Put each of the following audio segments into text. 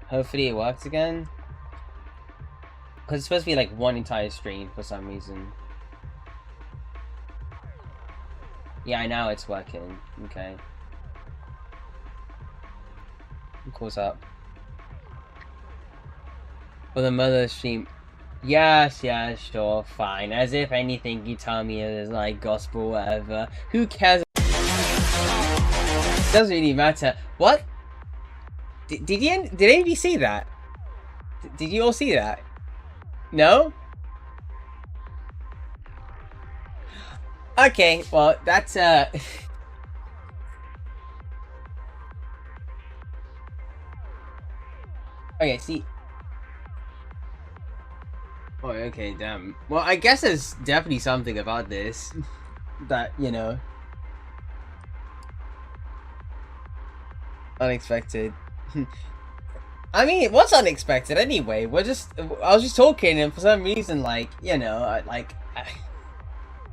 Hopefully it works again. Because it's supposed to be like one entire stream for some reason. Yeah, now it's working. Okay. Close up. For the mother stream. Yes, sure, fine. As if anything you tell me is like gospel or whatever. Who cares? It doesn't really matter. What? Did any of you see that? Did you all see that? No? Okay, well, that's, Okay, see... Oh, okay, damn. Well, I guess there's definitely something about this that, you know... Unexpected. I mean, what's unexpected anyway? I was just talking, and for some reason, like, you know,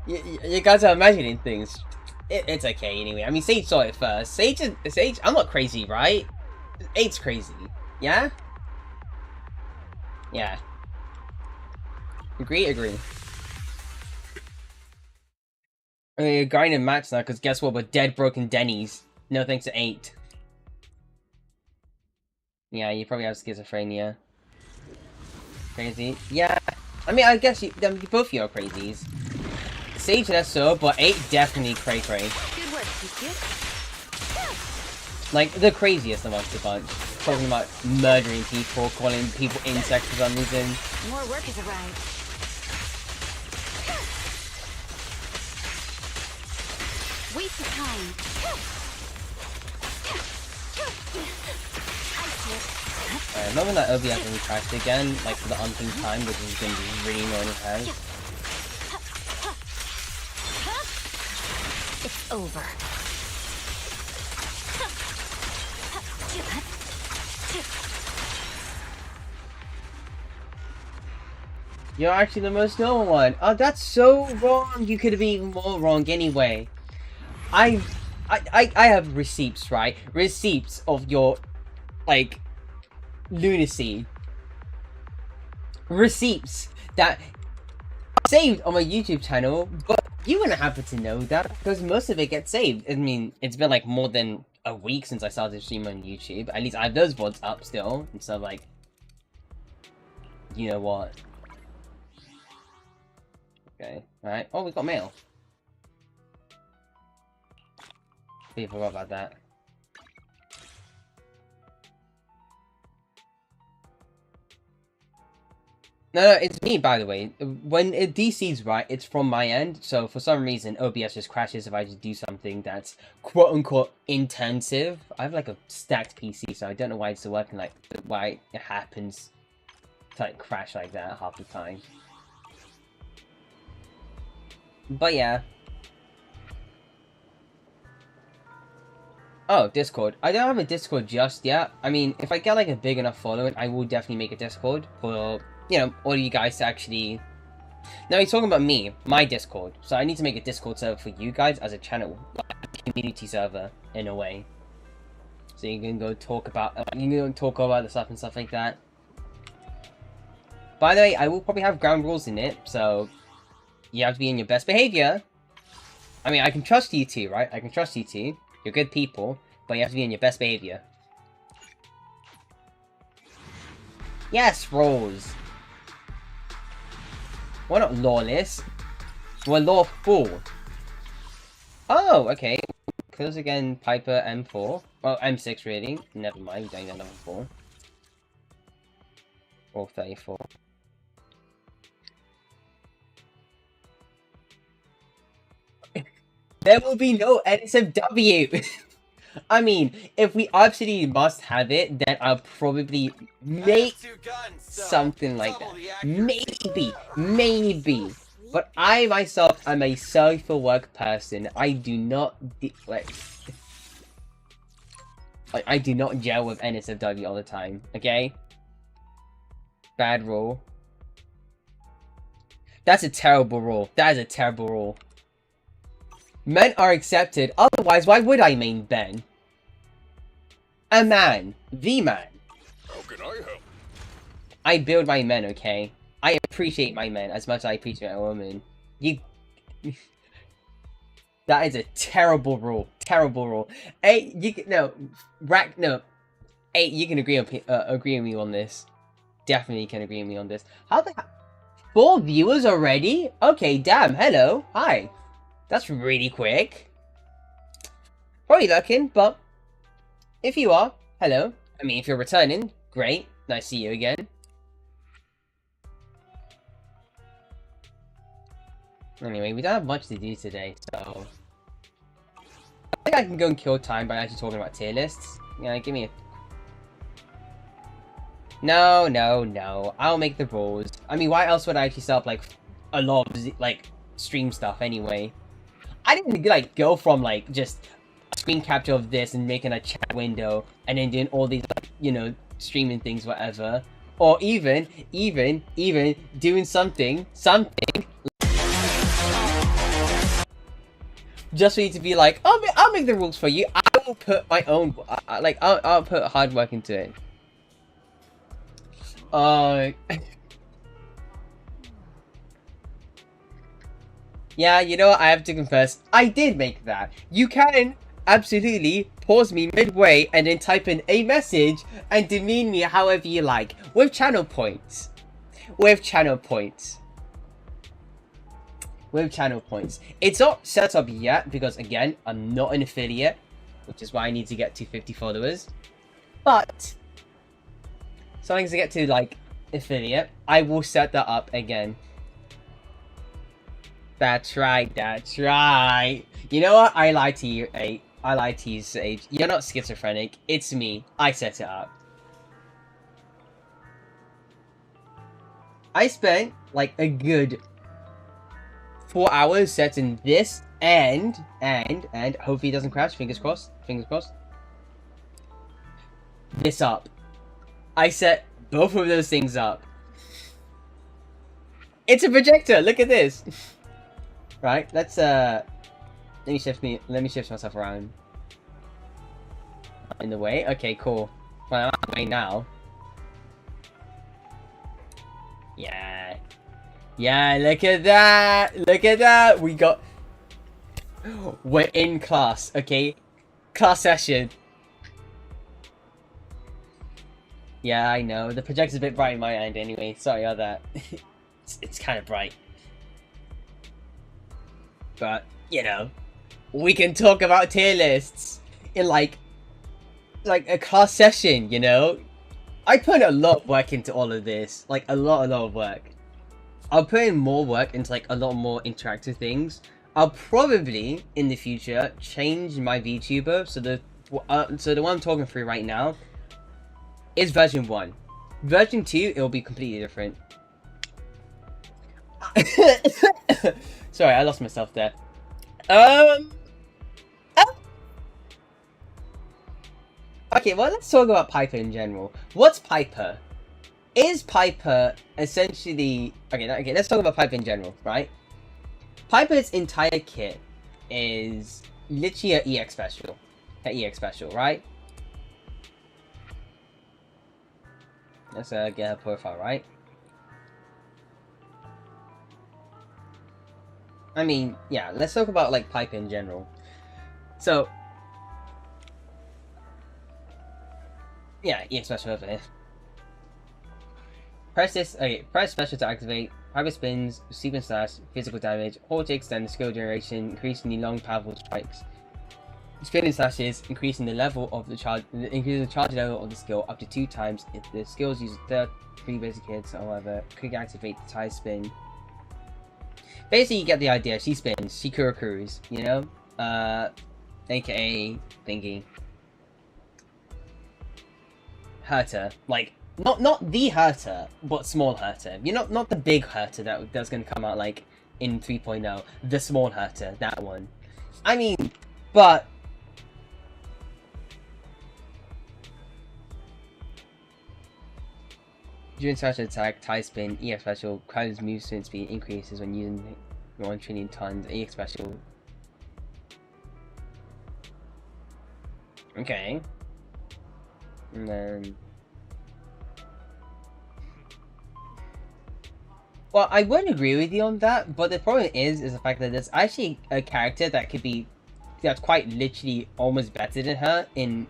you guys are imagining things. It's okay anyway. I mean, Sage saw it first. Sage, I'm not crazy, right? Eight's crazy. Yeah? Yeah. Agree? Okay, you're grinding match now, because guess what? We're dead broken Denny's. No thanks to 8. Yeah, you probably have schizophrenia. Crazy? Yeah. I mean, I guess both of you are crazies. Sage less so, but 8 definitely cray-cray. Good work, kid. Like, the craziest amongst the bunch. Talking about murdering people, calling people insects for some reason. More work has arrived. Waste of time. Remember when that OBS really crashed again, like for the umpteenth time, which is going to be really annoying as hell. It's over. You're actually the most normal one. Oh, that's so wrong. You could have been even more wrong anyway. I have receipts, right? Receipts of your, like, lunacy. Receipts that saved on my YouTube channel, but you wouldn't happen to know that because most of it gets saved. I mean, it's been like more than a week since I started streaming on YouTube. At least I have those VODs up still, and so like, you know what? Okay, alright. Oh, we got mail. I forgot about that. No, it's me, by the way. When it DC's right, it's from my end. So for some reason, OBS just crashes if I just do something that's quote-unquote intensive. I have like a stacked PC, so I don't know why it's working like why it happens to like crash like that half the time. But yeah. Oh, Discord. I don't have a Discord just yet. I mean, if I get like a big enough following, I will definitely make a Discord for, you know, all of you guys to actually... Now he's talking about me, my Discord. So I need to make a Discord server for you guys as a channel, like a community server in a way. So you can go talk about, the stuff and stuff like that. By the way, I will probably have ground rules in it, so you have to be in your best behavior. I mean, I can trust you two, right? I can trust you two. You're good people, but you have to be in your best behavior. Yes, Rose. We're not lawless. We're lawful. Oh, okay. Close again, Piper, M4. Well, M6 really. Never mind, we don't need another 4. Or 34. There will be no NSFW! I mean, if we absolutely must have it, then I'll probably make something like that. Maybe. But I myself am a self-for-work person. I do not I do not gel with NSFW all the time. Okay? Bad rule. That's a terrible rule. That is a terrible rule. Men are accepted, otherwise why would I main Ben? A man. The man. How can I I build my men, okay? I appreciate my men as much as I appreciate a woman. You... That is a terrible rule. Terrible rule. Hey, you can... No. No. Hey, you can agree with me on this. Definitely can agree with me on this. How the... 4 viewers already? Okay, damn. Hello. Hi. That's really quick. Probably lurking, but... If you are, hello. I mean, if you're returning, great. Nice to see you again. Anyway, we don't have much to do today, so... I think I can go and kill time by actually talking about tier lists. Yeah, give me a... No, no, no. I'll make the rules. I mean, why else would I actually set up, like, a lot of, like, stream stuff anyway? I didn't, like, go from, like, just a screen capture of this and making a chat window and then doing all these, like, you know, streaming things, whatever. Or even doing something just for you to be like, I'll make the rules for you. I will put my own, like, I'll put hard work into it. Yeah, you know what, I have to confess, I did make that. You can absolutely pause me midway and then type in a message and demean me however you like. With channel points. With channel points. With channel points. It's not set up yet because, again, I'm not an affiliate, which is why I need to get to 50 followers. But, so long as I get to, like, affiliate, I will set that up again. That's right, that's right. You know what? I lied to you, I lied to you, Sage. You're not schizophrenic. It's me. I set it up. I spent, like, a good 4 hours setting this and hopefully it doesn't crash. Fingers crossed. Fingers crossed. This up. I set both of those things up. It's a projector. Look at this. Right. Let's let me shift myself around. In the way. Okay. Cool. Well, I'm out of the way now. Yeah. Yeah, look at that! Look at that! We got... We're in class, okay? Class session. Yeah, I know. The projector's a bit bright in my end anyway. Sorry about that. it's kind of bright. But, you know, we can talk about tier lists in, like a class session, you know? I put a lot of work into all of this. Like, a lot of work. I'll put in more work into, like, a lot more interactive things. I'll probably, in the future, change my VTuber. So the one I'm talking through right now is version 1. Version 2, it'll be completely different. Sorry, I lost myself there. Okay, well, let's talk about Piper in general. What's Piper? Is Piper essentially... Okay, let's talk about Piper in general, right? Piper's entire kit is literally an EX special. An EX special, right? Let's get her profile, right? I mean, yeah, let's talk about, like, Piper in general. So... Yeah, EX special over here. Press this, okay, press special to activate. Piper spins, sequence slash, physical damage, hold to extend the skill duration, increasing the long powerful strikes. Spinning slashes, increasing the level of the charge, increasing the charge level of the skill up to 2 times if the skills use 3 basic hits, however, quick activate the tie spin. Basically, you get the idea, she spins, she kurokuris, you know? AKA thingy. Hurter, like, not the Hurter, but small Hurter. You know, not the big Hurter that's gonna come out, like, in 3.0. The small Hurter, that one. I mean, but... During special attack, tie spin, EX special, Crowd's movement speed increases when using 1 trillion tons, EX special. Okay. And then... Well, I would agree with you on that, but the problem is the fact that there's actually a character that could be, that's quite literally almost better than her in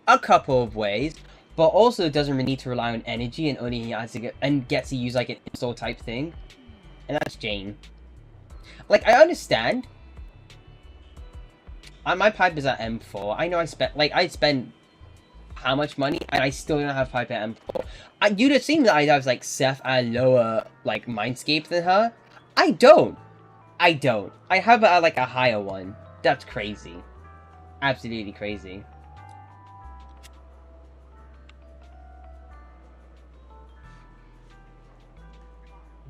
a couple of ways, but also doesn't really need to rely on energy and only has to get and gets to use like an install type thing, and that's Jane. Like, I understand. My pipe is at M4. I know I spent how much money, and I still don't have pipe at M4. You'd assume that I'd have like Seth at a lower like mindscape than her. I don't. I have it at like a higher one. That's crazy. Absolutely crazy.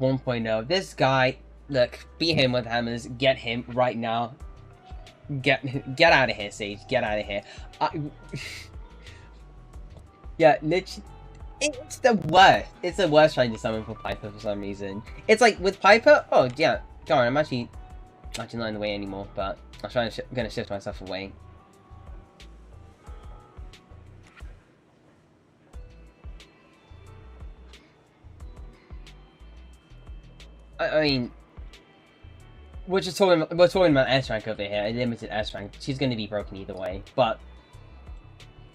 .0. This guy, look, beat him with hammers. Get him right now. Get out of here, Sage. Get out of here. Yeah, literally, it's the worst. It's the worst trying to summon for Piper for some reason. It's like with Piper. Oh yeah, darn. I'm actually not in the way anymore. But I'm gonna shift myself away. I mean, we're talking about S rank over here, a limited S rank. She's gonna be broken either way, but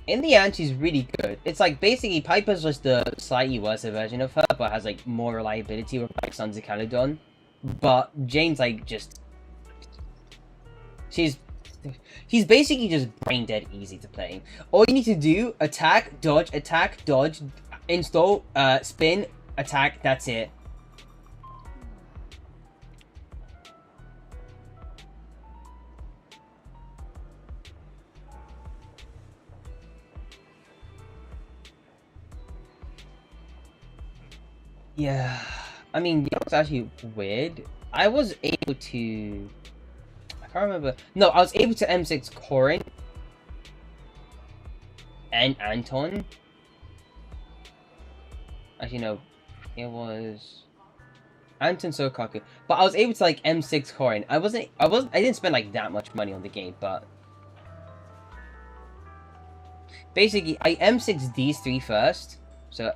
in the end, she's really good. It's like basically Piper's just the slightly worse version of her, but has like more reliability with like Sons of Caledon. But Jane's like just she's basically just brain dead easy to play. All you need to do, attack, dodge, install, spin, attack. That's it. Yeah, I mean, you know what's actually weird? I was able to... I can't remember. No, I was able to M6 Corin and Anton. Actually, no. It was... Anton Sokaku. But I was able to, like, M6 Corin. I didn't spend, like, that much money on the game, but... Basically, I M6 these three first. So...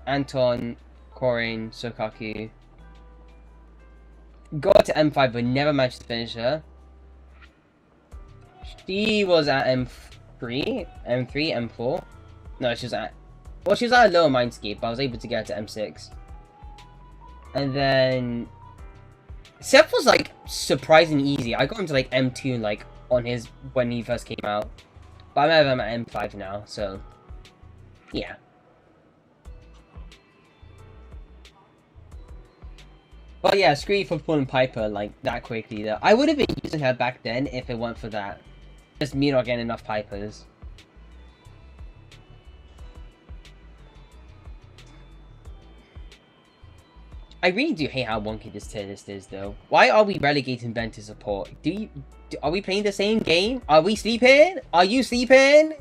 Anton, Corin, Sokaku. Got to M5 but never managed to finish her. She was at M3, M4. No, she was at... Well, she was at a lower mindscape, but I was able to get her to M6. And then... Seth was, like, surprisingly easy. I got him to, like, M2, like, on his... when he first came out. But I'm at M5 now, so... Yeah. But yeah, screw you for pulling Piper like that quickly though. I would have been using her back then if it weren't for that. Just me not getting enough Pipers. I really do hate how wonky this tier list is though. Why are we relegating Ben to support? Are we playing the same game? Are we sleeping? Are you sleeping?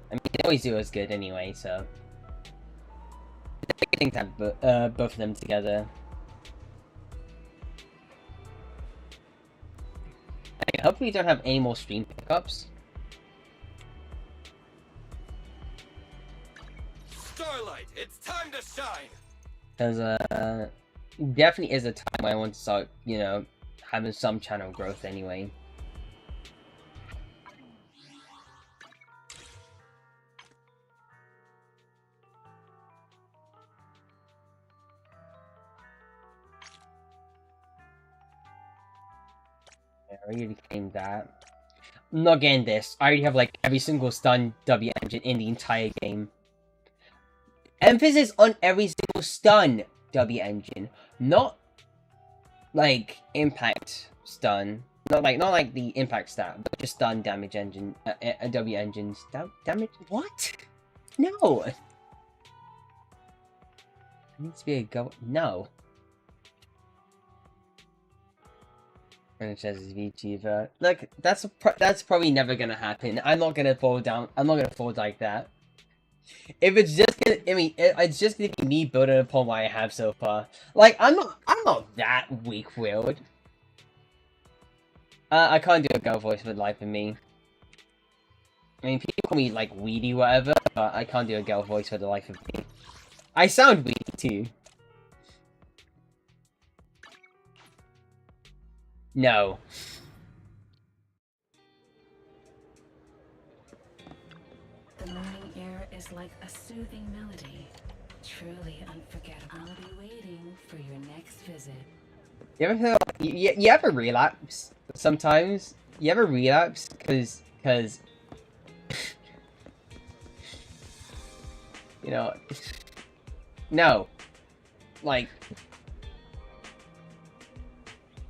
I mean, they always do as good anyway, so... I think to have both of them together. I hope we don't have any more stream pickups. Starlight, it's time to shine! Because, definitely is a time when I want to start, you know, having some channel growth anyway. I already claimed that. I'm not getting this. I already have like every single stun W engine in the entire game. Emphasis on every single stun W engine, not like impact stun. Not like the impact stat, but just stun damage engine. W engines. Damage? What? No. It needs to be a go. No. Franchise's VTuber. Look, that's probably never gonna happen. I'm not gonna fall down. I'm not gonna fall like that. If it's just gonna, I mean, it's just gonna be me building upon what I have so far. Like, I'm not that weak-willed. I can't do a girl voice for the life of me. I mean, people call me, like, weedy whatever, but I can't do a girl voice for the life of me. I sound weedy, too. No. The morning air is like a soothing melody. Truly unforgettable. I'll be waiting for your next visit. You ever feel, you ever relapse sometimes? You ever relapse? Cause, you know, no. Like,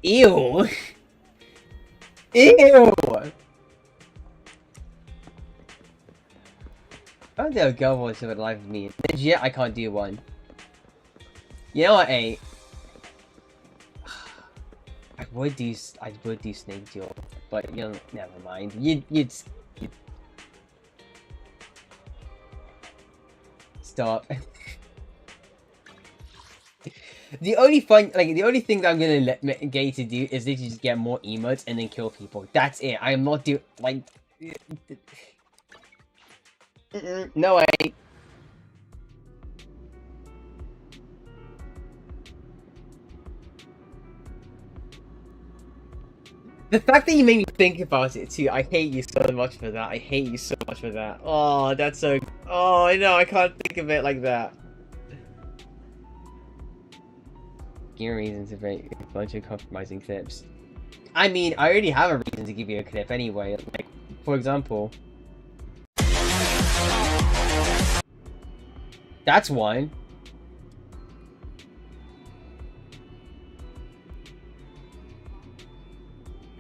ew. Ew. I don't do a girl voice for the life of me. Legit, I can't do one. You know what, A? I would do Snake Duel, but you know, never mind. You'd stop. The only thing that I'm gonna get you to do is literally just get more emotes and then kill people. That's it. I am not like. No way. The fact that you made me think about it too, I hate you so much for that. I hate you so much for that. Oh, that's so. Oh, no, I can't think of it like that. Give me a reason to make a bunch of compromising clips. I mean, I already have a reason to give you a clip anyway. Like, for example. That's one.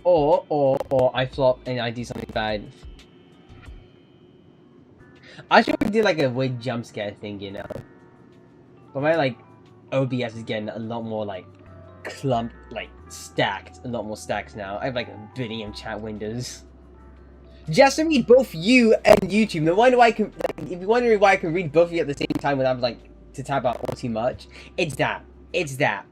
Or I flop and I do something bad. I should do like a weird jump scare thing, you know. But my like OBS is getting a lot more like stacked, a lot more stacks now. I have like a billion chat windows. Just to read both you and YouTube. No wonder why I can. Like, if you're wondering why I can read both of you at the same time without like to tab out all too much, it's that. It's that.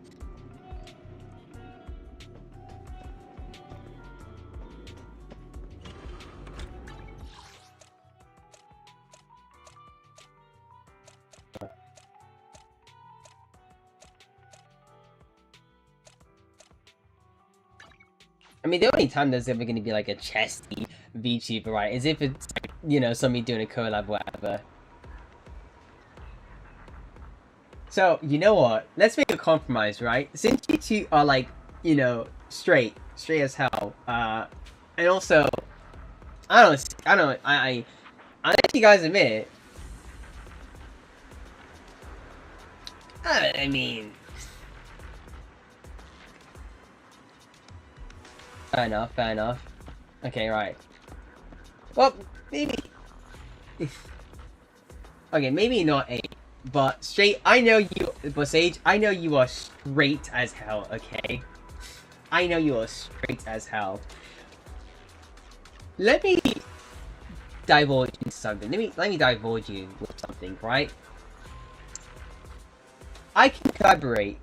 I mean, the only time there's ever going to be like a chesty VTuber, right, is if it's, you know, somebody doing a collab, whatever. So, you know what? Let's make a compromise, right? Since you two are like, you know, straight as hell, and also, I let you guys admit, I mean, fair enough. Okay, right. Well, maybe. Okay, maybe not 8, but straight. I know you, but Sage. I know you are straight as hell. Okay, I know you are straight as hell. Let me divulge into something. Let me divulge you with something, right? I can collaborate,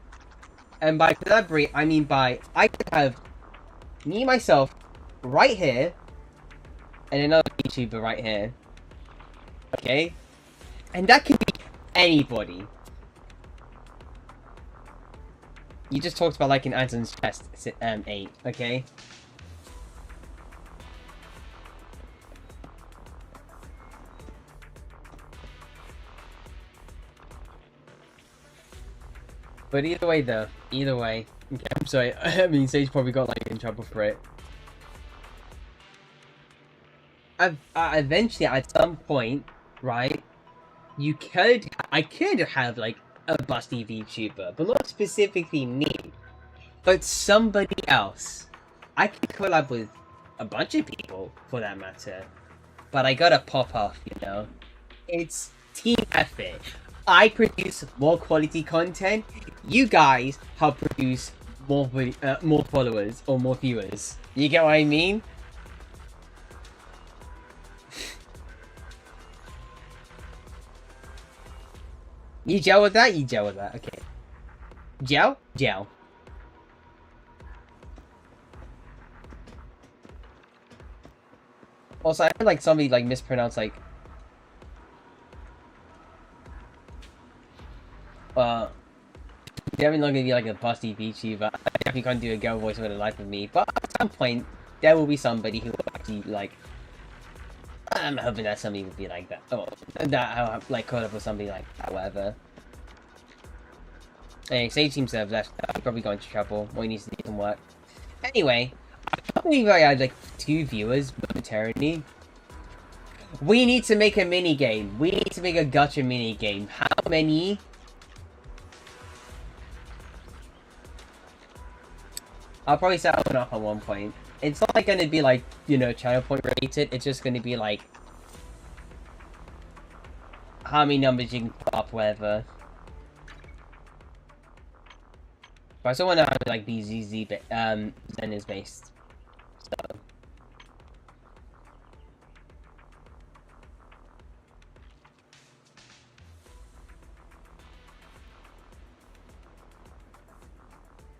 and by collaborate, I mean I could have me myself right here and another YouTuber right here, okay, and that can be anybody. You just talked about like an Anton's chest 8, okay. But either way though, okay, I'm sorry, I mean, Sage probably got like in trouble for it. Eventually, at some point, right, I could have like a busty VTuber, but not specifically me, but somebody else. I could collab with a bunch of people for that matter, but I gotta pop off, you know. It's team effort. I produce more quality content. You guys help produce more followers or more viewers. You get what I mean? You gel with that? You gel with that. Okay. Gel? Gel. Also, I heard like somebody like mispronounced like definitely not gonna be like a busty beachy, but I definitely can't do a girl voice for the life of me. But at some point, there will be somebody who will actually like. I'm hoping that somebody would be like that. Oh, that I'll like caught up with somebody like that, whatever. Hey, Sage seems to have left. He's probably gone into trouble. Or he needs to do some work. Anyway, I can't believe I had like 2 viewers momentarily. We need to make a mini game. We need to make a gacha mini game. How many? I'll probably set one up at one point. It's not like gonna be like, you know, channel point related. It's just gonna be like how many numbers you can put up, whatever. But I still want to have like be ZZ, Zen is based. So.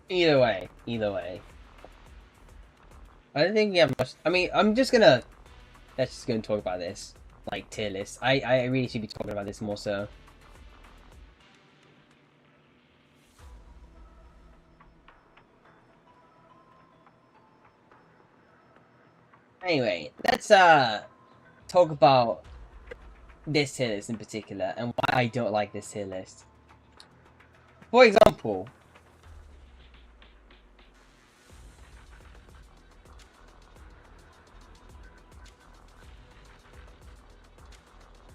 Either way. I don't think we have much. I mean, I'm just gonna. Let's just go and talk about this. Like, tier list. I really should be talking about this more so. Anyway, let's talk about this tier list in particular and why I don't like this tier list. For example,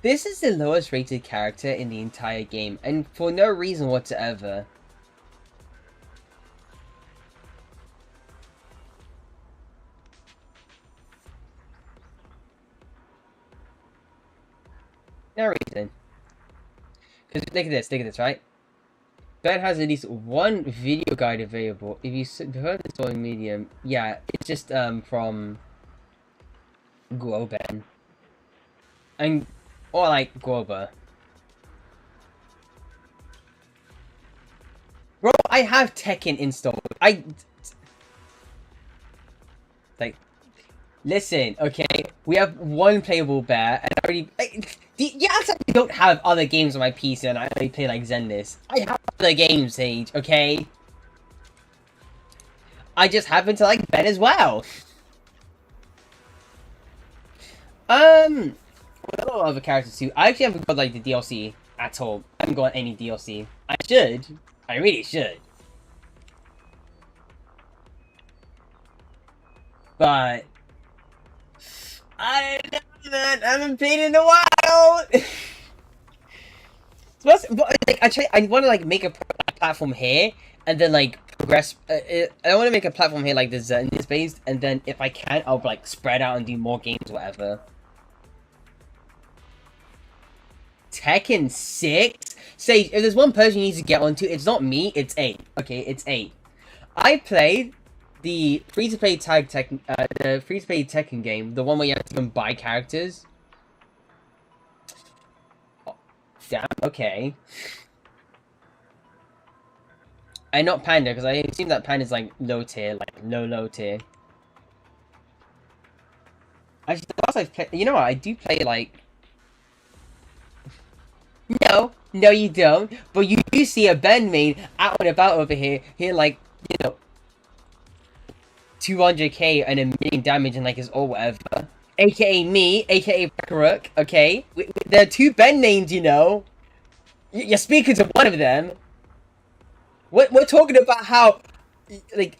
this is the lowest rated character in the entire game, and for no reason whatsoever. No reason. Because look at this, right? Ben has at least one video guide available. If you heard this on Medium, yeah, it's just from Globen. And or like Grober. Bro, I have Tekken installed. Listen, okay, we have one playable bear, and I already. Yeah, I don't have other games on my PC, and I only play like Zenless. I have other games, Sage. Okay. I just happen to like Ben as well. A lot of other characters too. I actually haven't got like the DLC at all. I haven't got any DLC. I should. I really should. But I don't know, man. I haven't played in a while. I want to like make a platform here, and then like progress. I want to make a platform here like this in this based, and then if I can, I'll like spread out and do more games, whatever. Tekken 6? Sage, if there's one person you need to get onto, it's not me, it's 8. Okay, it's 8. I played the free-to-play Tekken game, the one where you have to even buy characters. Oh, damn, okay. And not Panda, because I assume that Panda's like low tier, like low tier. Actually, the last I've played, you know what, I do play like... No, you don't. But you do see a Ben main out and about over here, like, you know, 200k and a million damage and like his or whatever. AKA me, AKA Ragnarok, okay? There are 2 Ben mains, you know. You're speaking to one of them. We're talking about how, like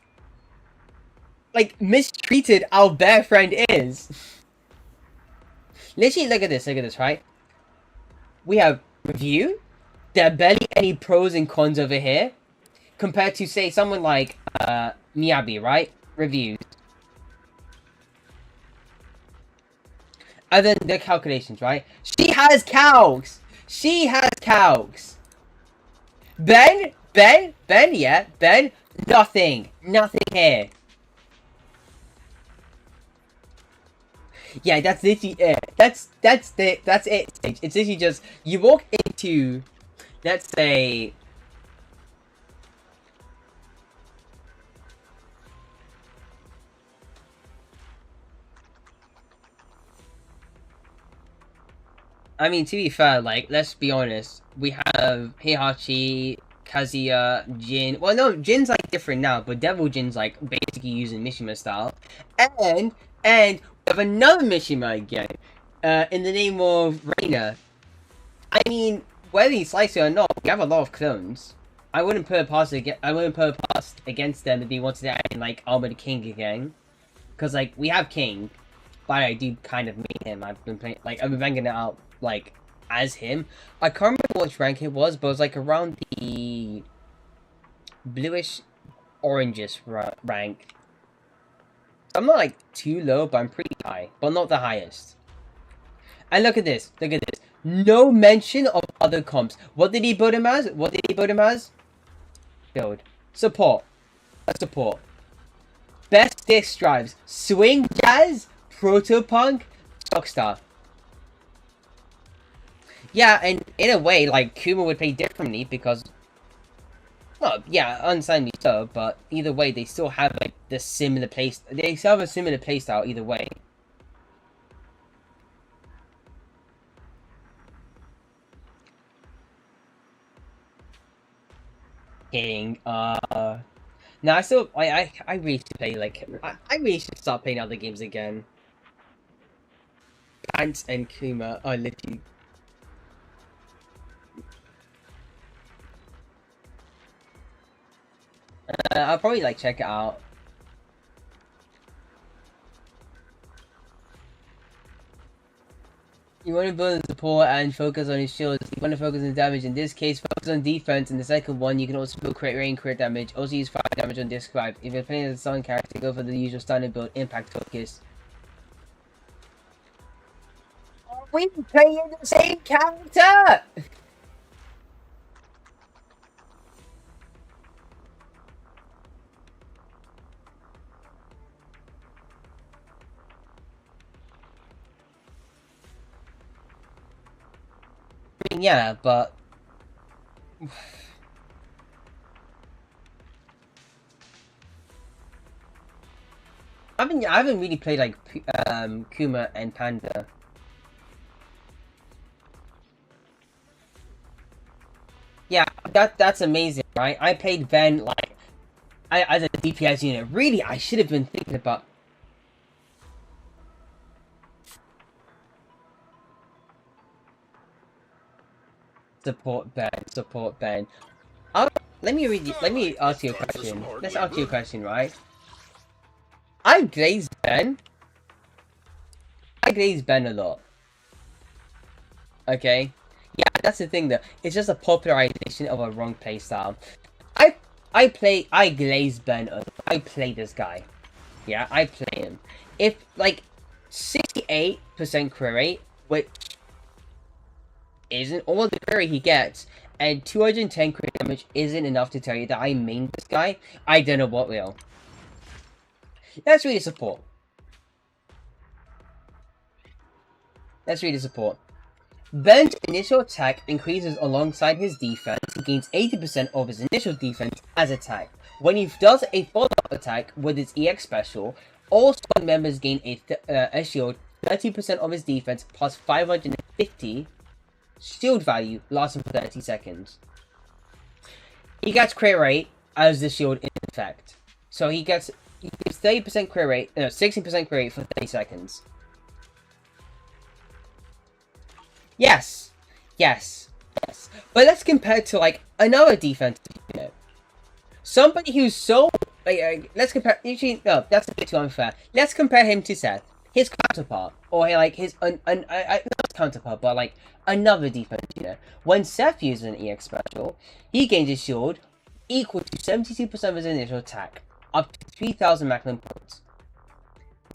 mistreated our bear friend is. Literally, look at this, right? We have review. There are barely any pros and cons over here. Compared to, say, someone like, Miyabi, right? Reviews. And then the calculations, right? She has calcs! Ben, yeah, Ben, nothing here. Yeah, that's literally it. That's it. It's literally just, you walk into, let's say, I mean, to be fair, like, let's be honest. We have Heihachi, Kazuya, Jin. Well, no, Jin's like different now, but Devil Jin's like basically using Mishima style. And we have another Mishima again, in the name of Reina. I mean, whether you slice it or not, we have a lot of clones. I wouldn't put it past against them if they wanted to add in like Armored King again, because like we have King, but I do kind of mean him. I've been banging it out like as him. I can't remember which rank it was, but it was like around the bluish orangish rank. I'm not like too low, but I'm pretty high, but not the highest. And look at this. Look at this. No mention of other comps. What did he build him as? Build. Support. Support. Best disc drives. Swing Jazz, Protopunk, Shockstar. Yeah, and in a way, like, Kuma would play differently because... Well, yeah, understandably so, but either way, they still have, like, the similar They still have a similar playstyle either way. King, no, I still, I really should play, like, I really should start playing other games again. Pants and Kuma are literally... I'll probably, like, check it out. You want to build support and focus on his shields. You want to focus on damage. In this case, focus on defense. In the second one, you can also build crit rate and crit damage. Also use fire damage on disc drive. If you're playing as a stun character, go for the usual standard build, impact focus. Are we playing the same character? I mean, yeah, but... I haven't really played, like, Kuma and Panda. Yeah, that's amazing, right? I played Ven, like, as a DPS unit. Really, I should have been thinking about... Support Ben. Let me ask you a question. Let's ask you a question, right? I glaze Ben a lot. Okay? Yeah, that's the thing though. It's just a popularization of a wrong playstyle. I glaze Ben a lot. I play this guy. Yeah, I play him. If, like, 68% crit rate, which isn't all the crit rate he gets, and 210 crit damage isn't enough to tell you that I main this guy, I don't know what will. That's really support. Ben's initial attack increases alongside his defense. He gains 80% of his initial defense as attack. When he does a follow-up attack with his EX special, all squad members gain a shield, 30% of his defense plus 550 shield value, lasting for 30 seconds. He gets crit rate as the shield in effect. So he gives 30% crit rate, no, 16% crit rate for 30 seconds. Yes. But let's compare it to, like, another defensive unit. Somebody who's so, let's compare, usually, no, that's a bit too unfair. Let's compare him to Seth, his counterpart, or, like, his, not his counterpart, but, like, another defense unit. When Seth uses an EX special, he gains a shield equal to 72% of his initial attack, up to 3,000 maximum points.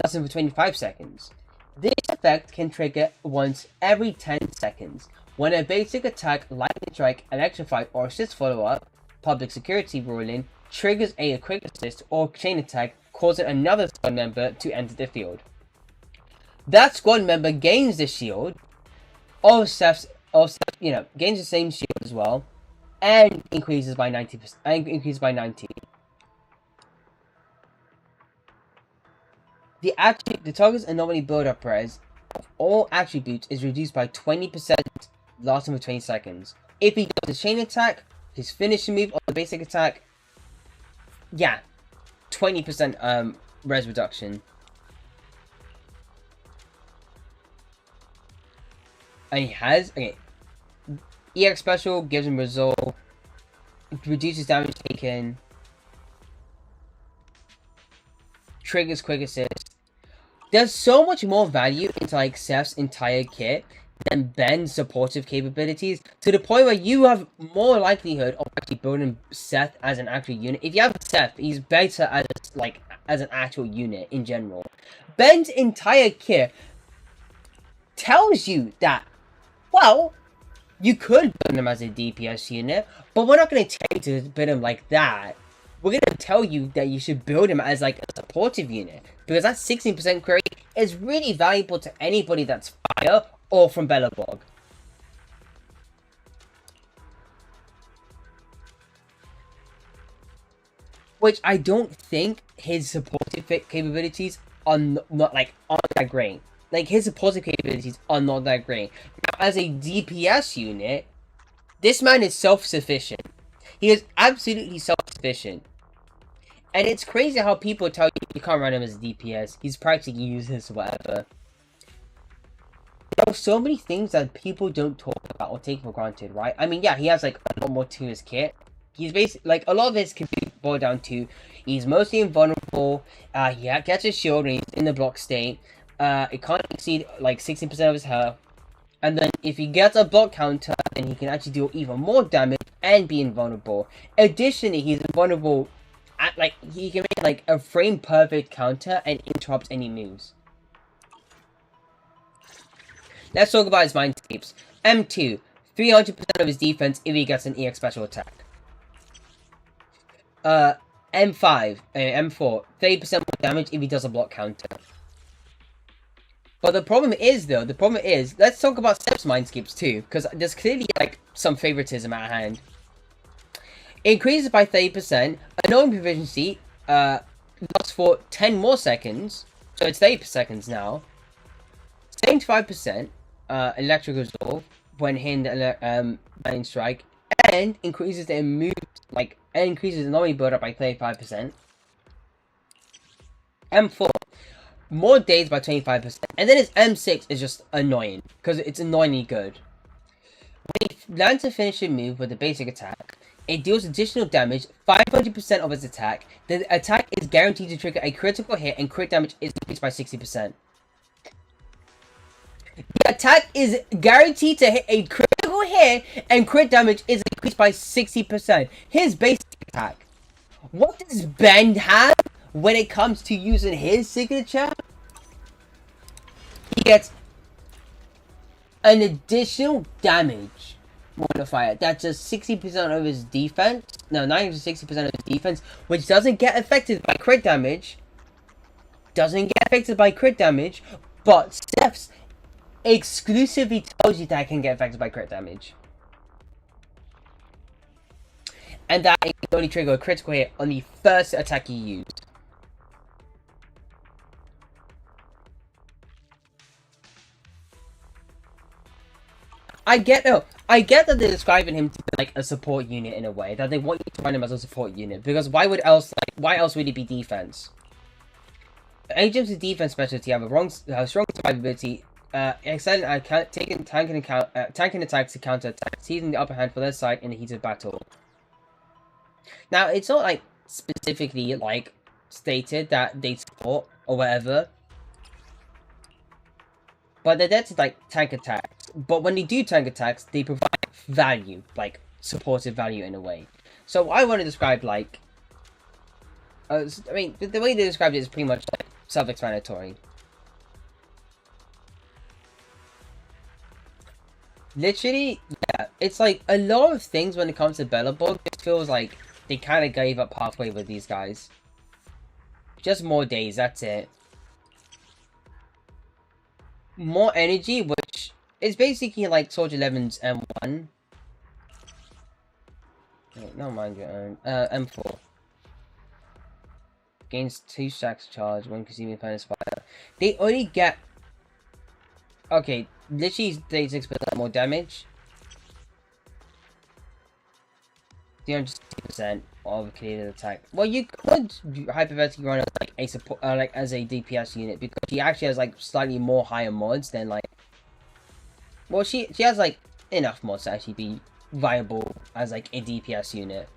Lasting for 25 seconds. This effect can trigger once every 10 seconds. When a basic attack, lightning strike, electrify, or assist follow-up, public security ruling, triggers a quick assist or chain attack, causing another squad member to enter the field. That squad member gains the shield, gains the same shield as well, and increases by 90%. The target's anomaly build-up res all attributes is reduced by 20%, lasting for 20 seconds. If he does a chain attack, his finishing move, or the basic attack, yeah, 20% res reduction. And he has, okay, EX special gives him resolve, reduces damage taken, triggers quick assist. There's so much more value into like Seth's entire kit than Ben's supportive capabilities, to the point where you have more likelihood of actually building Seth as an actual unit. If you have Seth, he's better as like as an actual unit in general. Ben's entire kit tells you that, well, you could build him as a DPS unit, but we're not going to tell you to build him like that. We're going to tell you that you should build him as like a supportive unit, because that 16% query is really valuable to anybody that's fire or from Belobog. Which I don't think his supportive capabilities are not like aren't that great. Like his supportive capabilities are not that great. Now, as a DPS unit, this man is self-sufficient. He is absolutely self-sufficient. And it's crazy how people tell you can't run him as a DPS. He's practically useless or whatever. There are so many things that people don't talk about or take for granted, right? I mean, yeah, he has like a lot more to his kit. He's basically like a lot of this can be boiled down to he's mostly invulnerable. He gets his shield when he's in the block state. It can't exceed like 16% of his health. And then if he gets a block counter, then he can actually deal even more damage and be invulnerable. Additionally, he's invulnerable at like he can make like a frame perfect counter and interrupt any moves. Let's talk about his mindscapes. M2, 300% of his defense if he gets an EX special attack. M4, 30% more damage if he does a block counter. But the problem is, let's talk about Seth's mindscapes too, because there's clearly like some favoritism at hand. Increases by 30%, annoying proficiency, lasts for 10 more seconds, so it's 30 seconds now. 75%, electric resolve when hitting the lightning strike, and increases the move, like, and increases the annoying build up by 35%. M4, more days by 25%, and then his M6 is just annoying, because it's annoyingly good. When he lands a finishing move with a basic attack, it deals additional damage, 500% of its attack. The attack is guaranteed to trigger a critical hit, and crit damage is increased by 60%. The attack is guaranteed to hit a critical hit, and crit damage is increased by 60%. His basic attack. What does Ben have when it comes to using his signature? He gets an additional damage modifier that's just 60% of his defense. No, 90 to 60% of his defense, which doesn't get affected by crit damage. But Steph's exclusively tells you that it can get affected by crit damage. And that it can only trigger a critical hit on the first attack you used. I get that they're describing him to be like a support unit in a way, that they want you to run him as a support unit, because why else would it be defense? Agents with defense specialty have a strong survivability, excellent at tanking attacks to counter attacks, seizing the upper hand for their side in a heated battle. Now, it's not like specifically like stated that they support or whatever, but they're there to like tank attacks. But when they do tank attacks, they provide value, like supportive value in a way. So I want to describe like, I mean, the way they described it is pretty much like self-explanatory. Literally, yeah, it's like a lot of things when it comes to Belobog, it feels like they kind of gave up halfway with these guys. Just more days, that's it. More energy, which is basically like Soldier 11's M1. Wait, no mind your own. M4. Gains 2 stacks charge when consuming Furnace Fire. They only get Okay, literally 36% more damage. 360% of Canadian attack. Well, you could hypothetically run as like a support, like as a DPS unit, because she actually has like slightly more higher mods than like. Well, she has like enough mods to actually be viable as like a DPS unit.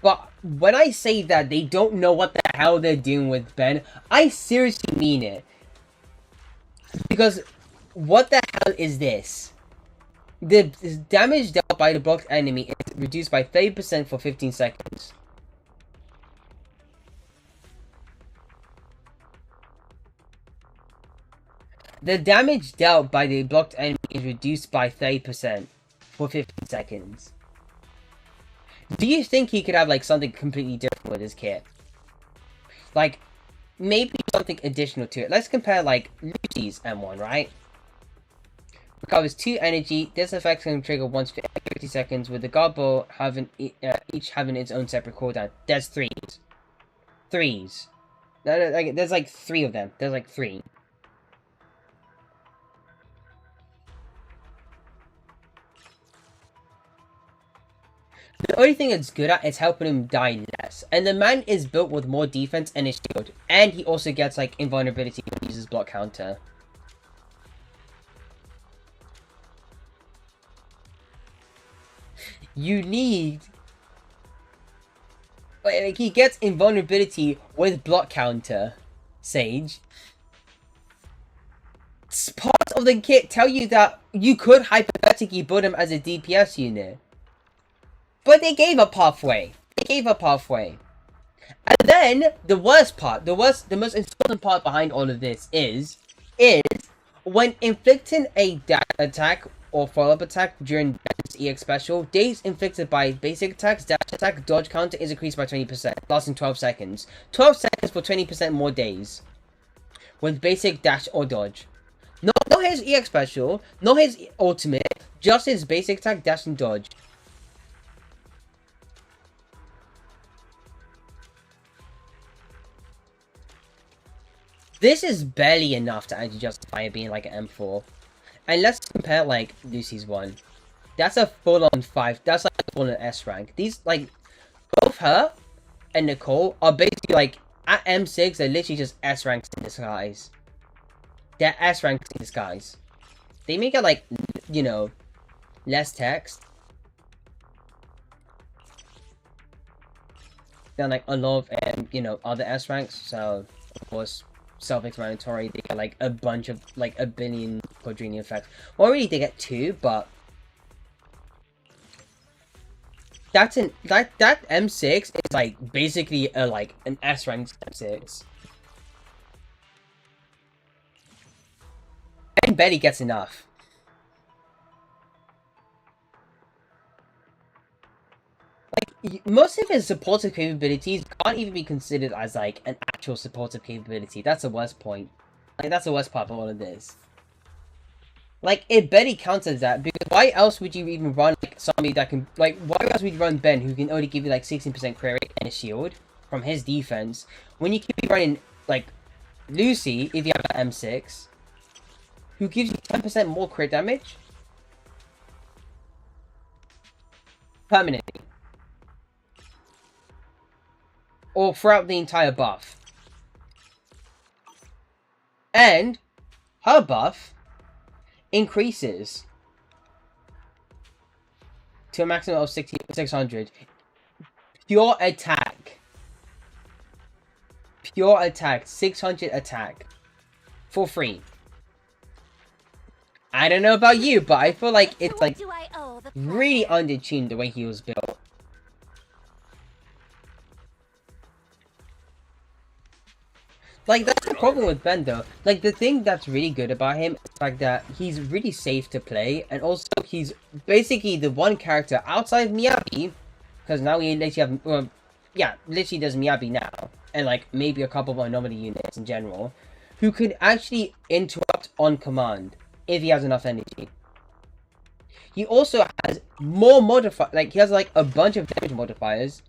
But when I say that they don't know what the hell they're doing with Ben, I seriously mean it. Because what the hell is this? The damage dealt by the blocked enemy is reduced by 30% for 15 seconds. The damage dealt by the blocked enemy is reduced by 30% for 15 seconds. Do you think he could have like something completely different with his kit? Like, maybe something additional to it. Let's compare like Lucy's M1, right? Recovers 2 energy. This effect can trigger once for 50 seconds, with the guard bow having each having its own separate cooldown. There's threes. There's like 3 of them. There's like 3. The only thing it's good at is helping him die less. And the man is built with more defense and a shield. And he also gets like invulnerability when he uses block counter. You need... Like, he gets invulnerability with block counter, Sage. Parts of the kit tell you that you could hypothetically build him as a DPS unit. But they gave up halfway. And then, the worst part, the most important part behind all of this is when inflicting a dash attack or follow-up attack during Ben's EX special, days inflicted by basic attacks, dash attack, dodge counter is increased by 20%, lasting 12 seconds. 12 seconds for 20% more days. With basic dash or dodge. Not his EX special, not his ultimate, just his basic attack, dash and dodge. This is barely enough to actually justify it being like an M4. And let's compare like Lucy's one. That's a full-on 5. That's like a full-on S rank. These like both her and Nicole are basically like at M6. They're literally just S ranks in disguise. They're S ranks in disguise. They make it like, you know, less text than like a lot of you know, other S ranks. So of course, self-explanatory, they get like a bunch of like a billion quadrillion effects. Well, really they get 2, but that's that M6 is like basically a like an S rank M6. And Betty gets enough. Like, most of his supportive capabilities can't even be considered as, like, an actual supportive capability. That's the worst point. Like, that's the worst part of all of this. Like, it barely counts as that, because why else would you even run, like, somebody that can... Like, why else would you run Ben, who can only give you, like, 16% crit rate and a shield from his defense, when you could be running, like, Lucy, if you have an M6, who gives you 10% more crit damage? Permanently. Or throughout the entire buff. And her buff increases to a maximum of 600. Pure attack. Pure attack. 600 attack. For free. I don't know about you, but I feel like it's like really undertuned the way he was built. Like, that's the problem with Ben, though. Like, the thing that's really good about him is the fact that he's really safe to play, and also he's basically the one character outside of Miyabi, because now we literally have, well, yeah, literally there's Miyabi now, and like maybe a couple of anomaly units in general, who could actually interrupt on command if he has enough energy. He also has more like he has like a bunch of damage modifiers,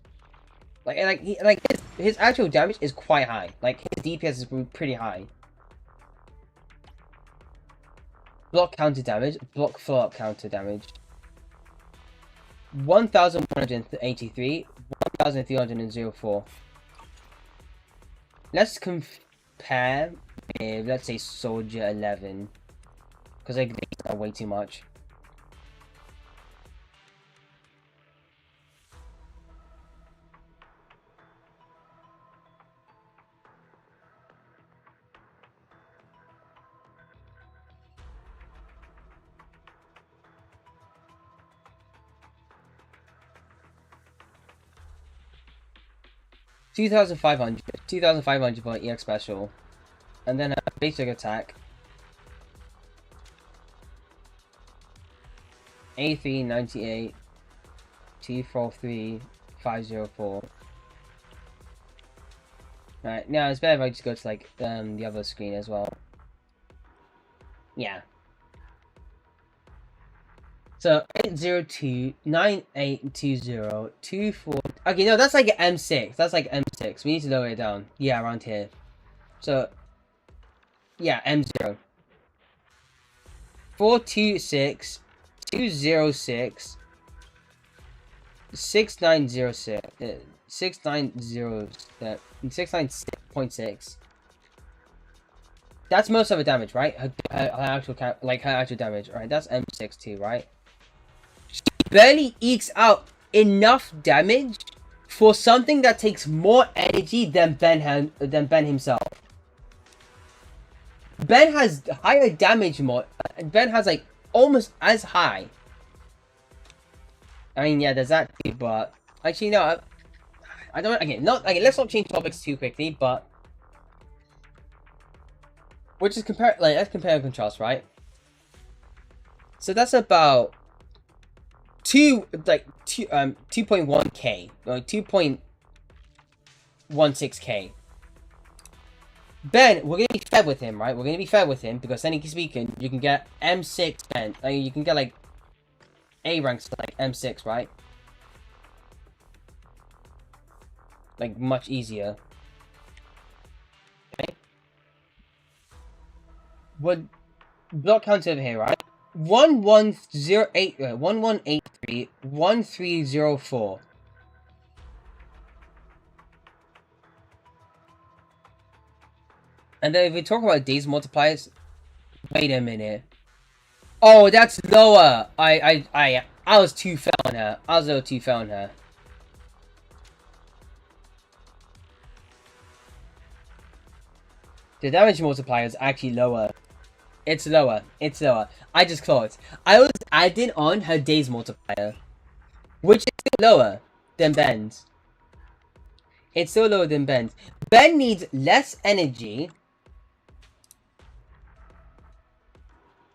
His actual damage is quite high. Like his DPS is pretty high. Block counter damage, block follow-up counter damage. 1,183, 1,304. Let's compare with, let's say, Soldier 11. Because like, these are way too much. $2,500 for EX special, and then a basic attack. A398 T43504. Right, now it's better if I just go to like the other screen as well. Yeah. So 802-9820-24. Okay, no, that's like an M6. That's like M6. We need to lower it down. Yeah, around here. So yeah, M0. 426 206 6906 696.6. That's most of the damage, right? Her actual damage, right? That's M6 too, right? She barely ekes out enough damage for something that takes more energy than Ben himself. Ben has higher damage more. Ben has like almost as high. I mean, yeah, there's that too, but actually no. I don't. Again, let's not change topics too quickly, but let's compare and contrast, right? So that's about 2.1k, like 2.16k. Ben, we're gonna be fair with him, right? We're gonna be fair with him because technically speaking, you can get M6 Ben. Like, you can get like A ranks like M6, right? Like much easier. Okay. What block counter over here, right? 1183 1304. And then if we talk about days multipliers, wait a minute. Oh, that's lower. I was too fair on her. I was a little too fair on her. The damage multiplier is actually lower. It's lower. It's lower. I just thought. I was adding on her days multiplier, which is still lower than Ben's. It's still lower than Ben's. Ben needs less energy.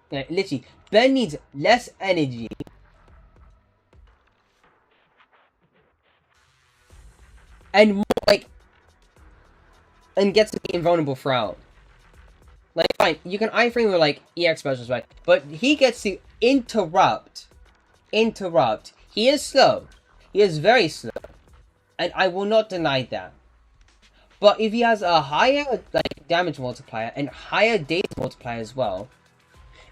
Yeah, literally, Ben needs less energy. And more, like, and gets to be invulnerable throughout. Like, fine, you can iframe with, like, EX specials, right? But he gets to interrupt. Interrupt. He is slow. He is very slow. And I will not deny that. But if he has a higher, like, damage multiplier and higher days multiplier as well,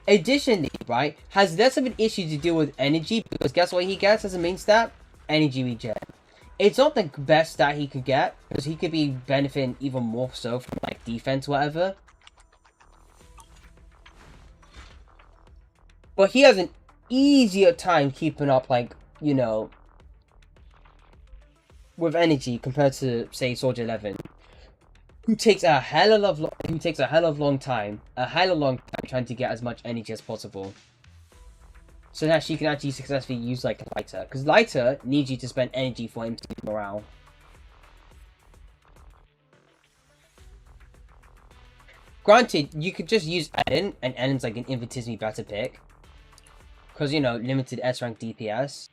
additionally, right, has less of an issue to deal with energy, because guess what he gets as a main stat? Energy regen. It's not the best stat he could get, because he could be benefiting even more so from, like, defense, whatever. But he has an easier time keeping up, like, you know, with energy compared to, say, Soldier 11. Who takes a hell of long time trying to get as much energy as possible, so that she can actually successfully use like Lighter, because Lighter needs you to spend energy for him to keep morale. Granted, you could just use Eden, and Eden's like an infinitesimally better pick, because you know, limited S rank DPS.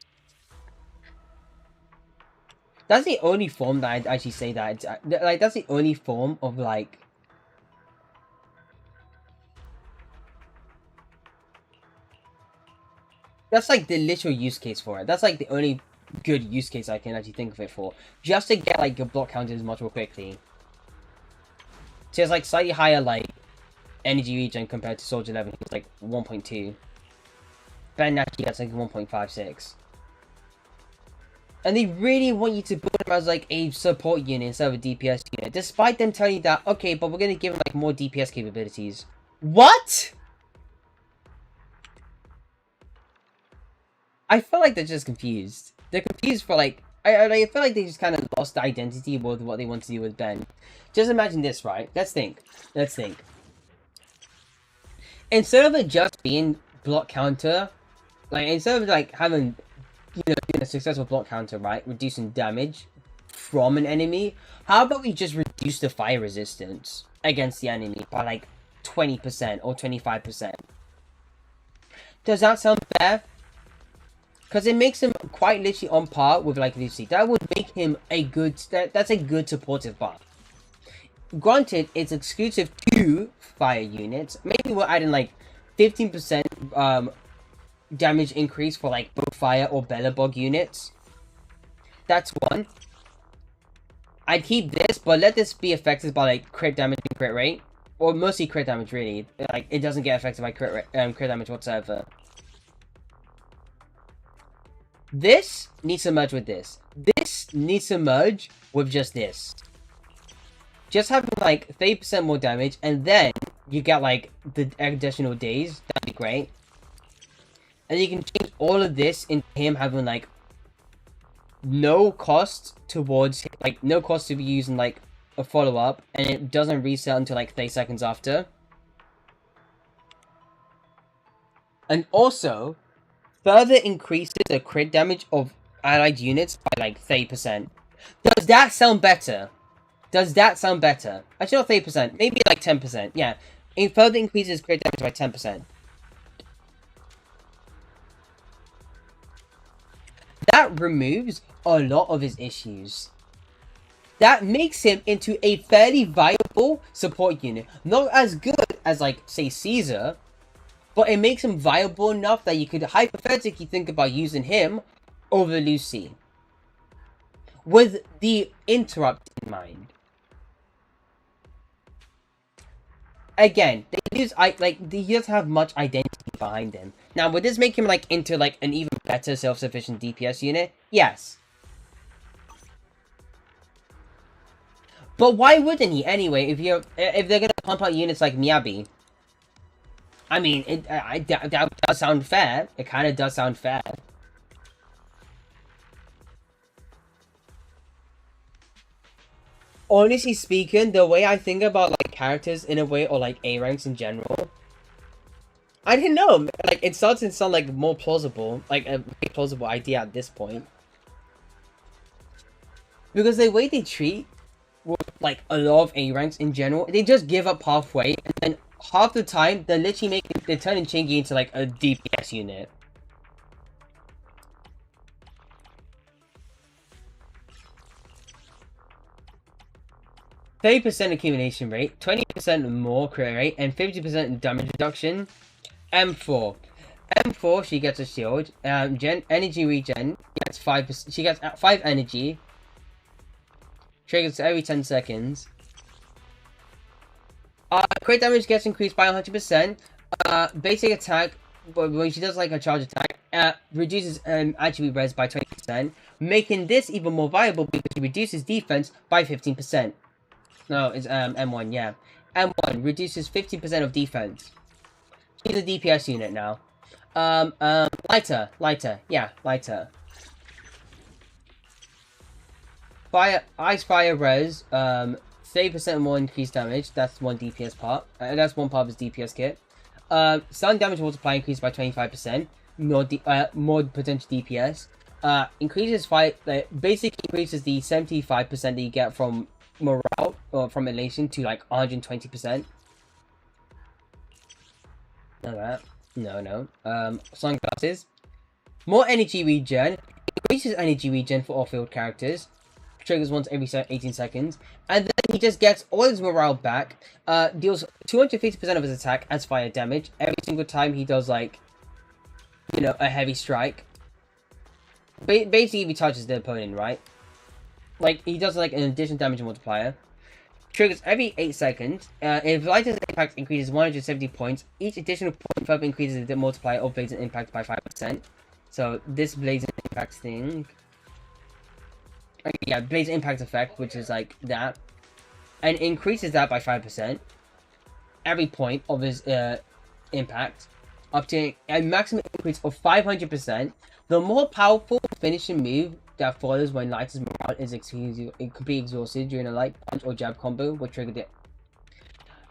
That's the only form that I'd actually say that it's, like, that's the only form of, like, that's like the literal use case for it. That's like the only good use case I can actually think of it for. Just to get, like, your block counters much more quickly. So it's, like, slightly higher, like, energy regen compared to Soldier 11. It's, like, 1.2. Ben actually gets, like, 1.56. And they really want you to build him as, like, a support unit instead of a DPS unit. Despite them telling you that, okay, but we're going to give him, like, more DPS capabilities. What? I feel like they're just confused. They're confused for, like... I feel like they just kind of lost the identity with what they want to do with Ben. Just imagine this, right? Let's think. Let's think. Instead of it just being block counter, like, instead of, like, having... you know, doing a successful block counter, right? Reducing damage from an enemy. How about we just reduce the fire resistance against the enemy by like 20% or 25%? Does that sound fair? Because it makes him quite literally on par with like Lucy. That would make him a good... That's a good supportive buff. Granted, it's exclusive to fire units. Maybe we're adding like 15% damage increase for like both fire or Bellabog units. That's one. I'd keep this, but let this be affected by like crit damage and crit rate, or mostly crit damage really. Like it doesn't get affected by crit damage whatsoever. This needs to merge with this. This needs to merge with just this. Just having like 30% more damage, and then you get like the additional days. That'd be great. And you can change all of this into him having, like, no cost towards, like, no cost to be using, like, a follow-up. And it doesn't reset until, like, 30 seconds after. And also, further increases the crit damage of allied units by, like, 30%. Does that sound better? Does that sound better? Actually, not 30%. Maybe, like, 10%. Yeah. It further increases crit damage by 10%. That removes a lot of his issues. That makes him into a fairly viable support unit. Not as good as, like, say, Caesar, but it makes him viable enough that you could hypothetically think about using him over Lucy. With the interrupt in mind. Again, he doesn't have much identity behind him. Now, would this make him, like, into, like, an even better self-sufficient DPS unit? Yes. But why wouldn't he, anyway, if they're gonna pump out units like Miyabi? I mean, that does sound fair. It kind of does sound fair. Honestly speaking, the way I think about, like, characters in a way, or, like, A ranks in general, I didn't know. Like, it starts to sound, like, more plausible. Like, a plausible idea at this point. Because the way they treat, like, a lot of A ranks in general, they just give up halfway, and then half the time, they're turning Chingy into, like, a DPS unit. %30 accumulation rate, 20% more crit rate, and 50% damage reduction. M4. M4, she gets a shield. Energy regen gets 5%. She gets 5 energy. Triggers every 10 seconds. Crit damage gets increased by 100%. Basic attack, when she does like a charge attack, reduces attribute res by 20%, making this even more viable because it reduces defense by 15%. No, it's M1, yeah. M1 reduces 50% of defense. She's a DPS unit now. Lighter, yeah, lighter. Ice fire res, 30% more increased damage. That's one DPS part. That's one part of his DPS kit. Stun damage multiply increased by 25%. More potential DPS. Increases fight. Basically increases the 75% that you get from morale or from elation to like 120%. No that. No. Sunglasses. More energy regen. Increases energy regen for off-field characters. Triggers once every 18 seconds. And then he just gets all his morale back. Deals 250% of his attack as fire damage. Every single time he does, like, you know, a heavy strike. basically recharges the opponent, right? Like, he does like an additional damage multiplier. Triggers every 8 seconds. If Lighter's impact increases 170 points, each additional point further increases the multiplier of Blazing Impact by 5%. So this Blazing Impact thing... yeah, Blazing Impact effect, which is like that. And increases that by 5%. Every point of his impact. Up to a maximum increase of 500%. The more powerful finishing move that follows when Lighter's morale is completely exhausted during a light punch or jab combo will trigger it.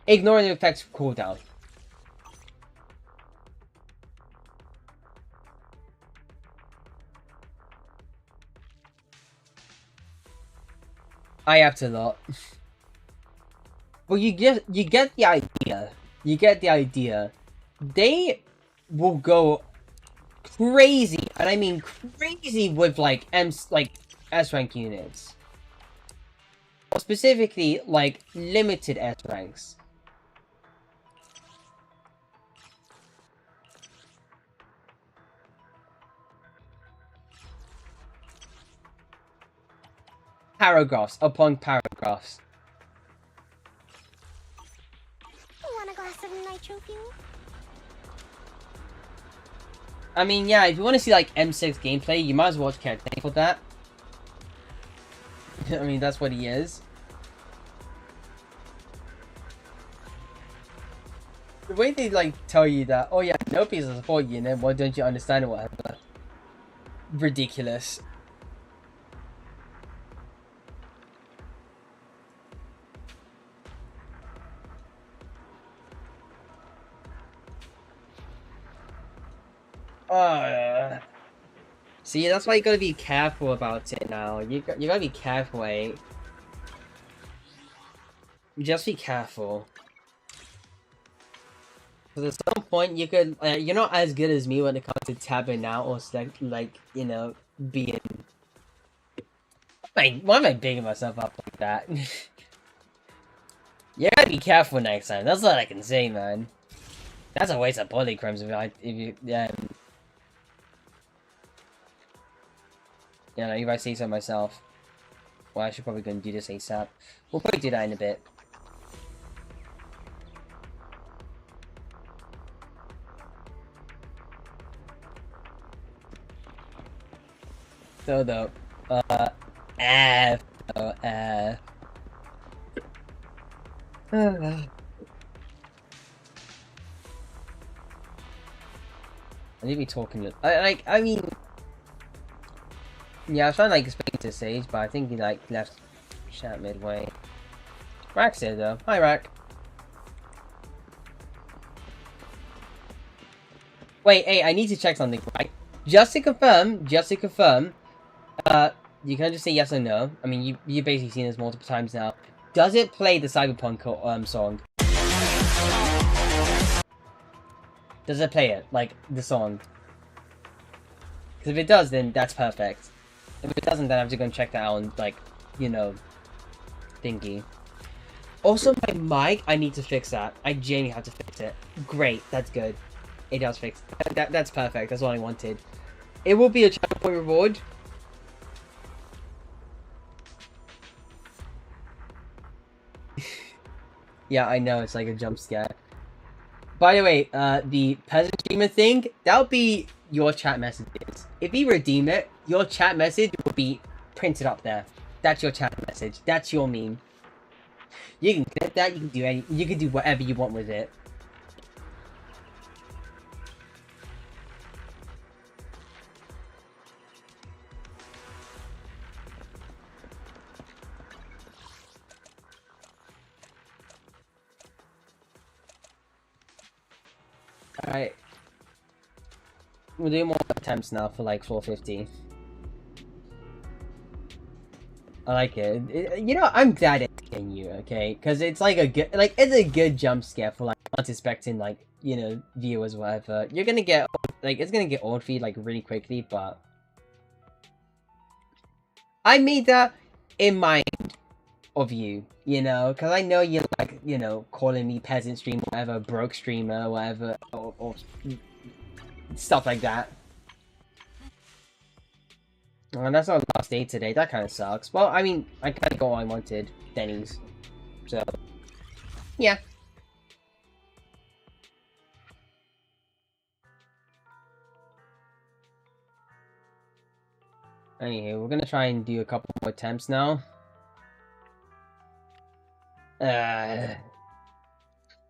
Ignoring the effect's cooldown. I have to lot. Well, you get the idea. You get the idea. They will go crazy, and I mean crazy with like S rank units. Specifically, like limited S ranks. Paragraphs upon paragraphs. Want a glass of nitro fuel? I mean, yeah, if you want to see like M6 gameplay, you might as well watch Character for that. I mean, that's what he is. The way they like tell you that, oh yeah, Nope is a support unit, why don't you understand it, whatever. Ridiculous. See, that's why you gotta be careful about it now. You gotta be careful, eh? Just be careful. Because at some point, you could, you're not as good as me when it comes to tabbing out or like, you know, being... Why am I bigging myself up like that? You gotta be careful next time. That's all I can say, man. That's a waste of polychromes you know, if I say so myself. Well, I should probably go and do this ASAP. We'll probably do that in a bit. So though, F, I need to be talking. I mean, yeah, I was trying to like explain to Sage, but I think he like left chat midway. Rack's here though. Hi, Rack. Wait, hey, I need to check something, right? Just to confirm, you can just say yes or no. I mean, you've basically seen this multiple times now. Does it play the Cyberpunk song? Does it play it, like, the song? Because if it does, then that's perfect. If it doesn't, then I have to go and check that out and, like, you know, thingy. Also, my mic, I need to fix that. I genuinely have to fix it. Great, that's good. It does fix. That's perfect, that's all I wanted. It will be a channel point reward. Yeah, I know, it's like a jump scare. By the way, the peasant streamer thing, that'll be your chat messages. If you redeem it, your chat message will be printed up there. That's your chat message. That's your meme. You can clip that, you can do whatever you want with it. Alright. We'll do more attempts now for like 450. I like it. You know, I'm glad it's getting you, okay? Because it's like it's a good jump scare for like unsuspecting, like, you know, viewers, whatever. You're gonna get, like, it's gonna get old for you, like, really quickly, but... I made that in mind of you, you know? Because I know you're, like, you know, calling me peasant streamer, whatever, broke streamer, whatever, or stuff like that. And that's our last day today. That kind of sucks. Well, I mean, I kind of got what I wanted. Denny's. So, yeah. Anyway, we're gonna try and do a couple more attempts now.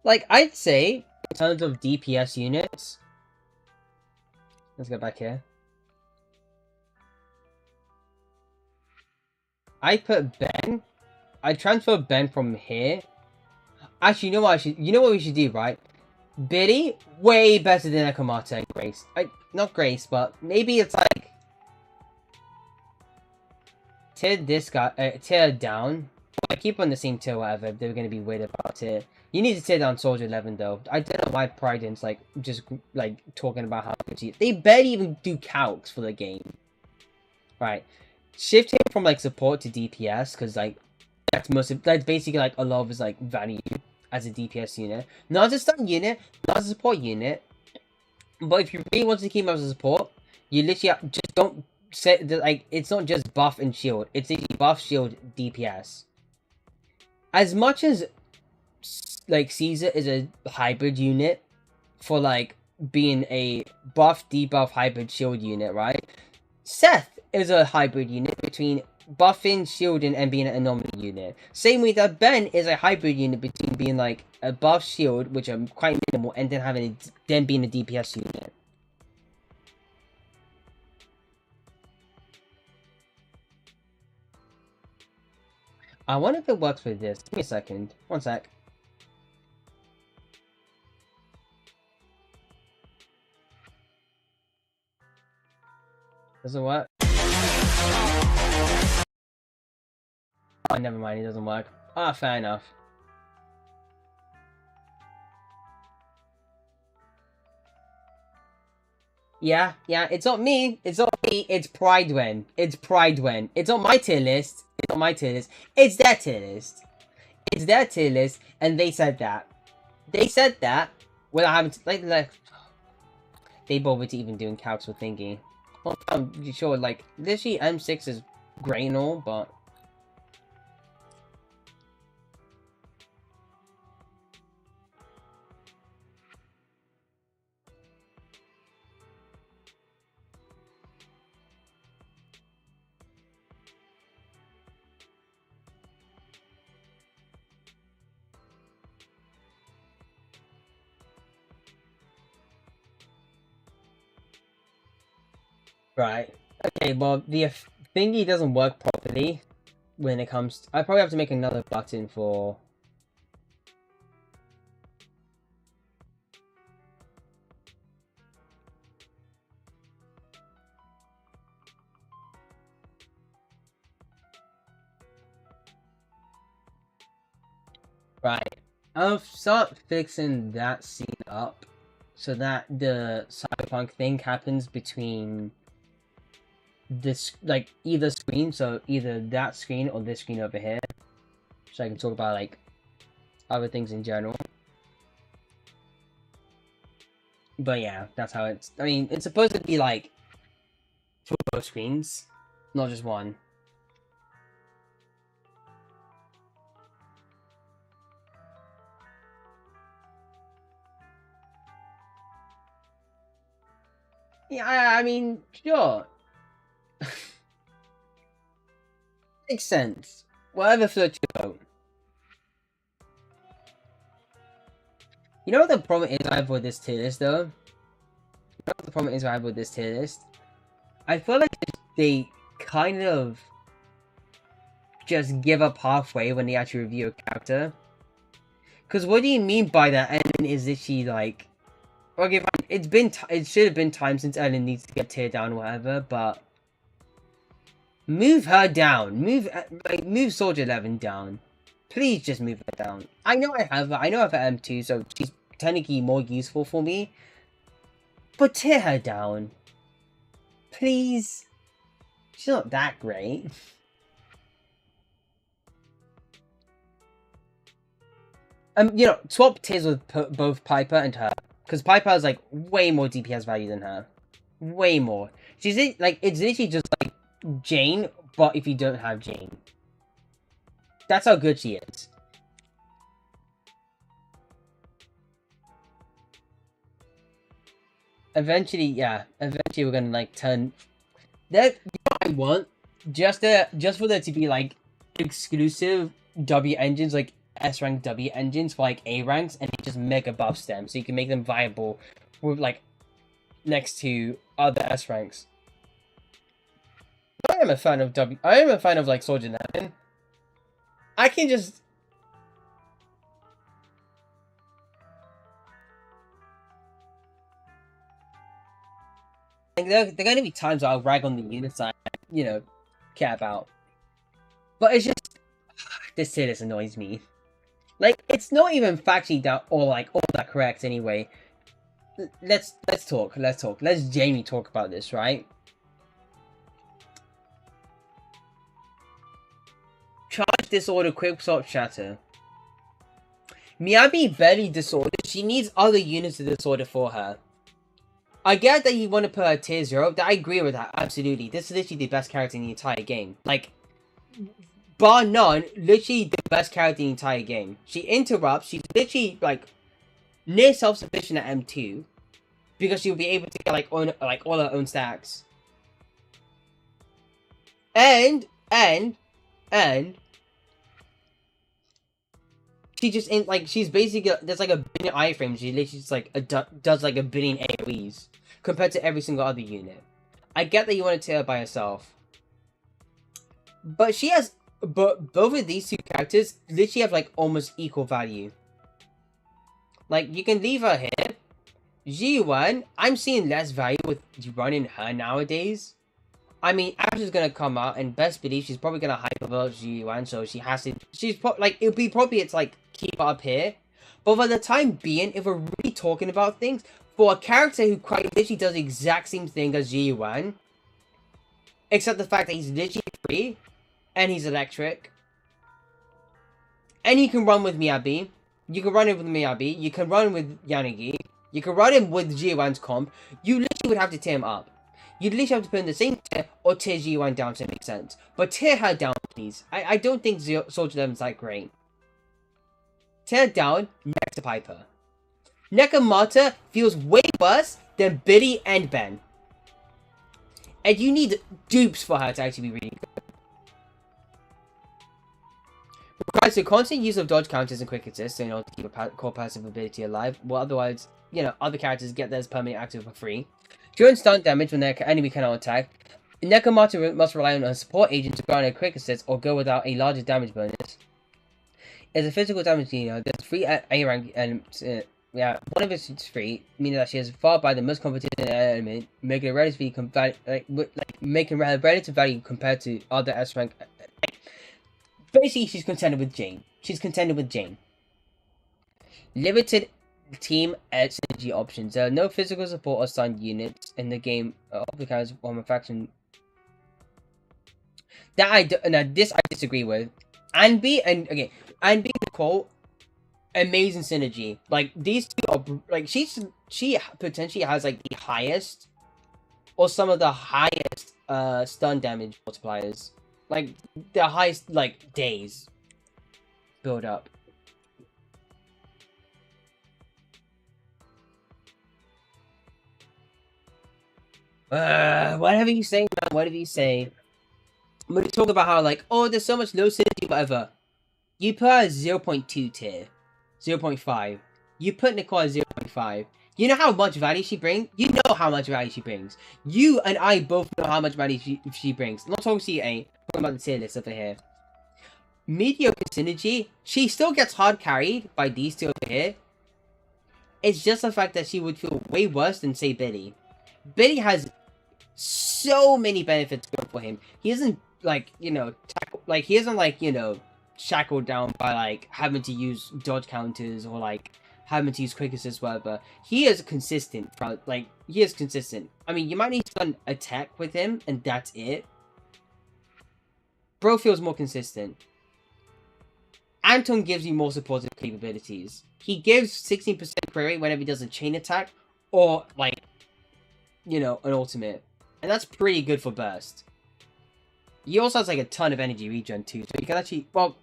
Like, I'd say, in terms of DPS units... Let's go back here. I put Ben. I transfer Ben from here. Actually, you know what we should do, right? Biddy, way better than Akamata and Grace. Not Grace, but maybe it's like... Tear this guy, tear down. I keep on the same tier, whatever. They're gonna be weird about it. You need to tear down Soldier 11, though. I don't know why Priden's, like, just, like, talking about how good he is. They barely even do calcs for the game. Right. Shift him from, like, support to DPS, because, like, that's basically, like, a lot of his, like, value as a DPS unit. Not as a stun unit, not as a support unit. But if you really want to keep him as a support, you literally just don't set, like, it's not just buff and shield. It's literally buff, shield, DPS. As much as, like, Caesar is a hybrid unit for, like, being a buff, debuff, hybrid shield unit, right? Seth is a hybrid unit between buffing, shielding, and being an anomaly unit. Same way that Ben is a hybrid unit between being, like, a buff, shield, which are quite minimal, and then being a DPS unit. I wonder if it works with this. Give me a second. One sec. Does it work? Oh, never mind. It doesn't work. Ah, fair enough. Yeah, it's not me. It's not me. It's Pridwen. It's Pridwen. It's on my tier list. It's not my tier list. It's their tier list. It's their tier list, and they said that. They said that without having to, like they bothered to even doing calcs or thinking. Well, I'm sure, like, literally M6 is great and all, but... Right. Okay, well, the thingy doesn't work properly when it comes to... I probably have to make another button for... Right. I'll start fixing that scene up so that the cyberpunk thing happens between this, like, either screen, so either that screen or this screen over here, so I can talk about, like, other things in general. But yeah, that's how it's... I mean, it's supposed to be, like, for both screens, not just one. Yeah, I mean, sure. Makes sense. Whatever floats your boat. You know what the problem is I have with this tier list, though? You know what the problem is I have with this tier list? I feel like they kind of just give up halfway when they actually review a character. Because what do you mean by that? And is literally like... Okay, fine. It should have been time since Ellen needs to get teared down or whatever, but... Move her down. Move Soldier 11 down. Please just move her down. I know I have her. I know I have her M2, so she's technically more useful for me. But tear her down. Please. She's not that great. You know, swap tiers with both Piper and her. Because Piper has, like, way more DPS value than her. Way more. She's, like, it's literally just, like, Jane, but if you don't have Jane. That's how good she is. Eventually, yeah. Eventually, we're gonna like turn. That you know what I want just for there to be like exclusive W engines, like S rank W engines for like A ranks, and just mega buffs them, so you can make them viable with like next to other S ranks. I am a fan of W. I am a fan of like Soldier 9. I can just. Like, there are going to be times where I'll rag on the units I, you know, care about. But it's just... This tier list annoys me. Like, it's not even factually that, or like, all that correct anyway. Let's talk. Let's Jamie talk about this, right? Charge disorder, quick swap shatter. Miyabi barely disordered. She needs other units to disorder for her. I get that you want to put her tier 0. I agree with that, absolutely. This is literally the best character in the entire game. Like, bar none, literally the best character in the entire game. She interrupts. She's literally, like, near self-sufficient at M2. Because she'll be able to get, like, all her own stacks. And... She just she's basically there's like a billion iframes. She literally just like does like a billion AoEs compared to every single other unit. I get that you want to tear her by herself, but both of these two characters literally have like almost equal value. Like you can leave her here. Ji-Yuan, I'm seeing less value with running her nowadays. I mean, Ash is gonna come out, and best believe she's probably gonna hyper Ji-Yuan, so she has to. It'll be probably it's like keep her up here. But for the time being, if we're really talking about things, for a character who quite literally does the exact same thing as Ji-Yuan, except the fact that he's literally free, and he's electric, and he can run with Miyabi. You can run him with Miyabi. You can run with Yanagi. You can run him with Ji-Yuan's comp. You literally would have to tear him up. You'd at least have to put in the same tier or tear Ji-Yuan down to make sense. But tear her down, please. I don't think Soldier 11 is that great. Tear down next to Piper. Nekomata feels way worse than Billy and Ben. And you need dupes for her to actually be really good. Requires a constant use of dodge counters and quick assists in order to keep a core passive ability alive. Well, otherwise, you know, other characters get theirs permanently active for free. During stun damage when their enemy cannot attack, Nekomata must rely on a support agent to grant a quick assist or go without a larger damage bonus. As a physical damage dealer, there's 3 A rank elements. Yeah, one of it is free, meaning that she is far by the most competitive element, making her making her relative value compared to other S rank. Basically, she's contended with Jane. Limited team synergy options. There are no physical support or stun units in the game of the characters from a faction. This I disagree with. Anbi and Nicole, amazing synergy. Like these two are like she potentially has like the highest or some of the highest stun damage multipliers. Like the highest like days build up. Whatever you say, man. Whatever you say. I'm gonna talk about how, like, oh, there's so much low synergy, whatever. You put her 0.2 tier. 0.5. You put Nicole at 0.5. You know how much value she brings? You know how much value she brings. You and I both know how much value she brings. I'm not talking CA. I'm talking about the tier list over here. Mediocre synergy. She still gets hard carried by these two over here. It's just the fact that she would feel way worse than, say, Billy. Billy has so many benefits going for him. He isn't like, you know, he isn't like, you know, shackled down by like having to use dodge counters or like having to use quick assist, whatever. He is consistent. Like he is consistent. I mean, you might need to attack with him, and that's it. Bro feels more consistent. Anton gives you more supportive capabilities. He gives 16% query whenever he does a chain attack or like, you know, an ultimate. And that's pretty good for burst. He also has like a ton of energy regen too, so you can actually, well,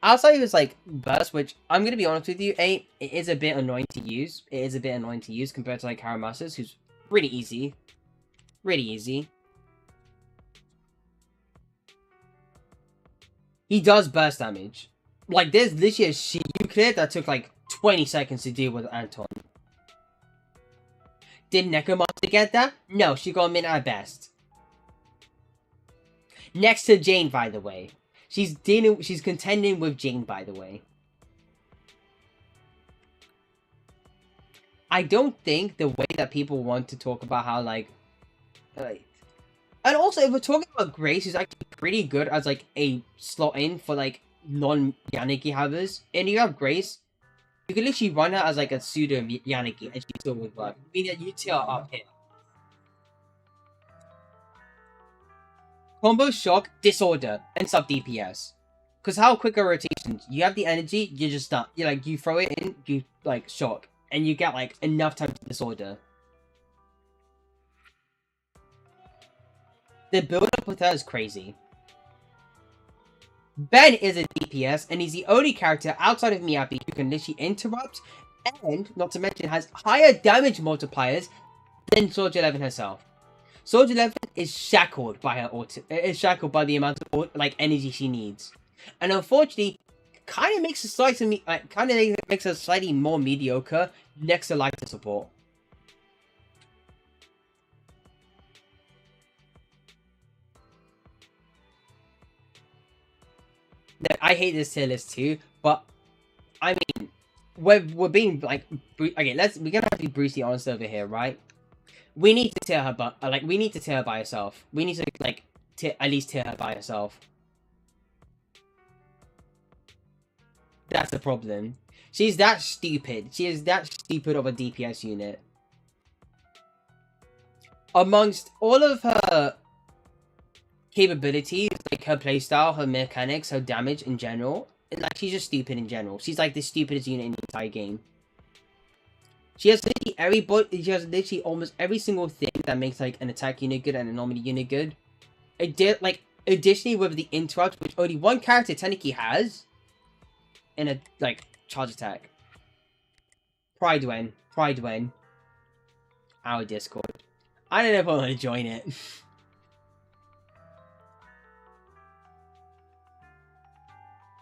outside of his like burst, which I'm gonna be honest with you, it is a bit annoying to use. It is a bit annoying to use compared to like Haramasa's, who's really easy. Really easy. He does burst damage. Like, there's literally a Shiryu clear that took like 20 seconds to deal with Anton. Did Necromancer get that? No, she got a minute at best. Next to Jane, by the way. She's contending with Jane, by the way. I don't think the way that people want to talk about how, like... and also, if we're talking about Grace, who's actually pretty good as, like, a slot-in for, like, non-Yanagi havers. And you have Grace, you can literally run her as, like, a pseudo-Yanagi, and she still would work. Meaning that you tear up here. Combo, Shock, Disorder, and sub-DPS. Because how quick are rotations? You have the energy, you just start. You, like, you throw it in, you, like, Shock. And you get, like, enough time to Disorder. The build-up with her is crazy. Ben is a DPS, and he's the only character outside of Miyabi who can literally interrupt, and, not to mention, has higher damage multipliers than Soldier 11 herself. Soldier 11 is shackled by her shackled by the amount of like energy she needs, and unfortunately, kind of makes her slightly more mediocre next to lighter support. I hate this tier list too, but I mean, we're being like, okay, we're gonna have to be brutally honest over here, right? We need to tear her, but we need to tear her by herself. We need to like at least tear her by herself. That's the problem. She's that stupid. She is that stupid of a DPS unit. Amongst all of her capabilities, like her playstyle, her mechanics, her damage in general, like she's just stupid in general. She's like the stupidest unit in the entire game. She has literally almost every single thing that makes like an attack unit good and a normal unit good. Additionally with the interrupt, which only one character technically has, in a like charge attack. Pride when our Discord. I don't know if I want to join it.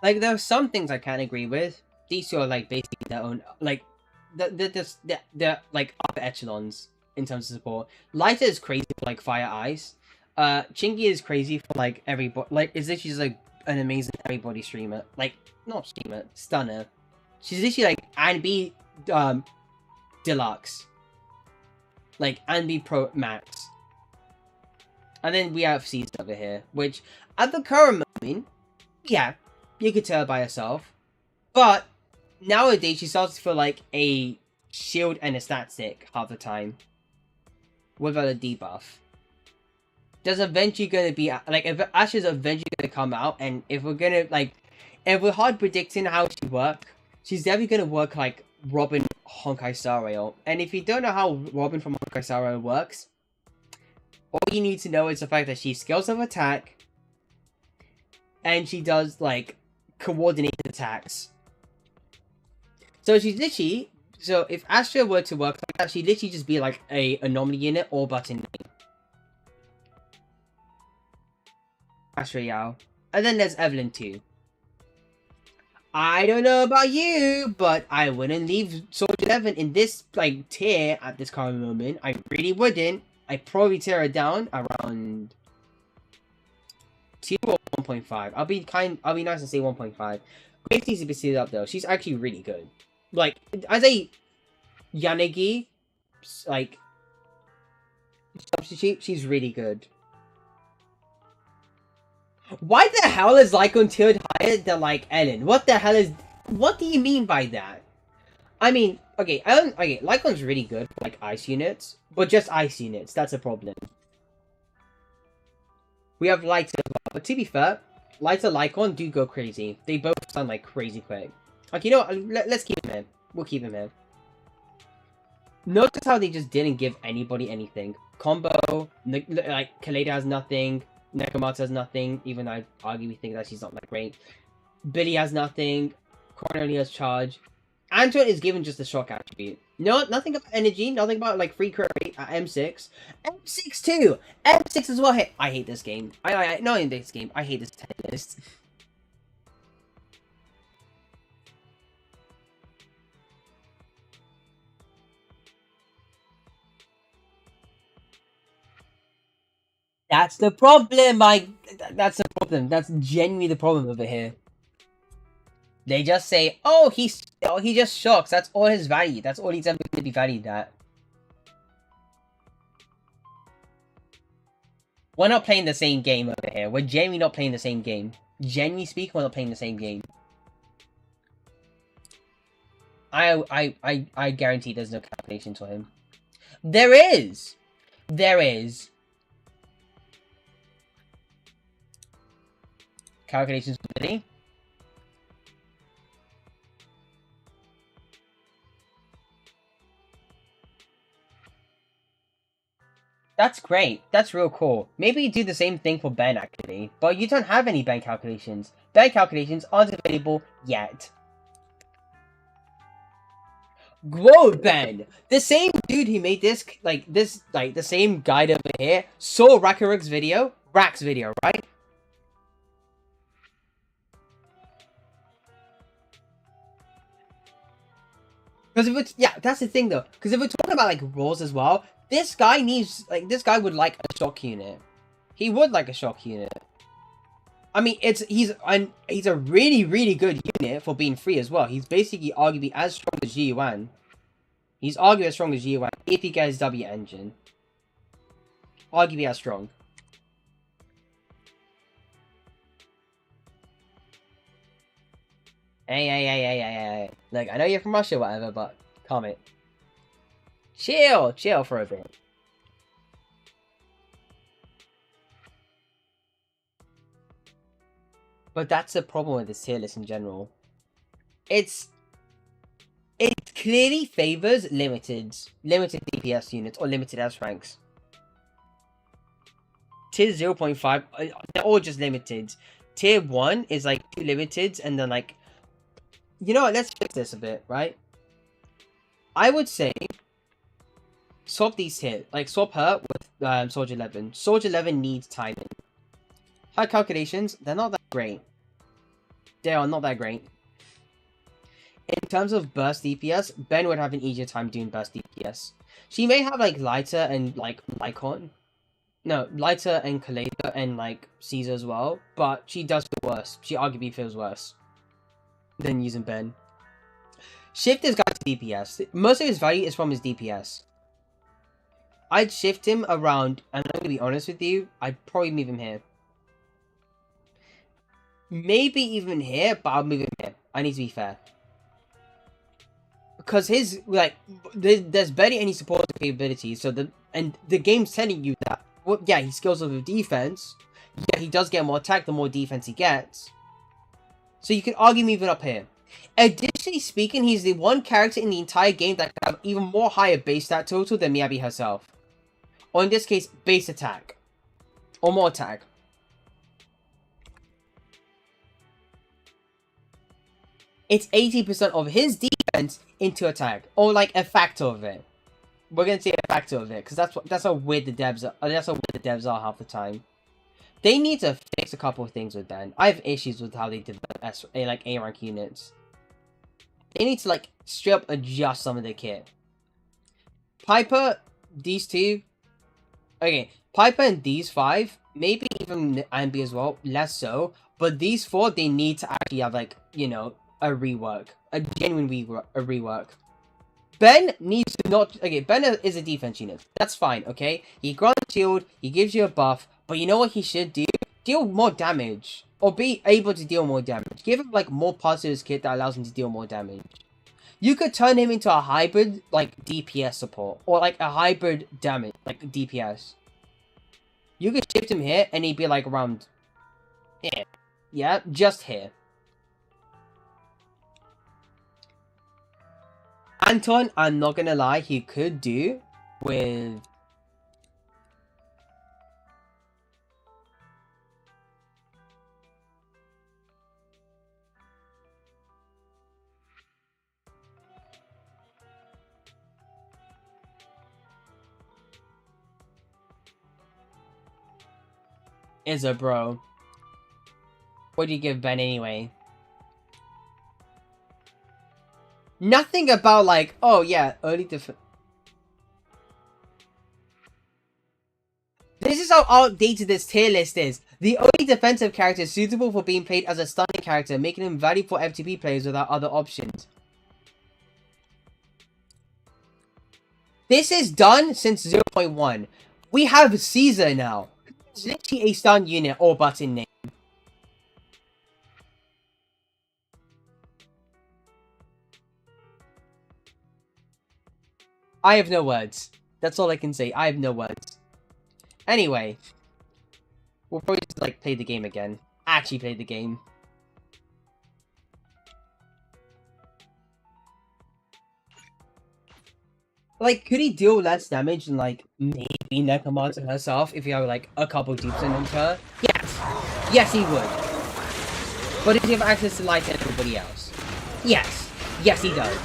Like, there are some things I can't agree with. These two are, like, basically their own, like, they're like, upper echelons in terms of support. Lighter is crazy for, like, Fire Ice. Chingy is crazy for, like, everybody, like, is literally just, like, an amazing everybody streamer. Like, not streamer, stunner. She's literally, like, Anbi, Deluxe. Like, Anbi Pro Max. And then we have Caesar over here, which, at the current moment, yeah, you could tell her by herself. But nowadays, she starts to feel like a shield and a stat stick half the time. Without a debuff. There's eventually going to be, like, if Ash is eventually going to come out, and if we're going to, like, if we're hard predicting how she works, she's definitely going to work like Robin Honkai Star Rail. And if you don't know how Robin from Honkai Star Rail works, all you need to know is the fact that she scales of attack, and she does, like, coordinated attacks. So she's literally, so if Astra were to work like that, she'd literally just be like a anomaly unit or button name. Astra Yao. And then there's Evelyn too. I don't know about you, but I wouldn't leave Soldier 11 in this, like, tier at this current moment. I really wouldn't. I'd probably tear her down around 2 or 1.5. I'll be nice and say 1.5. Grace needs to be seated up though. She's actually really good. Like, as a Yanagi, like, substitute, she's really good. Why the hell is Lycon tiered higher than, like, Ellen? What do you mean by that? I mean, okay, Lycon's really good for, like, ice units, but just ice units, that's a problem. We have Lighter as well, but to be fair, Lighter, Lycon do go crazy. They both sound like crazy quick. Like, you know what, let's keep him here. We'll keep him here. Notice how they just didn't give anybody anything. Combo, like, Kaleda has nothing. Nekomata has nothing, even though I arguably think that she's not that great. Billy has nothing. Cornelia has charge. Antoine is given just a shock attribute. No, nothing about energy, nothing about like free crit rate at M6. M6 too! M6 as well. I hate this game. I not in this game. I hate this list. That's the problem, that's the problem. That's genuinely the problem over here. They just say, oh, he just shocks. That's all his value. That's all he's ever going to be valued at. We're not playing the same game over here. We're genuinely not playing the same game. Genuinely speaking, we're not playing the same game. I guarantee there's no calculation for him. There is! There is. Calculations ability. That's great. That's real cool. Maybe you do the same thing for Ben, actually. But you don't have any Ben calculations. Ben calculations aren't available yet. Whoa, Ben! The same dude who made this, the same guide over here, saw Rakaruk's video, Rak's video, right? Because if it's, yeah, that's the thing though. Because if we're talking about like rolls as well, this guy needs, this guy would like a shock unit. He would like a shock unit. I mean, he's a really, really good unit for being free as well. He's basically arguably as strong as G1. He's arguably as strong as G1 if he gets W engine. Arguably as strong. Hey. Like, I know you're from Russia or whatever, but calm it. Chill for a bit. But that's the problem with this tier list in general. It clearly favors limited DPS units or limited S ranks. Tier 0.5, they're all just limited. Tier 1 is like 2 limiteds, and then like, you know what, let's fix this a bit, right? I would say swap these here, like swap her with Soldier 11. Soldier 11 needs timing. Her calculations, they're not that great. They are not that great. In terms of burst DPS, Ben would have an easier time doing burst DPS. She may have like Lighter and like Lycon. No, Lighter and Kaleda and like Caesar as well, but she does feel worse. She arguably feels worse than using Ben. Shift this guy to DPS. Most of his value is from his DPS. I'd shift him around, and I'm gonna be honest with you, I'd probably move him here. Maybe even here, but I'll move him here. I need to be fair. Because his, like, there's barely any support capabilities, so the game's telling you that, well, yeah, he scales up with defense, yeah, he does get more attack the more defense he gets. So you can argue moving up here. Additionally speaking, he's the one character in the entire game that can have even more higher base stat total than Miyabi herself. Or in this case, base attack. Or more attack. It's 80% of his defense into attack. Or like a factor of it. We're gonna say a factor of it, because that's how weird the devs are. That's how weird the devs are half the time. They need to fix a couple of things with Ben. I have issues with how they develop A rank units. They need to like straight up adjust some of the kit. Piper, these two. Okay, Piper and these 5, maybe even Ambi as well, less so. But these 4, they need to actually have like, you know, a rework. A genuine rework. Ben needs to not... Okay, Ben is a defense unit. That's fine, okay? He grants shield, he gives you a buff, but you know what he should do? Deal more damage. Or be able to deal more damage. Give him, like, more parts of his kit that allows him to deal more damage. You could turn him into a hybrid, like, DPS support. Or, like, a hybrid damage, like, DPS. You could shift him here, and he'd be, like, around... here. Yeah, just here. Anton, I'm not gonna lie, he could do with... is a bro. What do you give Ben anyway? Nothing about like, oh yeah, early defense. This is how outdated this tier list is. The only defensive character suitable for being played as a stunning character, making him valuable for FTP players without other options. This is done since 0.1. We have Caesar now. It's literally a stun unit or button name. I have no words. That's all I can say. I have no words. Anyway. We'll probably just, like, play the game again. Actually play the game. Like, could he deal less damage than, like, maybe Necromancer herself if he had, like, a couple deeps in her? Yes. Yes, he would. But does he have access to light and everybody else? Yes. Yes, he does.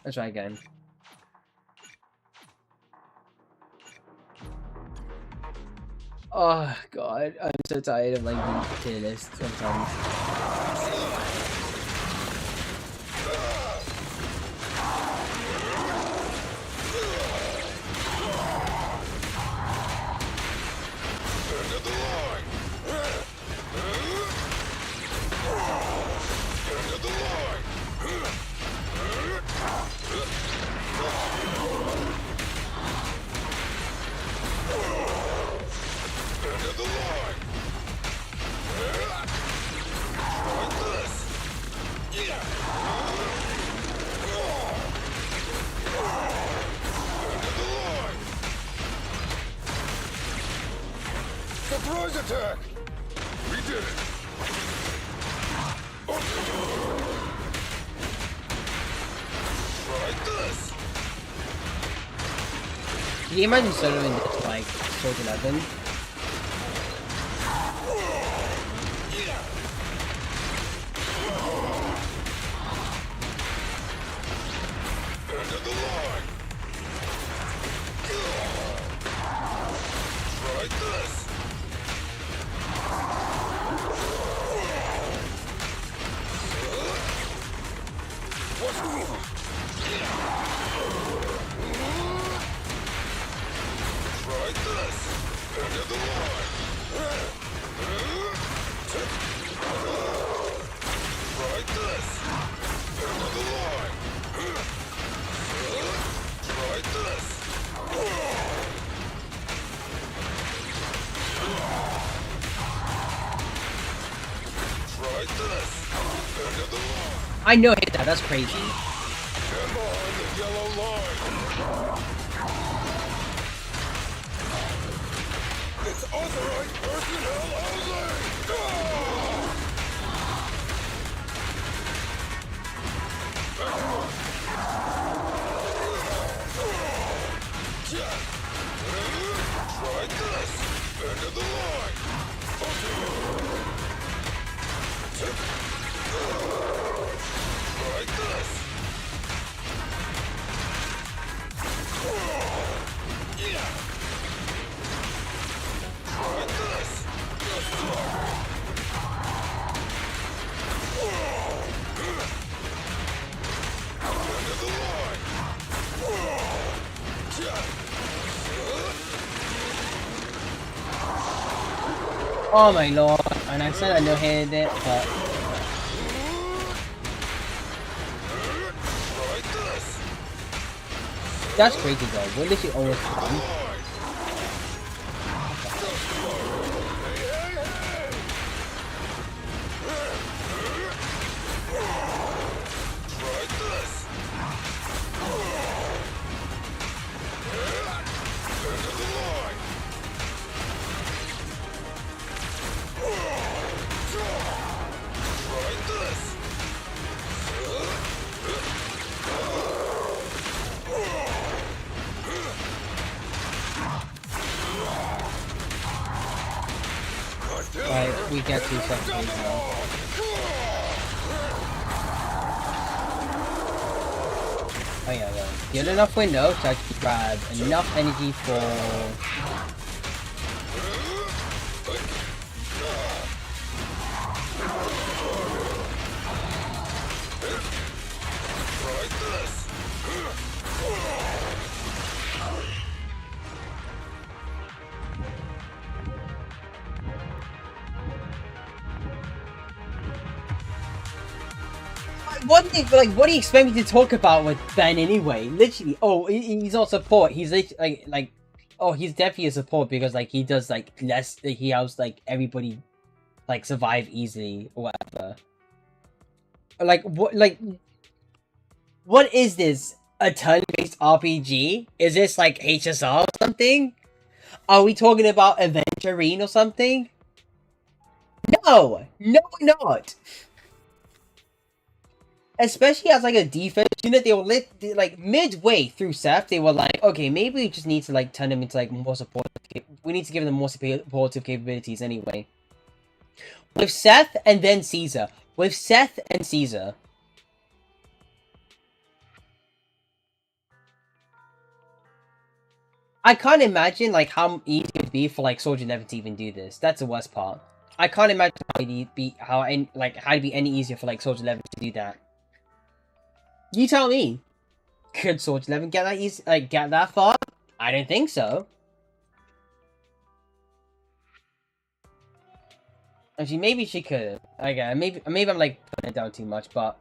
Let's try again. Oh god, I'm so tired of like the tier list sometimes. Surprise attack! We did it! Try this! Can you imagine soloing this like Sword 11? End of the line! Try this! Try this! End of the line! Try this! End of the line! Try this! Try this! End of the line! I know hit that, that's crazy. Stand behind the yellow line! It's authorized personnel only! Try this! End of the line! Try this! Try this! End of the line! Oh my lord, and I said I no hit it, but Try this! that's crazy though. We're literally almost done. Try this! End of the line! Try this! Right, we get 2 seconds now. Oh yeah, well, get enough window to actually grab enough energy for... What do you expect me to talk about with Ben anyway? Literally, oh, he's not support. He's like, oh, he's definitely a support because like he does like less. Like, he helps like everybody like survive easily or whatever. Like what is this? A turn-based RPG? Is this like HSR or something? Are we talking about Aventurine or something? No, no, we're not. Especially as like a defense unit, they were like midway through Seth, they were like, okay, maybe we just need to like turn them into like more supportive. We need to give them more supportive capabilities anyway. With Seth and then Caesar. With Seth and Caesar. I can't imagine like how easy it would be for like Soldier Never to even do this. That's the worst part. I can't imagine how it'd be how it'd be any easier for like Soldier Never to do that. You tell me. Could Soldier 11 get that easy, like get that far? I don't think so. Actually, maybe she could. Okay, maybe I'm like putting it down too much, but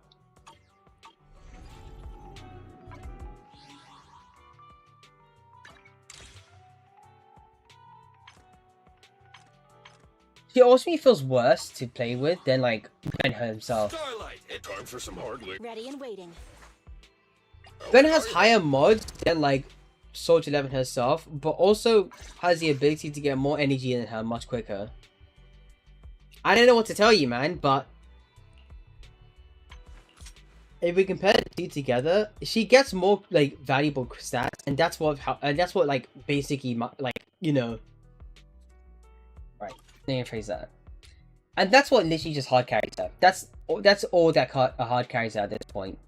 she also feels worse to play with than like Ben himself. Starlight, it's time for some hard lick. Ready and waiting. Ben has higher mods than like Soldier 11 herself, but also has the ability to get more energy than her much quicker. I don't know what to tell you, man, but if we compare the two together, she gets more like valuable stats, and that's what like basically like, you know. Right, let me rephrase that. And that's what literally just hard carries her. That's all that a hard carries her at this point.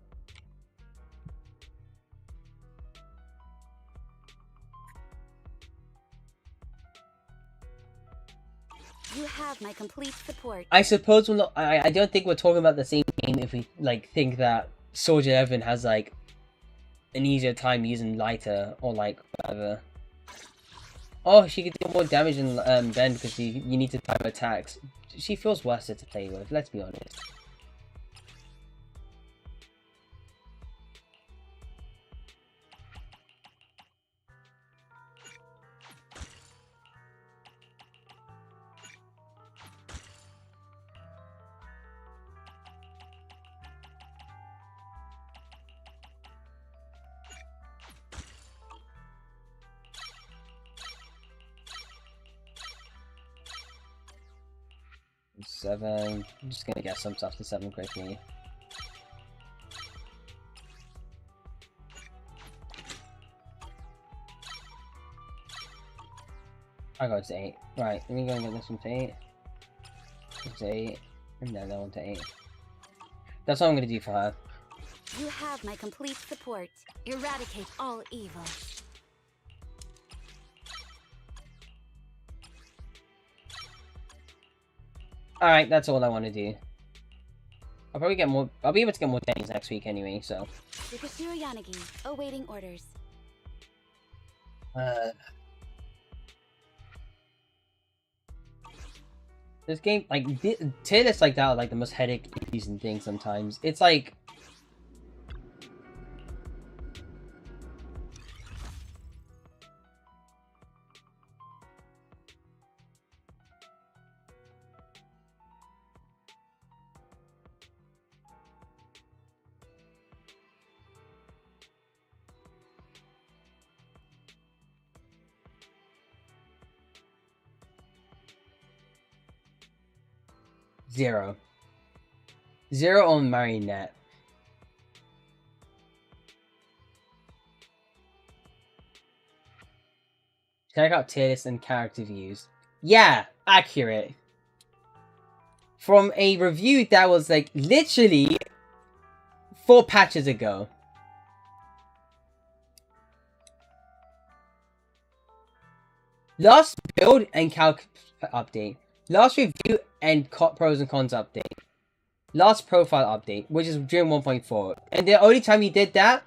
You have my complete support. I suppose we're not. I don't think we're talking about the same game if we like think that Soldier 11 has like an easier time using lighter or like whatever. Oh, she could do more damage than Ben because you need to time attacks. She feels worse to play with. Let's be honest. Seven. I'm just gonna get some stuff to 7 quickly. I got it to 8. Right, let me go and get this one to 8. It's 8. And then that one to 8. That's what I'm gonna do for her. You have my complete support. Eradicate all evil. Alright, that's all I want to do. I'll probably get more. I'll be able to get more things next week anyway, so. Yukashiro Yanagi, awaiting orders. This game, like, tier lists like that are like the most headache-inducing thing sometimes. It's like. Zero. 0 on Marionette. Check out tier lists and character views. Yeah, accurate. From a review that was like literally 4 patches ago. Last build and calc update. Last review and pros and cons update. Last profile update, which is June 1.4. And the only time you did that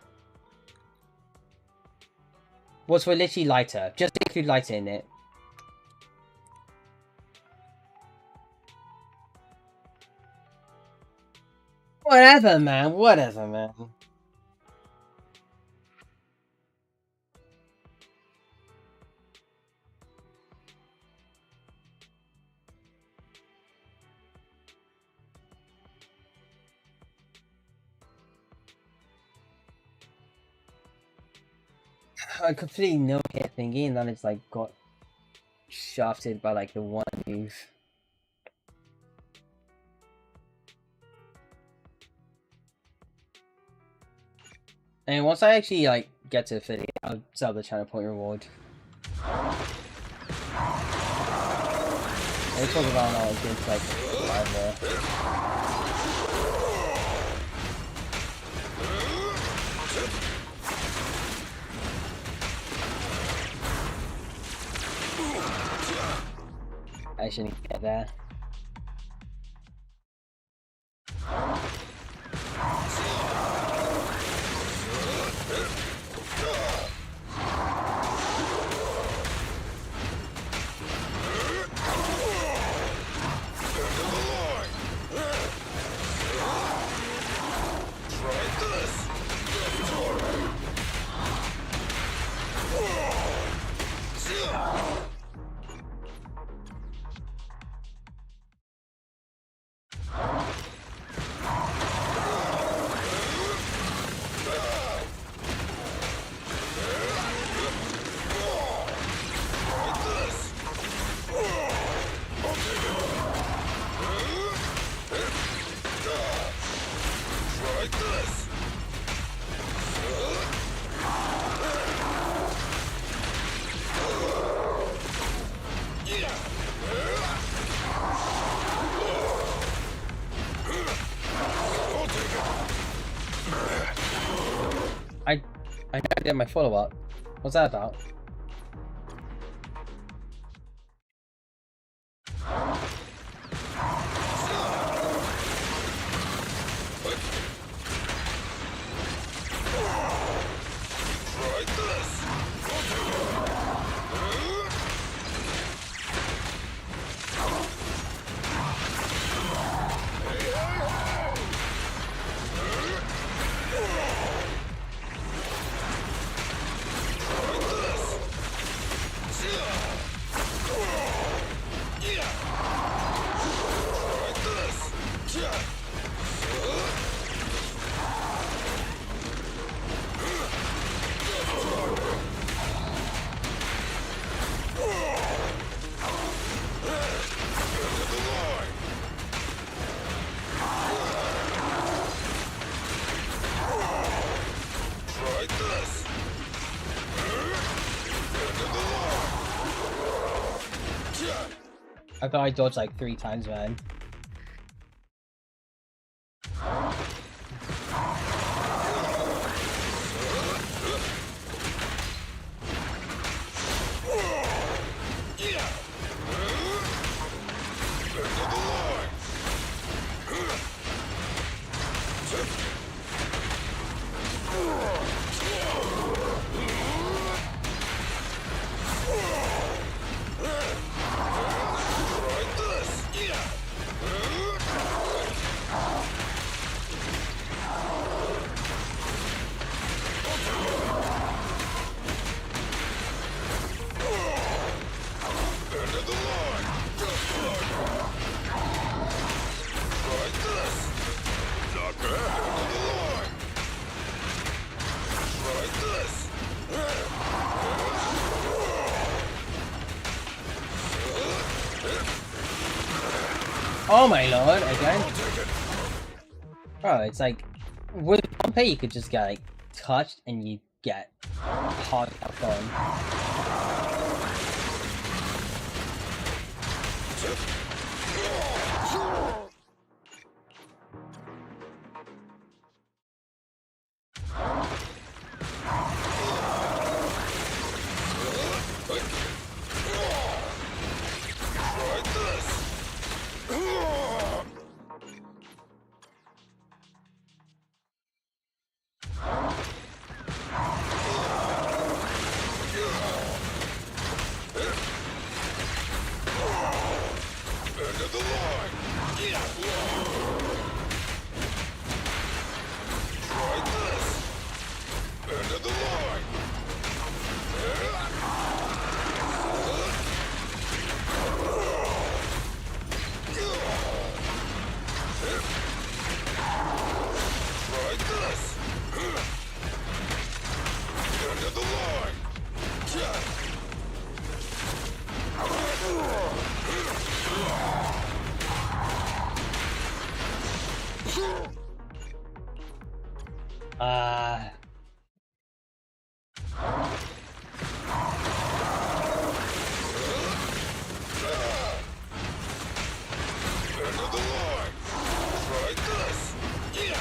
was for literally lighter. Just include lighter in it. Whatever, man. Whatever, man. I completely no hit thingy, and then it's like got shafted by like the one move. And once I actually like get to 50, I'll sell the channel point reward. We'll talk about how it's like live there. I shouldn't get there. I did my follow-up. What's that about? I thought I dodged like 3 times, man. Oh my lord, again? Bro, it's like, with Pompey you could just get like, touched and you get hard up on. Try this! End of the line! Try this! End of the line! End of the line! Try this! End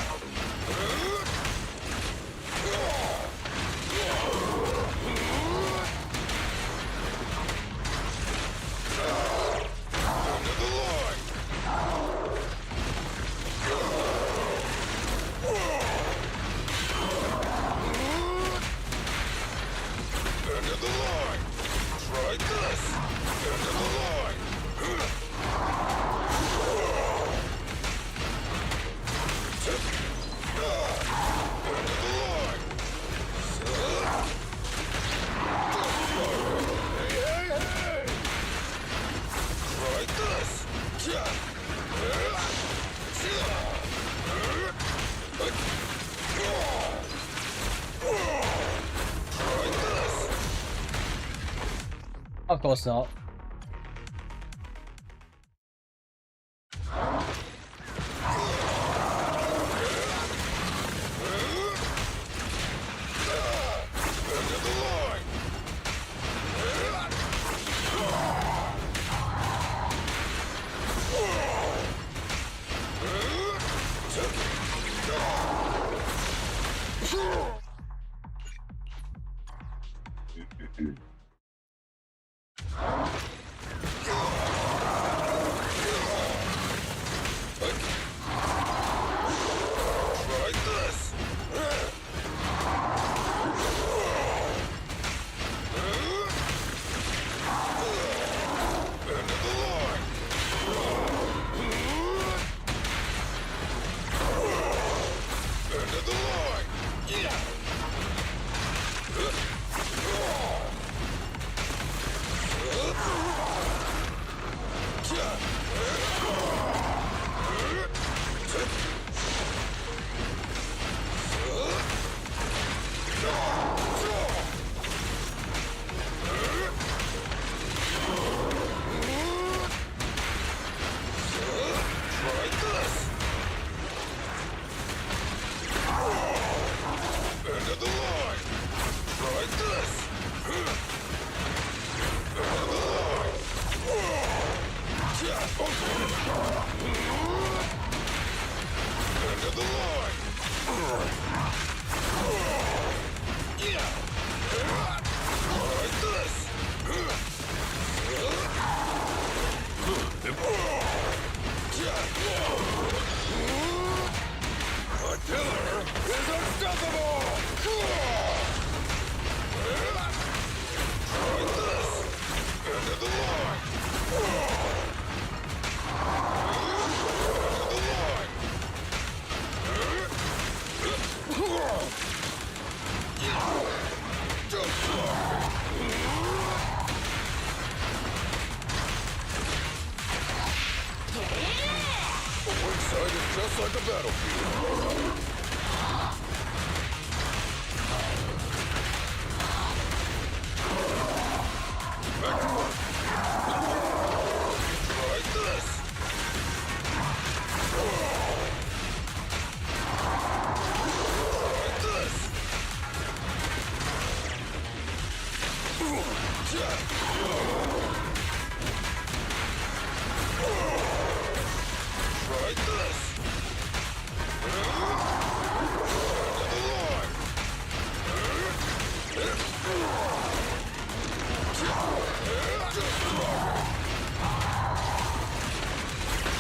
of the line! End of the line! Try this! End of the line! End of the line! Hey, hey, hey! Try this! Try this! Of course not. End of the line! Try this! End of the line! End of the line! Try this! End of the line! Try this! End of the line! End of the line! Try this! The killer is unstoppable! Try this! End of the line! End of the line! One side is just like a battlefield. Back to work. Try this. Try this. Try this.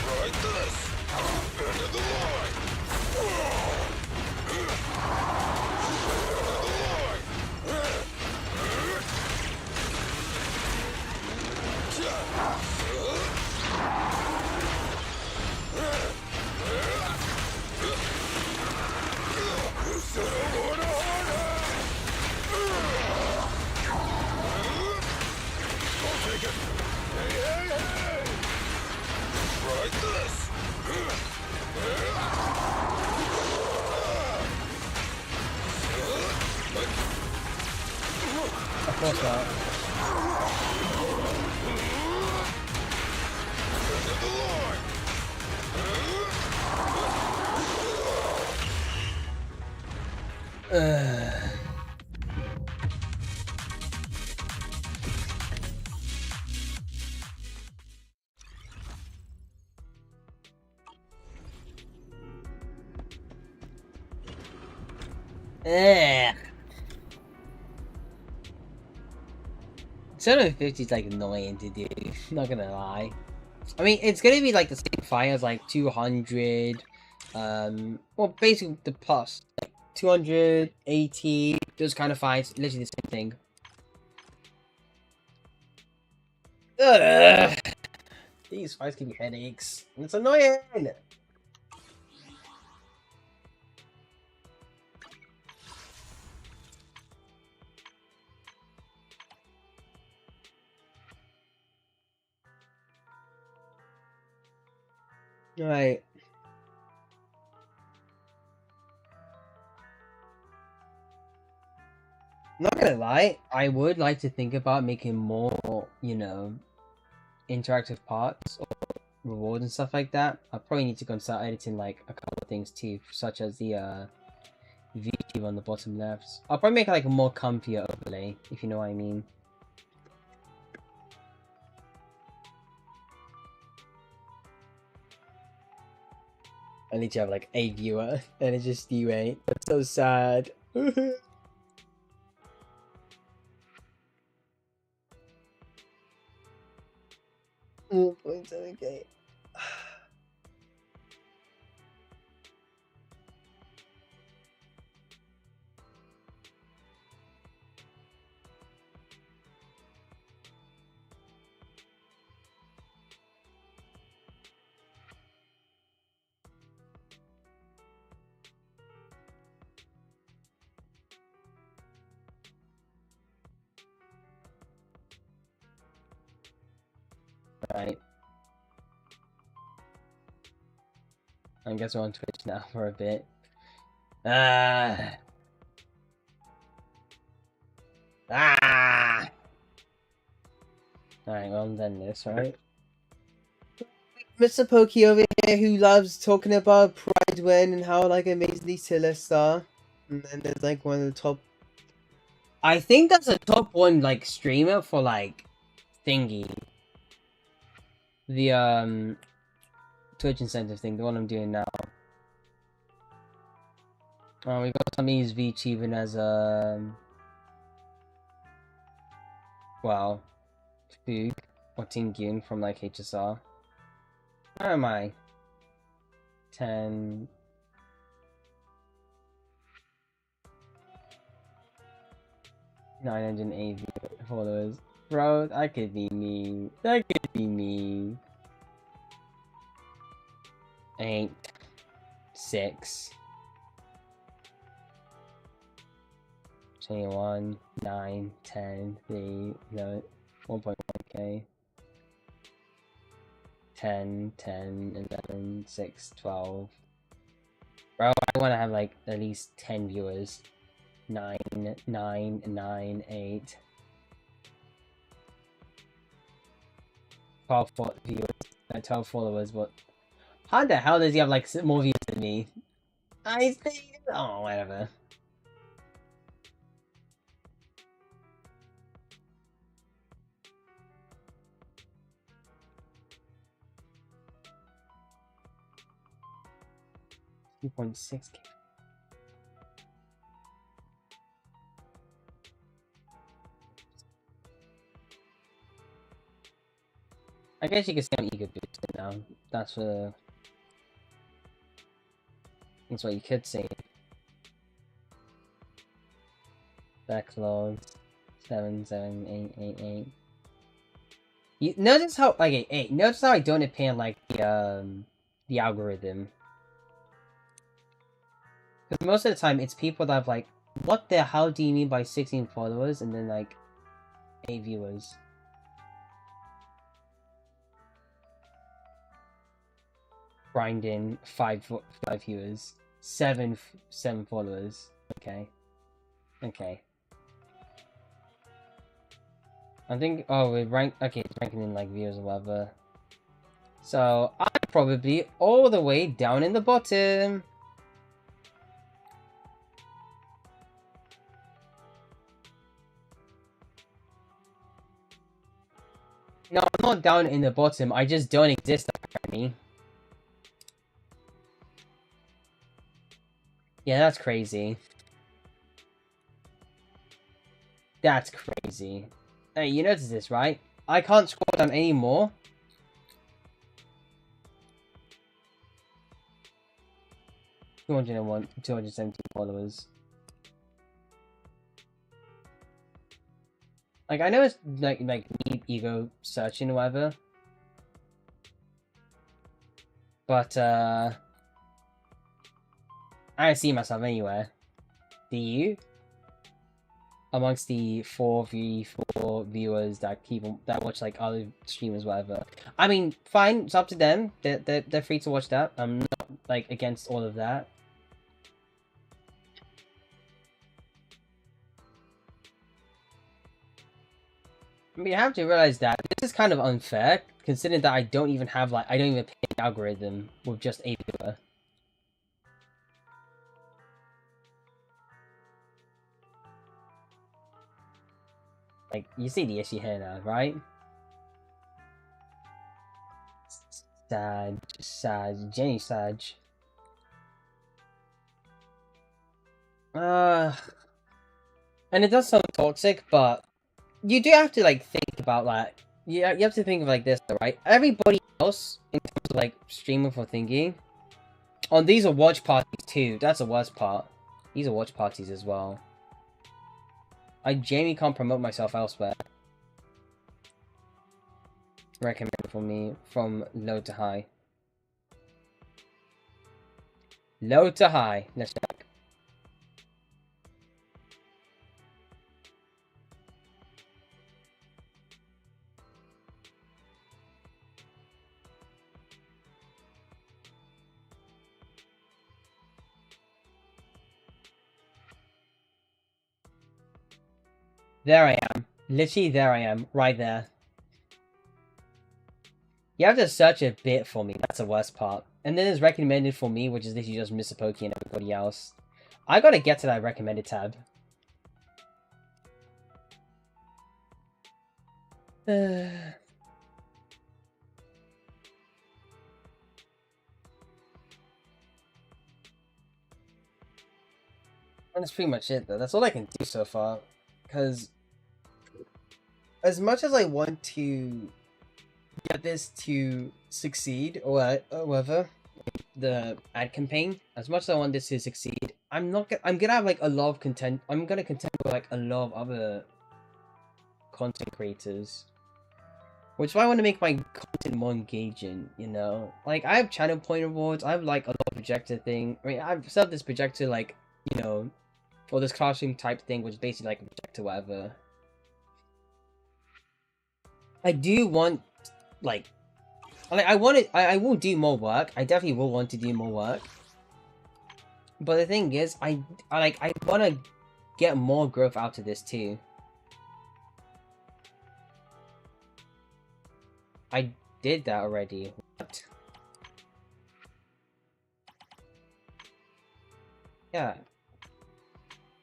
Try this. End of the line. End of the line. Try course not. End of the line. Ugh. 750 is like annoying to do, not gonna lie. I mean, it's gonna be like the same fire as like 200, well, basically the plus, like 280, those kind of fights, literally the same thing. Ugh. These fights give me headaches. It's annoying! Right. Not gonna lie, I would like to think about making more, you know, interactive parts or rewards and stuff like that. I probably need to go and start editing like a couple of things too, such as the VTube on the bottom left. I'll probably make like a more comfier overlay, if you know what I mean. I need to have like a viewer, and it's just you ain't. That's so sad. 0.7k. Right. I guess we're on Twitch now for a bit. Ah. Alright, well, I'm done this, right? Mr. Pokey over here who loves talking about Pride Win and how like amazingly Silas are. And then there's like one of the top. I think that's a top one like streamer for like thingy. The Twitch incentive thing, the one I'm doing now. Oh, we got some E's V even as well, Fug or Tingyun from like HSR. Where am I? 10. $980 followers. Bro, that could be me. That could be me. 8, 6, 21, 9, 10, 3, no, 1.1k. 10, 10, 11, 6, 12. Bro, I want to have like at least 10 viewers. 9, 9, 9, 8. 12 viewers, 12 followers, but how the hell does he have like more views than me? I think, oh, whatever. $2.6k. I guess you can say I'm ego boosted now. That's what you could say. Backlogs 7, 7, 8, 8, 8. You notice how like 8. Notice how I don't depend like the algorithm. Because most of the time it's people that have like, what the hell do you mean by 16 followers and then like 8 viewers? Grinding 5 viewers, 7 followers. Okay, okay. I think, oh, we're okay, it's ranking in, like, viewers or whatever. So, I'm probably all the way down in the bottom. No, I'm not down in the bottom, I just don't exist, apparently. Yeah, that's crazy. That's crazy. Hey, you notice this, right? I can't scroll down anymore. $201, 217 followers. Like, I know it's like me ego searching or whatever. But, I don't see myself anywhere. Do you? Amongst the 4v4 viewers that that watch like other streamers, whatever. I mean, fine, it's up to them. They're free to watch that. I'm not like against all of that. I mean, you have to realize that this is kind of unfair, considering that I don't even have like I don't even pay the algorithm with just a viewer. Like, you see the issue here now, right? Sad, Jenny Sag. And it does sound toxic, but you do have to, like, think about, like, you have to think of, like, this, right? Everybody else, in terms of, like, streaming for thinking, these are watch parties, too. That's the worst part. These are watch parties as well. I genuinely can't promote myself elsewhere. Recommend for me from low to high. Low to high. Let's check. There I am. Literally, there I am. Right there. You have to search a bit for me. That's the worst part. And then there's recommended for me, which is literally just Mr. Pokey and everybody else. I gotta get to that recommended tab. And that's pretty much it, though. That's all I can do so far. Because as much as I want to get this to succeed, or whatever, the ad campaign, as much as I want this to succeed, I'm gonna have, like, a lot of content. I'm gonna contend with, like, a lot of other content creators. Which is why I want to make my content more engaging, you know? Like, I have channel point awards, I have, like, a lot of projector thing. I mean, I've set up this projector, like, you know, or this classroom type thing, which is basically like a projector, whatever. I do want, like, I want it, I will do more work. I definitely will want to do more work. But the thing is, I want to get more growth out of this too. I did that already. What? Yeah.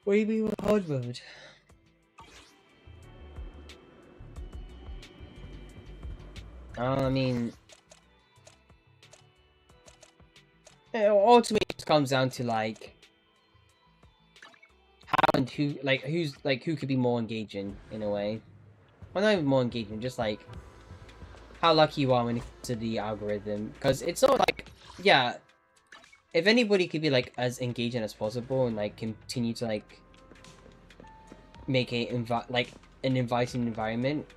What do you mean with hard mode? I mean, ultimately, it just comes down to, like, how and who, like, who could be more engaging in a way. Well, not even more engaging, just like how lucky you are when it comes to the algorithm. Because it's not like, yeah, if anybody could be, like, as engaging as possible and, like, continue to, like, make an inviting environment.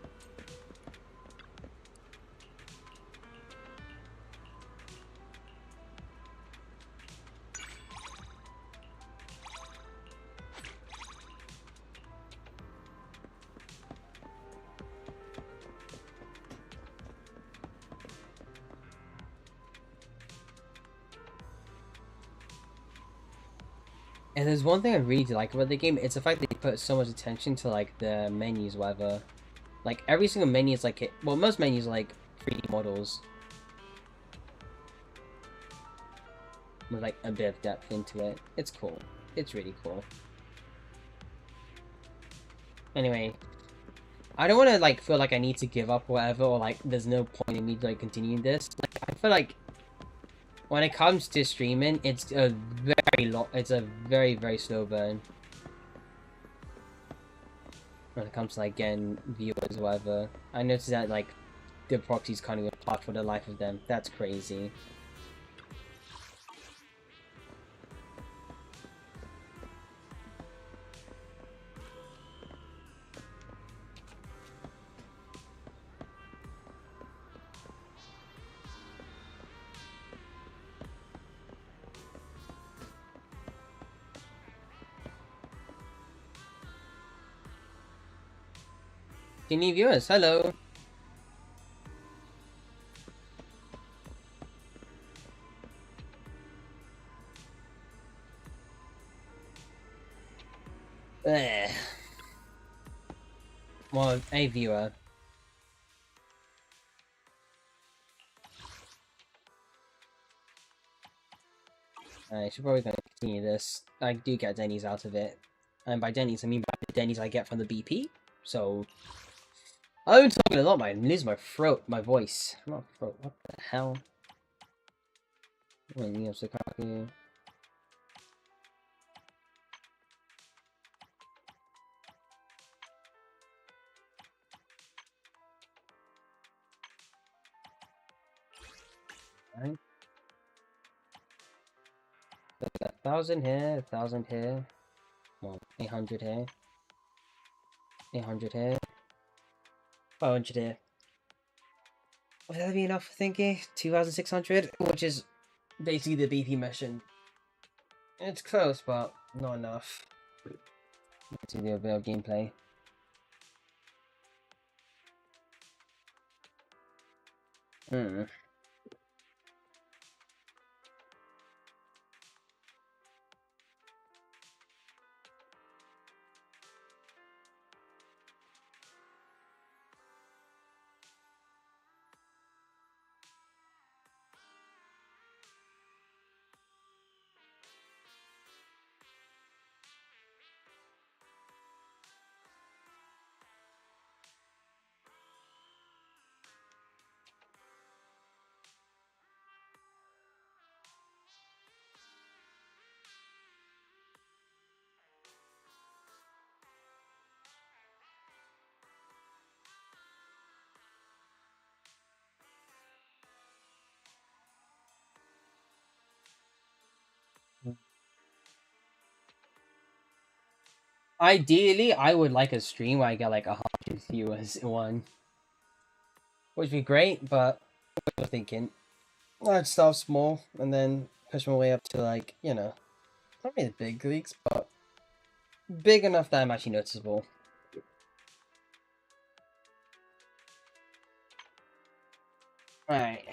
And there's one thing I really like about the game, it's the fact that they put so much attention to, like, the menus, whatever. Like, every single menu is like, well, most menus are like 3D models. With like a bit of depth into it. It's cool. It's really cool. Anyway, I don't want to like feel like I need to give up or whatever, or like there's no point in me like continuing this. Like, I feel like when it comes to streaming, it's a very very slow burn. When it comes to like getting viewers or whatever. I noticed that like the proxies can't even plot for the life of them. That's crazy. New viewers, hello. Ugh. Well, a viewer. I should probably continue this. I do get Denny's out of it. And by Denny's, I mean by the Denny's I get from the BP. So, I've been talking a lot, man. I'm losing my throat, my voice. Not throat, what the hell? Right. 1,000 here, 1,000 here. Well, 800 here. 800 here. 500 here. Would that be enough, I think? 2,600? Which is basically the BP mission. It's close, but not enough. Let's do a bit of gameplay. Ideally, I would like a stream where I get like 100 viewers in one. Which would be great, but I was thinking I'd start small and then push my way up to like, you know, not really the big leagues, but big enough that I'm actually noticeable. Alright.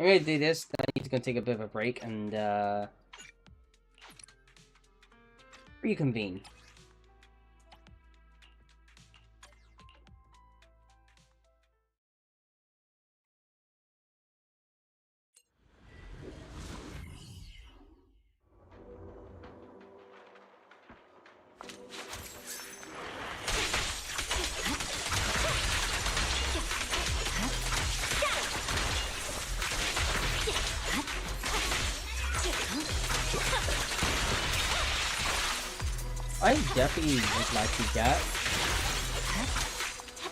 I'm gonna do this, then I need to go take a bit of a break and reconvene. I definitely would like to get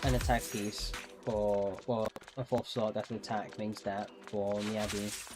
an attack piece for, well, a 4th slot that's an attack main stat for Miyabi.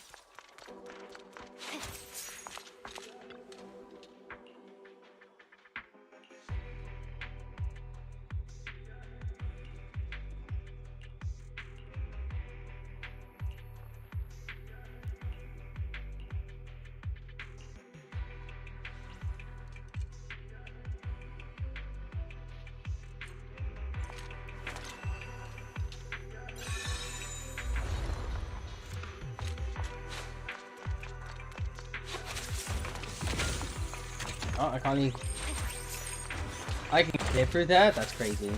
Oh, I can't even... I can get through that? That's crazy.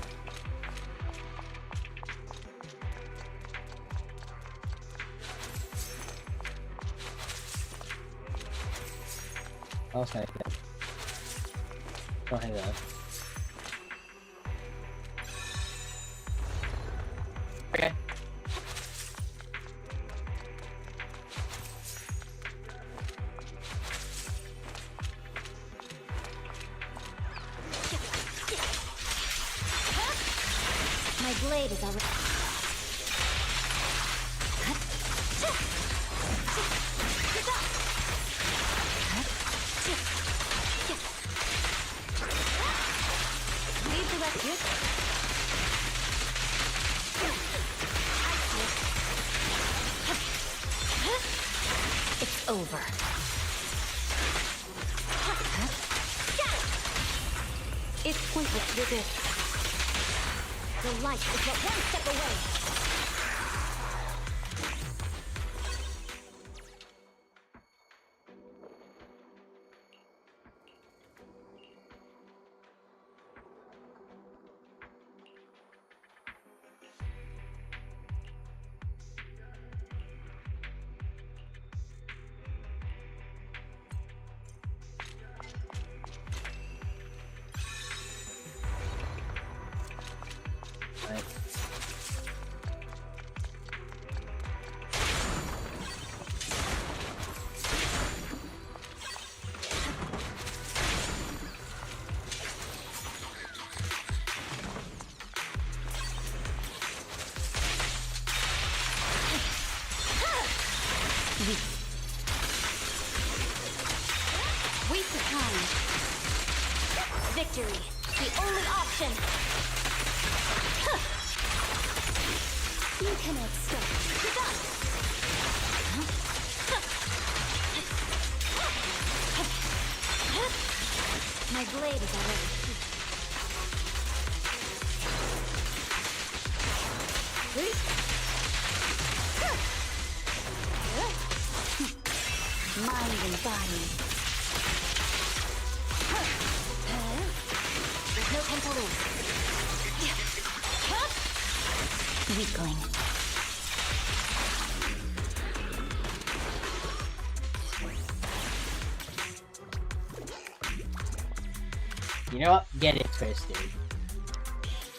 What else can I get? Oh, hey there. Okay. My blade is already. Lead the rescue. It's over. It's pointless to resist. The light is but one step away. Right. Waste of time. Victory, the only option. You cannot stop. You're done. My blade is already heated. Mind and body. There's no time to lose. Weakling. You know what? Get it twisted.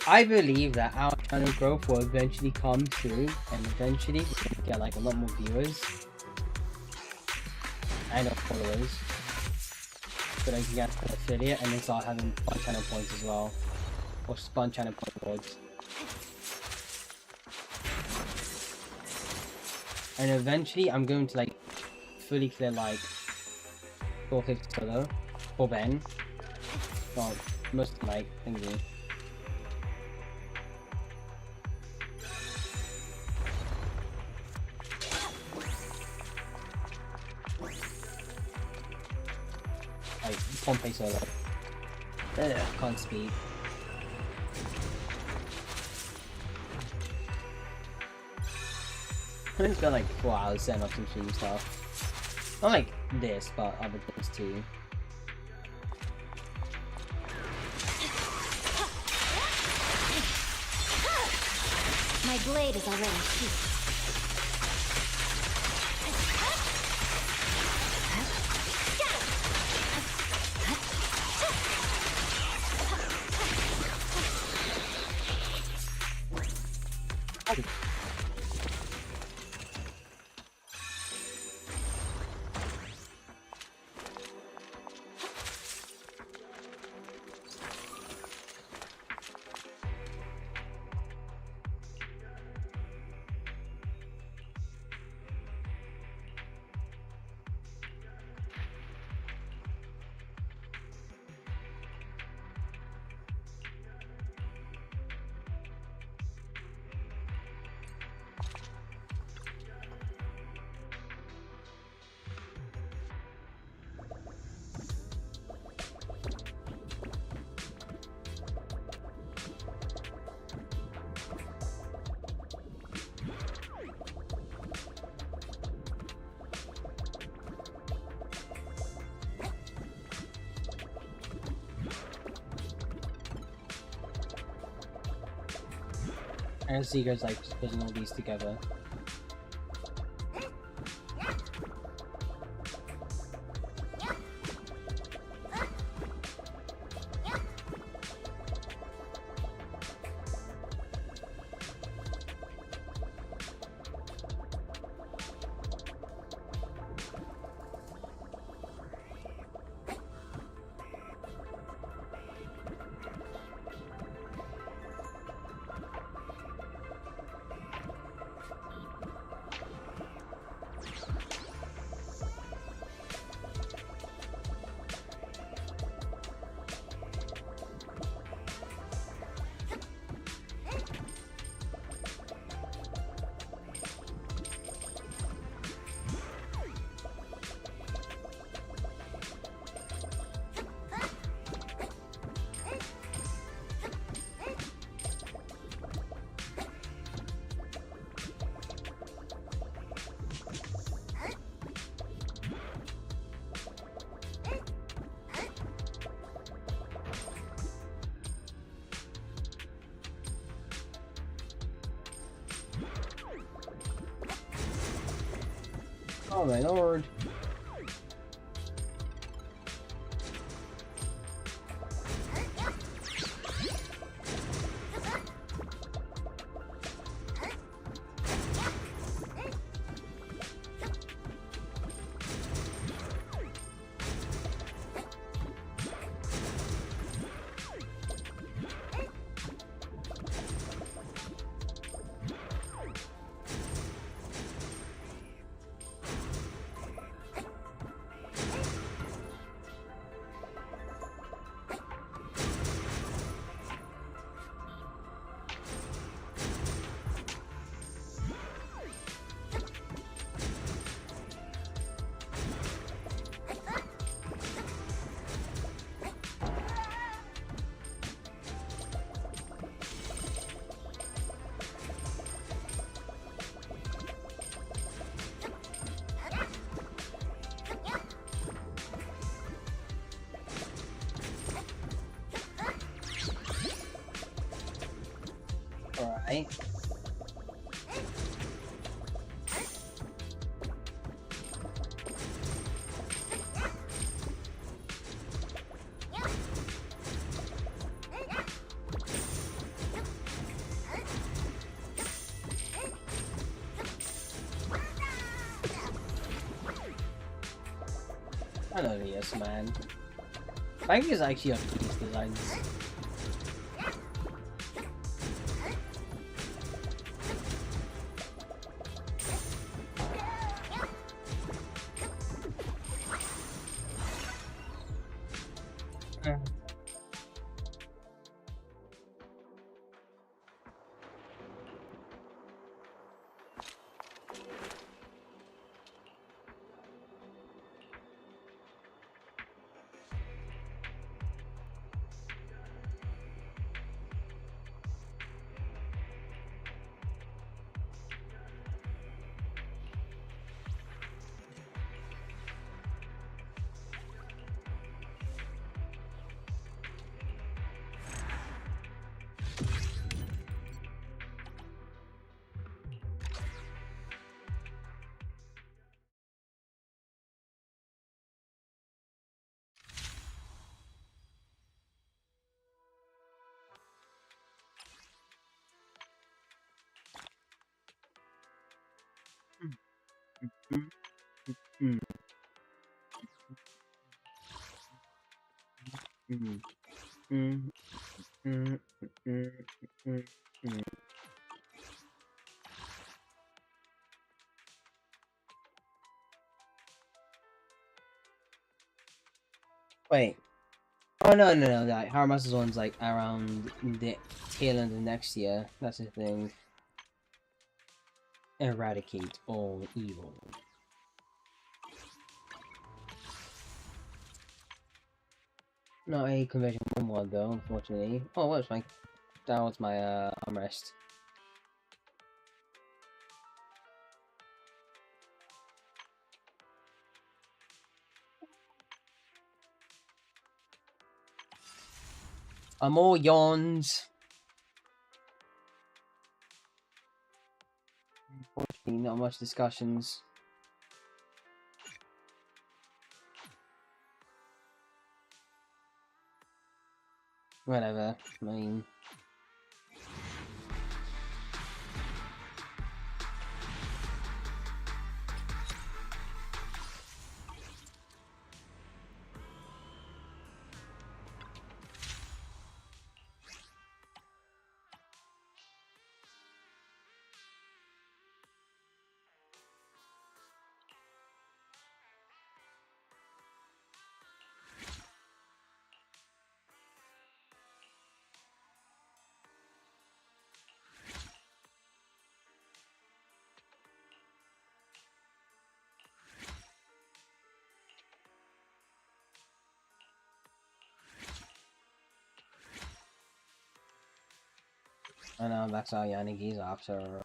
I believe that our channel growth will eventually come through, and eventually we'll get like a lot more viewers and followers. But I can get an affiliate and then start having fun channel points as well, or fun channel point rewards. And eventually I'm going to like fully clear like 450 solo for Ben. Well, most of my thingy. Like Pompey solo. Ugh, can't speak. It's been like 4 hours setting up some stream stuff. Not like this, but other things too. My blade is already heated. I see you guys like just putting all these together. Oh my lord. Alright. I know this, man. I think it's actually up to these designs. Mm. Mm. Mm. Mm. Mm. Mm. Mm. Wait. Oh no! That Harmas's one's like around the tail end of next year. That's the thing. Eradicate all evil. Not a conversion 1 mod though, unfortunately. Oh, what's my... That was my armrest. More yawns. Unfortunately, not much discussions. Whatever. I mean... I know, that's all Yanigi's after.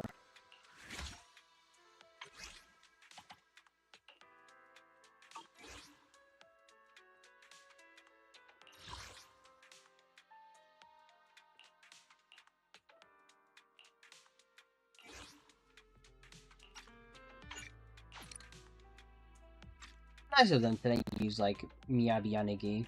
Nice of them to then use, like, Miyabi Yanagi.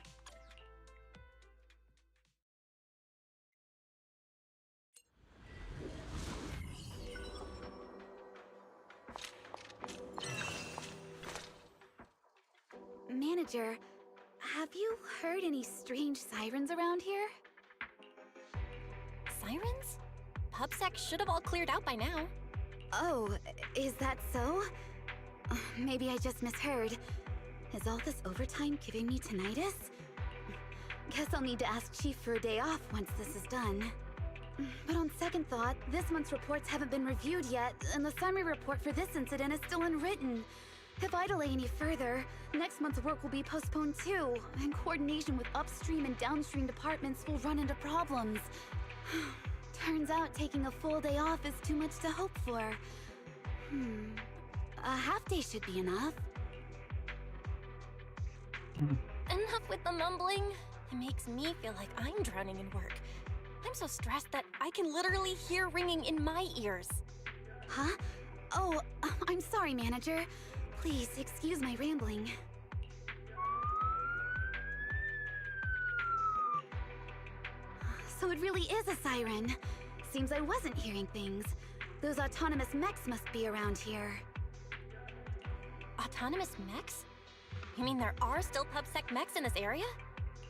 Manager, have you heard any strange sirens around here? Sirens? PubSec should have all cleared out by now. Oh, is that so? Maybe I just misheard. Is all this overtime giving me tinnitus? Guess I'll need to ask Chief for a day off once this is done. But on second thought, this month's reports haven't been reviewed yet, and the summary report for this incident is still unwritten. If I delay any further, next month's work will be postponed too, and coordination with upstream and downstream departments will run into problems. Turns out taking a full day off is too much to hope for. A half day should be enough. Enough with the mumbling. It makes me feel like I'm drowning in work. I'm so stressed that I can literally hear ringing in my ears. Huh? Oh, I'm sorry, Manager. Please excuse my rambling. So it really is a siren. Seems I wasn't hearing things. Those autonomous mechs must be around here. Autonomous mechs? You mean there are still PubSec mechs in this area?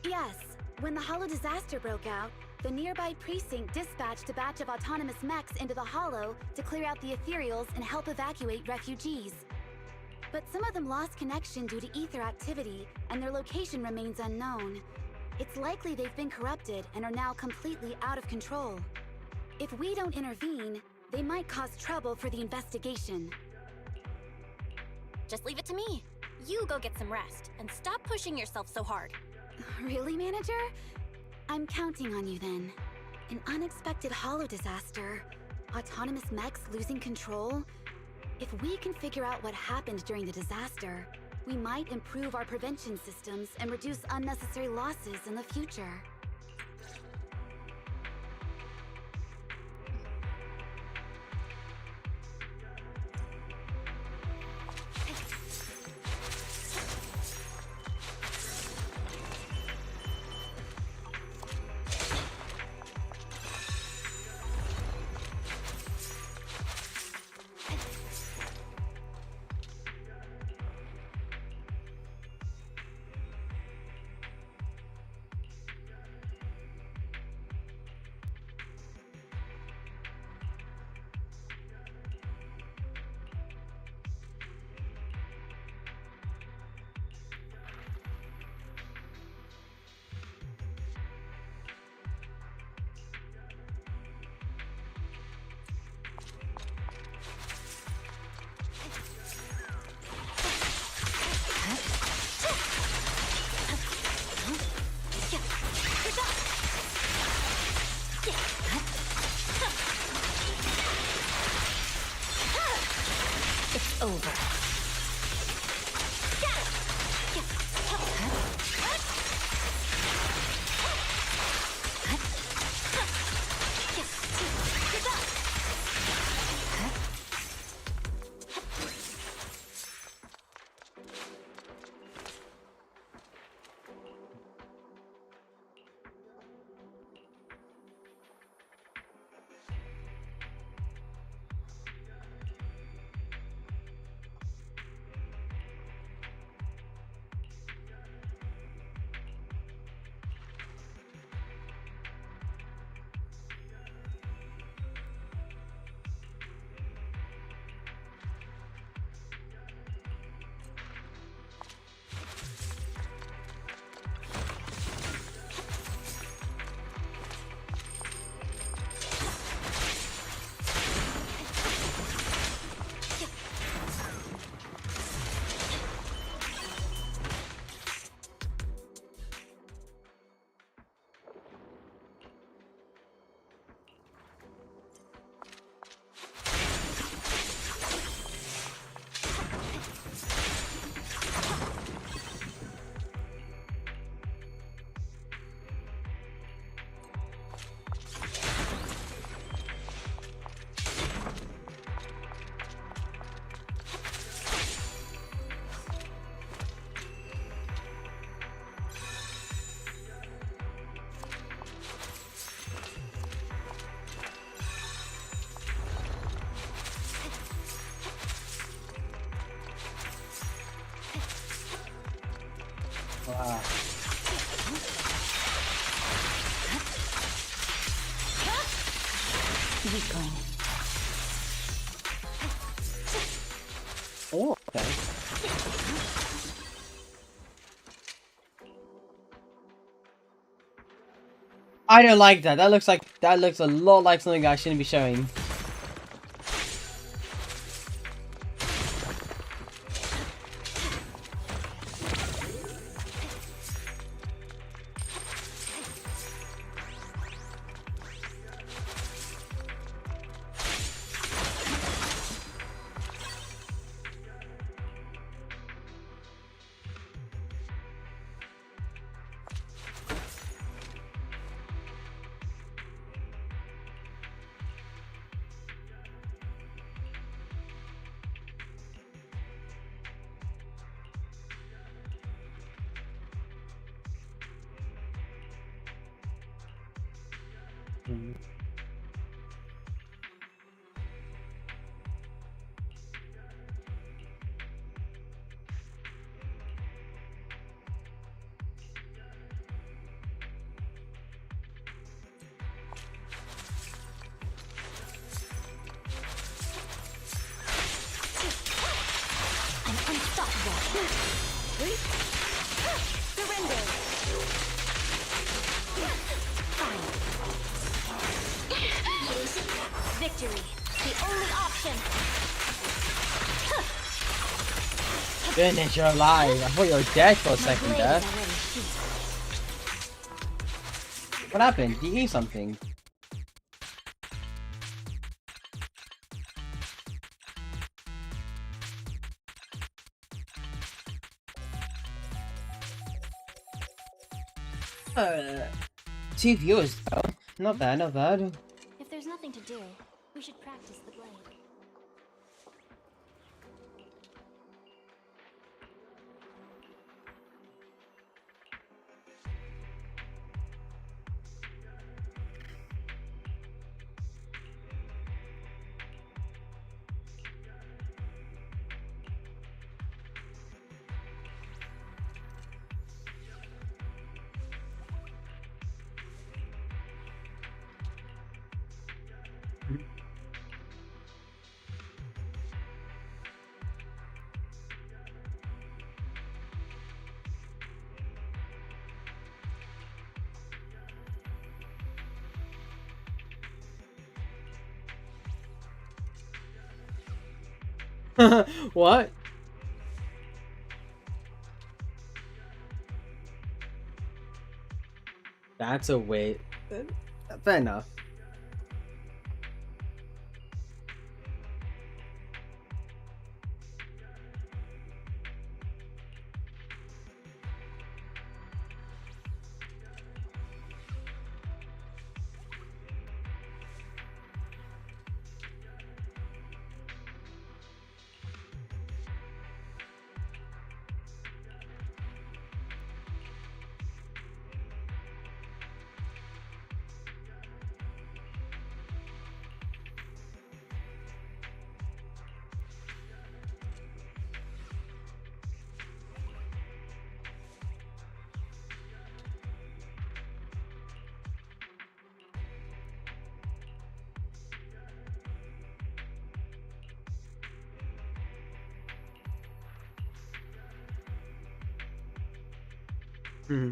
Yes. When the Hollow disaster broke out, the nearby precinct dispatched a batch of autonomous mechs into the Hollow to clear out the ethereals and help evacuate refugees. But some of them lost connection due to ether activity, and their location remains unknown. It's likely they've been corrupted and are now completely out of control. If we don't intervene, they might cause trouble for the investigation. Just leave it to me. You go get some rest, and stop pushing yourself so hard. Really, Manager? I'm counting on you then. An unexpected Hollow disaster, autonomous mechs losing control. If we can figure out what happened during the disaster, we might improve our prevention systems and reduce unnecessary losses in the future. It's over. Wow. Weakling. Oh, okay. I don't like that. That looks a lot like something I shouldn't be showing. I'm unstoppable. Surrender. Fine. Victory. The only option. Goodness, you're alive. I thought you were dead for a My second blade there. is already sheathed. What happened? Did you eat something? Two viewers though. Not bad, not bad. If there's nothing to do, we should practice the blade. What? That's a wait. Fair enough. Hmm.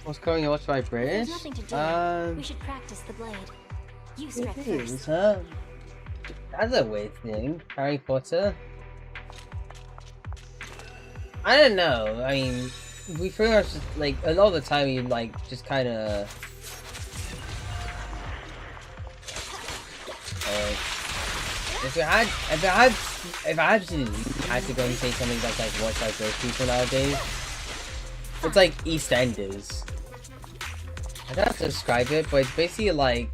What's going on? What's my If British? there's nothing to do, we should practice the blade. You strike It is, first. huh? That's a weird thing. Harry Potter. I don't know. I mean, we pretty much just, like a lot of the time we like just kind of. If I absolutely had to go and say something that's like watched by those people nowadays, it's like EastEnders. I don't have to describe it, but it's basically like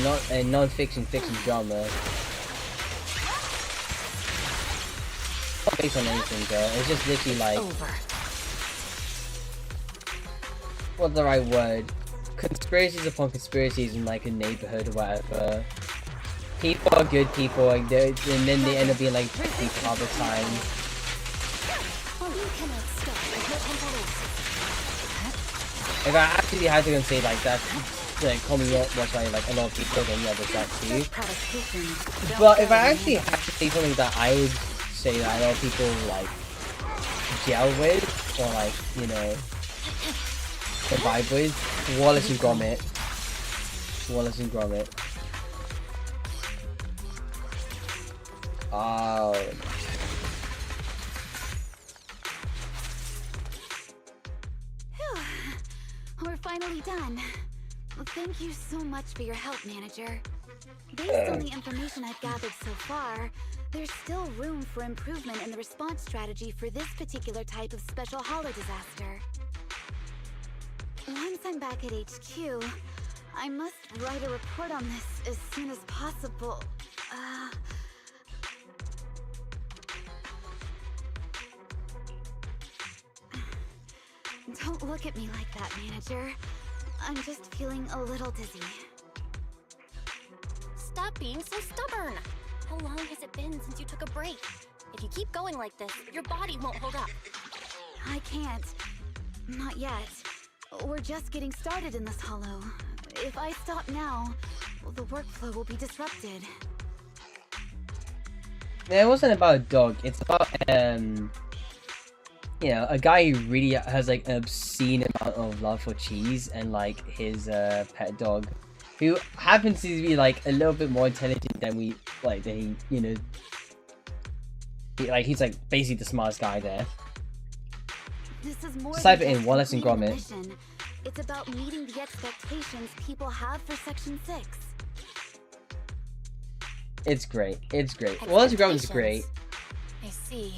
not a non-fiction fiction drama. Not based on anything though. It's just literally like what's the right word? Conspiracies upon conspiracies in like a neighborhood or whatever. People are good people, like and then they end up being like people all the time. If I actually had to say like that, like commonly watched by like a lot of people, then yeah, there's that too. But if I actually had to say something that I would say that a lot of people like gel with, or like, you know, the vibe with, Wallace and Gromit. Wallace and Gromit. Oh. We're finally done. Thank you so much for your help, Manager. Based on the information I've gathered so far, there's still room for improvement in the response strategy for this particular type of special holo disaster. Once I'm back at HQ, I must write a report on this as soon as possible. Don't look at me like that, Manager. I'm just feeling a little dizzy. Stop being so stubborn! How long has it been since you took a break? If you keep going like this, your body won't hold up. I can't. Not yet. We're just getting started in this holo. If I stop now, the workflow will be disrupted. Yeah, it wasn't about a dog, it's about, you know, a guy who really has like an obscene amount of love for cheese and like his pet dog, who happens to be like a little bit more intelligent than we like. He, you know, he's like basically the smartest guy there. This is more Just type it than in just Wallace and completing Gromit. the mission. It's about meeting the expectations people have for Section 6. It's great. It's great. Wallace and Gromit's great. I see.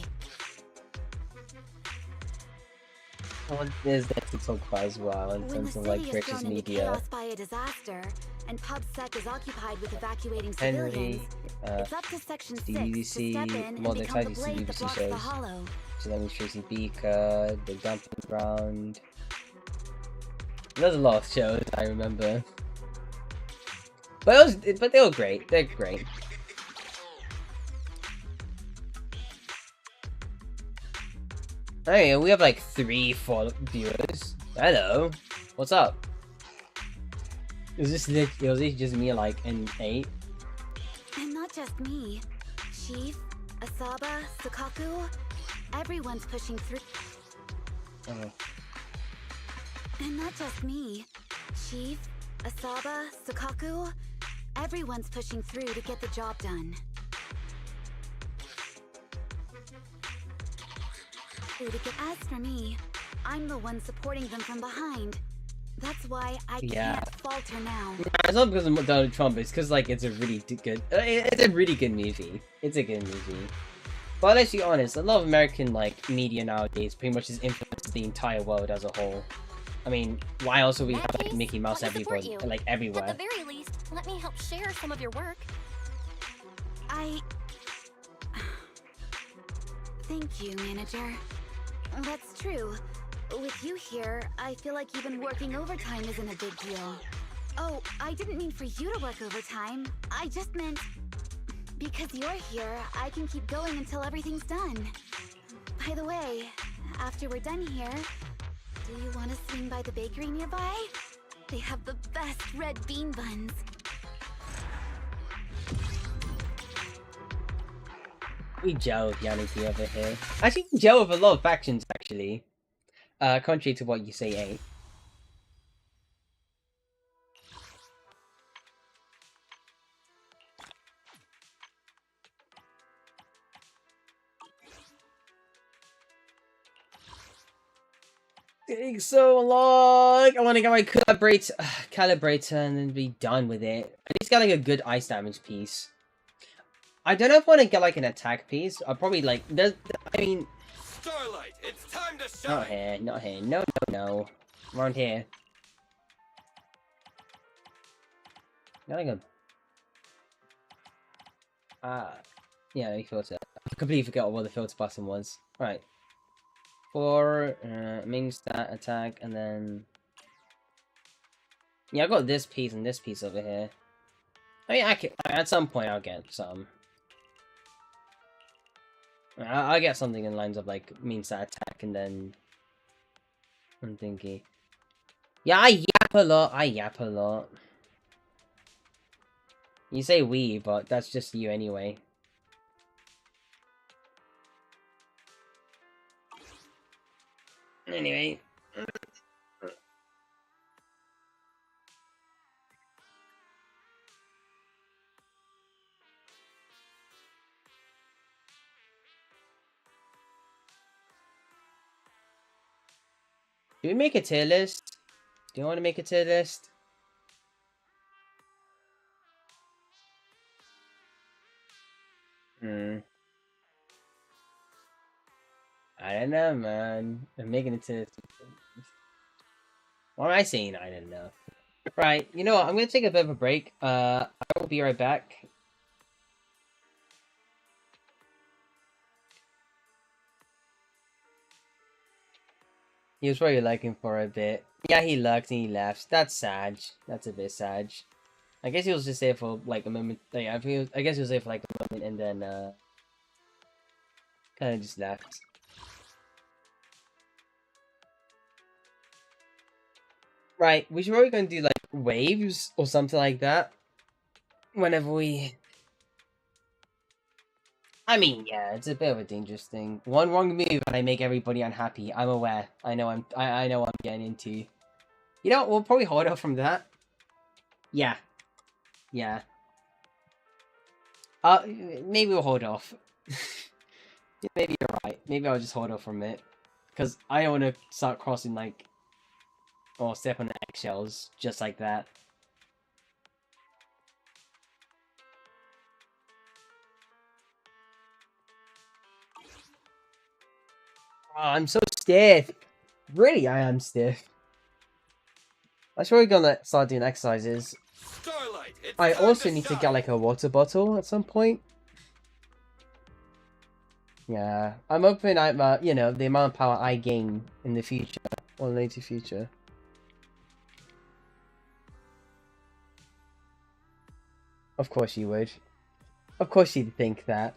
What is there to talk about as well in When the terms of city like is British thrown into media? chaos by a disaster, and PubSec is occupied with evacuating Henry, civilians, it's up to Section 6 to BBC, step in well, and there's become the actually blade that BBC blocks shows. the hollow. So that means Tracy Beaker, The Dumping Ground. There's a lot of shows I remember. But they were great. They're great. Hey, we have like 3 viewers. Hello. What's up? Is this literally just me like an 8? And not just me. Chief, Asaba, Sakaku, everyone's pushing through. Oh. And not just me. Chief, Asaba, Sakaku, everyone's pushing through to get the job done. As for me, I'm the one supporting them from behind. That's why I can't falter now. It's not because of Donald Trump, it's because like it's a really good it's a really good movie. It's a good movie. But let's be honest, a lot of American like media nowadays pretty much just influences the entire world as a whole. I mean, why else would we have like Mickey Mouse everywhere, like everywhere? At the very least, let me help share some of your work. Thank you, Manager. That's true. With you here, I feel like even working overtime isn't a big deal. Oh, I didn't mean for you to work overtime. I just meant... because you're here, I can keep going until everything's done. By the way, after we're done here, do you want to swing by the bakery nearby? They have the best red bean buns. We gel with Yannick over here. Actually, we gel with a lot of factions, actually. Contrary to what you say, 8. Taking so long! I want to get my calibrator and then be done with it. I just got like a good ice damage piece. I don't know if I want to get like an attack piece. I'll probably like, I mean, Starlight, it's time to shine. Not here, not here. No, no, no. Around here. Gotta go. Yeah, he filter. I completely forgot what the filter button was. Right. For main stat attack, and then yeah, I got this piece and this piece over here. I mean, at some point I'll get some. I'll get something in lines of like main stat attack, and then I'm thinking. Yeah, I yap a lot. I yap a lot. You say we, but that's just you anyway. Anyway. Do we make a tier list? Do you want to make a tier list? I don't know, man. I'm making it to... What am I saying? I don't know. Right, you know what? I'm gonna take a bit of a break. I will be right back. He was probably lurking for a bit. Yeah, he lurked and he left. That's sad. That's a bit sad. I guess he was just there for like a moment. Like, I guess he was there for like a moment and then kind of just left. Right, we should probably gonna do like waves or something like that. Whenever we... I mean, yeah, it's a bit of a dangerous thing. One wrong move and I make everybody unhappy. I'm aware. I know I know what I'm getting into. You know what, we'll probably hold off from that. Yeah. Yeah. Maybe we'll hold off. Maybe you're right. Maybe I'll just hold off from it. Because I don't want to start crossing like... or step on the eggshells just like that. Oh, I'm so stiff. Really, I am stiff. I'm sure we're gonna start doing exercises. Starlight, it's I time also to need to shine. get like a water bottle at some point. Yeah, I'm hoping I'm, you know, the amount of power I gain in the future or later future. Of course you would. Of course you'd think that.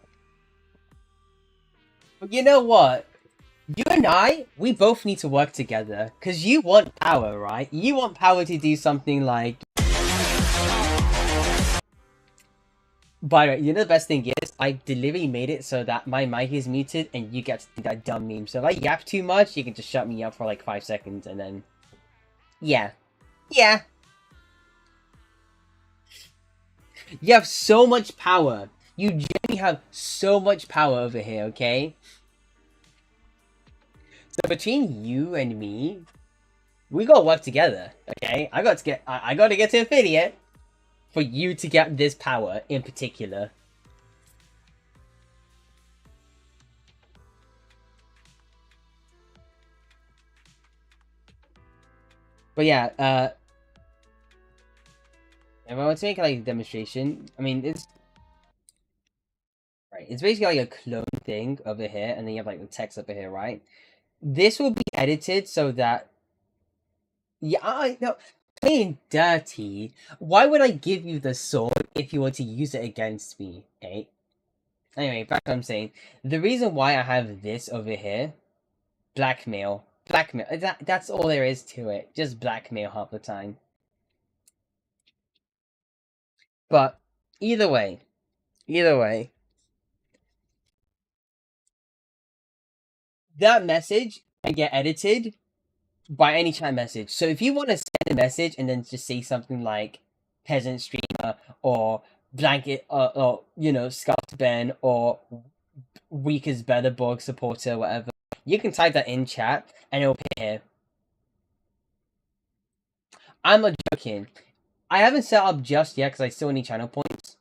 But you know what? You and I, we both need to work together. Because you want power, right? You want power to do something like... By the way, you know the best thing is, I deliberately made it so that my mic is muted and you get to do that dumb meme. So if I yap too much, you can just shut me up for like 5 seconds and then... Yeah. Yeah. You have so much power. You genuinely have so much power over here, okay? So between you and me, we gotta work together, okay? I gotta get to affiliate for you to get this power in particular. But yeah, if I want to make like a demonstration, I mean it's right. It's basically like a clone thing over here, and then you have like the text over here, right? This will be edited so that... Yeah, I know. Playing dirty. Why would I give you the sword if you were to use it against me, okay? Anyway, back to what I'm saying. The reason why I have this over here... Blackmail. Blackmail. That's all there is to it. Just blackmail half the time. But, either way. Either way. That message can get edited by any chat message. So if you want to send a message and then just say something like peasant streamer or blanket or you know, Scout Ben or weak is better Borg supporter, whatever, you can type that in chat and it'll appear. I'm not joking. I haven't set up just yet because I still need channel points.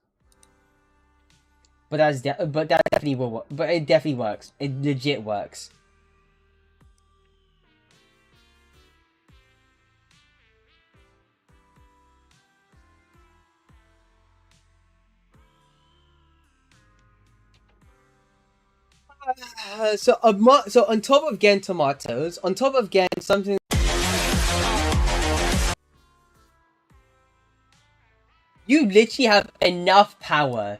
But that definitely will work. But it definitely works. It legit works. So on top of getting tomatoes, on top of getting something, you literally have enough power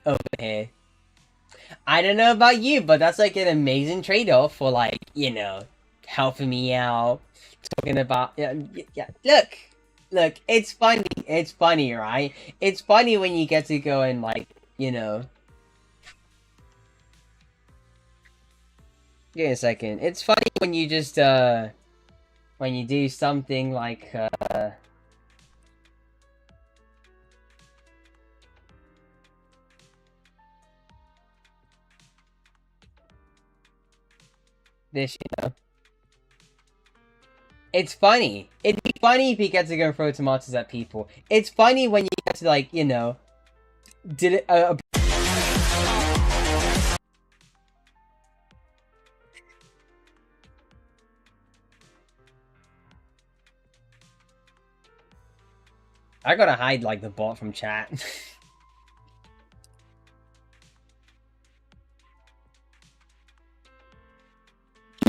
over here. I don't know about you, but that's like an amazing trade-off for, like, you know, helping me out, talking about, yeah, look, it's funny, right? It's funny when you get to go and, like, you know. Give me a second. It's funny when you just, when you do something like, this, you know. It's funny. It'd be funny if you get to go and throw tomatoes at people. It's funny when you get to, like, you know, did it, I gotta hide, like, the bot from chat.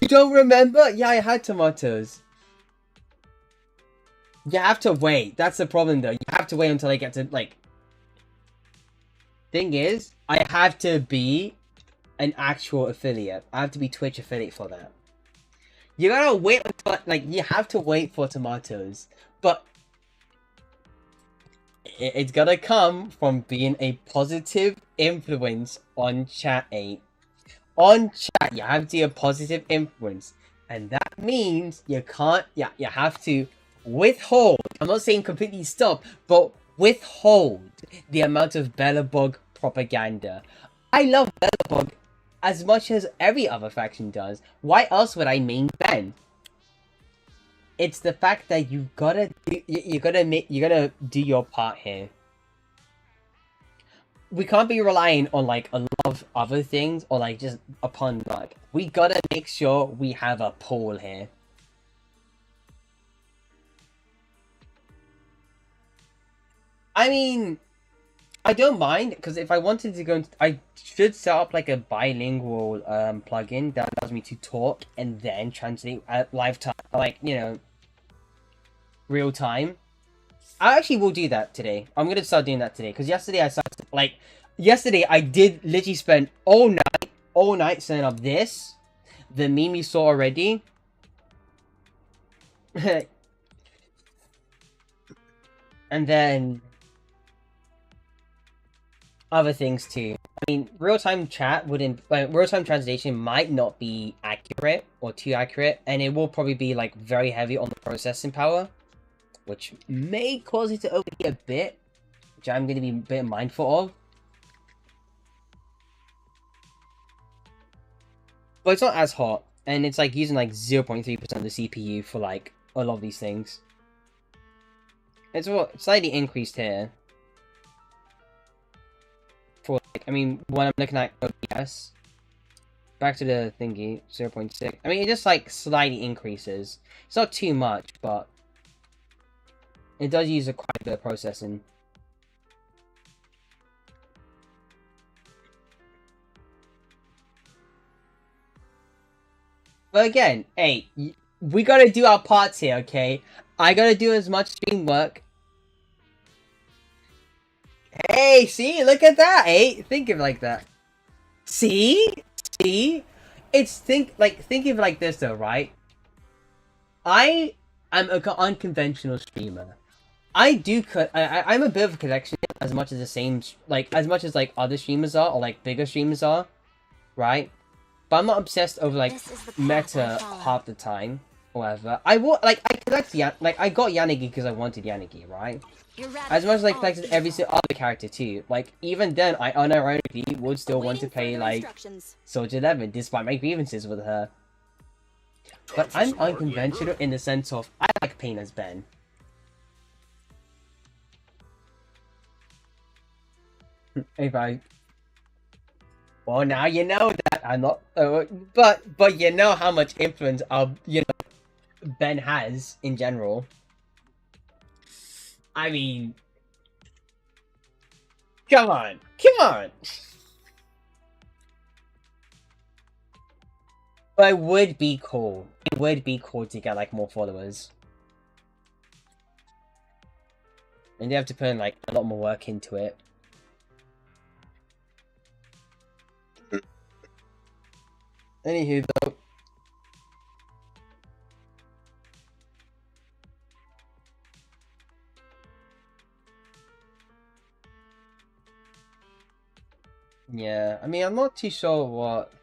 You don't remember? Yeah, I had tomatoes. You have to wait. That's the problem, though. You have to wait until I get to, like... Thing is, I have to be an actual affiliate. I have to be Twitch affiliate for that. You gotta wait until, like, you have to wait for tomatoes. But... it's gonna come from being a positive influence on chat 8. On chat, you have to be a positive influence. And that means you can't, yeah, you have to withhold. I'm not saying completely stop, but withhold the amount of Bellerbug propaganda. I love Bellerbug as much as every other faction does. Why else would I main Ben? It's the fact that you gotta do your part here. We can't be relying on, like, a lot of other things, or, like, just upon luck. We gotta make sure we have a pool here. I mean, I don't mind, because if I wanted to go, I should set up, like, a bilingual plugin that allows me to talk and then translate at live time, like, you know, real time. I actually will do that today. I'm gonna start doing that today, because yesterday I did literally spend all night setting up this, the meme you saw already. And then other things too. I mean, real-time chat wouldn't, real-time translation might not be accurate or too accurate, and it will probably be, like, very heavy on the processing power, which may cause it to overheat a bit, which I'm going to be a bit mindful of. But it's not as hot, and it's, like, using, like, 0.3% of the CPU for, like, a lot of these things. It's slightly increased here. For, like, I mean, when I'm looking at OBS, back to the thingy, 0.6. I mean, it just, like, slightly increases. It's not too much, but it does use quite a bit of processing. But again, hey, we gotta do our parts here, okay? I gotta do as much stream work. Hey, see? Look at that, hey? Think of it like that. See? See? It's think of it like this though, right? I am an unconventional streamer. I'm a bit of a collection as much as like other streamers are, or like bigger streamers are, right? But I'm not obsessed over, like, meta half the time, or whatever. I collect I got Yanagi because I wanted Yanagi, right? As much as I collected every single other character too. Like, even then, I unironically would still want to play, like, Soldier 11, despite my grievances with her. But I'm unconventional in the sense of, I like Pain as Ben. If I... Well, now you know that I'm not... but you know how much influence, Ben has, in general. I mean... Come on! Come on! But it would be cool. It would be cool to get like more followers. And they have to put in like a lot more work into it. Anywho, though. Yeah, I mean, I'm not too sure what...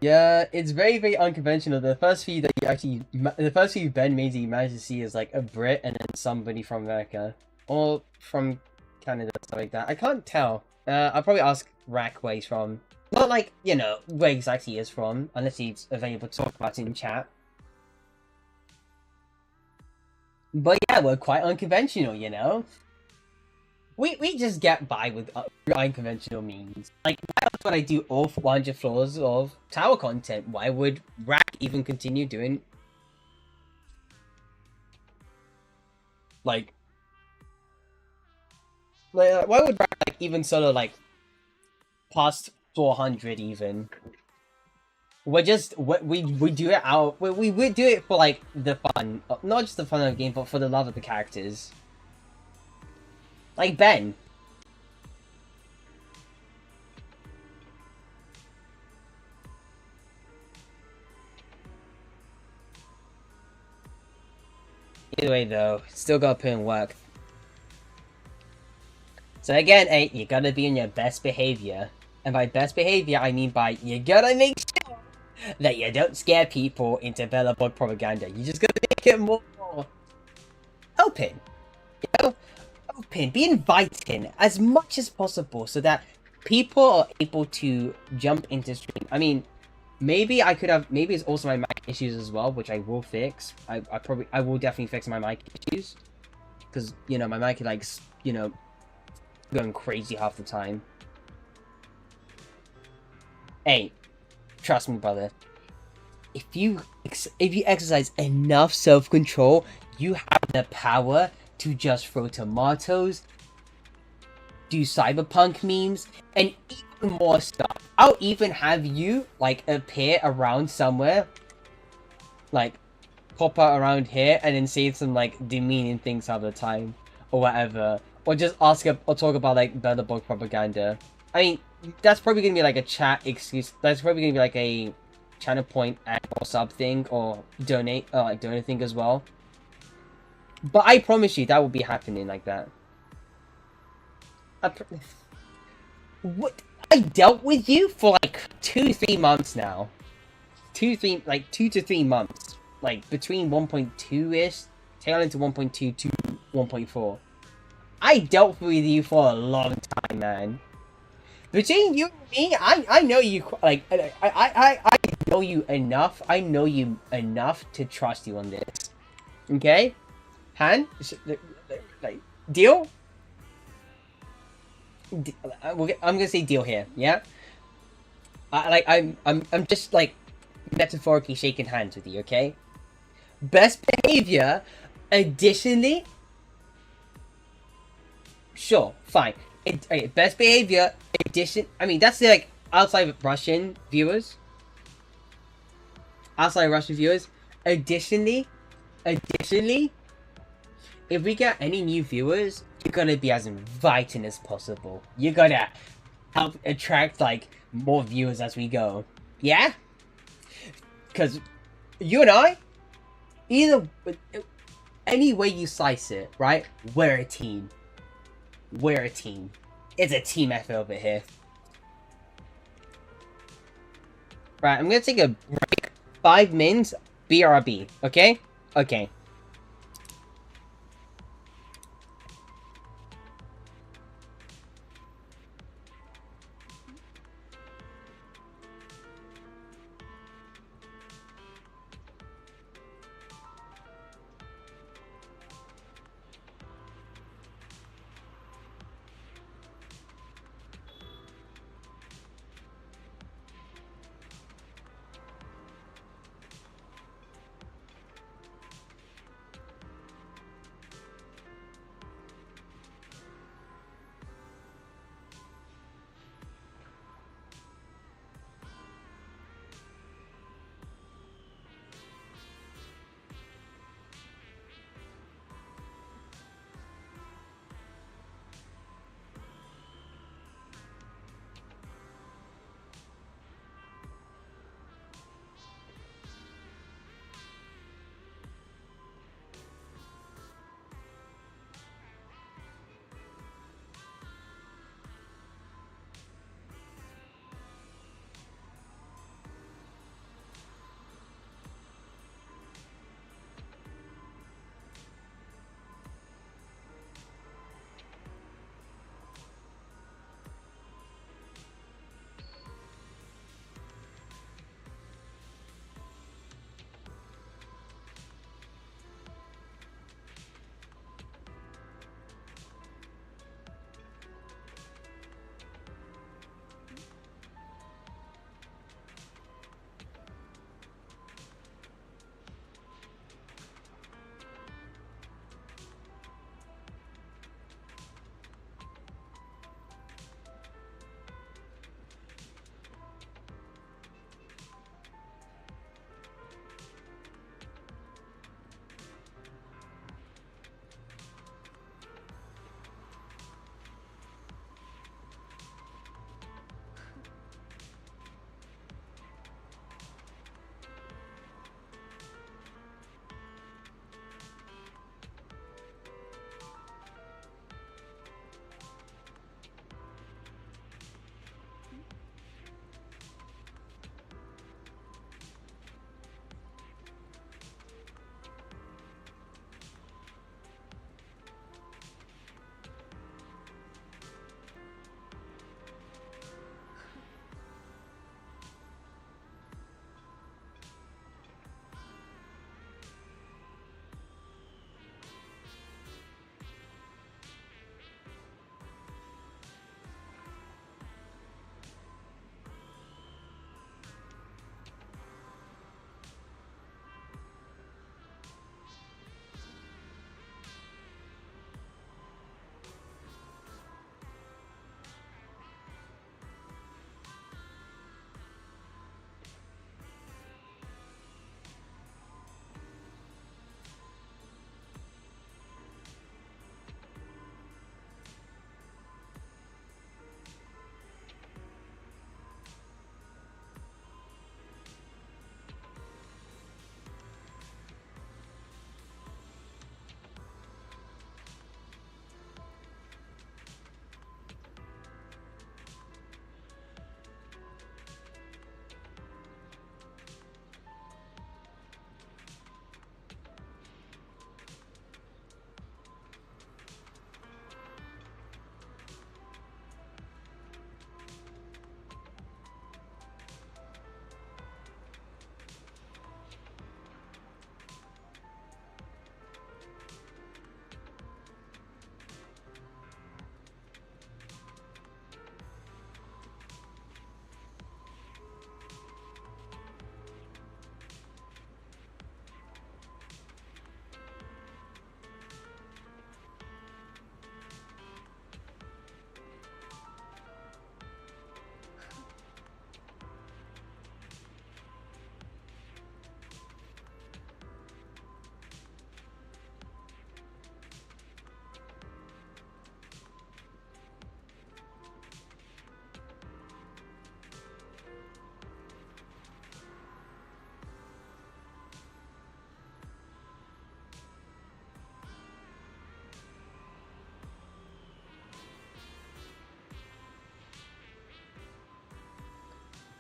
Yeah, it's very, very unconventional. The first few that you actually... The first few Ben made that you managed to see is like a Brit and then somebody from America. Or from Canada, stuff like that. I can't tell. I'll probably ask Rack where he's from. Not like, you know, where exactly he is from, unless he's available to talk about it in chat. But yeah, we're quite unconventional, you know? We just get by with unconventional means. Like, that's what I do all 100 floors of tower content. Why would Rack even continue doing... Like... why would Rack, like, even solo, like, past 400 even? We're just... We do it out... We do it for, like, the fun. Not just the fun of the game, but for the love of the characters. Like Ben. Either way though, still gotta put in work. So again, hey, you gotta be in your best behavior. And by best behavior, I mean by you gotta make sure that you don't scare people into Bellabog propaganda. You just gotta make it more open. You know? Open, be inviting as much as possible so that people are able to jump into stream. I mean, maybe I could have, maybe it's also my mic issues as well, which I will fix. I will definitely fix my mic issues. Because, you know, my mic is like, you know, going crazy half the time. Hey, trust me, brother. If you exercise enough self-control, you have the power to just throw tomatoes, do cyberpunk memes, and even more stuff. I'll even have you, like, appear around somewhere, like, pop out around here, and then say some, like, demeaning things half the time, or whatever. Or just ask, or talk about, like, Bellabog propaganda. I mean, that's probably gonna be, like, a chat excuse. That's probably gonna be, like, a channel point and or sub thing, or donate, like, donate thing as well. But I promise you, that will be happening like that. What? I dealt with you for like 2-3 months now. 2 to 3 months. Like between 1.2-ish, tail into 1.2 to 1.4. I dealt with you for a long time, man. Between you and me, I know you, like, I know you enough. I know you enough to trust you on this. Okay? Han? Like, deal? I'm gonna say deal here, yeah? I'm just, like, metaphorically shaking hands with you, okay? Best behavior, additionally... Sure, fine. Okay, best behavior, I mean, that's, like, outside of Russian viewers. Outside of Russian viewers. Additionally... If we get any new viewers, you gotta be as inviting as possible. You gotta help attract, like, more viewers as we go. Yeah? Because you and I, any way you slice it, right? We're a team. We're a team. It's a team effort over here. Right, I'm gonna take a break. 5 mins, BRB, okay? Okay.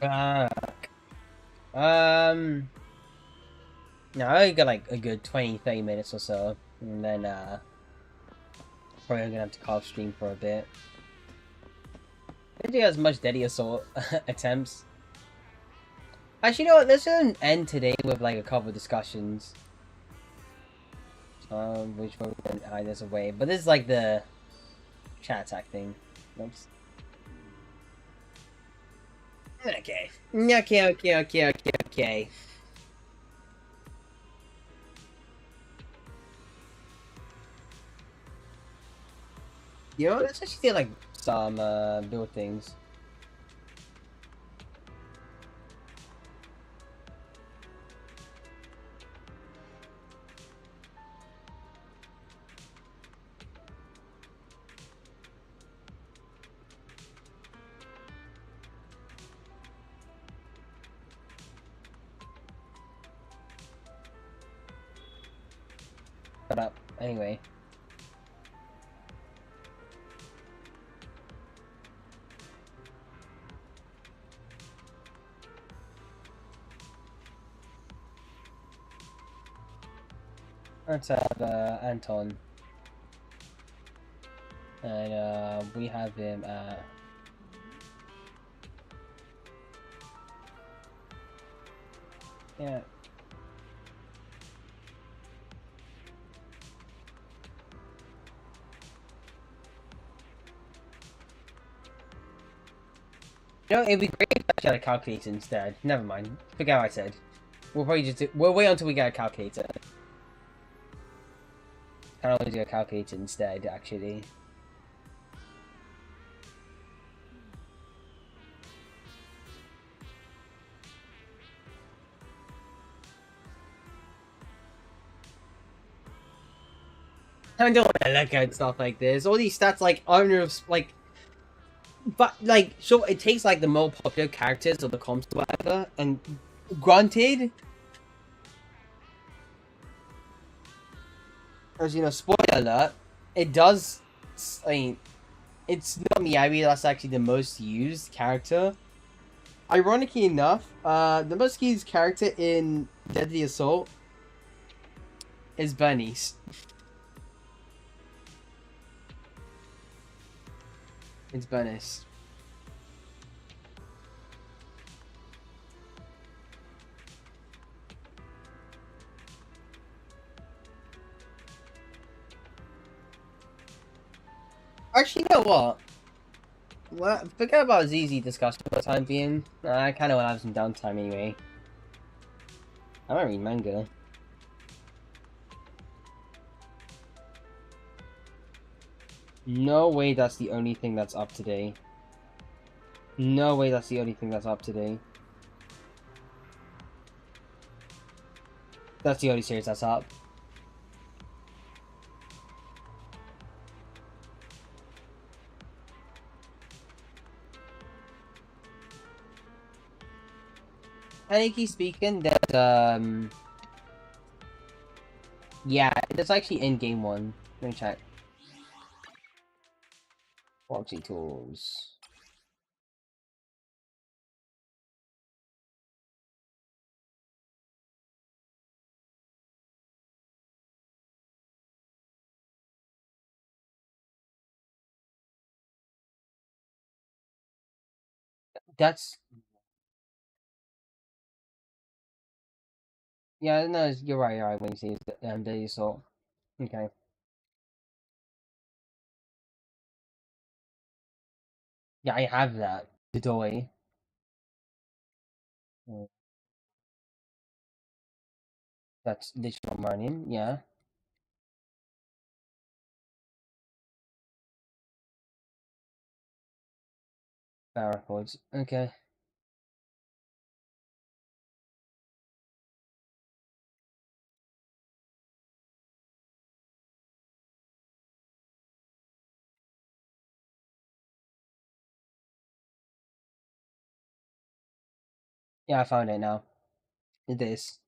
Uh, um, no, I got like a good 20, 30 minutes or so, and then probably gonna have to call stream for a bit. I didn't do as much Deadly Assault attempts. Actually, you know what? Let's just end today with like a couple of discussions. Which one we can hide this away. But this is like the chat attack thing. Oops. Okay. Okay. You know, let's actually do like some build things. Shut up. Anyway. Let's have Anton. And we have him at... Yeah. You know, it'd be great if I had a calculator instead. Never mind. Forget what I said. We'll probably just we'll wait until we get a calculator. Can't always do a calculator instead, actually. I don't want to look at stuff like this. All these stats, like, aren't like, but like, sure, it takes like the more popular characters or the comps or whatever, and granted, as you know, spoiler alert, it does. I mean, it's not Miyabi that's actually the most used character. Ironically enough, the most used character in Deadly Assault is Bernice. It's Bernice. Actually, you know what? Well, forget about ZZ discussion for the time being. I kind of want to have some downtime anyway. I don't read manga. No way that's the only thing that's up today. No way that's the only thing that's up today. That's the only series that's up. Technically speaking, there's yeah, there's actually in-game one. Let me check. Proxy tools. That's yeah, no, you're right, you're right when you say Daily Assault. Okay. Yeah, I have that. The doy. That's digital marketing, yeah. Power records. Okay. Yeah, I found it now. It is.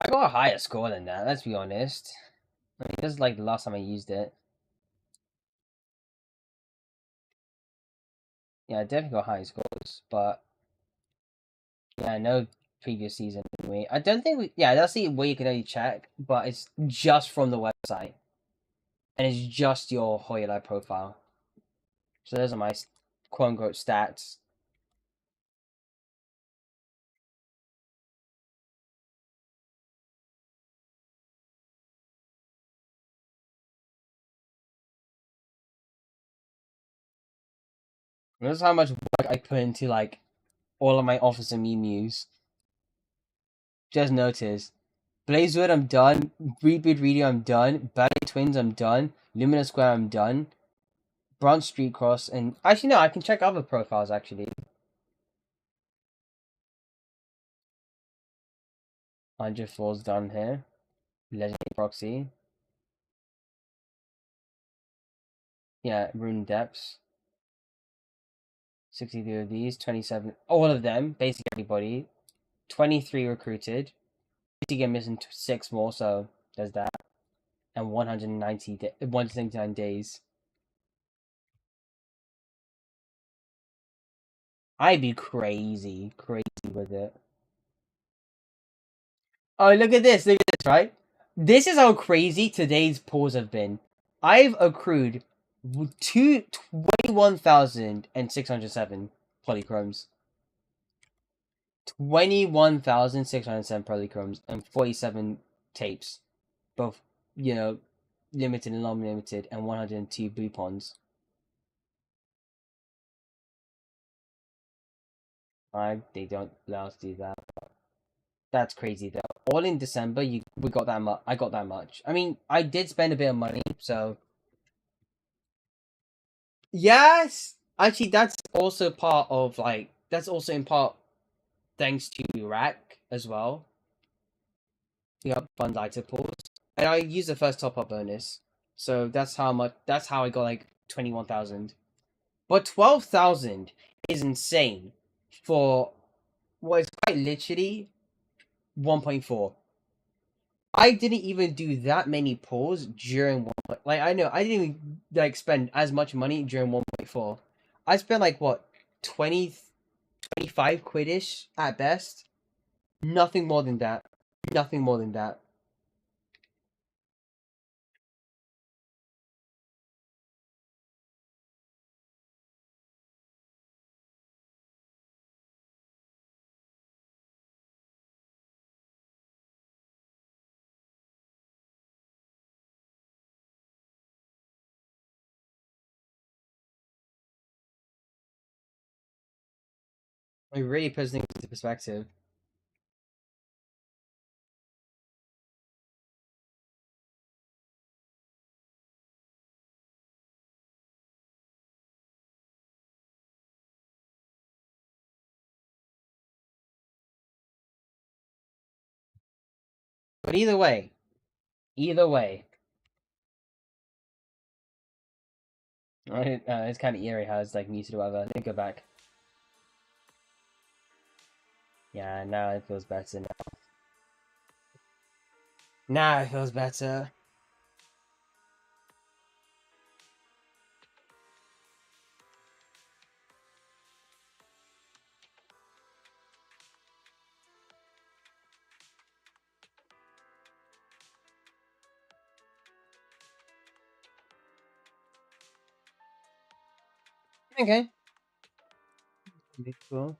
I got a higher score than that, let's be honest. I mean, this is like the last time I used it. Yeah, I definitely got high scores, but yeah, no previous season anyway. I don't think yeah, that's the way you can only check, but it's just from the website. And it's just your Hoyla profile. So those are my quote unquote stats. This is how much work I put into like all of my Officer Mews. Just notice. Blazewood, I'm done. Reboot Radio, I'm done. Ballet Twins, I'm done. Lumina Square, I'm done. Bronze Street Cross, and actually no, I can check other profiles actually. 100 Falls done here. Legendary Proxy. Yeah, Rune Depths. 63 of these, 27. All of them, basically everybody. 23 recruited. Get missing 6 more, so there's that. And 199 days. I'd be crazy with it. Oh, look at this, right? This is how crazy today's pulls have been. I've accrued 21,607 polychromes. 21,607 polychromes and 47 tapes. Both, you know, limited and non-limited, and 102 blue ponds. They don't allow us to do that. That's crazy though. All in December, we got that much. I got that much. I mean, I did spend a bit of money, so yes. Actually, that's also part of like that's also in part thanks to Rack as well. You got fun lighter pools, and I used the first top up bonus, so that's how much. That's how I got like 21,000. But 12,000 is insane for what is quite literally 1.4. I didn't even do that many pulls during one. Like I know I didn't even like spend as much money during 1.4. I spent like what 20, 25 quidish at best. Nothing more than that. Nothing more than that. It really puts things into perspective. But either way, right? It's kind of eerie how it's like muted or whatever. Let me go back. Yeah, now it feels better. Now it feels better. Okay. Cool.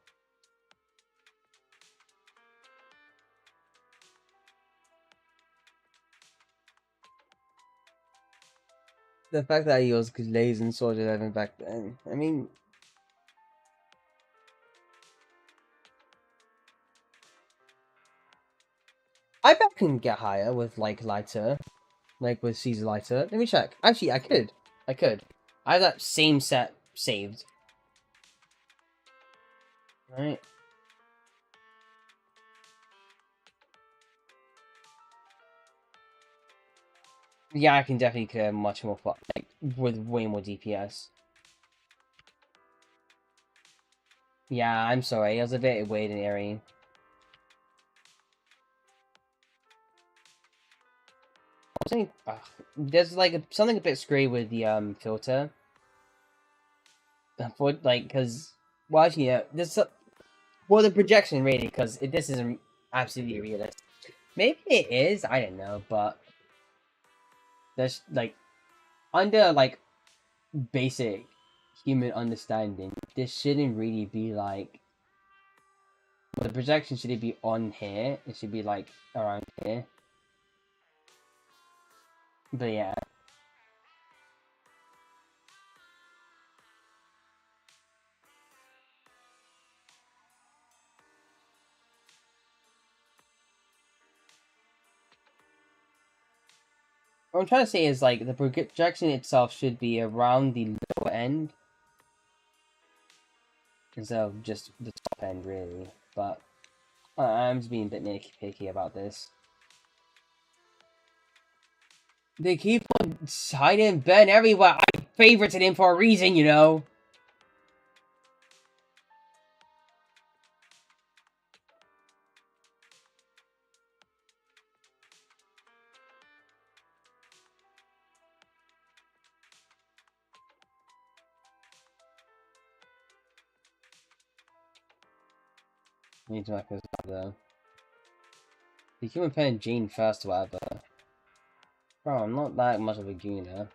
The fact that he was glazed and Sword 11 back then. I mean, I bet I can get higher with like lighter, like with Caesar lighter. Let me check. Actually, I could. I could. I have that same set saved. Right. Yeah, I can definitely clear much more like with way more DPS. Yeah, I'm sorry. It was a bit weird and airy. There's like something a bit screwy with the filter. For like, cause well, actually, yeah, well, the projection really, cause this isn't absolutely realistic. Maybe it is. I don't know, but there's like under like basic human understanding, this shouldn't really be like. Well, the projection should be on here. It should be like around here. But yeah. What I'm trying to say is like the projection itself should be around the lower end instead of just the top end, really. But I'm just being a bit nitpicky about this. They keep on hiding Ben everywhere. I favorited him for a reason, you know. I need to make this up though. They keep on playing Jean first, whatever. Bro, I'm not that much of a gooner.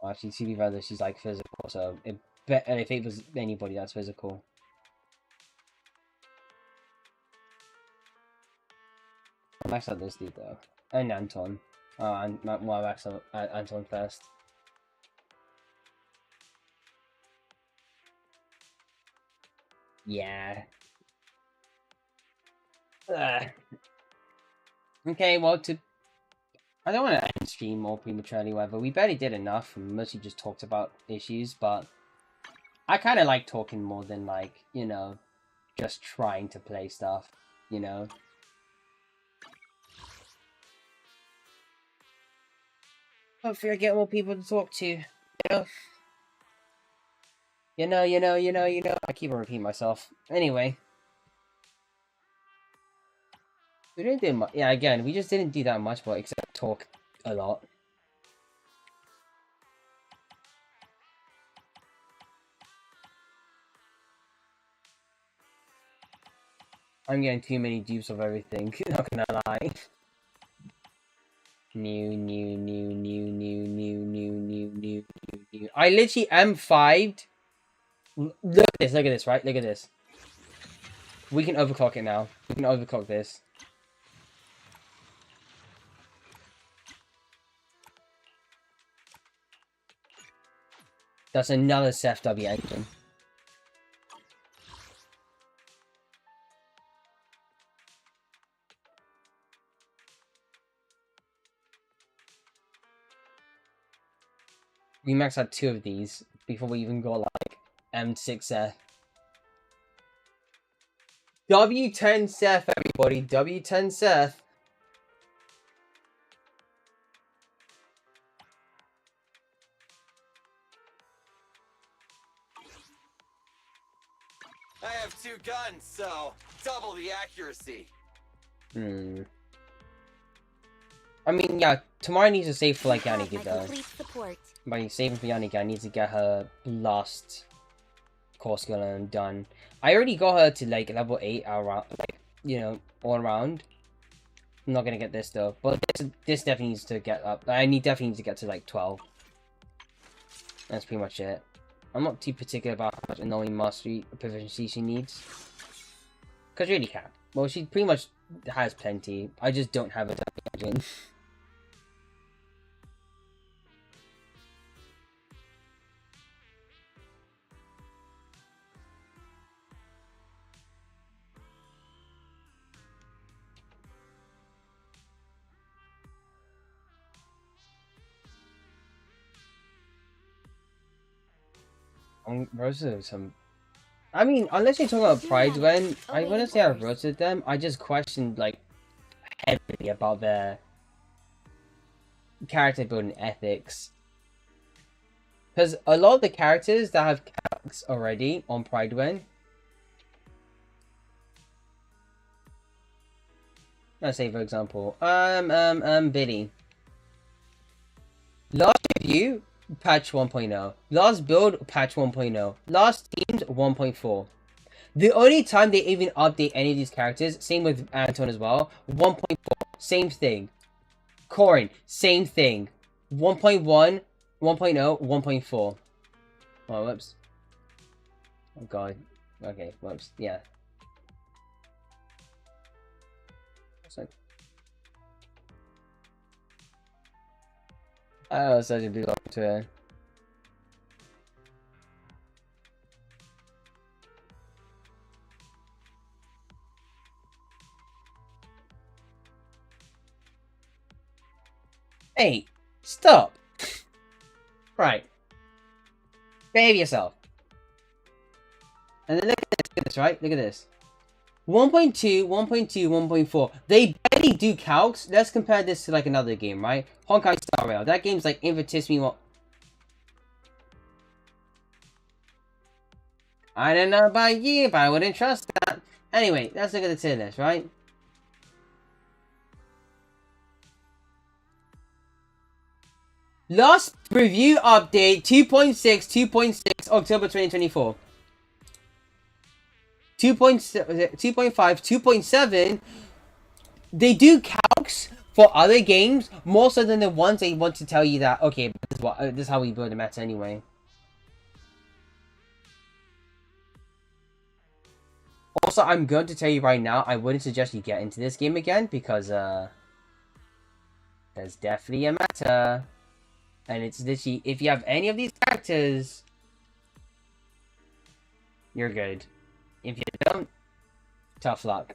Well, actually, to be rather, she's like physical, so if it was anybody that's physical. I maxed out this dude though. And Anton. Oh, I maxed out Anton first. Yeah. Ugh. Okay, well, I don't want to end stream more prematurely, whatever. We barely did enough, and mostly just talked about issues, but I kind of like talking more than, like, you know, just trying to play stuff, you know? Hopefully I get more people to talk to, you know? You know. I keep on repeating myself. Anyway. We didn't do much. Yeah, again, we just didn't do that much, but except talk a lot. I'm getting too many dupes of everything, not gonna lie. New. I literally am 5'd. Look at this, right? Look at this. We can overclock it now. We can overclock this. That's another SFW engine. We maxed out 2 of these before we even got like M6F. W10 Seth, everybody. W10 Seth. I have 2 guns, so double the accuracy. I mean, yeah, Tamara needs to save for like Yannick though. Support. By saving for Yannick, I need to get her last core skill done. I already got her to like level 8 around, like, you know, all around. I'm not gonna get this though, but this definitely needs to get up. Definitely need to get to like 12. That's pretty much it. I'm not too particular about how much annoying mastery proficiency she needs. Because really can. Well, she pretty much has plenty. I just don't have a engine. Roasted some. I mean, unless you're talking about Pride when I wouldn't say I roasted them. I just questioned like heavily about their character building ethics. Because a lot of the characters that have calcs already on Pride when let's say for example, Billy. Last review, patch 1.0. Last build, patch 1.0. Last teams, 1.4. The only time they even update any of these characters, same with Anton as well, 1.4, same thing. Corin, same thing. 1.1, 1.0, 1.4. Oh, whoops. Oh god. Okay, whoops. Yeah. So, oh, such a big long to Hey, stop. Right. Behave yourself. And then look at this, right? Look at this. 1.2, 1.2, 1.4. They barely do calcs. Let's compare this to like another game, right? Honkai Star Rail. That game's like infinitesimally. I don't know about you, but I wouldn't trust that. Anyway, let's look at the tier list, right? Last review update 2.6, 2.6, October 2024. 2.5, 2.7. They do calcs for other games more so than the ones they want to tell you that, okay, this is how we build a meta anyway. Also, I'm going to tell you right now, I wouldn't suggest you get into this game again because, there's definitely a meta. And it's literally, if you have any of these characters, you're good. If you don't, tough luck.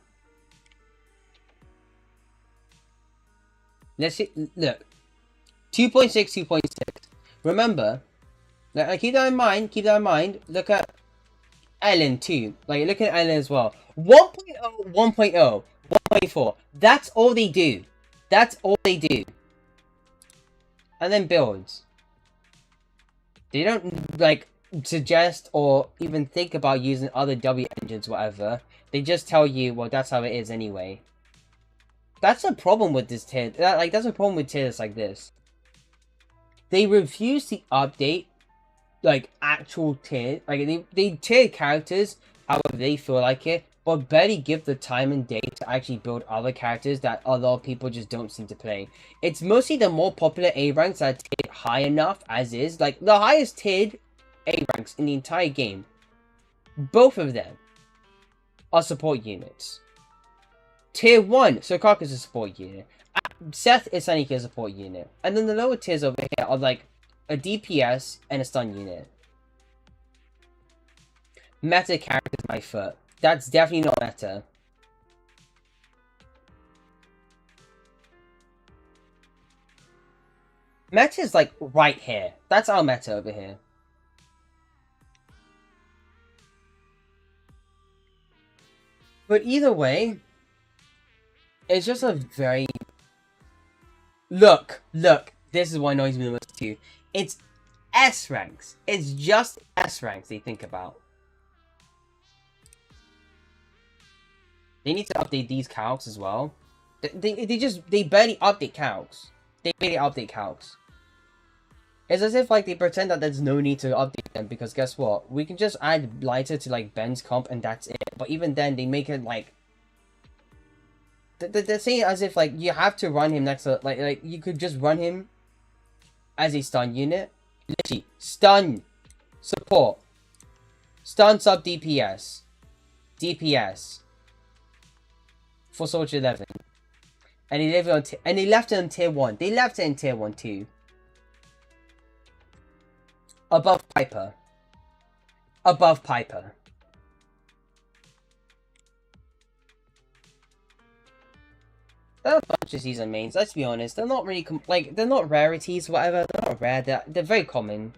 Let's see, look. 2.6, 2.6. Remember, like, keep that in mind, look at Ellen too. Like, look at Ellen as well. 1.0, 1.0, 1.4. That's all they do. That's all they do. And then builds. They don't, like, suggest or even think about using other W engines, whatever. They just tell you, well, that's how it is anyway. That's a problem with this tier. That's a problem with tiers like this. They refuse to update, like, actual tier. Like, they tier characters however they feel like it, but barely give the time and day to actually build other characters that a lot of people just don't seem to play. It's mostly the more popular A ranks that are tiered high enough as is. Like, the highest tiered A ranks in the entire game, both of them are support units. Tier 1, Sokaka is a support unit. Seth is a support unit. And then the lower tiers over here are like a DPS and a stun unit. Meta characters by foot. That's definitely not meta. Meta is like right here. That's our meta over here. But either way, it's just a very... Look, this is what annoys me the most too. It's S ranks. It's just S ranks they think about. They need to update these calcs as well. They barely update calcs. They barely update calcs. It's as if like they pretend that there's no need to update them because guess what? We can just add lighter to like Ben's comp and that's it. But even then they make it like they're saying it as if like you have to run him next to like you could just run him as a stun unit. Literally stun support. Stun sub DPS. DPS. For Soldier 11. And he left it on tier 1. They left it in tier 1 too. Above Piper. Above Piper. There are a bunch of season mains, let's be honest. They're not really, they're not rarities, whatever. They're not rare, they're very common.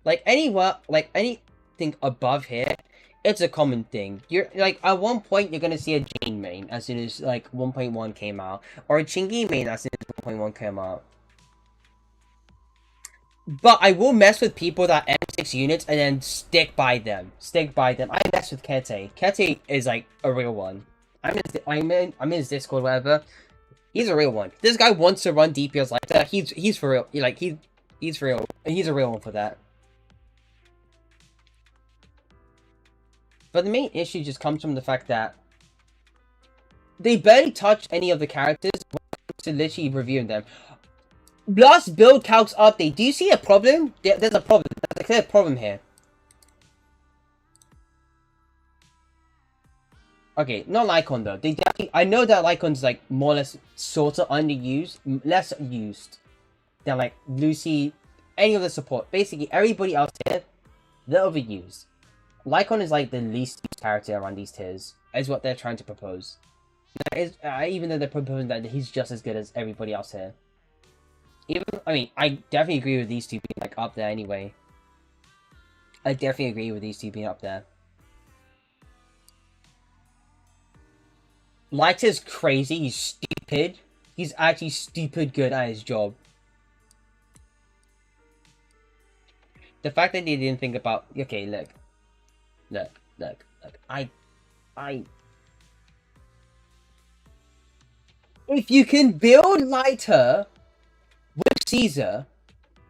Like, anything above here, it's a common thing. You're, like, at one point, you're gonna see a Jane main as soon as, like, 1.1 came out. Or a Chingy main as soon as 1.1 came out. But I will mess with people that M6 units and then stick by them. I mess with Kete. Kete is, like, a real one. I'm in his Discord, whatever. He's a real one. This guy wants to run DPS like that. He's for real. Like he's for real. He's a real one for that. But the main issue just comes from the fact that they barely touch any of the characters to literally review them. Last build calcs update. Do you see a problem? There's a problem. There's a clear problem here. Okay, not Lycon though. They definitely, I know that Lycon's like more or less sort of underused, less used than like Lucy, any of the support. Basically, everybody else here, they're overused. Lycon is like the least used character around these tiers, is what they're trying to propose. Even though they're proposing that he's just as good as everybody else here. I mean, I definitely agree with these two being like up there anyway. I definitely agree with these two being up there. Light is crazy, he's stupid. He's actually stupid good at his job. The fact that they didn't think about... Okay, look. If you can build Lighter with Caesar,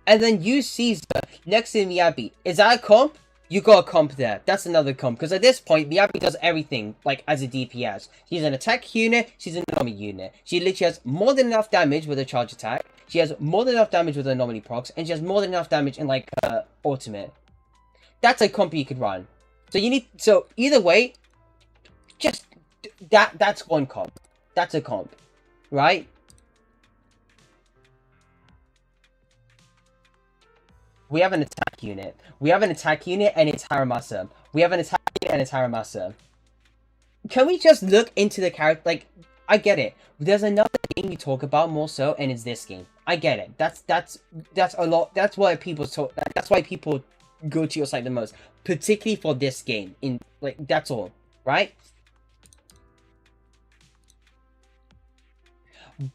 and then use Caesar next to Miyabi, is that a comp? You got a comp there. That's another comp. Because at this point, Miyabi does everything, like, as a DPS. She's an attack unit, she's an anomaly unit. She literally has more than enough damage with a charge attack. She has more than enough damage with her anomaly procs. And she has more than enough damage in, like, ultimate. That's a comp you could run. So you need... So, either way, just... That's one comp. That's a comp. Right? We have an attack unit. We have an attack unit and it's Haramasa. We have an attack unit and it's Haramasa. Can we just look into the character? Like, I get it. There's another game you talk about more so, and it's this game. I get it. That's a lot. That's why people talk. That's why people go to your site the most, particularly for this game. That's all, right?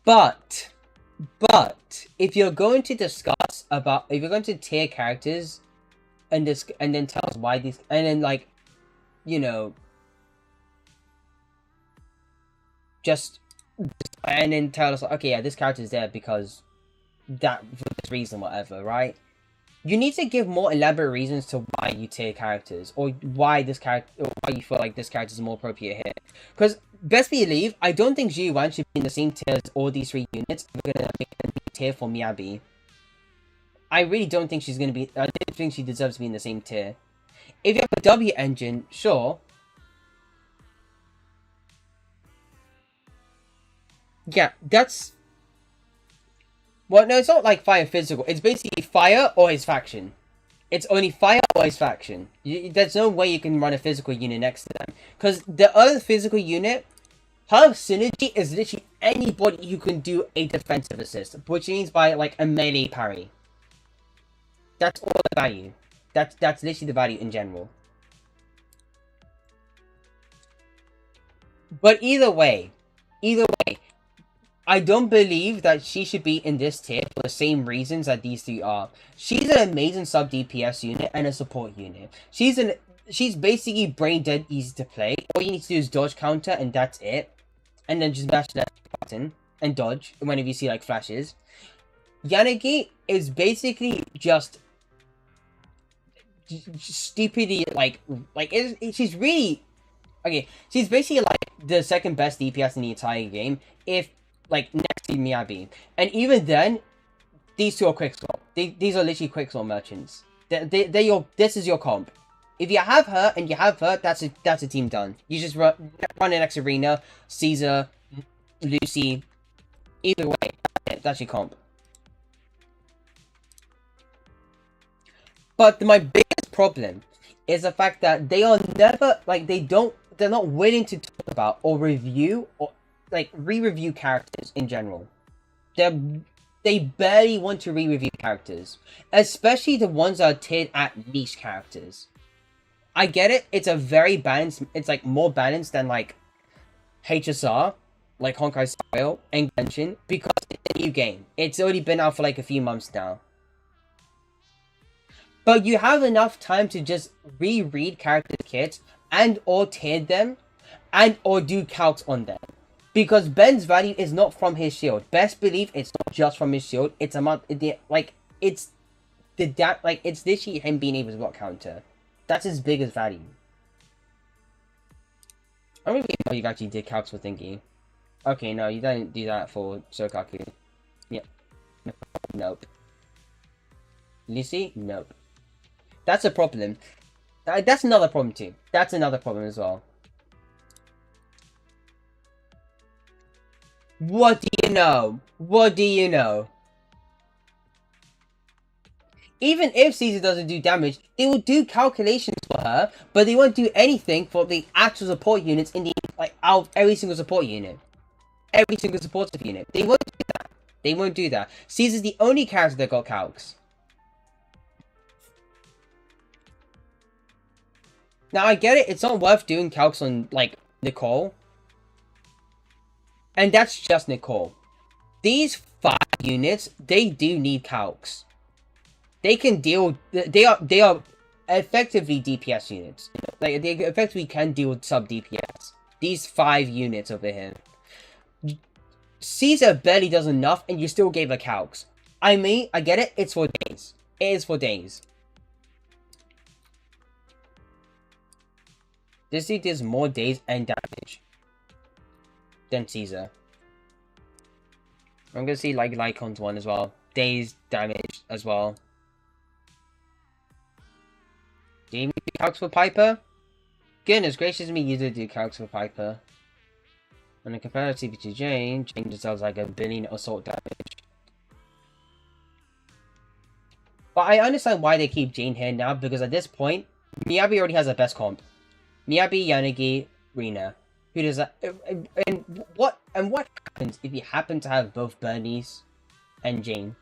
But if you're going to discuss about, if you're going to tier characters and then tell us why these, and then like, you know, and then tell us like, okay, yeah, this character is there because that, for this reason, whatever, right? You need to give more elaborate reasons to why you tier characters, or why this character, or why you feel like this character is more appropriate here. Because best believe, I don't think Zhu should be in the same tier as all these three units. We're gonna make a tier for Miyabi. I really don't think she's gonna be. I don't think she deserves to be in the same tier. If you have a W engine, sure. Yeah, that's. Well, no, it's not like fire physical. It's basically fire or his faction. It's only fire or his faction. There's no way you can run a physical unit next to them. Because the other physical unit, her synergy is literally anybody who can do a defensive assist. Which means by, like, a melee parry. That's all the value. That's literally the value in general. But either way, I don't believe that she should be in this tier for the same reasons that these three are. She's an amazing sub DPS unit and a support unit. She's basically brain dead easy to play. All you need to do is dodge counter and that's it. And then just mash that button and dodge whenever you see like flashes. Yanagi is basically just stupidly she's really okay. She's basically like the second best DPS in the entire game. If like next to Miyabi, and even then, these two are quickswap. These are literally quickswap merchants. This is your comp. If you have her and you have her, that's a team done. You just run the next arena, Caesar, Lucy. Either way, that's your comp. But my biggest problem is the fact that they are never they're not willing to talk about or review or like re-review characters in general. They barely want to re-review characters, especially the ones that are tiered at niche characters. I get it, it's a very balanced, it's like more balanced than like HSR, like Honkai Star Rail and Genshin, because it's a new game. It's already been out for like a few months now. But you have enough time to just reread character kits and or tier them and or do calcs on them. Because Ben's value is not from his shield. Best believe it's not just from his shield. It's it's literally him being able to block counter. That's his biggest value. I don't really know if you actually did calcs for Thingy. Okay, no, you don't do that for Sokaku. Yep. Nope. Lucy? Nope. That's a problem. That's another problem too. That's another problem as well. What do you know? What do you know? Even if Caesar doesn't do damage, they will do calculations for her, but they won't do anything for the actual support units in the, like, out of every single support unit. Every single supportive unit. They won't do that. They won't do that. Caesar's the only character that got calcs. Now, I get it. It's not worth doing calcs on, like, Nicole. And that's just Nicole. These 5 units, they do need calcs. They can deal... They are effectively DPS units. Like, they effectively can deal with sub-DPS. These 5 units over here. Caesar barely does enough, and you still gave her calcs. I mean, I get it. It's for days. It is for days. This dude does more days and damage than Caesar. I'm gonna see like Lycon's one as well. Days damage as well. Do you do calcs for Piper? Goodness gracious me, you did do calcs for Piper. And in comparative to Jane, Jane just does like 1 billion assault damage. But I understand why they keep Jane here now, because at this point, Miyabi already has the best comp. Miyabi, Yanagi, Rina. Who does that? And what happens if you happen to have both Bernice and Jane?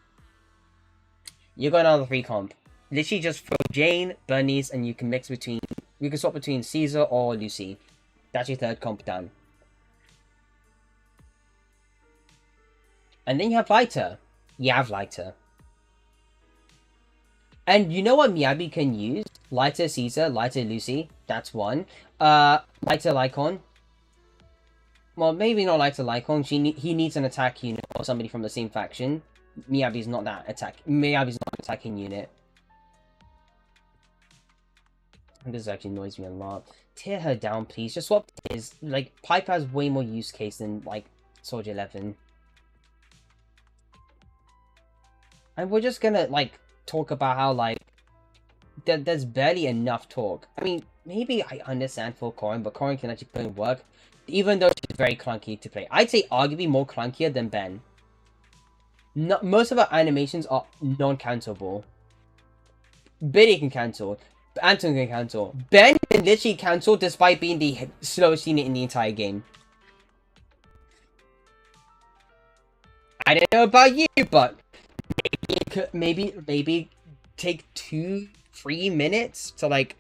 You got another 3 comp. Literally just throw Jane, Bernice, and you can mix between... You can swap between Caesar or Lucy. That's your 3rd comp done. And then you have Lighter. You have Lighter. And you know what Miyabi can use? Lighter Caesar, Lighter Lucy. That's one. Lighter Lycon. Well, maybe not Lighter Lycon. He needs an attack unit or somebody from the same faction. Miyabi's not that Miyabi's not an attacking unit. This actually annoys me a lot. Tear her down, please. Just swap his. Like, Piper has way more use case than, like, Soldier 11. And we're just gonna, like, talk about how, like, there's barely enough talk. I mean, maybe I understand for Corin, but Corin can actually put in work, even though she's very clunky to play. I'd say arguably more clunkier than Ben. Most of our animations are non-cancelable. Biddy can cancel. Anton can cancel. Ben can literally cancel despite being the slowest unit in the entire game. I don't know about you, but maybe take 2-3 minutes to, like,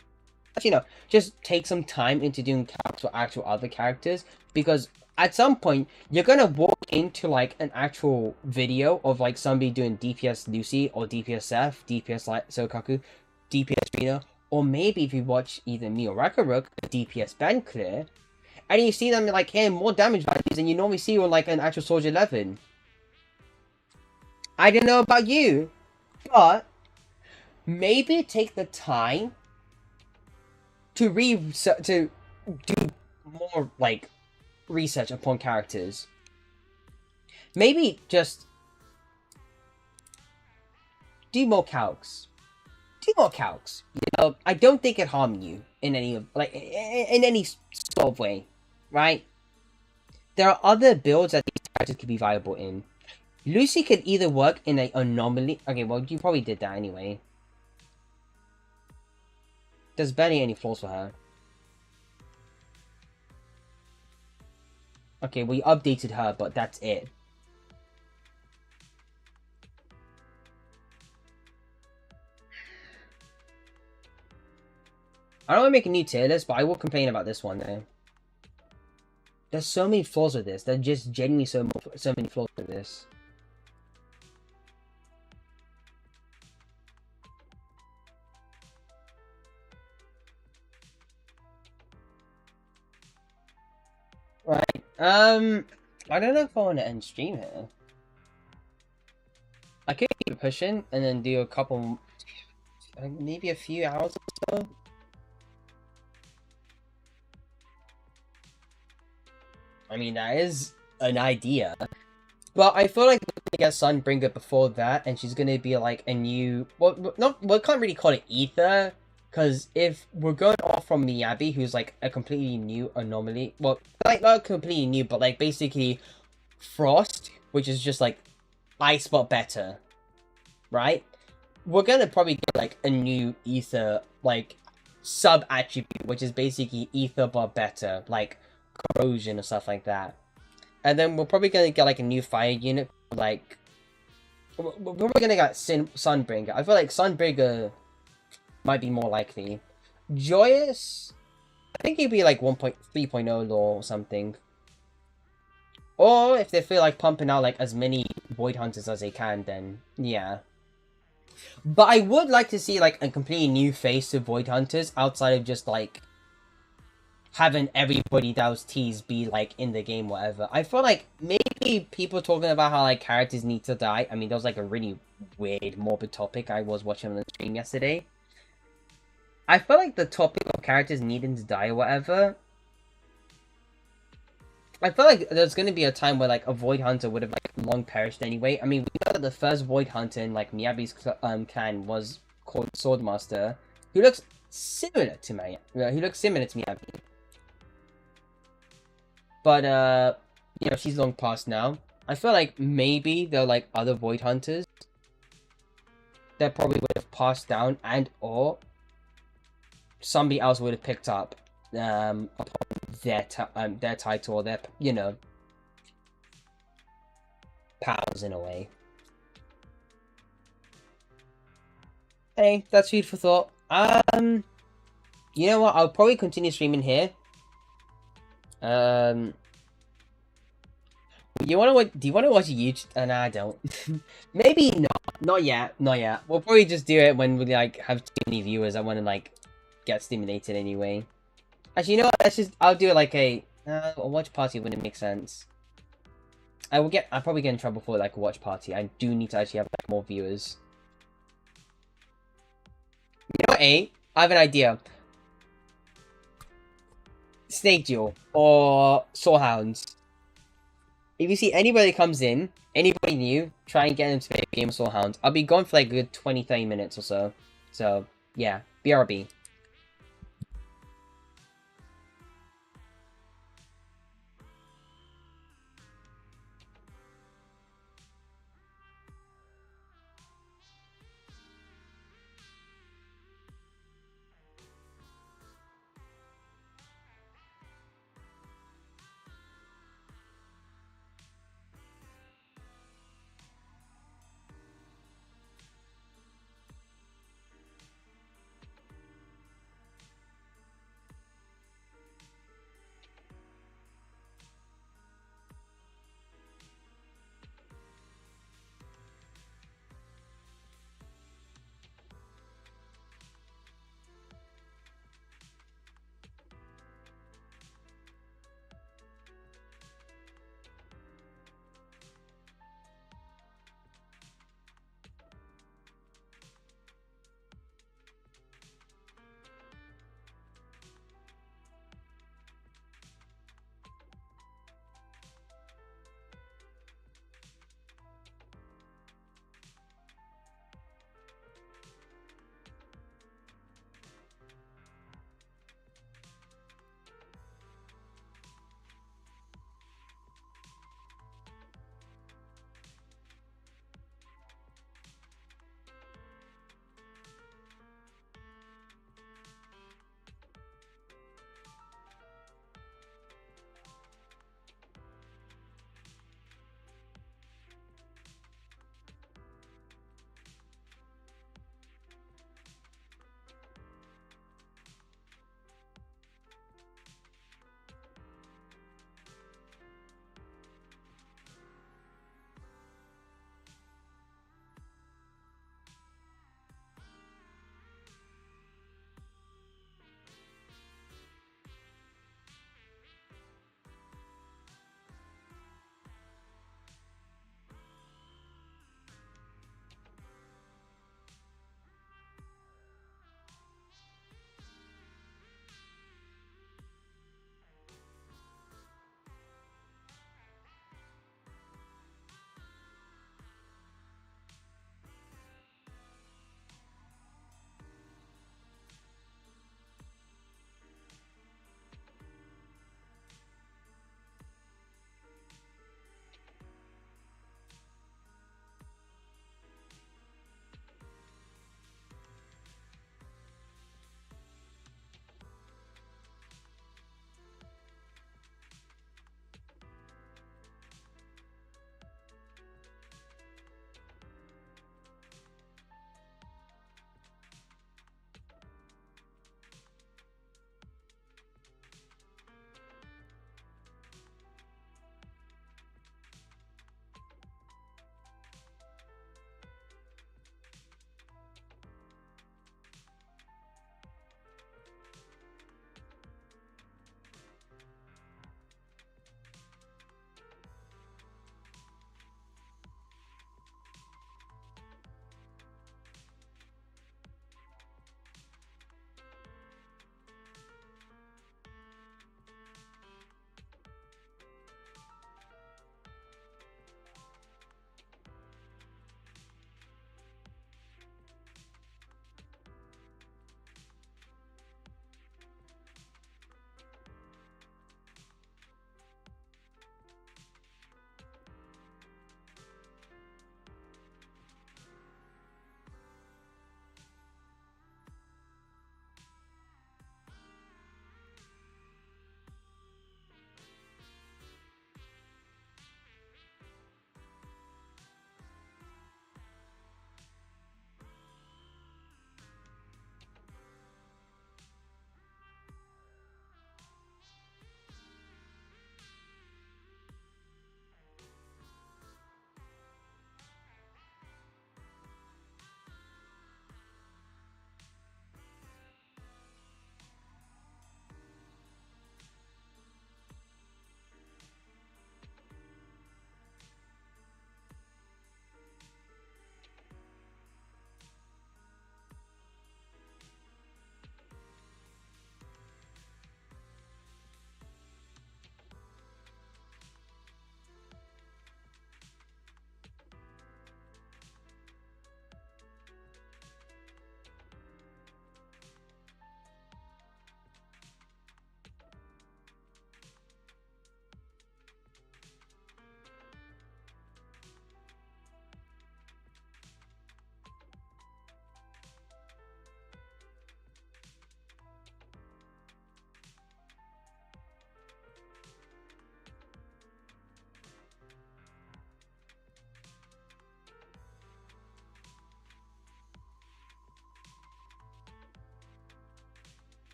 actually no, just take some time into doing calcs for actual other characters, because at some point you're gonna walk into like an actual video of like somebody doing DPS Lucy or DPS Seth, DPS like Sokaku, DPS Rina, or maybe if you watch either me or Rakaruk, DPS Ben Clear, and you see them like hitting more damage values than you normally see on like an actual Soldier 11. I don't know about you, but maybe take the time to do more like research upon characters. Maybe just do more calcs. Do more calcs. You know, I don't think it harm you in any sort of way, right? There are other builds that these characters could be viable in. Lucy could either work in an anomaly. Okay, well, you probably did that anyway. There's barely any flaws for her. Okay, well, you updated her, but that's it. I don't want to make a new tier list, but I will complain about this one, though. There's so many flaws with this. There's just genuinely so many flaws with this. Right. I don't know if I want to end stream here. I could keep pushing and then do a couple, maybe a few hours or so. I mean, that is an idea. But I feel like we're gonna get Sunbringer before that, and she's gonna be like a new. Well, not. We can't really call it Ether, because if we're going off from Miyabi, who's like a completely new anomaly. Well, like not completely new, but like basically Frost, which is just like ice but better, right? We're gonna probably get like a new Ether, like sub attribute, which is basically Ether but better, like corrosion or stuff like that. And then we're probably gonna get like a new fire unit, like we're probably gonna get Sunbringer. I feel like Sunbringer might be more likely. Joyous, I think he'd be like 1.3.0 lore or something. Or if they feel like pumping out like as many Void Hunters as they can, then yeah. But I would like to see like a completely new face to Void Hunters outside of just like having everybody that was teased be like in the game, whatever. I feel like maybe people talking about how like characters need to die. I mean, that was like a really weird, morbid topic I was watching on the stream yesterday. I feel like the topic of characters needing to die or whatever. I feel like there's gonna be a time where like a Void Hunter would have like long perished anyway. I mean, we know that the first Void Hunter in like Miyabi's clan was called Swordmaster, who looks similar to Miyabi. But, you know, she's long past now. I feel like maybe there are, like, other Void Hunters that probably would have passed down and or somebody else would have picked up, upon their title or their, you know, powers in a way. Hey, that's food for thought. You know what? I'll probably continue streaming here. You wanna watch? Do you wanna watch YouTube? Nah, I don't. Maybe not. Not yet. Not yet. We'll probably just do it when we like have too many viewers. I want to like get stimulated anyway. Actually, you know what? Let's just. I'll do like a watch party when it makes sense. I'll probably get in trouble for like a watch party. I do need to actually have like more viewers. You know what, I have an idea. Snake Duel or Sorehounds. If you see anybody comes in, anybody new, try and get them to play a game of Sorehounds. I'll be gone for like a good 20-30 minutes or so. So, yeah. BRB.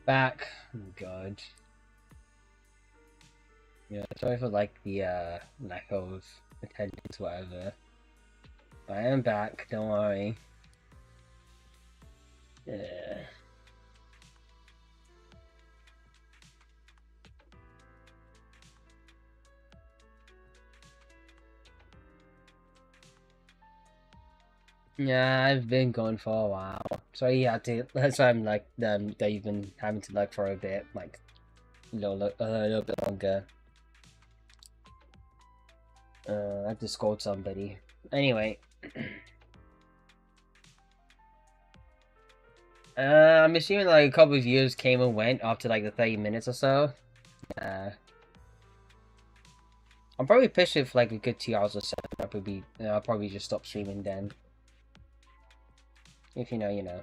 Back. Oh god. Yeah, sorry for like the lack of attendance, whatever. But I am back, don't worry. Yeah. Yeah, I've been gone for a while. So yeah, that's why I'm like that you've been having to like for a bit, like a little bit longer. I have to scold somebody. Anyway. I'm assuming like a couple of viewers came and went after like the 30 minutes or so. I'll probably push it for like a good 2 hours or so. I'll probably just stop streaming then. If you know, you know.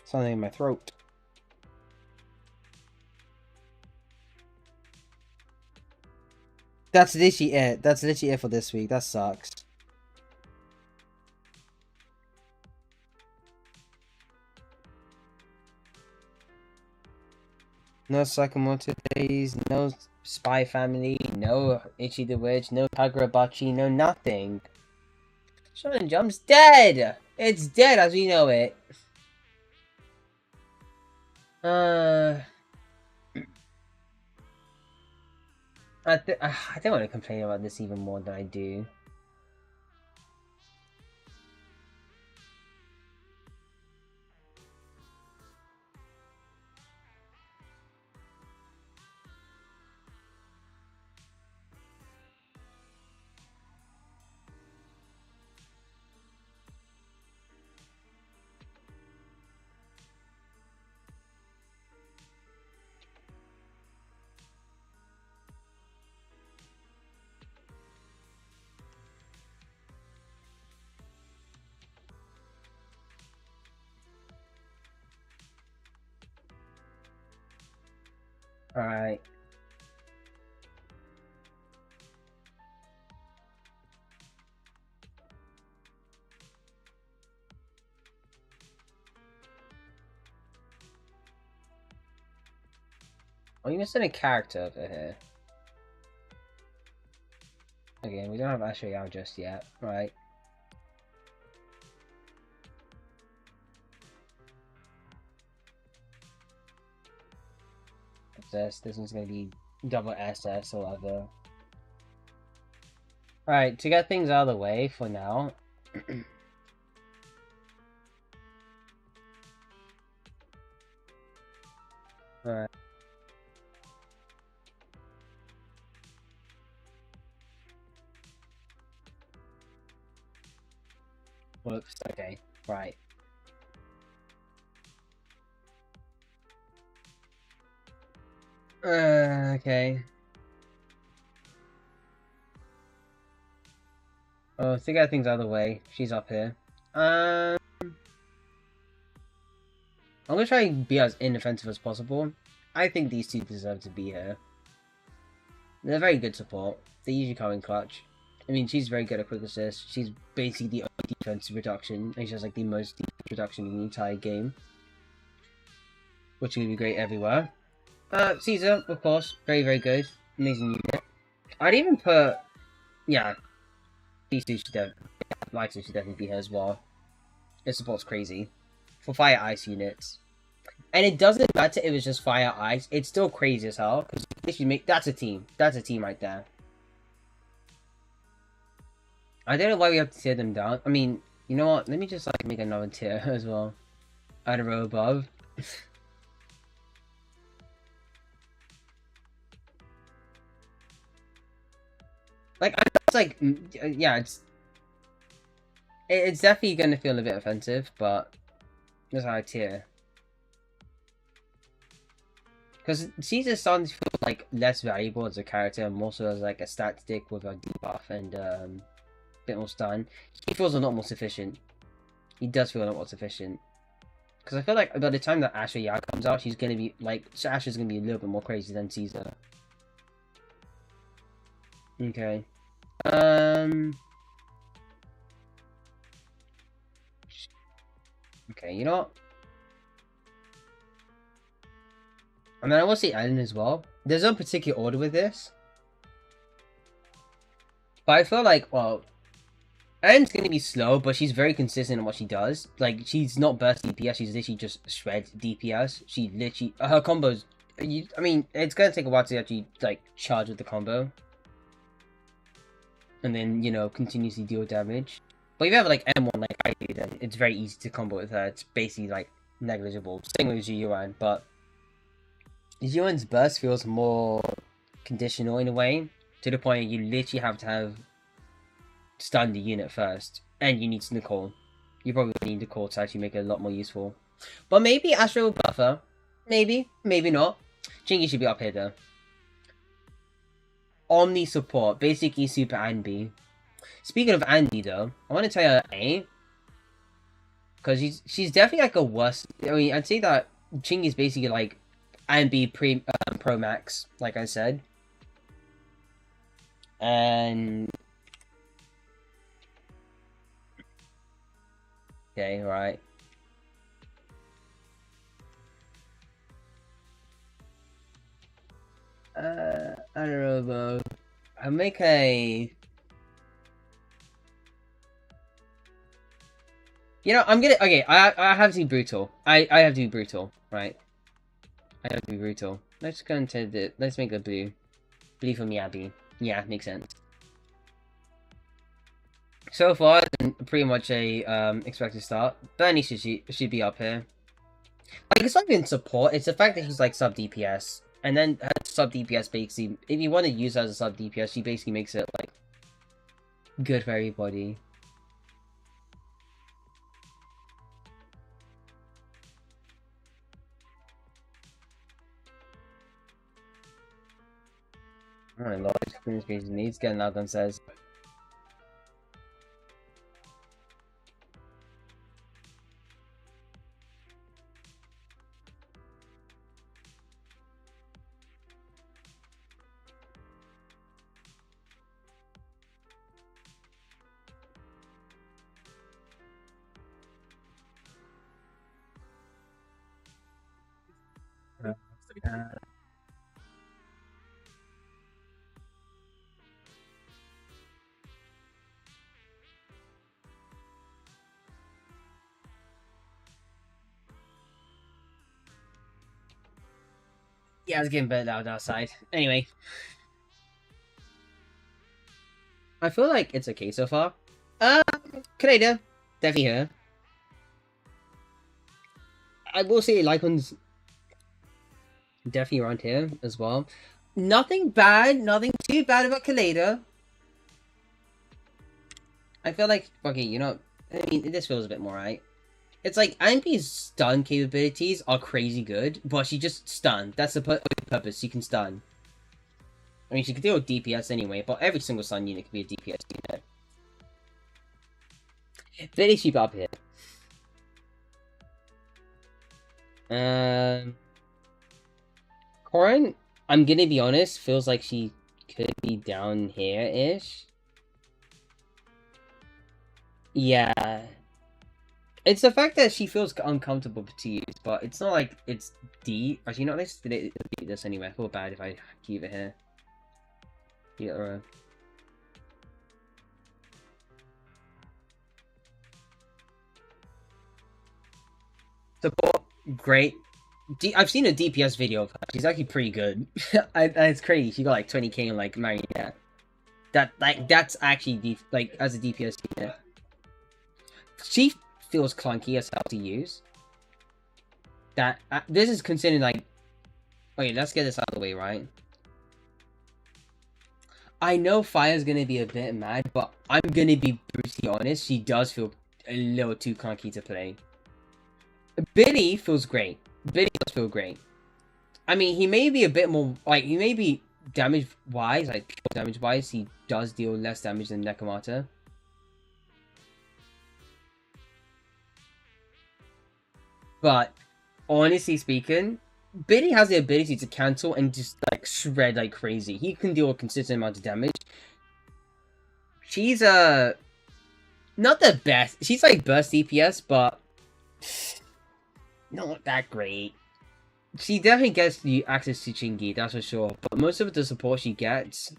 Something in my throat. That's literally it. That's literally it for this week. That sucks. No Sakamoto Days, no Spy Family, no Ichi the Witch, no Kagurabachi, no nothing. Shonen Jump's dead! It's dead as we know it. I don't want to complain about this even more than I do. Alright. Oh, you missing a character over here. Again, we don't have Asher out just yet, right? This one's gonna be double SS or whatever. Alright, to get things out of the way for now. Alright. Whoops, okay, right. Okay. Oh, to get things out of the way, she's up here. I'm gonna try and be as inoffensive as possible. I think these two deserve to be here. They're very good support. They usually come in clutch. I mean, she's very good at quick assist. She's basically the only defensive reduction, and she has like the most defensive reduction in the entire game. Which is gonna be great everywhere. Caesar, of course, very, very good. Amazing unit. I'd even put, yeah, these two should definitely, Light should definitely be here as well. It support's crazy. For fire ice units. And it doesn't matter if it's just fire ice, it's still crazy as hell. Because if you make, that's a team. That's a team right there. I don't know why we have to tear them down. I mean, you know what? Let me just like make another tier as well. Add a row above. Like, it's like, yeah, it's definitely gonna feel a bit offensive, but that's how I tier. Because Caesar's starting to feel like less valuable as a character, and more so as like a stat stick with a debuff and a bit more stun. He feels a lot more sufficient. He does feel a lot more sufficient. Because I feel like by the time that Asher Yao comes out, she's gonna be like, Asher's gonna be a little bit more crazy than Caesar. Okay. Okay, you know what? And then I will say Ellen as well. There's no particular order with this. But I feel like, well, Ellen's gonna be slow, but she's very consistent in what she does. Like, she's not burst DPS, she's literally just shred DPS. She literally, her combos, I mean, it's gonna take a while to actually, like, charge with the combo. And then, you know, continuously deal damage. But if you have, like, M1 like I do, then it's very easy to combo with her. It's basically, like, negligible. Same with Yuan, but Yuan's burst feels more conditional in a way. To the point you literally have to have stun the unit first. And you need Nicole. You probably need Nicole to actually make it a lot more useful. But maybe Astra will buff her. Maybe. Maybe not. Chingy should be up here though. Omni support. Basically Super Anby. Speaking of Andy though, I want to tell you A. Because she's definitely like a worse... I mean, I'd say that Chingy's basically like Anby Pro Max, like I said. And... okay, right. I don't know, though. I'll make a... you know, I'm gonna... okay, I have to be brutal. I have to be brutal, right? I have to be brutal. Let's go into the... let's make a blue. Blue for Miyabi. Yeah, makes sense. So far, pretty much a expected start. Bernie should be up here. Like, it's not even support, it's the fact that he's like sub DPS. And then her sub DPS basically, if you want to use her as a sub DPS, she basically makes it like good for everybody. Oh my lord, goodness gracious, needs getting out on says. Yeah, it's getting better loud outside. Anyway. I feel like it's okay so far. Canada. Definitely here. I will say Lycon's definitely around here as well. Nothing bad, nothing too bad about Canada. I feel like, okay, you know, I mean, this feels a bit more right. It's like, Anby's stun capabilities are crazy good, but she just stunned. That's the purpose, she can stun. I mean, she can deal with DPS anyway, but every single stun unit can be a DPS unit. Very cheap up here. Corin, I'm gonna be honest, feels like she could be down here-ish. Yeah. It's the fact that she feels uncomfortable to use, but it's not like it's D. Actually, not let's delete this anyway. I feel bad if I keep it here. Yeah, support, great. I've seen a DPS video of her. She's actually pretty good. It's crazy. She got like 20k and like Marionette. That's actually like as a DPS unit. She feels clunky as hell to use. That this is considered like... okay, let's get this out of the way, right? I know Fire's gonna be a bit mad, but I'm gonna be brutally honest. She does feel a little too clunky to play. Billy feels great. Billy does feel great. I mean, he may be a bit more... like, he may be damage-wise, like pure damage-wise, he does deal less damage than Nekomata. But, honestly speaking, Billy has the ability to cancel and just, like, shred like crazy. He can deal a consistent amount of damage. She's, not the best. She's, like, burst DPS, but Not that great. She definitely gets the access to Chingy, that's for sure. But most of the support she gets,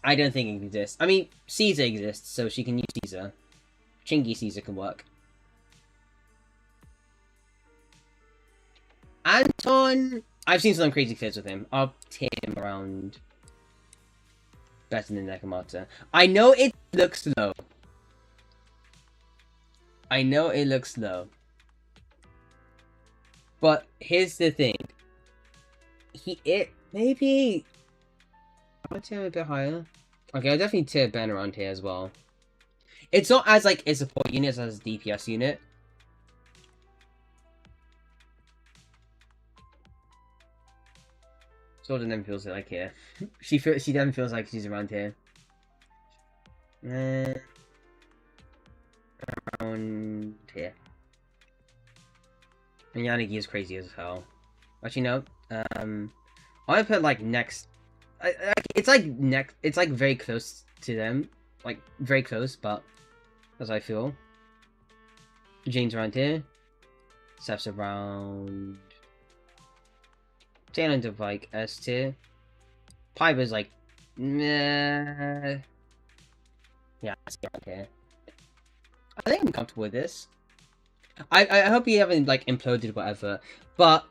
I don't think it exists. I mean, Caesar exists, so she can use Caesar. Chingy Caesar can work. Anton, I've seen some crazy fits with him. I'll take him around better than Nekomata. I know it looks low. I know it looks low. But here's the thing. Maybe I'll tier a bit higher. Okay, I'll definitely tier Ben around here as well. It's not as like a support unit as a DPS unit. Sort of then feels like here. She then feels like she's around here. Around here. And Yanagi is crazy as hell. Actually, no. I put like next. It's like very close to them. Like very close, but as I feel. Jane's around here. Steph's around. Tail end of like S tier. Piper's like, meh. Yeah, it's around here. I think I'm comfortable with this. I hope you haven't like imploded whatever, but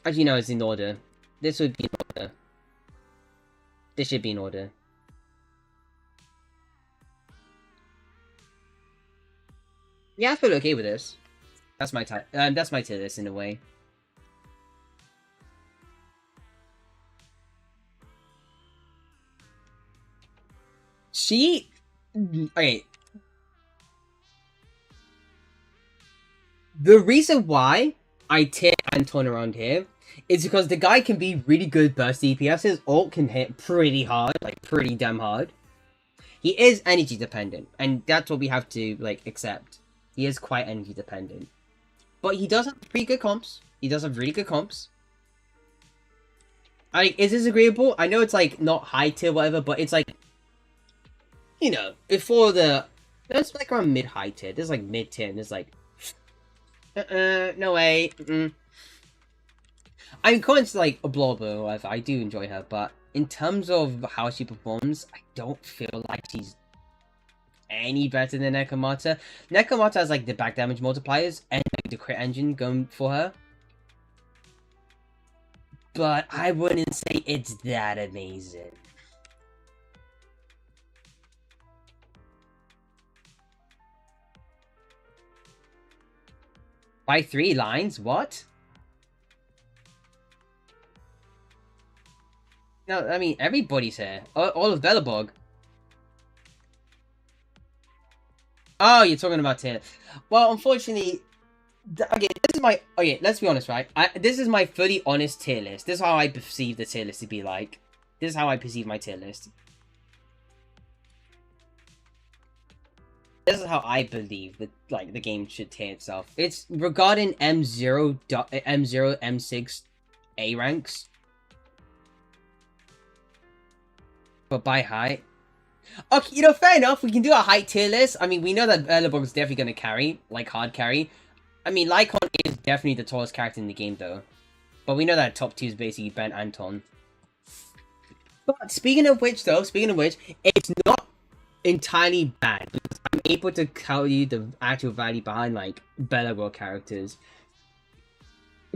as you know, it's in order. This would be in order. This should be in order. Yeah, I feel okay with this. That's my type. That's my tier list in a way. Okay. The reason why I tier Anton around here is because the guy can be really good burst DPS. His ult can hit pretty hard, like pretty damn hard. He is energy dependent, and that's what we have to like accept. He is quite energy dependent. But he does have pretty good comps. He does have really good comps. Is this agreeable? I know it's like not high tier whatever, but it's like, you know, before that's like around mid-high tier. There's like mid-tier, and there's like, no way. I'm going to like a blobber or whatever. I do enjoy her, but in terms of how she performs, I don't feel like she's any better than Nekomata. Nekomata has like the back damage multipliers and like the crit engine going for her. But I wouldn't say it's that amazing. By 3 lines? What? No, I mean, everybody's here. All of Belobog. Oh, you're talking about tier. Well, unfortunately... Okay, this is my... Okay, let's be honest, right? This is my fully honest tier list. This is how I perceive the tier list to be like. This is how I perceive my tier list. This is how I believe that like the game should tier itself. It's regarding M0, M6 A ranks. But by height. Okay, you know, fair enough. We can do a height tier list. I mean, we know that Belobog is definitely going to carry, like hard carry. I mean, Lycon is definitely the tallest character in the game, though. But we know that top 2 is basically Ben Anton. But speaking of which, it's not entirely bad. Because I'm able to tell you the actual value behind, like, Belobog characters.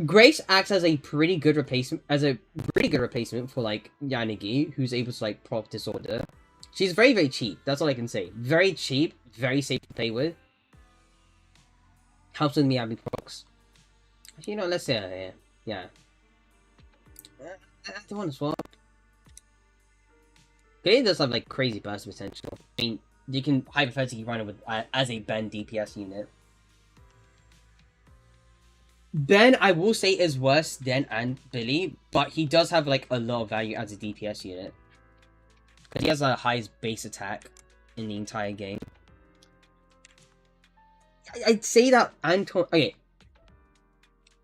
Grace acts as a pretty good replacement, for, like, Yanagi, who's able to, like, proc disorder. She's very, very cheap. That's all I can say. Very cheap, very safe to play with. Helps with Miyabi procs. Actually, you know, let's say her here. Yeah. I don't want to swap. It does have, like, crazy burst potential. I mean, you can hypothetically run it with as a Ben DPS unit. Ben, I will say, is worse than Billy, but he does have, like, a lot of value as a DPS unit. Because he has the highest base attack in the entire game. I'd say that Anton... Okay.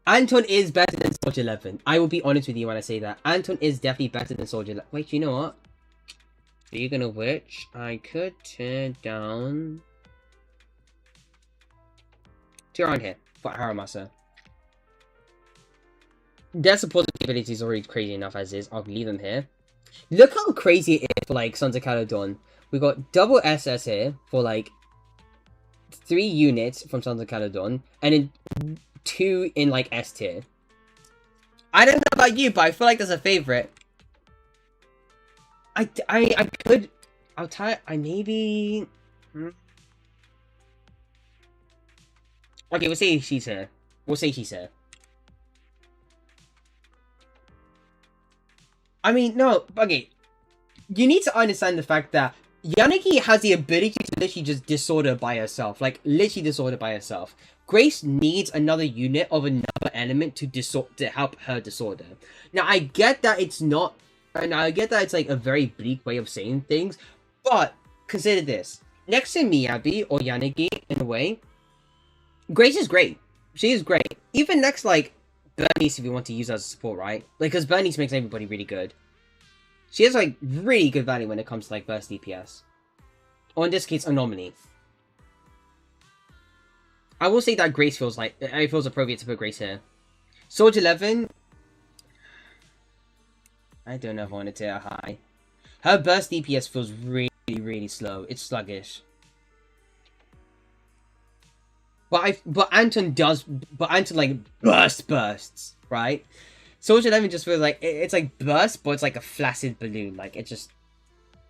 Anton is better than Soldier 11. I will be honest with you when I say that. Anton is definitely better than Soldier 11. Wait, you know what? Speaking of which, I could turn down... 2 around here for Haramasa. Their supported ability is already crazy enough as is. I'll leave them here. Look how crazy it is for like Sons of Caledon. We got double SS here for like 3 units from Sons of Caledon, and then 2 in like S tier. I don't know about you, but I feel like that's a favorite. I could. I'll try. I maybe. Okay, we'll say she's here. We'll say she's here. I mean, no, okay. You need to understand the fact that Yanagi has the ability to literally just disorder by herself. Like, literally disorder by herself. Grace needs another unit of another element to help her disorder. Now, I get that it's not... And I get that it's like a very bleak way of saying things. But, consider this. Next to Miyabi, or Yanagi, in a way, Grace is great. She is great. Even next, like, Bernice, if you want to use her as a support, right? Like, because Bernice makes everybody really good. She has, like, really good value when it comes to, like, burst DPS. Or in this case, Anomaly. I will say that Grace feels like... It feels appropriate to put Grace here. Soldier 11... I don't know if I want to take her high. Her burst DPS feels really, really slow. It's sluggish. But Anton like bursts, right? Soldier 11 just feels like it's like burst, but it's like a flaccid balloon. Like it just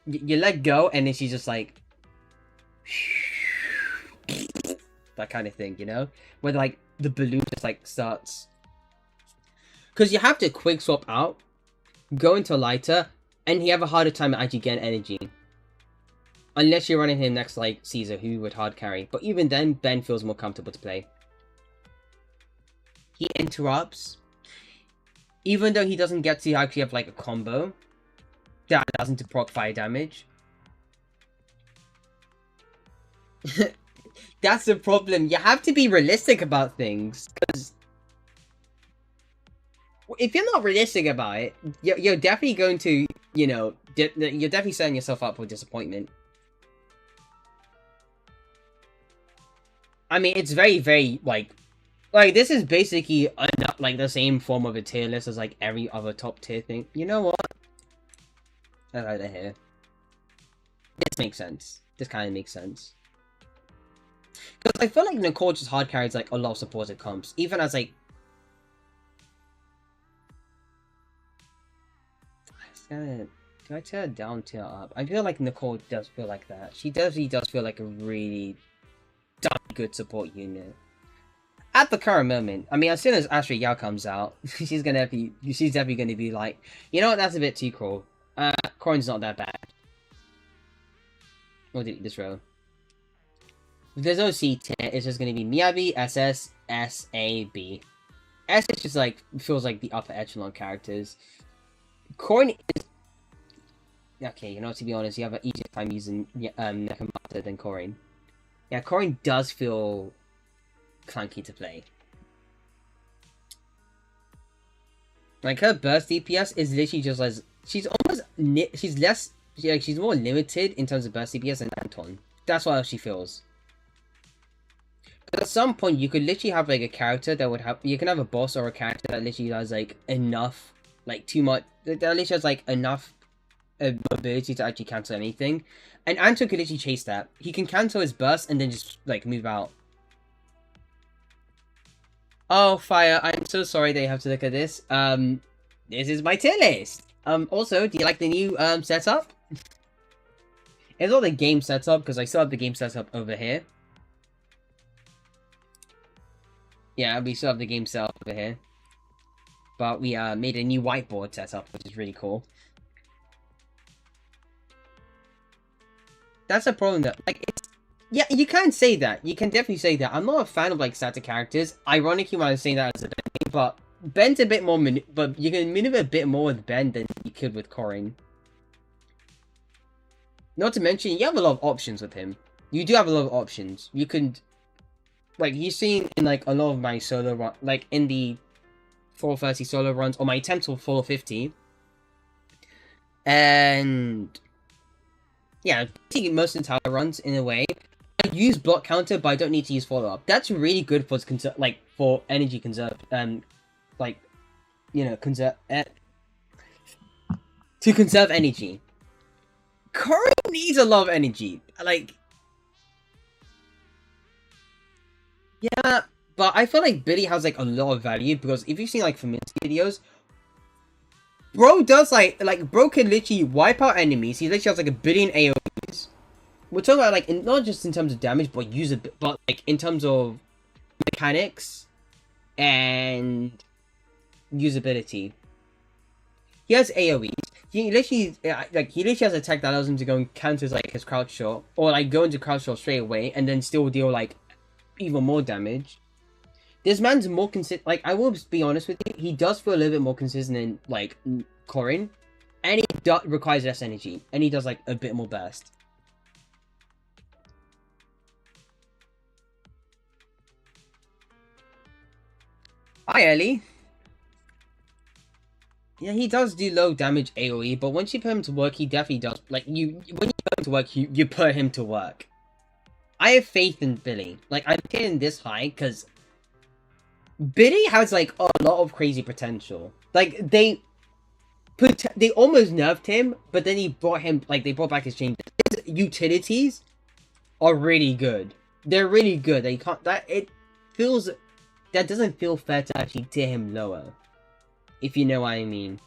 you let go, and then she's just like that kind of thing, you know? Where like the balloon just like starts, because you have to quick swap out, go into lighter, and you have a harder time at actually getting energy. Unless you're running him next like Caesar, who would hard carry. But even then, Ben feels more comfortable to play. He interrupts. Even though he doesn't get to actually have like a combo that doesn't proc fire damage. That's the problem. You have to be realistic about things. Because if you're not realistic about it, you're definitely going to, you know, you're definitely setting yourself up for disappointment. I mean, it's very, very, like, this is basically, like, the same form of a tier list as, like, every other top tier thing. You know what? I like that here. This makes sense. This kind of makes sense. Because I feel like Nicole just hard carries, like, a lot of supported comps. Even as, like... Do I tear her down, tear her up? I feel like Nicole does feel like that. She definitely does feel like a really... damn good support unit. At the current moment, I mean, as soon as Astra Yao comes out, she's definitely gonna be like, you know what, that's a bit too cool. Corin's not that bad. We'll delete this row. If there's no C tier, it's just gonna be Miyabi, SS, S, A, B. S is just like, feels like the upper echelon characters. Corin is... Okay, you know, to be honest, you have an easier time using Nekomata than Corin. Yeah, Corin does feel clunky to play. Like, her burst DPS is literally just as... She's more limited in terms of burst DPS than Anton. That's how she feels. Because at some point, you could literally have, like, a character that would have... You can have a boss or a character that literally has, like, enough... Like, too much... That literally has, like, enough ability to actually cancel anything. And Anton could literally chase that. He can cancel his burst and then just, like, move out. Oh, Fire, I'm so sorry that you have to look at this. This is my tier list. Also, do you like the new, setup? It's not the game setup, because I still have the game setup over here. Yeah, we still have the game setup over here. But we, made a new whiteboard setup, which is really cool. That's a problem that, like, it's... Yeah, you can say that. You can definitely say that. I'm not a fan of, like, static characters. Ironically, when I was saying that as a Ben, but Ben's a bit more... But you can maneuver a bit more with Ben than you could with Corin. Not to mention, you have a lot of options with him. You do have a lot of options. You can... Like, you've seen in, like, a lot of my solo run... Like, in the 430 solo runs, or my attempts for 450. And... Yeah, taking most entire runs in a way. use block counter, but I don't need to use follow up. That's really good for like for energy conserve. Like, you know, to conserve energy. Corin needs a lot of energy. Like, yeah, but I feel like Billy has like a lot of value because if you've seen like Faminsky videos, bro does like bro can literally wipe out enemies. He literally has like 1 billion AoEs. We're talking about like not just in terms of damage, but but like in terms of mechanics and usability. He has AoEs. He literally has a tech that allows him to go and counter like his crouch shot, or like go into crouch shot straight away, and then still deal like even more damage. This man's more consistent. Like, I will be honest with you, he does feel a little bit more consistent than like Corin, and he requires less energy, and he does like a bit more burst. Hi, Ellie. Yeah, he does do low damage AoE, but once you put him to work, he definitely does. Like, when you put him to work, you put him to work. I have faith in Billy. Like, I'm getting this high, because Billy has, like, a lot of crazy potential. Like, they almost nerfed him, but then they brought back his changes. His utilities are really good. They're really good. That doesn't feel fair to actually tier him lower. If you know what I mean.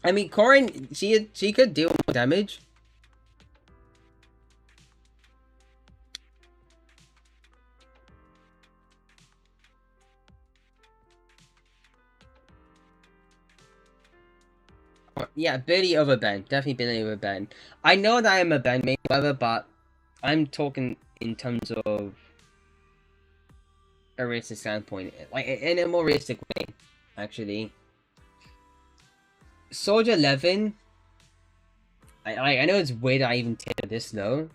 I mean, Corin, she could deal more damage. Yeah, Billy over Ben. Definitely Billy over Ben. I know that I'm a Ben Mayweather, but I'm talking in terms of a realistic standpoint. Like, in a more realistic way, actually. Soldier 11. I know it's weird I even tier this low.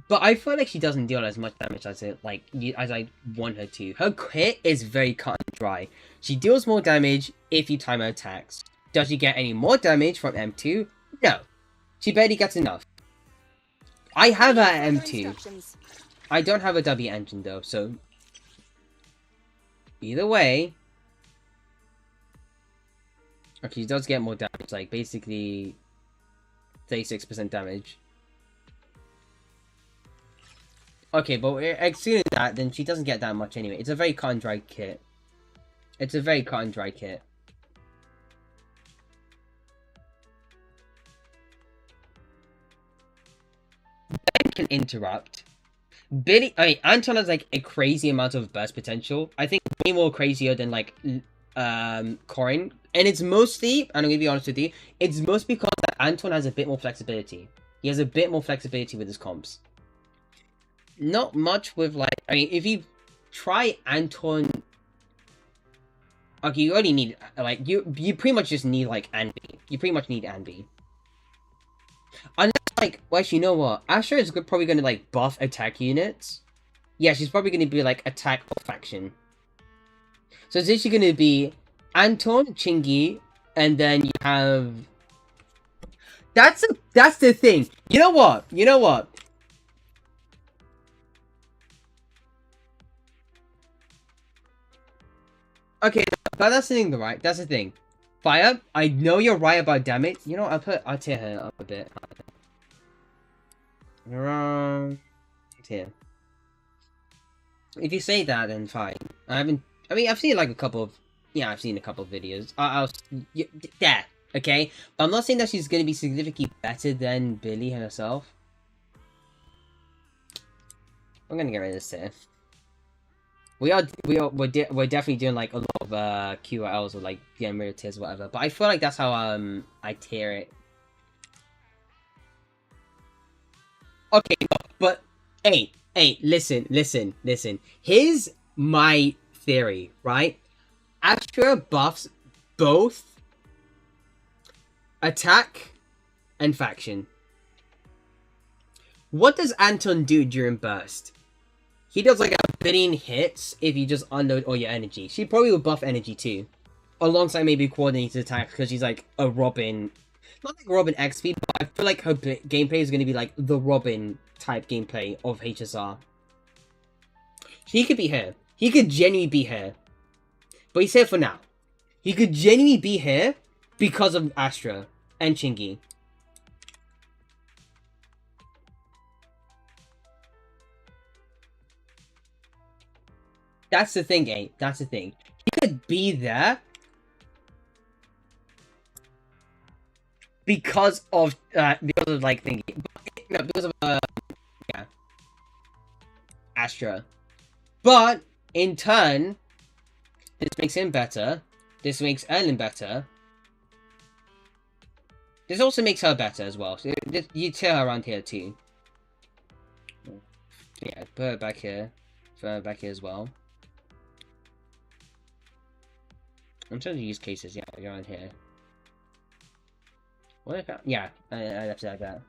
But I feel like she doesn't deal as much damage as I want her to. Her hit is very cut and dry. She deals more damage if you time her attacks. Does she get any more damage from M2? No. She barely gets enough. I have her at M2. I don't have a W engine though, so either way. Okay, she does get more damage, like basically 36% damage. Okay, but excluding that, then she doesn't get that much anyway. It's a very cut and dry kit. It's a very cut and dry kit. Ben can interrupt. Billy, Anton has like a crazy amount of burst potential. I think way more crazier than like Corin. And it's mostly, and I'm gonna be honest with you, it's mostly because Anton has a bit more flexibility. He has a bit more flexibility with his comps. Not much with like, I mean, if you try Anton, okay, you only need like you pretty much just need like Anby. You pretty much need Anby. Unless like, well, actually, you know what? Astra is probably gonna like buff attack units. Yeah, she's probably gonna be like attack or faction. So it's actually gonna be Anton, Chingy, and then you have. That's the thing. You know what? You know what? Okay, but that's the thing, though, right? That's the thing. Fire, I know you're right about damage. You know, I'll tear her up a bit. Around here. If you say that, then fine. I mean, I've seen like a couple of. Yeah, I've seen a couple of videos. There, okay? But I'm not saying that she's gonna be significantly better than Billy herself. I'm gonna get rid of this here. We're definitely doing like a lot of QRLs or like getting rid of tiers or whatever. But I feel like that's how I tier it. Okay, but hey, listen. Here's my theory, right? Astra buffs both attack and faction. What does Anton do during burst? He does like 1 billion hits if you just unload all your energy. She probably will buff energy too. Alongside maybe coordinated attacks because she's like a Robin. Not like Robin XP, but I feel like her gameplay is going to be like the Robin type gameplay of HSR. He could be here. He could genuinely be here. But he's here for now. He could genuinely be here because of Astra and Chingy. That's the thing, eh? That's the thing. He could be there because of like thingy. No, because of yeah, Astra. But in turn, this makes him better. This makes Ellen better. This also makes her better as well. So you tear her around here too. Yeah, put her back here. Put her back here as well. I'm trying to use cases, yeah, around here. What if I, yeah, I left it like that.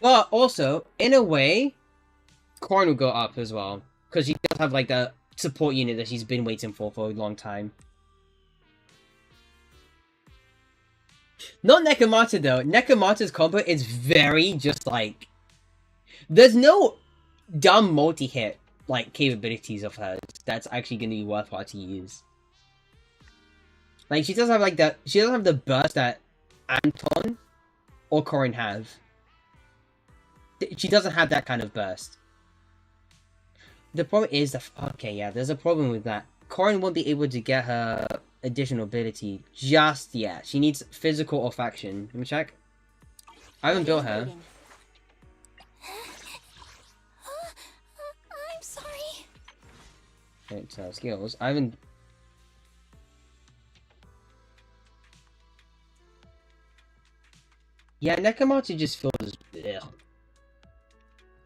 But also, in a way, Corn will go up as well. Because he does have like the support unit that she's been waiting for a long time. Not Nekomata though. Nekomata's combo is very just like... There's no dumb multi-hit like capabilities of hers that's actually going to be worthwhile to use. Like she doesn't have like that. She doesn't have the burst that Anton or Corin have. She doesn't have that kind of burst. The problem is that okay, yeah, there's a problem with that. Corin won't be able to get her additional ability just yet. She needs physical olfaction. Let me check. I haven't built her. I'm sorry. It's skills. I haven't. Yeah, Nekomata just feels. Ugh.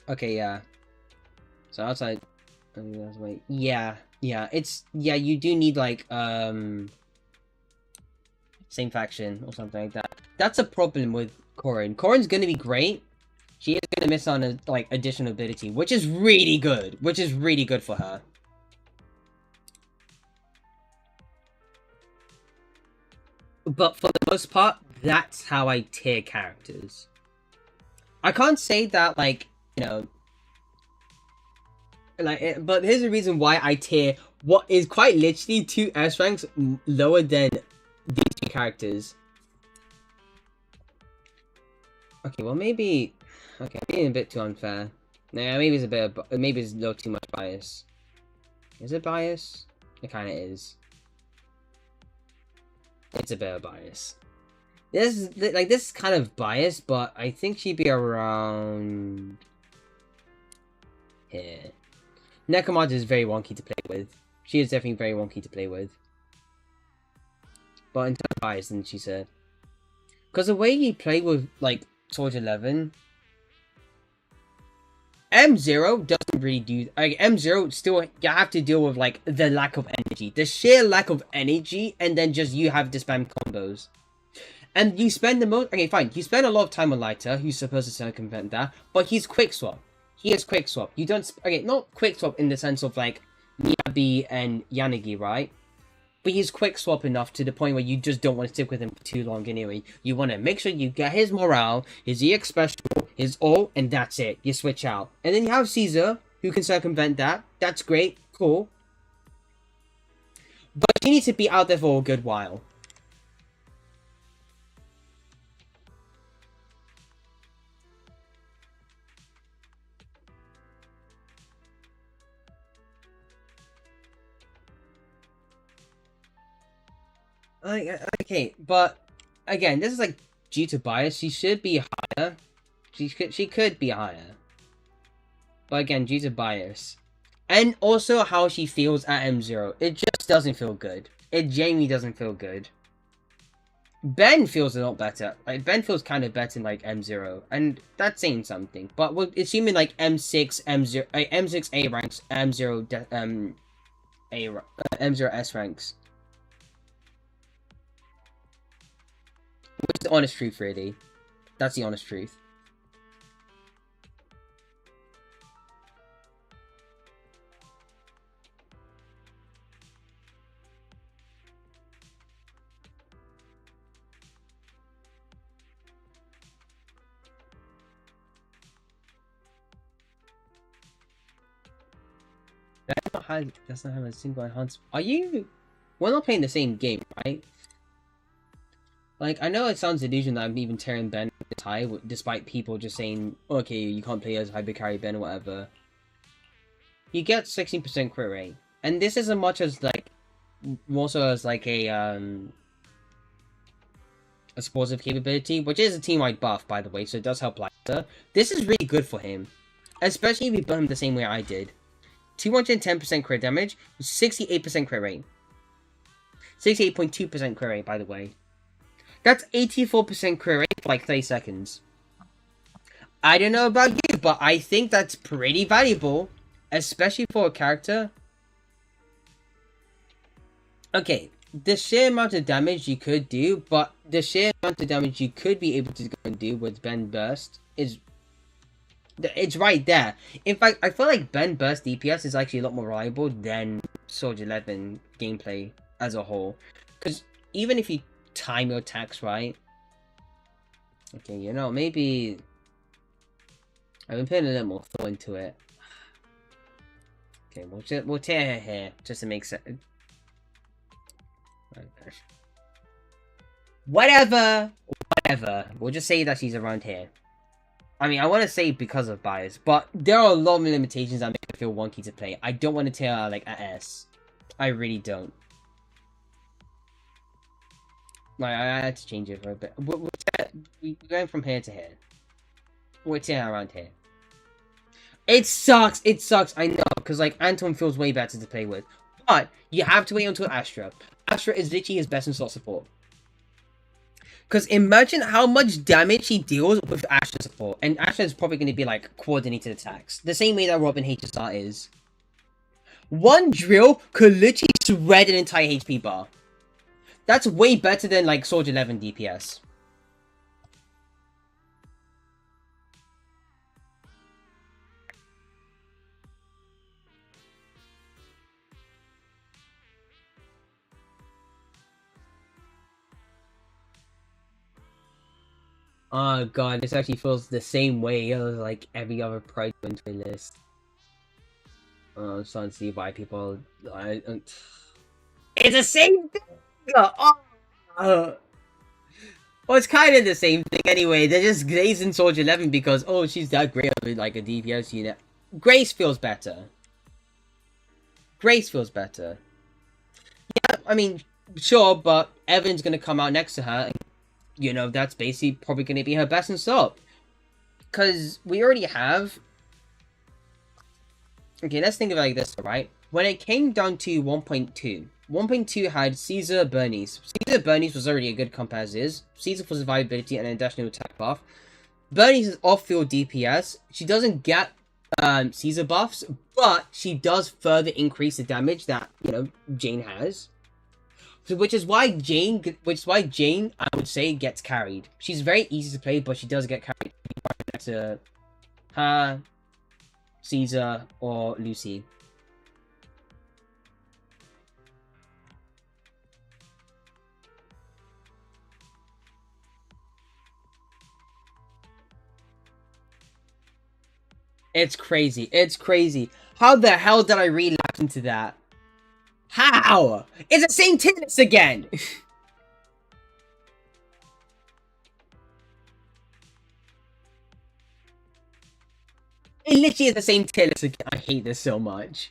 Okay, yeah. So outside. Wait. Yeah, it's you do need like same faction or something like that. That's a problem with Corin. Corin's gonna be great. She is gonna miss on a like additional ability, which is really good. Which is really good for her. But for the most part, that's how I tier characters. I can't say that like, you know, like, but here's the reason why I tier what is quite literally 2 S ranks lower than these 2 characters. Okay, well maybe, okay, I'm being a bit too unfair. Nah, maybe it's a bit, maybe it's a little too much bias. Is it bias? It kind of is. It's a bit of bias. This is kind of biased, but I think she'd be around here. Nekomata is very wonky to play with. She is definitely very wonky to play with. But in terms of bias, then she said. Because the way you play with, like, Sword 11... M0 doesn't really do... Like, M0 still... You have to deal with, like, the lack of energy. The sheer lack of energy, and then just you have to spam combos. And you spend the most... Okay, fine. You spend a lot of time on Lighter, who's supposed to circumvent that, but he's quick swap. He is quick swap. You don't... Okay, not quick swap in the sense of, like, Miyabi and Yanagi, right? But he's quick swap enough to the point where you just don't want to stick with him for too long anyway. You want to make sure you get his morale, his EX special, his ult, and that's it. You switch out. And then you have Caesar, who can circumvent that. That's great. Cool. But she needs to be out there for a good while. Okay, but again, this is like due to bias. She should be higher. She could be higher. But again, due to bias, and also how she feels at M0, it just doesn't feel good. It genuinely doesn't feel good. Ben feels a lot better. Like Ben feels kind of better in like M0, and that's saying something. But we're assuming like M6, M0, M6 A ranks, M0 M0 S ranks. Which is the honest truth, really. That's the honest truth. does not have a single enhancement. Are you? We're not playing the same game, right? Like, I know it sounds delusional that I'm even tearing Ben this high, despite people just saying, okay, you can't play as hyper carry Ben or whatever. You get 16% crit rate, and this is as much as like, more so as like a supportive capability, which is a team-wide buff, by the way, so it does help Lighter. This is really good for him, especially if you build him the same way I did. 210% crit damage, 68% crit rate. 68.2% crit rate, by the way. That's 84% crit rate for like 30 seconds. I don't know about you, but I think that's pretty valuable, especially for a character. Okay, the sheer amount of damage you could do, but the sheer amount of damage you could be able to go and do with Ben Burst is... It's right there. In fact, I feel like Ben Burst DPS is actually a lot more reliable than Soldier 11 gameplay as a whole. Because even if you time your attacks right... Okay, you know, maybe... I've been putting a little more thought into it. Okay, we'll tear her hair, just to make sense. Whatever! We'll just say that she's around here. I mean, I want to say because of bias, but there are a lot of limitations that make it feel wonky to play. I don't want to tear her, like, a S. I really don't. Like, I had to change it for a bit. We're going from here to here. We'll tear her around here. It sucks, I know, because, like, Anton feels way better to play with. But, you have to wait until Astra. Astra is literally his best in slot support. Because imagine how much damage he deals with Astra support. And Astra is probably going to be, like, coordinated attacks. The same way that Robin HSR is. One drill could literally shred an entire HP bar. That's way better than, like, Soldier 11 DPS. Oh god, this actually feels the same way as like every other Pride Winter list. I'm starting to see why people... It's the same thing! Well, it's kind of the same thing anyway. They're just glazing Soldier 11 because, oh, she's that great with like a DPS unit. Grace feels better. Grace feels better. Yeah, I mean, sure, but Evan's gonna come out next to her and, you know, that's basically probably going to be her best in slot. Because we already have... Okay, let's think of it like this, right? When it came down to 1.2, 1.2 had Caesar Bernice. Caesar Bernice was already a good comp as is. Caesar for survivability and an additional attack buff. Bernice is off-field DPS. She doesn't get Caesar buffs, but she does further increase the damage that, you know, Jane has. Which is why Jane, I would say, gets carried. She's very easy to play, but she does get carried next to her, Caesar, or Lucy. It's crazy. It's crazy. How the hell did I relapse into that? How? It's the same tennis again! It literally is the same tennis again. I hate this so much.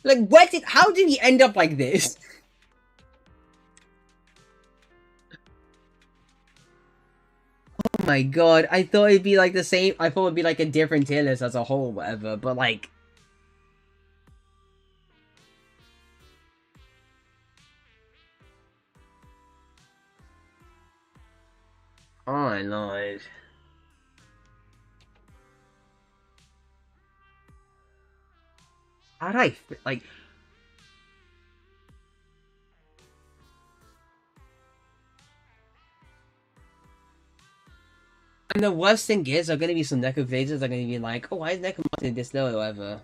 Like, how did we end up like this? Oh my god, I thought it'd be like the same, I thought it'd be like a different tier list as a whole, whatever, but like... Oh my lord. How'd I, like... And the worst thing is, there are gonna be some Neko Glazers that are gonna be like, oh, why is Neko Martin this low or whatever?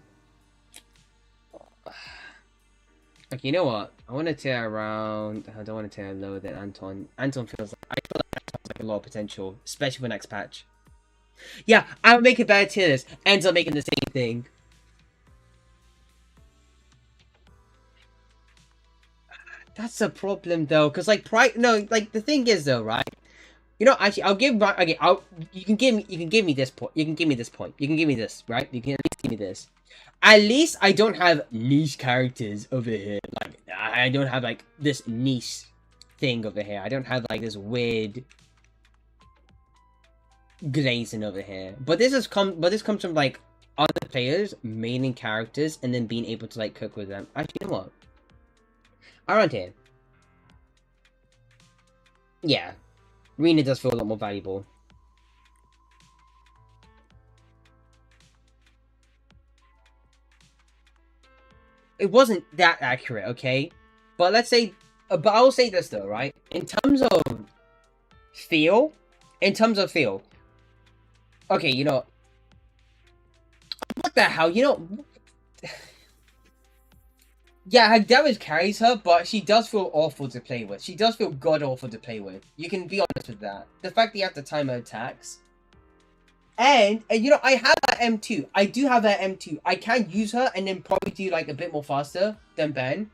Like, you know what? I want to tear around... I don't want to tear lower than Anton. Anton feels like... I feel like Anton's like a lot of potential, especially for next patch. Yeah, I'll make a better tier list. Ends up making the same thing. That's a problem though, because like no, like the thing is though, right? You know, actually, I'll give okay. You can give me this point. You can give me this point. You can give me this, right? You can at least give me this. At least I don't have niche characters over here. Like I don't have like this niche thing over here. I don't have like this weird glazing over here. But this comes from like other players maining characters and then being able to like cook with them. Actually, you know what? Around here. Yeah. Rena does feel a lot more valuable. It wasn't that accurate, okay? But let's say... but I'll say this though, right? In terms of feel... Okay, you know... What the hell? You know... Yeah, her damage carries her, but she does feel awful to play with. She does feel god-awful to play with. You can be honest with that. The fact that you have to time her attacks. And you know, I have that M2. I do have that M2. I can use her and then probably do, like, a bit more faster than Ben.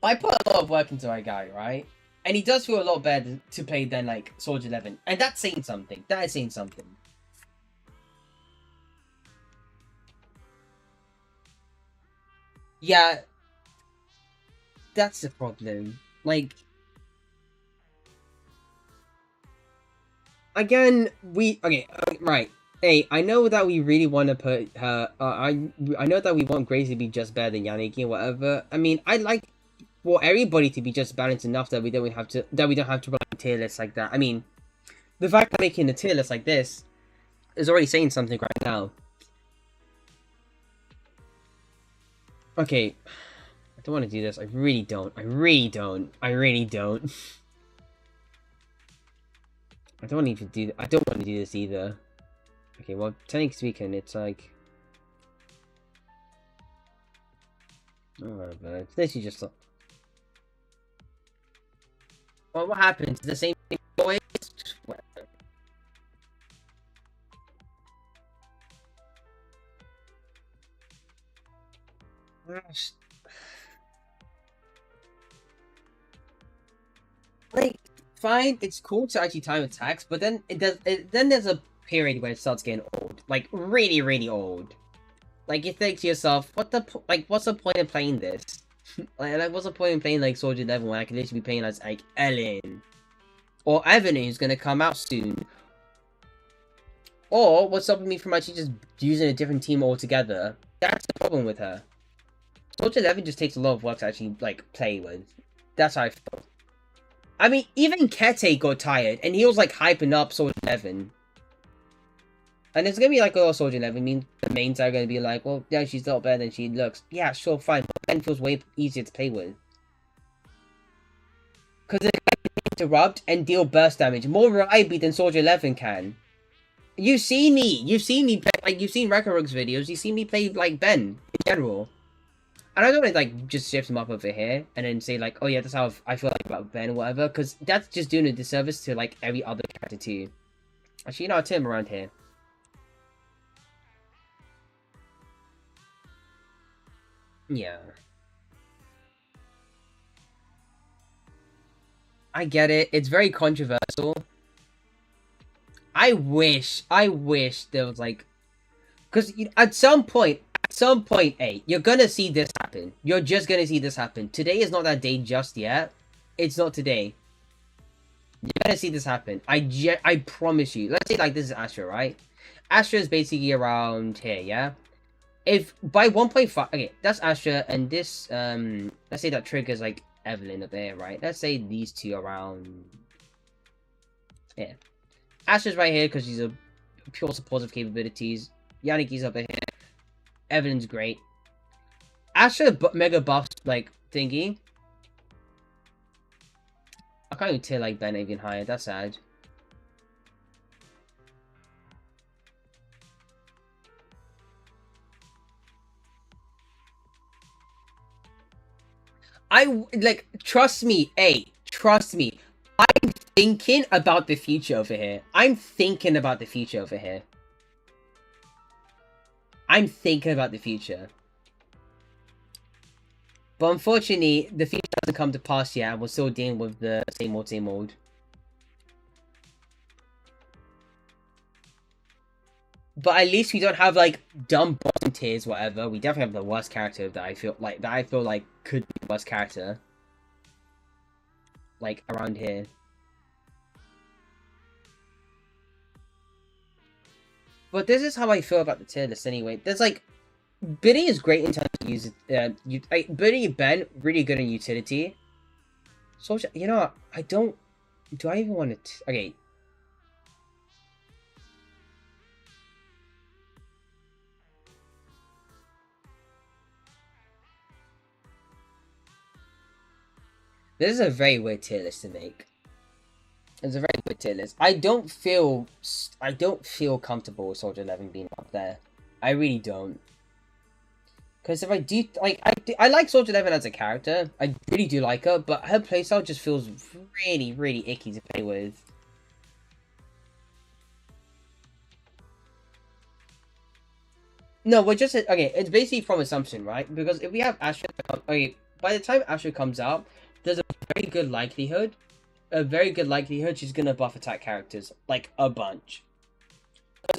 But I put a lot of work into my guy, right? And he does feel a lot better to play than, like, Soldier 11. And that's saying something. That is saying something. Yeah, that's the problem. Like, again, right. Hey, I know that we really want to put her. I know that we want Grace to be just better than Yannick or whatever. I mean, I like for everybody to be just balanced enough that we don't have to rely on tier lists like that. I mean, the fact that making a tier list like this is already saying something right now. Okay, I don't want to do this. I really don't. I really don't. I really don't. I don't want to even do. I don't want to do this either. Okay, well, technically speaking, it's like. Alright, but it's literally just. Well, what happens? The same thing always. Whatever. Gosh. Like, fine, it's cool to actually time attacks, but then then there's a period where it starts getting old, like really, really old. Like you think to yourself, what's the point of playing this? like what's the point of playing like Soldier 11 when I can literally be playing as like Ellen or Evan, who's gonna come out soon? Or what's stopping me from actually just using a different team altogether? That's the problem with her. Soldier 11 just takes a lot of work to actually, like, play with. That's how I feel. I mean, even Kete got tired, and he was, like, hyping up Soldier 11. And it's gonna be, like, oh, Soldier 11, I mean, the mains are gonna be like, well, yeah, she's a lot better than she looks. Yeah, sure, fine, but Ben feels way easier to play with. Because it can interrupt and deal burst damage more reliably than Soldier 11 can. You've seen me play, like, you've seen Ragnarok's videos, you've seen me play, like, Ben, in general. And I don't want to, like, just shift him up over here and then say, like, oh yeah, that's how I feel like about Ben or whatever, because that's just doing a disservice to, like, every other character too. Actually, you know, I'll turn him around here. Yeah. I get it. It's very controversial. I wish there was, like... Because at some point, hey, you're gonna see this happen. You're just gonna see this happen. Today is not that day just yet. It's not today. You're gonna see this happen. I promise you. Let's say, like, this is Astra, right? Astra is basically around here, yeah? If by 1.5... Okay, that's Astra, and this, let's say that triggers, like, Evelyn up there, right? Let's say these two around... Yeah. Astra's right here, because she's a pure supportive capabilities. Yannicki's up here. Evelyn's great. Astra mega buff, like, thingy. I can't even tier, like, Ben even higher. That's sad. Like, trust me, trust me. I'm thinking about the future over here. I'm thinking about the future. But unfortunately, the future hasn't come to pass yet, and we're still dealing with the same old, same old. But at least we don't have, like, dumb bottom tiers, whatever. We definitely have the worst character that I feel like could be the worst character. Like, around here. But this is how I feel about the tier list anyway. There's, like, Biddy is great in terms of use. Biddy and Ben, really good in utility. So, you know what? I don't... Do I even want to... Okay. This is a very weird tier list to make. It's a very weird tier list. I don't feel comfortable with Soldier 11 being up there. I really don't. Because if I do, like, I like Soldier 11 as a character. I really do like her, but her playstyle just feels really, really icky to play with. No, we're just, okay, it's basically from assumption, right? Because if we have Astra, okay, by the time Astra comes out, there's a very good likelihood she's gonna buff attack characters, like, a bunch.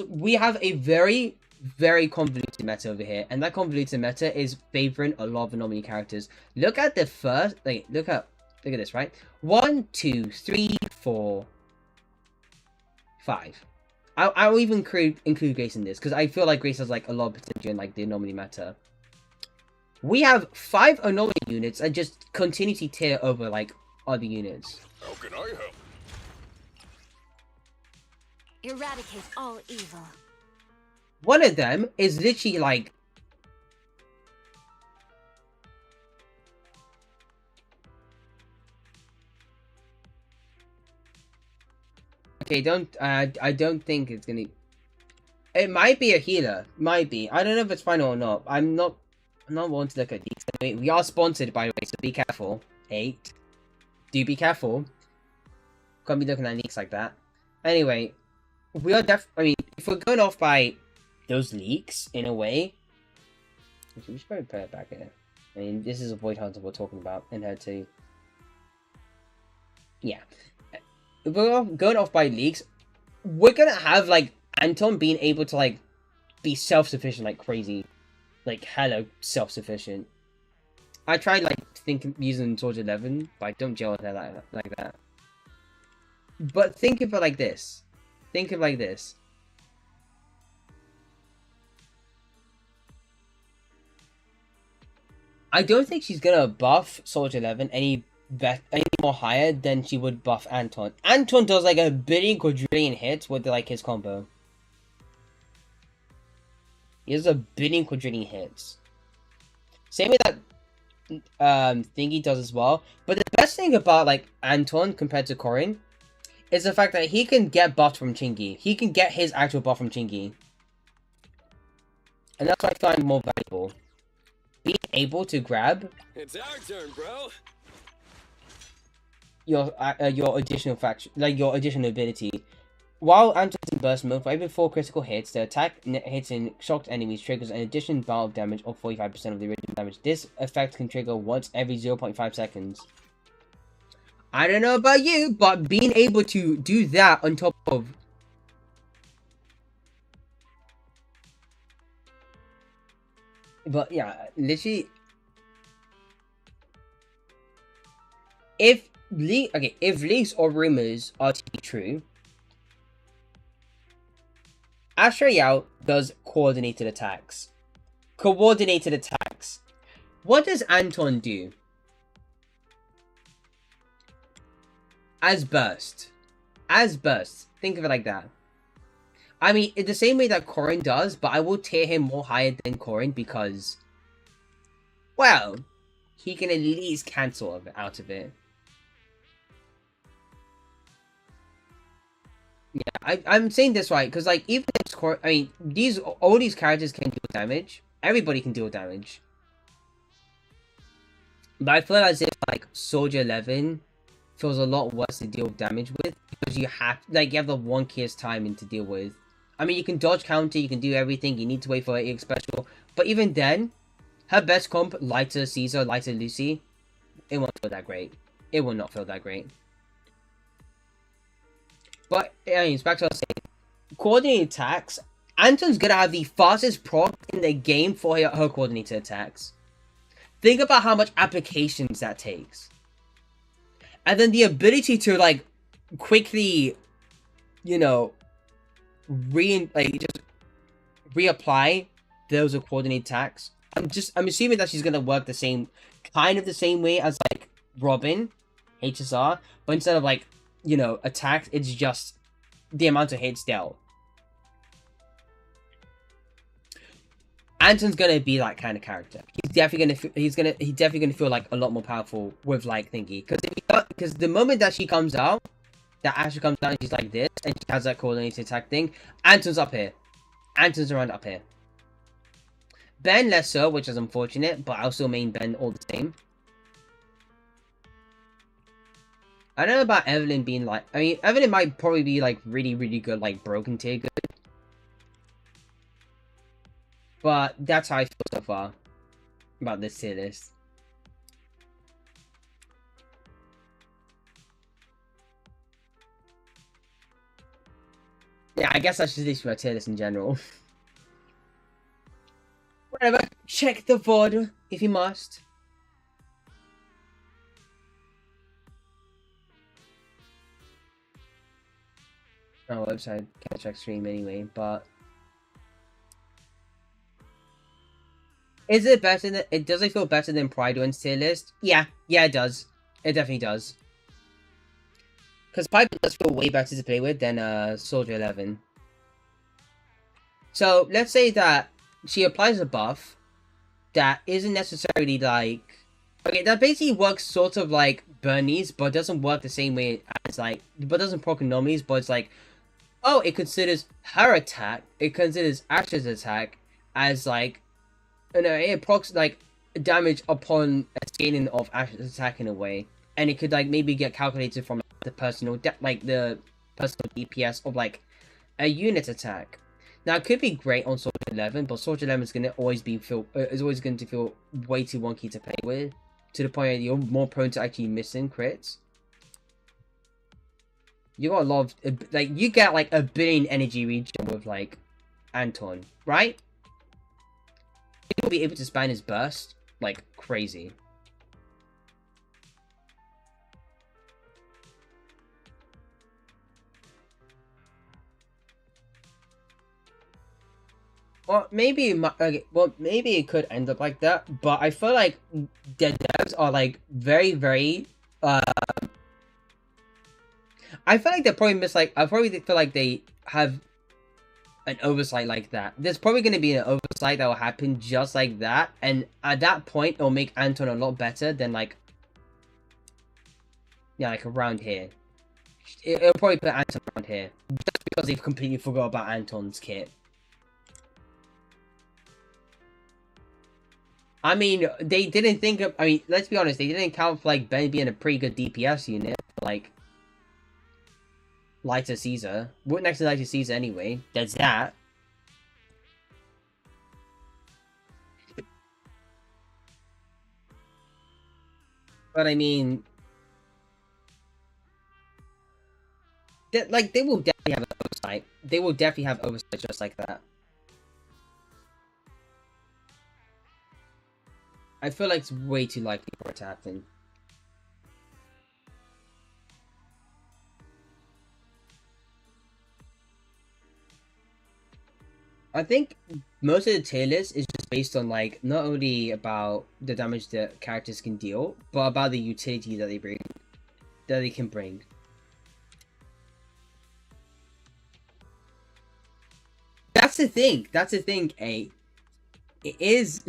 We have a very, very convoluted meta over here, and that convoluted meta is favoring a lot of anomaly characters. Look at the first, like, look at this, right? 1, 2, 3, 4, 5. I will even include Grace in this, because I feel like Grace has, like, a lot of potential in, like, the anomaly meta. We have 5 anomaly units that just continuously tier over, like, other units. How can I help? Eradicate all evil. One of them is literally, like... Okay, I don't think it's gonna... It might be a healer. Might be. I don't know if it's final or not. I'm not one to look at these. We are sponsored, by the way, so be careful. 8. Do be careful. Can't be looking at leaks like that. Anyway, we are I mean, if we're going off by those leaks, in a way... We should probably put it back in. I mean, this is a Void Hunter we're talking about, and her too. Yeah. If we're going off by leaks, we're gonna have, like, Anton being able to, like, be self-sufficient like crazy. Like, hella self-sufficient. I tried, like, using Soldier 11, but I don't gel with her like that. But think of it like this. Think of it like this. I don't think she's gonna buff Soldier 11 any more higher than she would buff Anton. Anton does, like, a billion quadrillion hits with, like, his combo. He has a billion quadrillion hits. Same with that thingy does as well. But the best thing about, like, Anton compared to Corin is the fact that he can get buffed from Chingy. He can get his actual buff from Chingy. And that's what I find more valuable. Being able to grab... It's our turn, bro! Your additional faction, like, your additional ability. While Anton's in burst mode, for every 4 critical hits, the attack hitting shocked enemies triggers an additional battle damage of 45% of the original damage. This effect can trigger once every 0.5 seconds. I don't know about you, but being able to do that on top of... But yeah, literally... If leaks or rumors are to be true, Astra Yao does coordinated attacks. Coordinated attacks. What does Anton do? As burst. As burst. Think of it like that. I mean, in the same way that Corin does, but I will tier him more higher than Corin because, well, he can at least cancel out of it. Yeah, I'm saying this right, because, like, even if I mean, all these characters can deal damage. Everybody can deal damage. But I feel as if, like, Soldier 11 feels a lot worse to deal damage with, because you have the 1 key's timing to deal with. I mean, you can dodge counter, you can do everything, you need to wait for an EX special, but even then, her best comp, lighter Caesar, lighter Lucy, it won't feel that great. It will not feel that great. But anyways, back to what I was saying. Coordinated attacks. Anton's gonna have the fastest proc in the game for her coordinated attacks. Think about how much applications that takes. And then the ability to, like, quickly, you know, just reapply those coordinated attacks. I'm assuming that she's gonna work the same way as, like, Robin, HSR, but instead of, like, you know, attacks, it's just the amount of hits dealt. Anton's gonna be that kind of character. He's definitely gonna feel like a lot more powerful with, like, thingy. Because the moment that she comes out, that Ashley comes out and she's like this, and she has that coordinated attack thing, Anton's up here. Anton's around up here. Ben less so, which is unfortunate, but I'll still main Ben all the same. I don't know about Evelyn being like, I mean, Evelyn might probably be like really, really good, like broken tier good. But that's how I feel so far about this tier list. Yeah, I guess that's just this for my tier list in general. Whatever, check the VOD if you must. Oh, website can't check stream anyway, but is it better than does it feel better than Pride One's tier list? Yeah, it does. It definitely does. Because Piper does feel way better to play with than Soldier 11. So let's say that she applies a buff that isn't necessarily like, okay, that basically works sort of like Bernie's, but doesn't work the same way as like, but doesn't proc anomalies, but it's like, oh, it considers her attack, it considers Ash's attack as like, you know, it procs like damage upon a scaling of Ash's attack in a way, and it could like maybe get calculated from the personal DPS of like a unit attack. Now it could be great on Soldier 11, but Soldier 11 is gonna always always going to feel way too wonky to play with, to the point that you're more prone to actually missing crits. You got a lot of, like, you get like a billion energy regen with like Anton, right? He'll be able to span his burst like crazy. Well, maybe maybe it could end up like that, but I feel like the devs are like very, very I feel like they probably miss, like, I probably feel like they have an oversight like that. There's probably going to be an oversight that will happen just like that, and at that point, it'll make Anton a lot better than, like, yeah, like, around here. It'll probably put Anton around here, just because they've completely forgot about Anton's kit. I mean, they didn't think of, I mean, let's be honest, they didn't account for, like, Ben being a pretty good DPS unit, like, lighter Caesar. What next to lighter Caesar anyway? There's that. But I mean, they will definitely have an oversight. They will definitely have oversight just like that. I feel like it's way too likely for it to happen. I think most of the tier list is just based on, like, not only about the damage that characters can deal, but about the utility that they can bring. That's the thing. That's the thing, A. It is.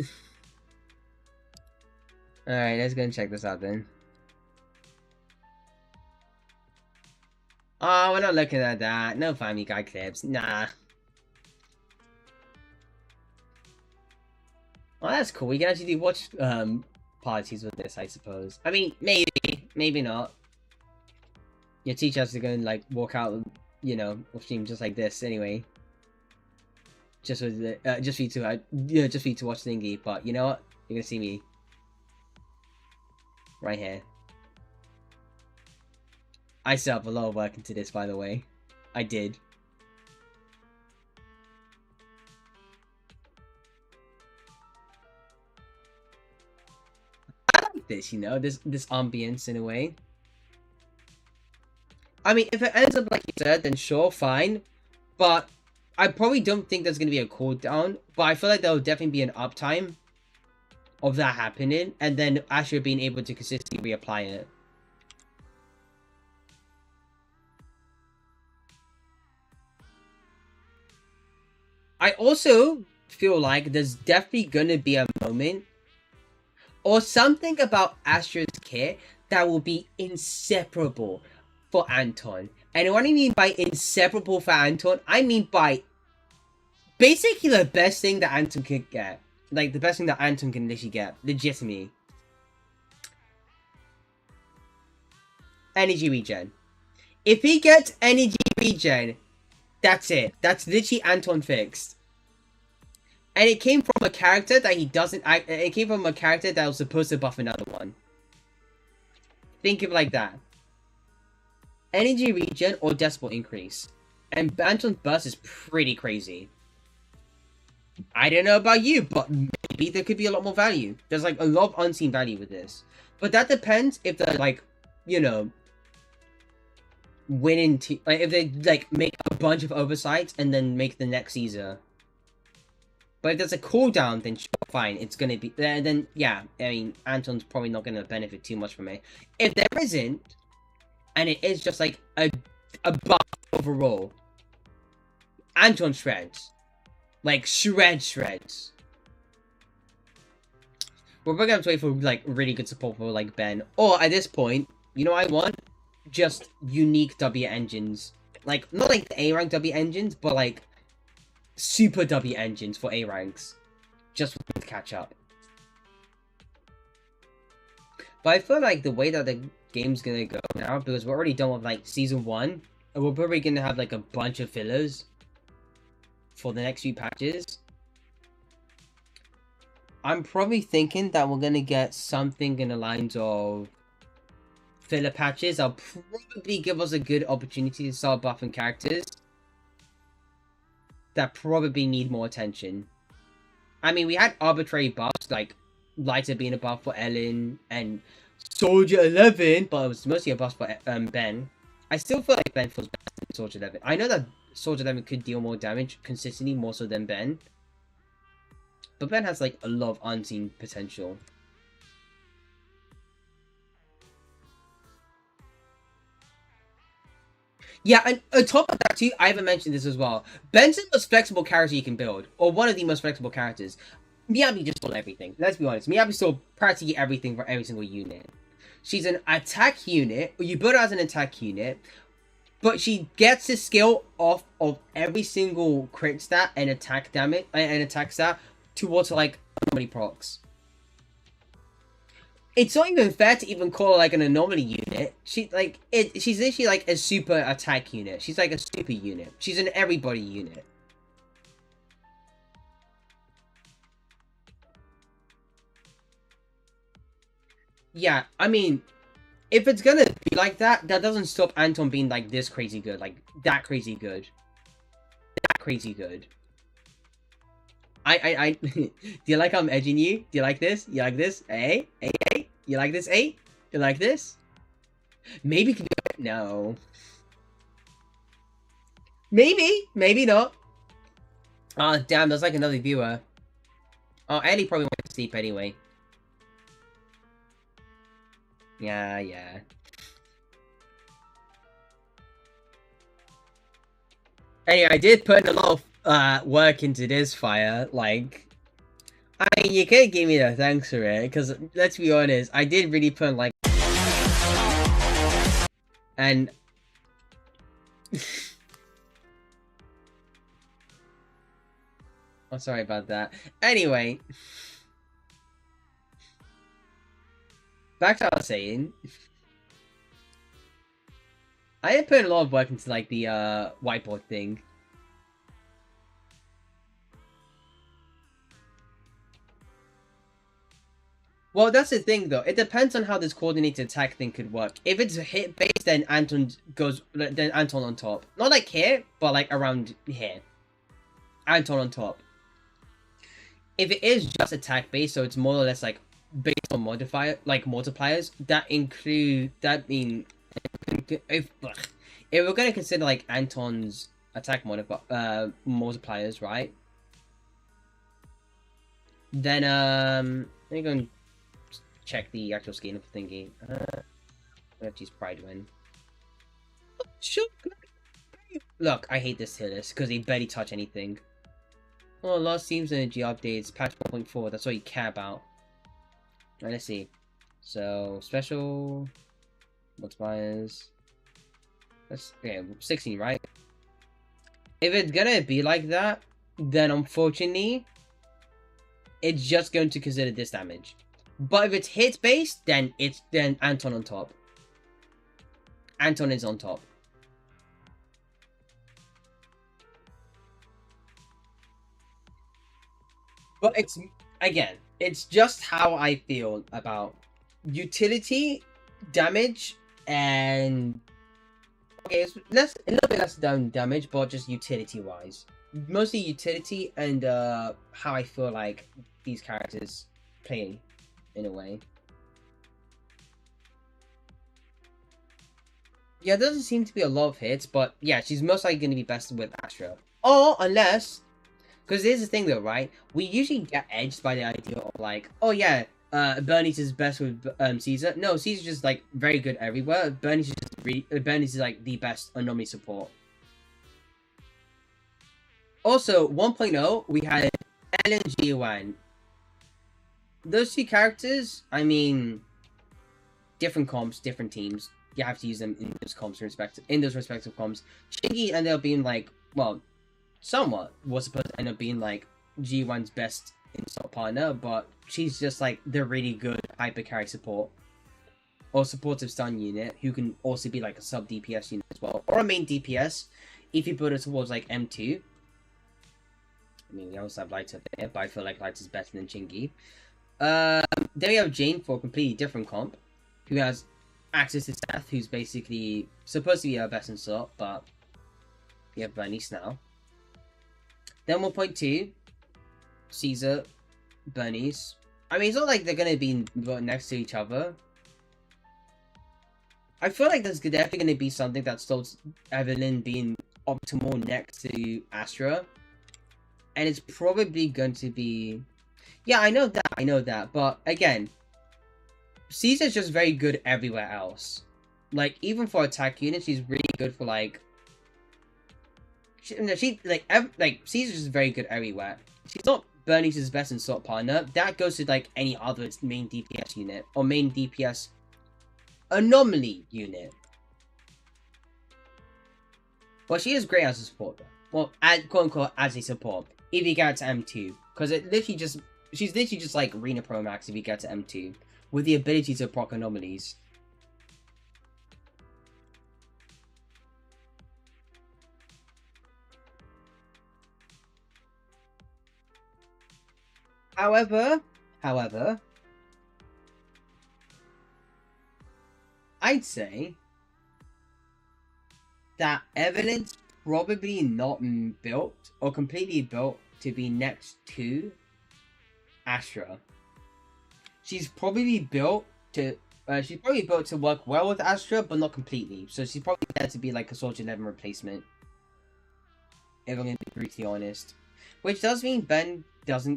Alright, let's go and check this out then. Oh, we're not looking at that. No Family Guy clips. Nah. Well, that's cool. We can actually watch parties with this, I suppose. I mean, maybe not. Your teacher has to go and, like, walk out, you know, or stream just like this anyway. Just for you to watch thingy. But you know what? You're gonna see me. Right here. I still have a lot of work into this, by the way. I did. I like this, you know, this ambience in a way. I mean, if it ends up like you said, then sure, fine. But I probably don't think there's going to be a cooldown. But I feel like there will definitely be an uptime of that happening. And then Asher being able to consistently reapply it. I also feel like there's definitely going to be a moment or something about Asher's kit that will be inseparable for Anton. And what I mean by inseparable for Anton, I mean by basically the best thing that Anton could get. Like, the best thing that Anton can literally get. Legitimately. Energy regen. If he gets energy regen, that's it. That's literally Anton fixed. And it came from a character that he doesn't... It came from a character that was supposed to buff another one. Think of it like that. Energy regen or decibel increase. And Anton's burst is pretty crazy. I don't know about you, but maybe there could be a lot more value. There's like a lot of unseen value with this. But that depends if they're like, you know, winning like if they like make a bunch of oversights and then make the next Caesar. But if there's a cooldown, then sure, fine, it's gonna be then yeah, I mean Anton's probably not gonna benefit too much from it. If there isn't, and it is just like a buff overall, Anton shreds. Like, shreds. We're probably gonna have to wait for, like, really good support for, like, Ben. Or, at this point, you know what I want? Just unique W engines. Like, not like the A-rank W engines, but, like, super W engines for A-ranks. Just for them to catch up. But I feel like the way that the game's gonna go now, because we're already done with, like, Season 1, and we're probably gonna have, like, a bunch of fillers for the next few patches. I'm probably thinking that we're gonna get something in the lines of filler patches. I'll probably give us a good opportunity to start buffing characters that probably need more attention. I mean, we had arbitrary buffs, like Lighter being a buff for Ellen and Soldier 11, but it was mostly a buff for Ben. I still feel like Ben feels better than Soldier 11. I know that Soldier 11 could deal more damage consistently, more so than Ben. But Ben has, like, a lot of unseen potential. Yeah, and on top of that, too, I haven't mentioned this as well. Ben's the most flexible character you can build. Or one of the most flexible characters. Miyabi just stole everything. Let's be honest. Miyabi stole practically everything for every single unit. She's an attack unit. You build her as an attack unit. But she gets the skill off of every single crit stat and attack damage and attack stat towards like anomaly procs. It's not even fair to even call her like an anomaly unit. She's literally like a super attack unit. She's like a super unit. She's an everybody unit. Yeah, I mean, if it's gonna be like that, that doesn't stop Anton being like this crazy good, like that crazy good. That crazy good. Do you like how I'm edging you? Do you like this? You like this? Eh? Eh? You like this? Eh? You like this? Maybe can do it? No. Maybe. Maybe not. Oh, damn, there's like another viewer. Oh, Ellie probably went to sleep anyway. Yeah. Anyway, I did put a lot of work into this fire. Like, I mean, you can't give me the thanks for it, because let's be honest, I did really put like, and I'm sorry about that. Anyway, back to what I was saying. I did put a lot of work into like the whiteboard thing. Well, that's the thing, though. It depends on how this coordinated attack thing could work. If it's hit based, then Anton on top. Not like here, but like around here. Anton on top. If it is just attack based, so it's more or less like based on multipliers, if we're gonna consider like Anton's attack multipliers, right? Then let me go and check the actual skin of the thingy. Let's use Pride win. Look, I hate this tier list because they barely touch anything. Oh, last team's energy updates, patch 1.4. That's all you care about. Right, let's see. So special multipliers. That's okay. 16, right? If it's gonna be like that, then unfortunately, it's just going to consider this damage. But if it's hit based, then Anton on top. Anton is on top. But it's, again, it's just how I feel about utility, damage, and... Okay, it's a little bit less damage, but just utility-wise. Mostly utility and how I feel like these characters play, in a way. Yeah, there doesn't seem to be a lot of hits, but yeah, she's most likely going to be best with Astra. Or, unless... Because here's the thing though, right? We usually get edged by the idea of like, oh yeah, Bernice is best with Caesar. No, Caesar's just like very good everywhere. Bernice is like the best anomaly support. Also, 1.0, we had Ellen G1. Those two characters, I mean, different comps, different teams. You have to use them in those comps in those respective comps. Shingy ended up being like, well, somewhat was supposed to end up being like G1's best insult partner, but she's just like the really good hyper carry support or supportive stun unit who can also be like a sub DPS unit as well, or a main DPS if you put it towards like M2. I mean, we also have Lighter there, but I feel like Lighter's better than Chingy. Then we have Jane for a completely different comp, who has access to Seth, who's basically supposed to be our best insult, but we have Bernice now. Then 1.2, Caesar, Bernice. I mean, it's not like they're going to be next to each other. I feel like there's definitely going to be something that stops Evelyn being optimal next to Astra. And it's probably going to be... Yeah, I know that. But, again, Caesar's just very good everywhere else. Like, even for attack units, she's really good for, like... Caesar's just very good everywhere. She's not Bernice's best insult partner. That goes to like any other main DPS unit or main DPS anomaly unit. Well, she is great as a support though. Well, quote unquote as a support. If you get to M2, because she's literally just like Rena Pro Max if you get to M2 with the ability to proc anomalies. However, I'd say that Evelyn's probably not built or completely built to be next to Astra. She's probably built to work well with Astra, but not completely. So she's probably there to be like a Soldier 11 replacement. If I'm gonna be brutally honest. Which does mean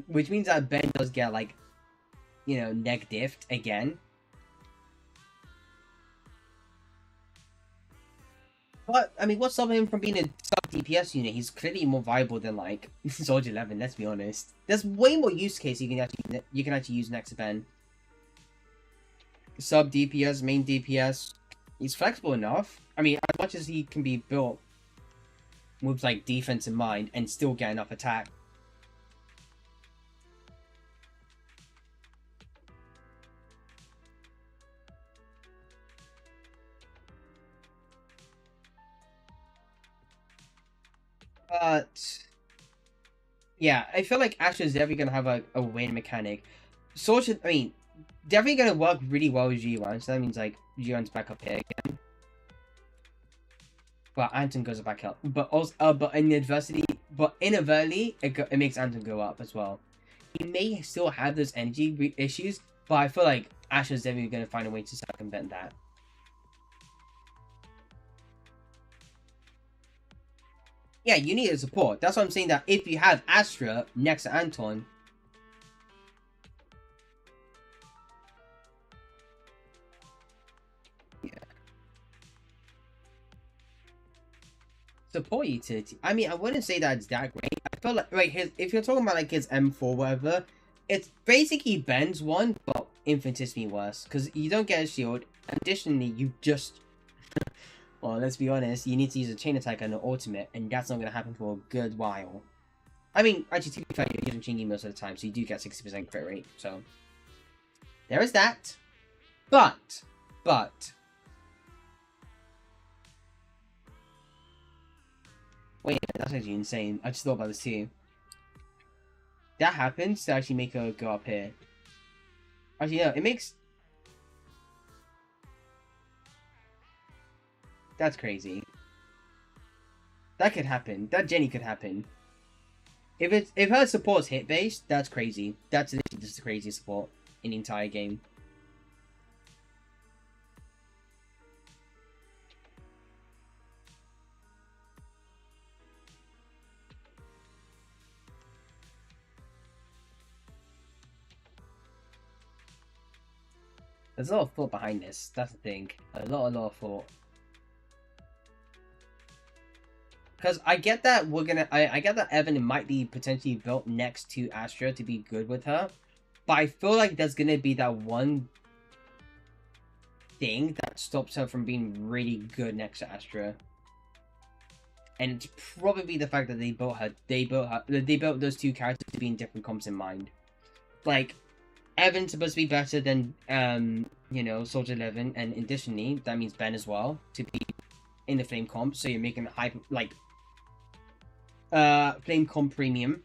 which means that Ben does get like, you know, neg diffed again. But, I mean, what's stopping him from being a sub-DPS unit? He's clearly more viable than, like, Soldier 11, let's be honest. There's way more use case you can actually use next to Ben. Sub-DPS, main DPS. He's flexible enough. I mean, as much as he can be built with, like, defense in mind and still get enough attack. But yeah, I feel like Ash is definitely gonna have a win mechanic. Soldier, I mean, definitely gonna work really well with G1, so that means like G1's back up here again. Well, Anton goes back up, but also, but in adversity, but inadvertently, it makes Anton go up as well. He may still have those energy issues, but I feel like Asher's definitely gonna find a way to circumvent that. Yeah, you need a support. That's why I'm saying that if you have Astra next to Anton. Yeah. Support utility. I mean, I wouldn't say that it's that great. I feel like, right, if you're talking about like his M4, whatever, it's basically Ben's one, but infinitesimally worse. Because you don't get a shield. Additionally, you just... well, let's be honest, you need to use a chain attack and an ultimate, and that's not going to happen for a good while. I mean, actually, to be fair, you're using Chingy most of the time, so you do get 60% crit rate, so... there is that. But... wait, that's actually insane. I just thought about this too. That happens to actually make her go up here. Actually, no, it makes... that's crazy. That could happen. That Jenny could happen. If her support's hit based, that's crazy. That's literally just the craziest support in the entire game. There's a lot of thought behind this. That's the thing. A lot of thought. Because I get that I get that Evan might be potentially built next to Astra to be good with her. But I feel like there's gonna be that one thing that stops her from being really good next to Astra. And it's probably the fact that they built those two characters to be in different comps in mind. Like, Evan's supposed to be better than, you know, Soldier 11, and additionally, that means Ben as well, to be in the Flame comp, so you're making high, like, Flame comp premium.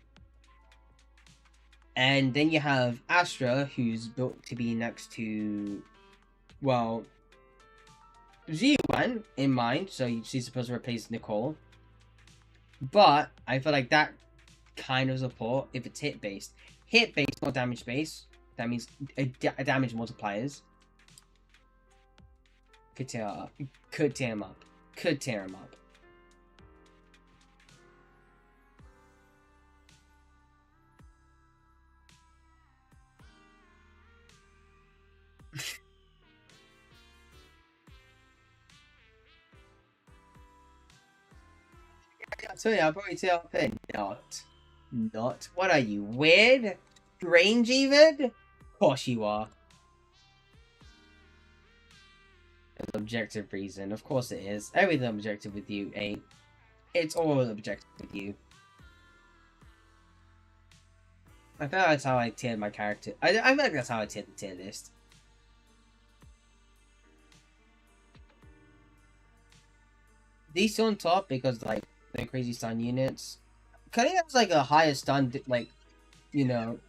And then you have Astra, who's built to be next to, well, G1 in mind, so she's supposed to replace Nicole. But I feel like that kind of support, if it's hit-based, not damage-based, that means damage multipliers, could tear him up. So yeah, I'll probably tear up it. Not. What are you, weird? Strange even? Of course you are. An objective reason. Of course it is. Everything objective with you, ain't. It's all objective with you. I feel like that's how I tiered my character. I feel like that's how I tiered the tier list. These two on top because, like, they're crazy stun units. Cuddy has, like, a higher stun, like, you know...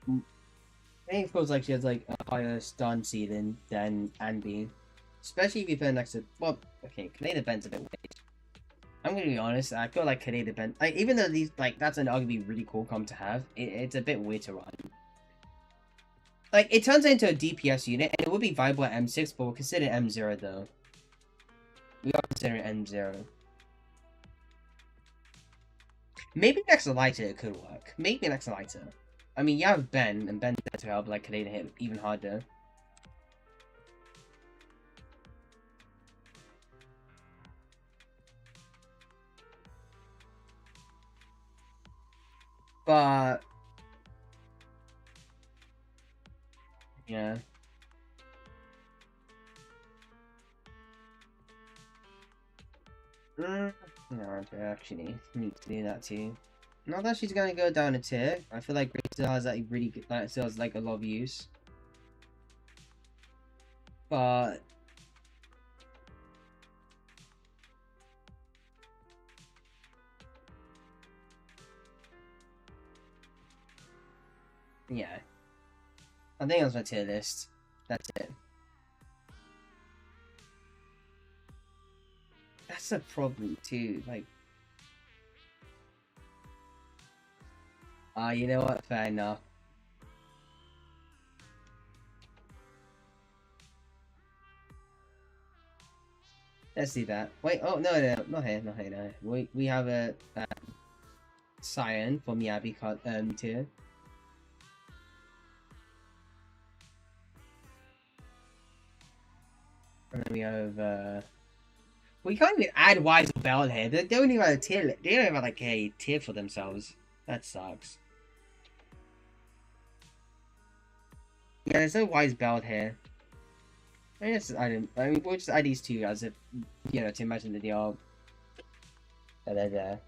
I think it feels like she has, like, a higher stun ceiling than Andy. Especially if you put next to... well, okay, Canada Ben's a bit weird. I'm gonna be honest, I feel like Canada Ben... like, even though these, like, that's an arguably really cool comp to have, it's a bit weird to run. Like, it turns into a DPS unit, and it would be viable at M6, but we'll consider M0, though. We are considering M0. Maybe next to Lighter it could work. Maybe next to Lighter. I mean, you have Ben, and Ben's there to help, like, Canada hit even harder. But... yeah. No, I actually need to do that too. Not that she's gonna go down a tier. I feel like Grace still has that really good, like, still has like a lot of use. But yeah. I think that's my tier list. That's it. That's a problem too. Like, you know what? Fair enough. Let's do that. Wait, oh no, not here, not here. No. We have a Cyan for Miyabi tier. And then we have we can't even add Wise or Bell here. They don't even have a tier. They don't even have like a tier for themselves. That sucks. Yeah, there's no Wise Bell here. I mean, we'll just add these two as if, you know, to imagine that they are. They're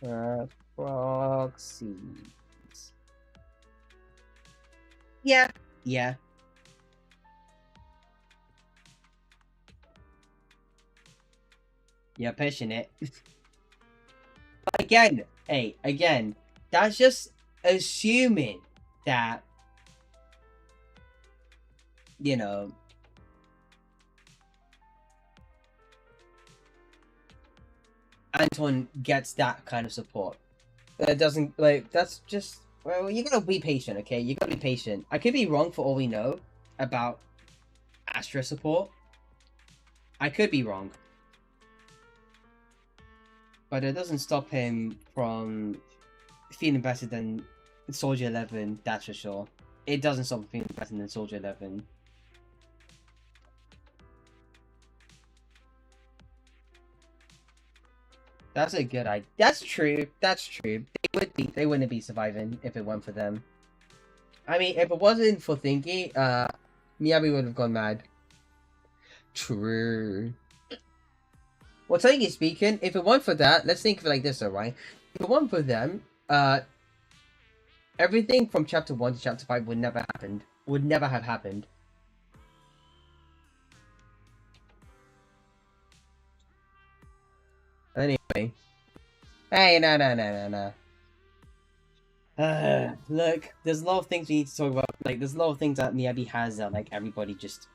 there. Proxies. Yeah. Yeah. You're pushing it. Again, hey, again, that's just assuming that, you know, Anton gets that kind of support. That doesn't, like, that's just, well, you gotta be patient, okay? You gotta be patient. I could be wrong for all we know about Astra support. I could be wrong. But it doesn't stop him from feeling better than Soldier 11, that's for sure. It doesn't stop him feeling better than Soldier 11. That's a good idea. That's true. That's true. They wouldn't be surviving if it weren't for them. I mean, if it wasn't for Thinky, Miyabi would have gone mad. True. Well, technically speaking, if it weren't for that, let's think of it like this, alright? If it weren't for them, everything from chapter 1 to chapter 5 would never happened. Would never have happened. Anyway. Hey, no. Look, there's a lot of things we need to talk about. Like, there's a lot of things that Miyabi has that, like, everybody just...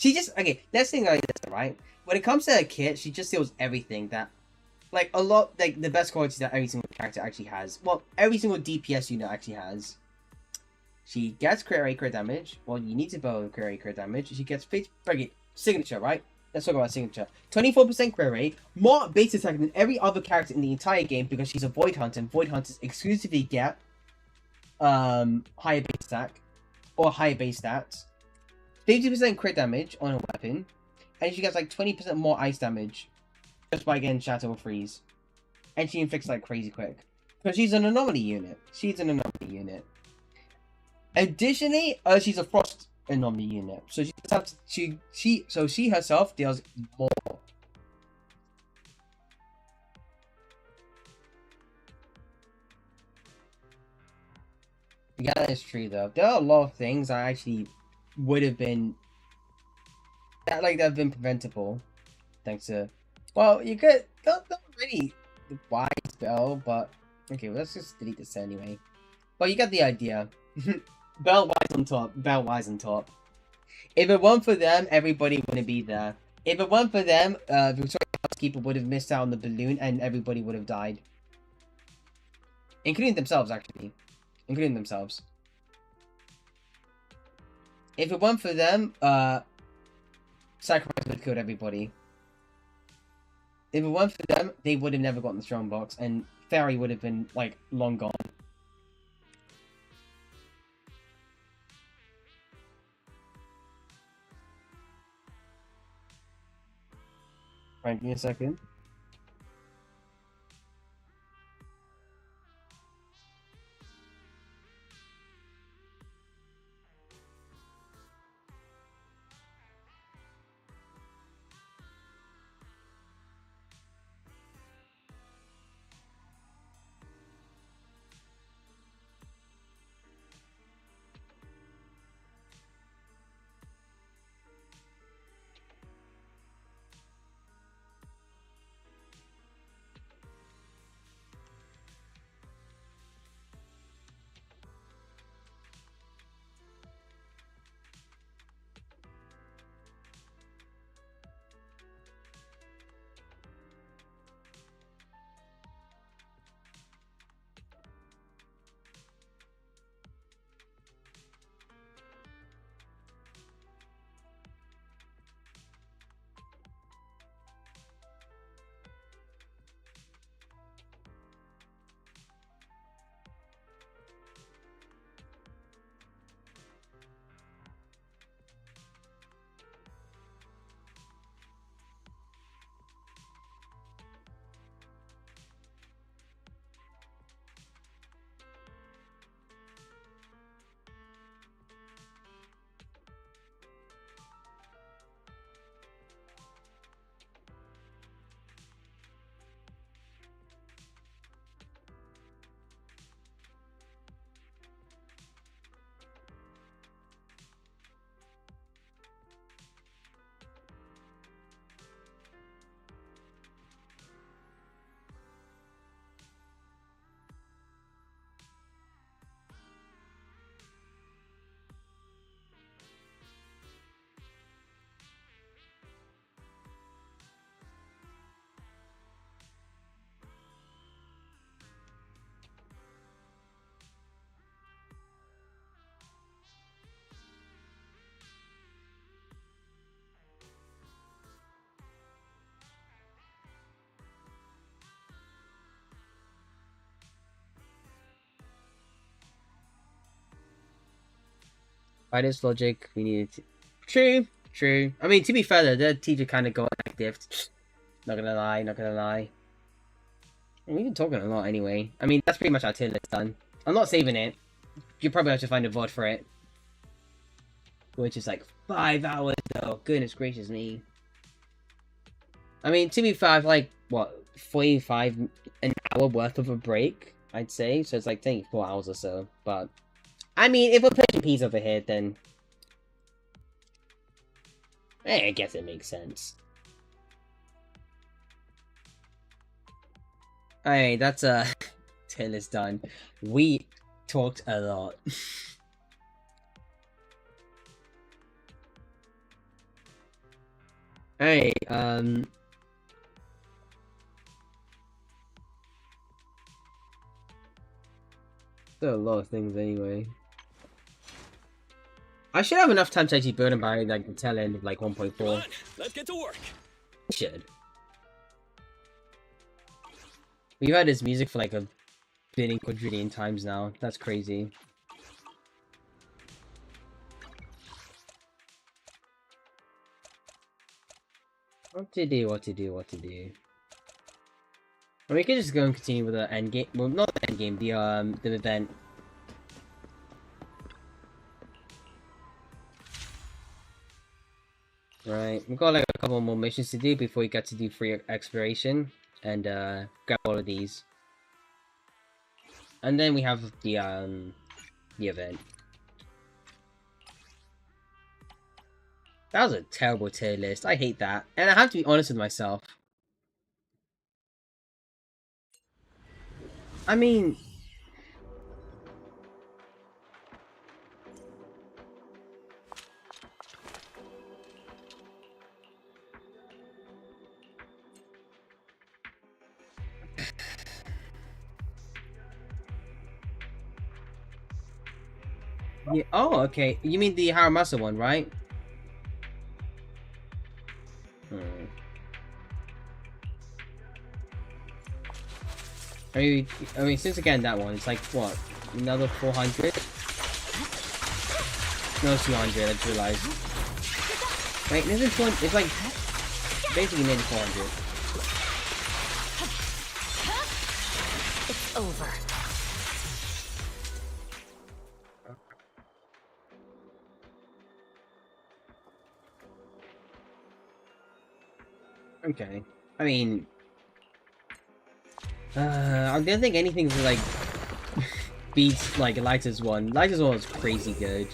okay, let's think like this, right? When it comes to a kit, she just steals everything that... Like, a lot, like, the best qualities that every single character actually has. Well, every single DPS unit actually has. She gets crit rate, crit damage. Well, you need to build crit rate, crit damage. She gets signature, right? Let's talk about signature. 24% crit rate, more base attack than every other character in the entire game because she's a Void Hunter, and Void Hunters exclusively get higher base attack or higher base stats. 50% crit damage on a weapon, and she gets like 20% more ice damage just by getting Shatter or Freeze. And she inflicts like crazy quick. Because she's an anomaly unit. Additionally, she's a Frost anomaly unit. So she herself deals more. Yeah, that's true though. There are a lot of things that actually would have been that have been preventable. Thanks to, well, you could not really wise Bell, but okay, well, let's just delete this anyway. Well, you get the idea. Bell wise on top. Bell wise on top. If it weren't for them, everybody wouldn't be there. If it weren't for them, Victoria Housekeeper would have missed out on the balloon, and everybody would have died, including themselves, actually. Including themselves. If it weren't for them, Sacrifice would have killed everybody. If it weren't for them, they would have never gotten the strong box, and Fairy would have been, like, long gone. Right, give me a second. By this logic, we needed to... True, true. I mean, to be fair, though, the teacher kind of got active. Not gonna lie, not gonna lie. We've been talking a lot anyway. I mean, that's pretty much our tier list done. I'm not saving it. You probably have to find a VOD for it. Which is like 5 hours though. Goodness gracious me. I mean, to be fair, like, what, 45 an hour worth of a break, I'd say. So it's like taking 4 hours or so. But, I mean, if we're pushing P's over here, then... I guess it makes sense. Alright, that's tier list done. We talked a lot. Alright, there are a lot of things anyway. I should have enough time to actually build them by like the tail end of like 1.4. Let's get to work. Should. We've had this music for like a billion quadrillion times now. That's crazy. What to do, what to do, what to do. Or we could just go and continue with the end game. Well, not the end game, the event. Right, we've got like a couple more missions to do before we get to do free exploration and grab all of these. And then we have the event. That was a terrible tier list. I hate that. And I have to be honest with myself. I mean... yeah, oh, okay. You mean the Haramasa one, right? I mean, since again that one, it's like what, another 400? No, 200. I just realized. Wait, this one, it's like basically nearly 400. It's over. Okay. I mean, I don't think anything like beats like Lighter's one. Lighter's one was crazy good.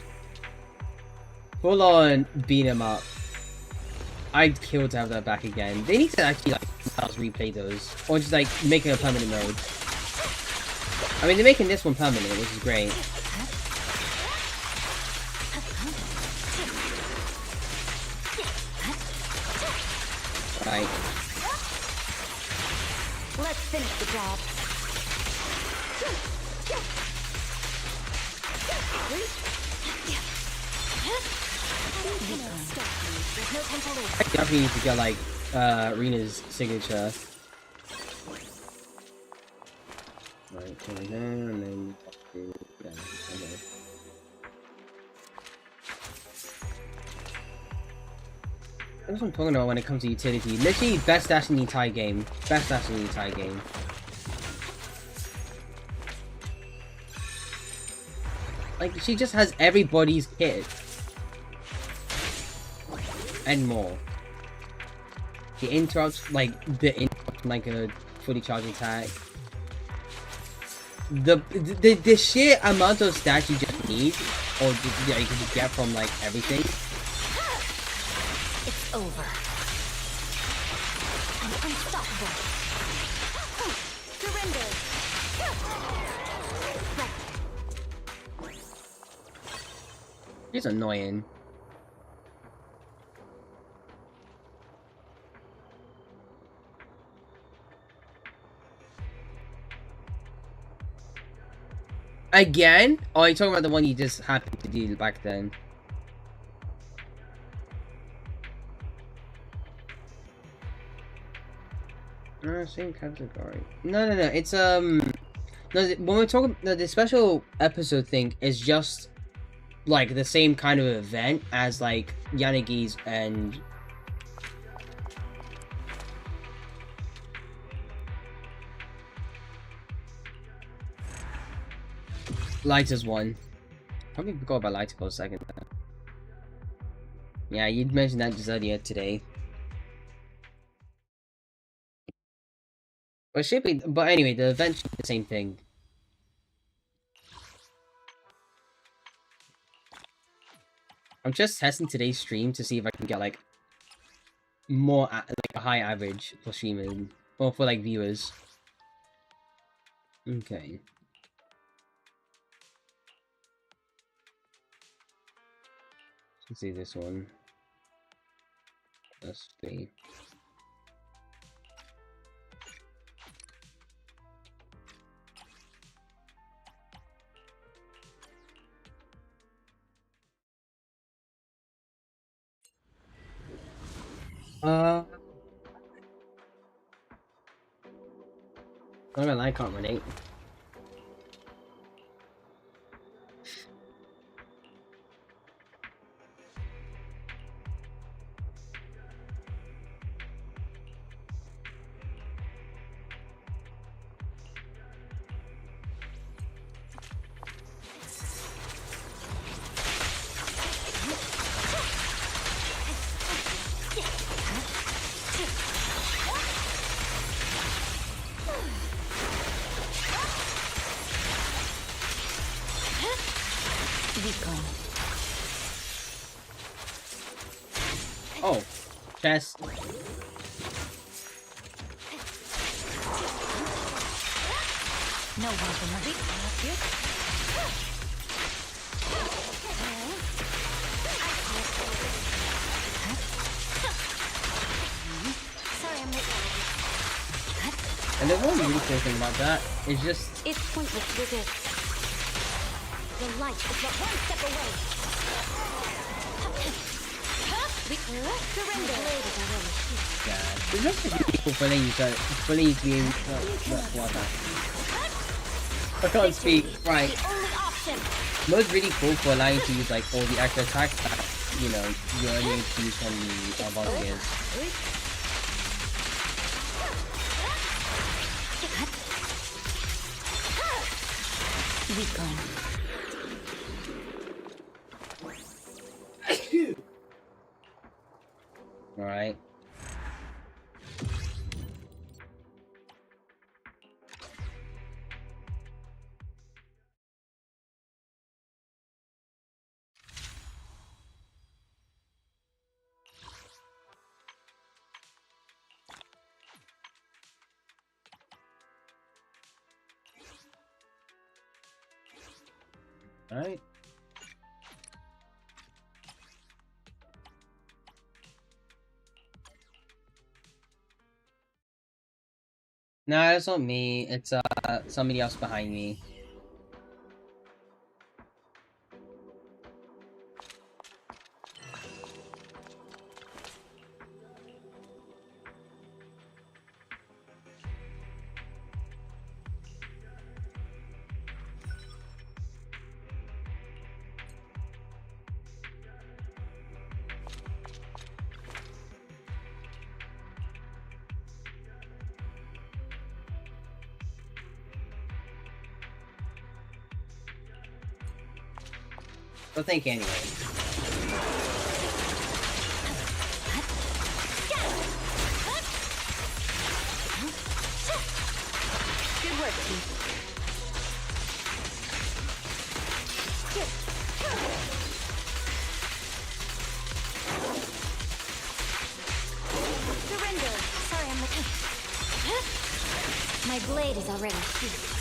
Full on beat 'em up. I'd kill to have that back again. They need to actually like replay those, or just like make it a permanent mode. I mean, they're making this one permanent, which is great. Right. Let's finish the job. I definitely need to get like Rena's signature. Right, turn it down and then yeah, okay. That's what I'm talking about when it comes to utility. Literally best dash in the entire game. Best dash in the entire game. Like, she just has everybody's kit. And more. The interrupts, like a fully charged attack. The sheer amount of stats you just need, or yeah, you can just get from like everything. It's over. I'm unstoppable. Surrender. It's annoying. Again? Oh, you're talking about the one you just happened to do back then. Same category. No, it's no, when we're talking, no, the special episode thing is just like the same kind of event as like Yanagi's and Lighter's one. Probably forgot about Lighter for a second. Yeah, you'd mentioned that just earlier today. But should be, but anyway, the event should be the same thing. I'm just testing today's stream to see if I can get like more like a high average for streaming or for like viewers. Okay. Let's see this one. Let's see. Not gonna lie, I can't relate. Oh, chest. No weapon. Sorry, I'm late. And the one really cool thing about that is just It's pointless to resist. The light is but one step away. Surrender. it's just a really cool feeling to be what I can't speak. Right. The only option. Most really cool for allowing you to use like all the extra attacks that you know you only able to use on the volunteers. Alright. Alright. Nah, it's not me. It's somebody else behind me. But think anyway. Good work, Chief. Surrender. Sorry, I'm looking. My blade is already sheathed.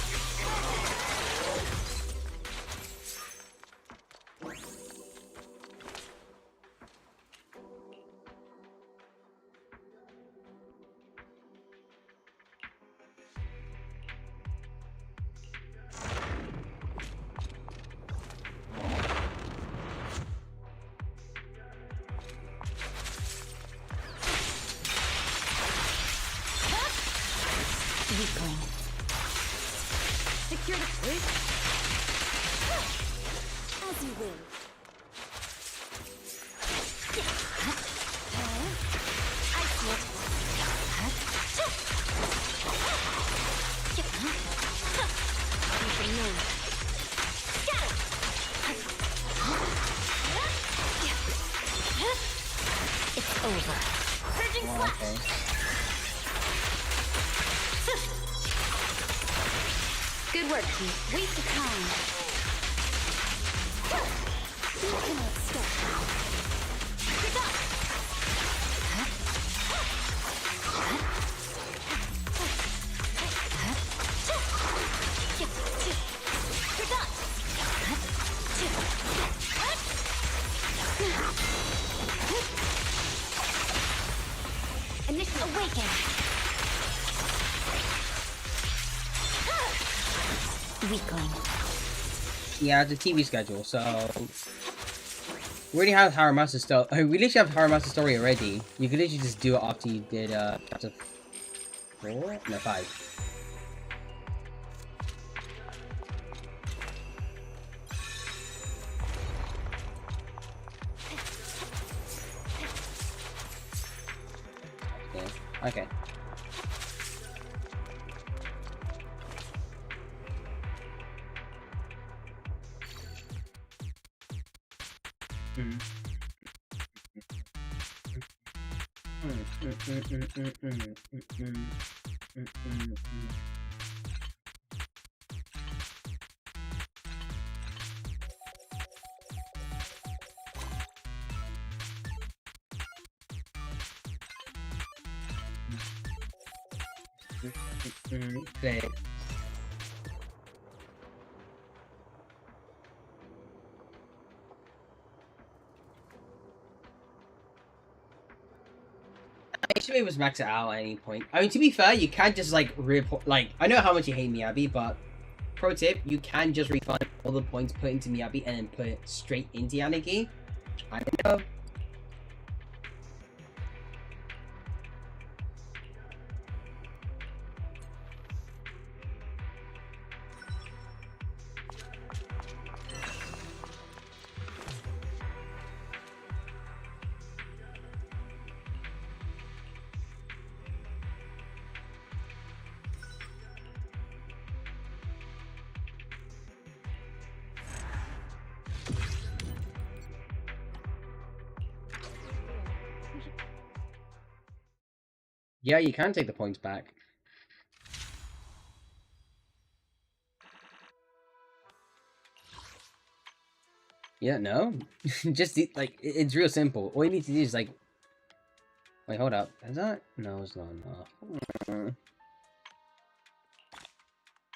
Secure the place. As you will. okay. Good work, Keith. Waste of time. You cannot stop. You're done. You're done. Initial awaken. Weakling. Yeah, it's a TV schedule, so we already have Haramasa's story. We literally have Haramasa's story already. You could literally just do it after you did chapter 4? No, 5. Yeah. Okay. Okay. I should be able to max it out at any point. I mean, to be fair, you can't just like report. Like, I know how much you hate Miyabi, but pro tip: you can just refund all the points put into Miyabi and then put it straight into Yanagi. I don't know. Yeah, you can take the points back. Yeah, no. Just like it's real simple. All you need to do is like. Wait, hold up. Is that? No, it's not enough.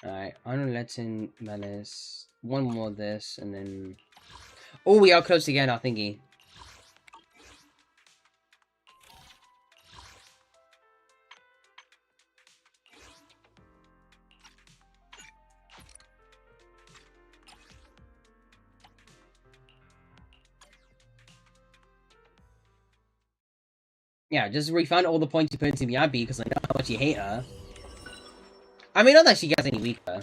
Alright, Unrelenting Menace. One more of this, and then. Oh, we are close again, our thingy. Yeah, just refund all the points you put into Miyabi because I know how much you hate her. I mean, not that she gets any weaker.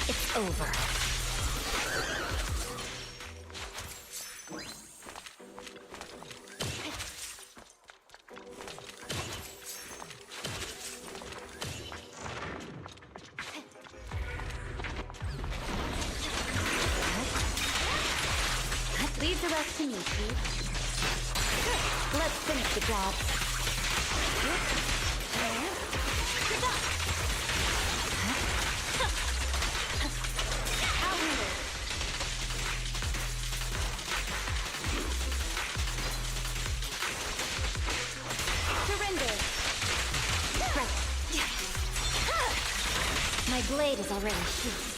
It's over. Leave the rest to me, Pete. Let's finish the job. Surrender. My blade is already sheathed.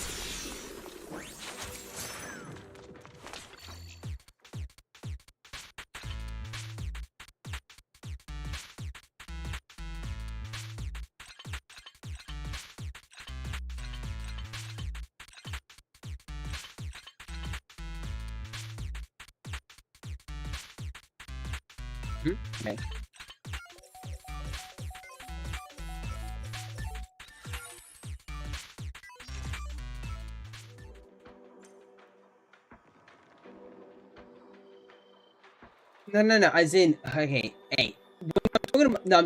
Okay. No, as in, okay, hey. I'm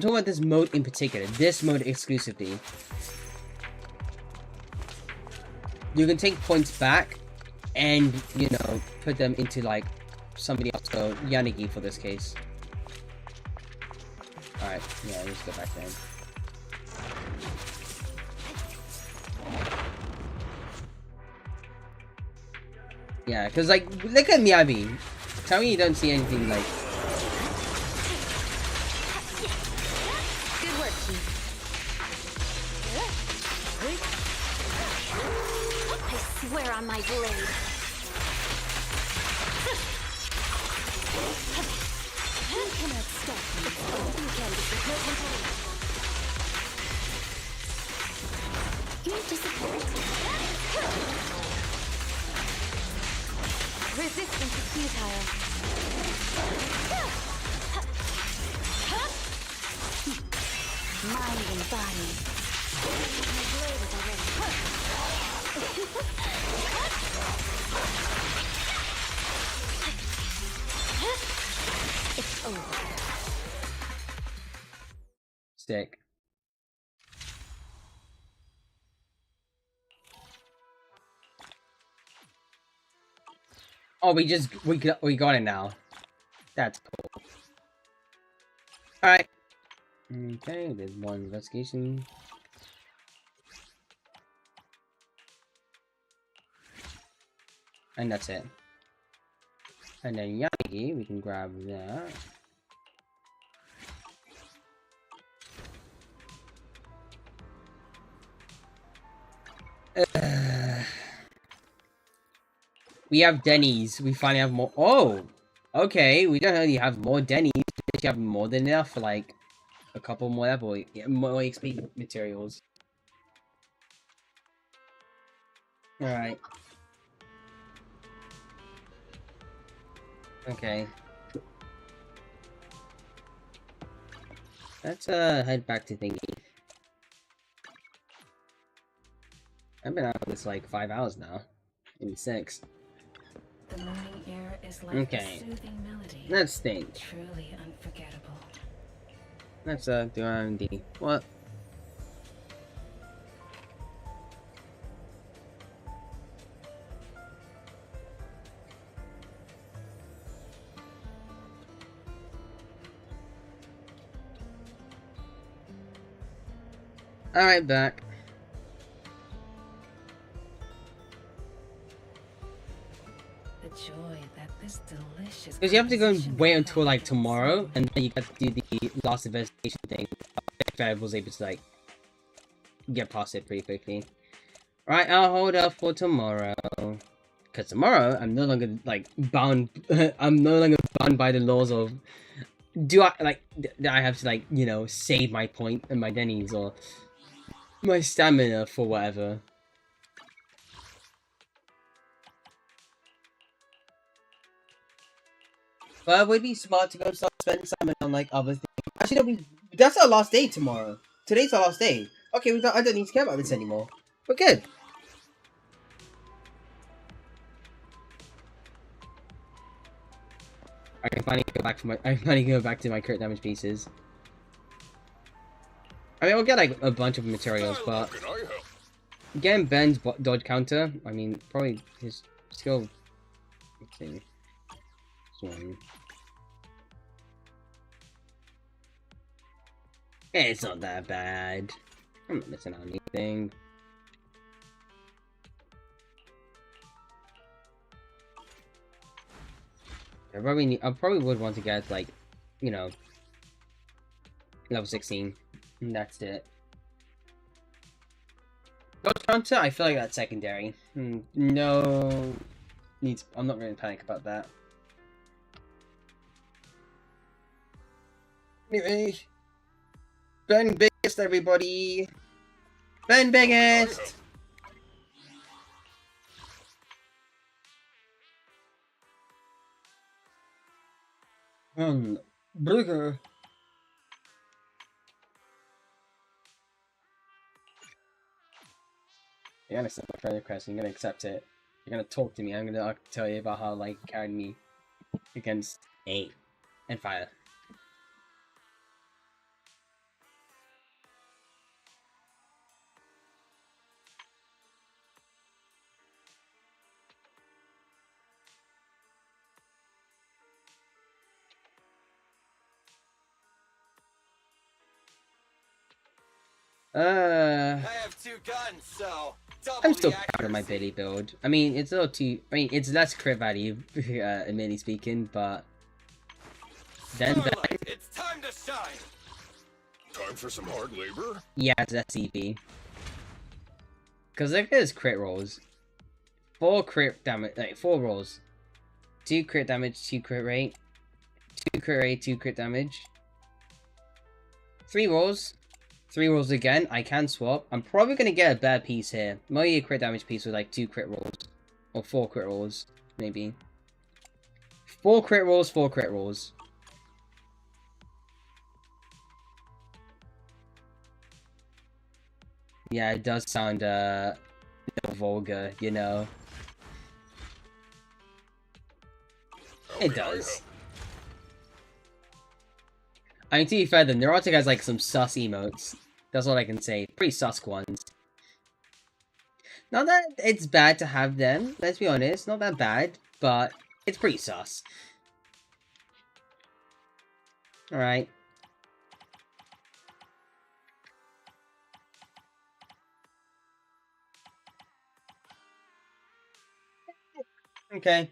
talking about this mode in particular. This mode exclusively. You can take points back and, you know, put them into, like, somebody else. So, Yanagi for this case. Alright, yeah, let's go back then. Yeah, because, like, look at Miyabi. Tell me you don't see anything, like... Good work, Chief. I swear on my blade. You cannot stop me. You can disappoint. You disappoint. Resistance is futile. Mind and body. My blade is already. It's over. Stick. Oh, we got it now. That's cool. Alright. Okay, there's one investigation. And that's it. And then Yanagi, we can grab that. We have Denny's. We finally have more. Oh! Okay, we don't only have more Denny's. We have more than enough for like a couple more level, more XP materials. Alright. Okay. Let's head back to thingy. I've been out of this like 5 hours now. Maybe 6. The morning air is like Okay. a soothing melody. Let's think. Truly unforgettable. Let's do R&D. What? Alright, back. The joy that this delicious. Because you have to go and composition wait until like provides. tomorrow, and then you get to do the last investigation thing. If I was able to like get past it pretty quickly. Alright, I'll hold up for tomorrow. Because tomorrow, I'm no longer like bound. I'm no longer bound by the laws of. Do I like? I have to like save my point and my Denny's or my stamina for whatever. But it would be smart to go start spending stamina on like other things. Actually, that's our last day tomorrow. Today's our last day. Okay, I don't need to care about this anymore. We're good. I can finally go back to my crit damage pieces. I mean, I'll get like a bunch of materials, but getting Ben's dodge counter, I mean, probably his skill. Let's see. Swing. It's not that bad. I'm not missing out on anything. I probably would want to get like, level 16. And that's it. Dodge counter, I feel like that's secondary. No needs. I'm not really panic about that. Anyway, Ben Biggest, everybody. Ben Biggest. Burger. You're gonna accept my friend request, and you're gonna accept it. You're gonna talk to me, I'm gonna tell you about how, like, you carried me against 8 and fire. I have 2 guns, so double I'm still the proud of my accuracy. Billy build. I mean, it's a little too. I mean, it's less crit value, admittedly speaking, but then Starlight, it's time to shine. Time for some hard labor? yeah, it's SCP. Because look at his crit rolls. 4 crit damage, like 4 rolls. 2 crit damage, 2 crit rate. 2 crit rate, 2 crit damage. 3 rolls. 3 rolls again. I can swap. I'm probably going to get a bad piece here. Maybe a crit damage piece with like 2 crit rolls. Or 4 crit rolls, maybe. 4 crit rolls, 4 crit rolls. Yeah, it does sound, a little vulgar, you know. It does. I mean, to be fair, the Neurotic has, like, some sus emotes. That's all I can say. Pretty sus ones. Not that it's bad to have them, let's be honest. Not that bad, but it's pretty sus. Alright. Okay.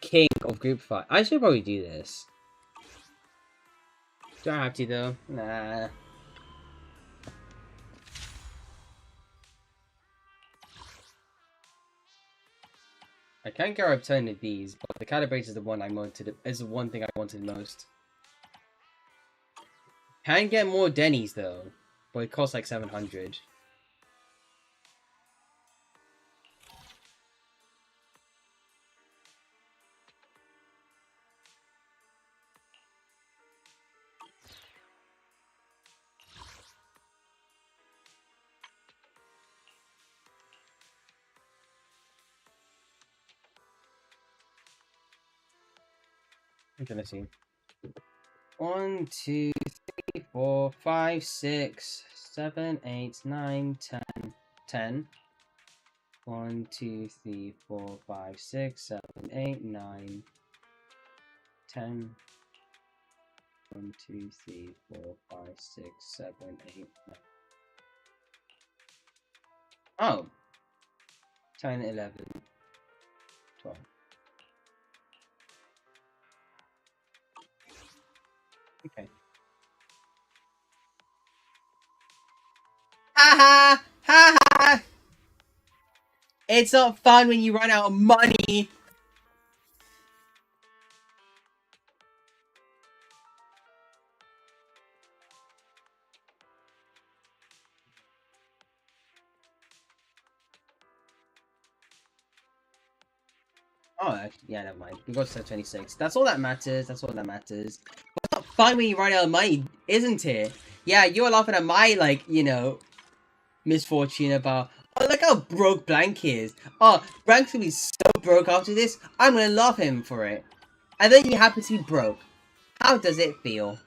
King of Group 5. I should probably do this. Do I have to, though? Nah. I can't get a ton of these, but the calibrator is the one I wanted. Is the one thing I wanted most. Can get more Denny's though, but it costs like 700. I'm trying to see. 1, 2, 3, 4, 5, 6, 7, 8, 9, 10. 10. 1, 2, 3, 4, 5, 6, 7, 8, 9, 10. 1, 2, 3, 4, 5, 6, 7, 8, 9. Oh! 10, 11, 12. Okay. Ha ha! Ha ha! It's not fun when you run out of money! Oh, actually, yeah, never mind. We got to 26. That's all that matters. That's all that matters. It's not fun when you run out of money, isn't it? Yeah, you're laughing at my, like, you know, misfortune about, oh, look how broke Blank is. Oh, Blank's gonna be so broke after this, I'm gonna love him for it. And then you happen to be broke. How does it feel?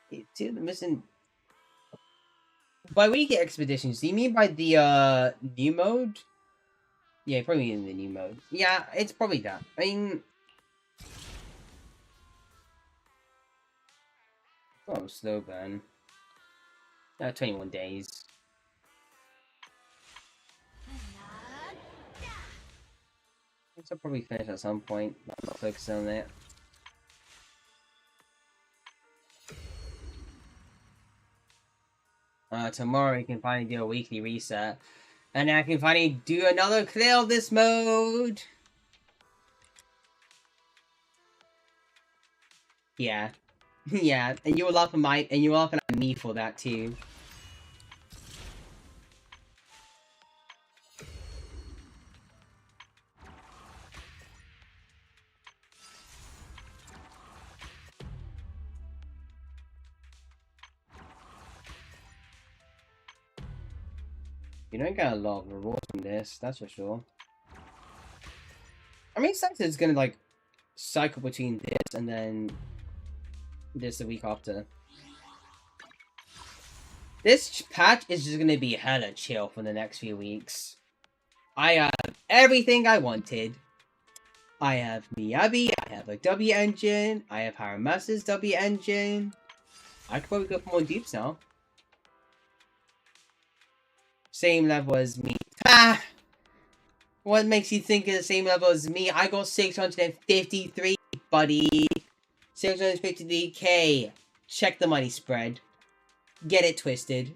Dude, I'm missing... By when you get expeditions, do you mean by the, new mode? Yeah, probably in the new mode. Yeah, it's probably that. I mean... Oh, slow burn. 21 days. I'll probably finish at some point. I'm not focusing on it. Tomorrow we can finally do a weekly reset. And I can finally do another clear of this mode! Yeah. Yeah, and you were laughing at me for that too. You don't get a lot of rewards from this, that's for sure. I mean, Santa is gonna like cycle between this and then this the week after. This patch is just gonna be hella chill for the next few weeks. I have everything I wanted. I have Miyabi, I have a W engine, I have Haramasa's W engine. I could probably go for more dupes now. Same level as me. Ah! What makes you think of the same level as me? I got 653, buddy. 653k. Check the money spread. Get it twisted.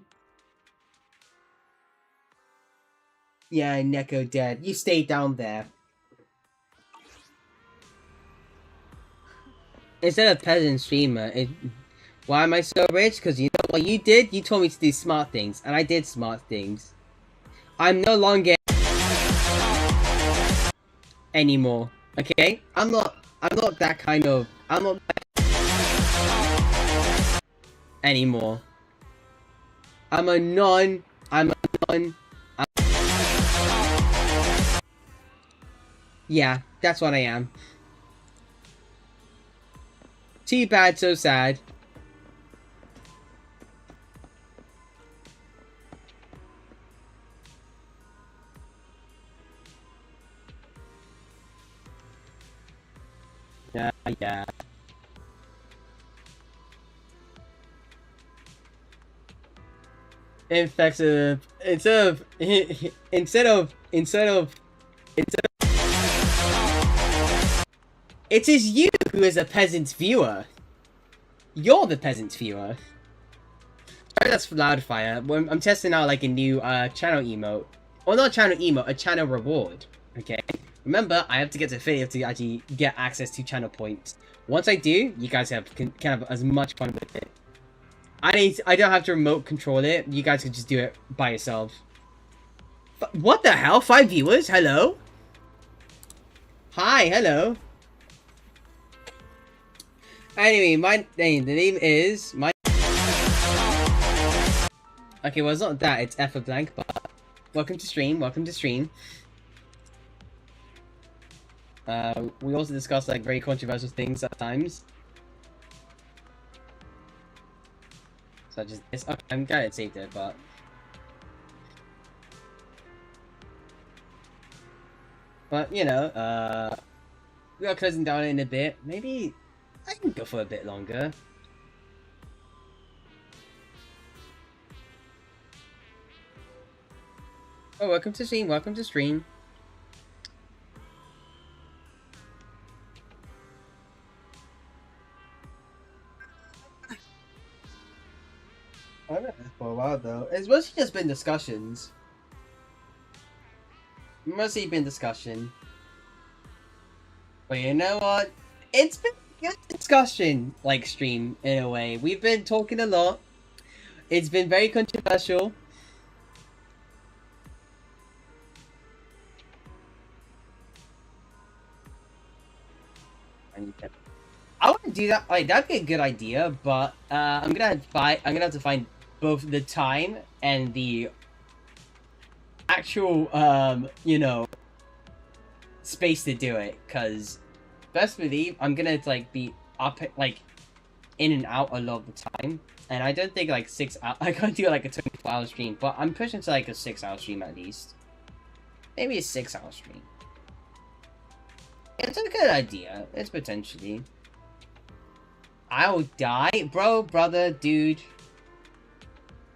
Yeah, Neko dead. You stay down there. Instead of peasant streamer, why am I so rich? Because you know what you did? You told me to do smart things, and I did smart things. I'm no longer anymore. Okay? I'm not that kind of anymore. Yeah, that's what I am. Too bad, so sad. Yeah. Infective. Instead of. It is you who is a peasant viewer. You're the peasant viewer. Sorry, that's Loudfire. I'm testing out like a new channel emote. Or not channel emote, a channel reward. Okay? Remember, I have to get to 50 to actually get access to channel points. Once I do, you guys can have as much fun with it. I don't have to remote control it. You guys can just do it by yourself. What the hell? 5 viewers? Hello? Hi, hello. Anyway, the name is Okay, well it's not that, it's F blank, but welcome to stream. We also discuss like very controversial things at times. Such as this. Okay, I'm glad it saved it, but you know, we are closing down in a bit. Maybe I can go for a bit longer. Oh, welcome to stream. I haven't had this for a while though. It's mostly just been discussions. But you know what? It's been a good discussion, like, stream, in a way. We've been talking a lot. It's been very controversial. I want to do that. Like, that'd be a good idea, but I'm gonna have to find both the time and the actual you know, space to do it. Cause best believe I'm gonna like be up like in and out a lot of the time, and I don't think like 6 hours. I can't do like a 24-hour stream, but I'm pushing to like a 6-hour stream at least. Maybe a 6-hour stream. It's a good idea. It's potentially. I'll die, bro, brother, dude.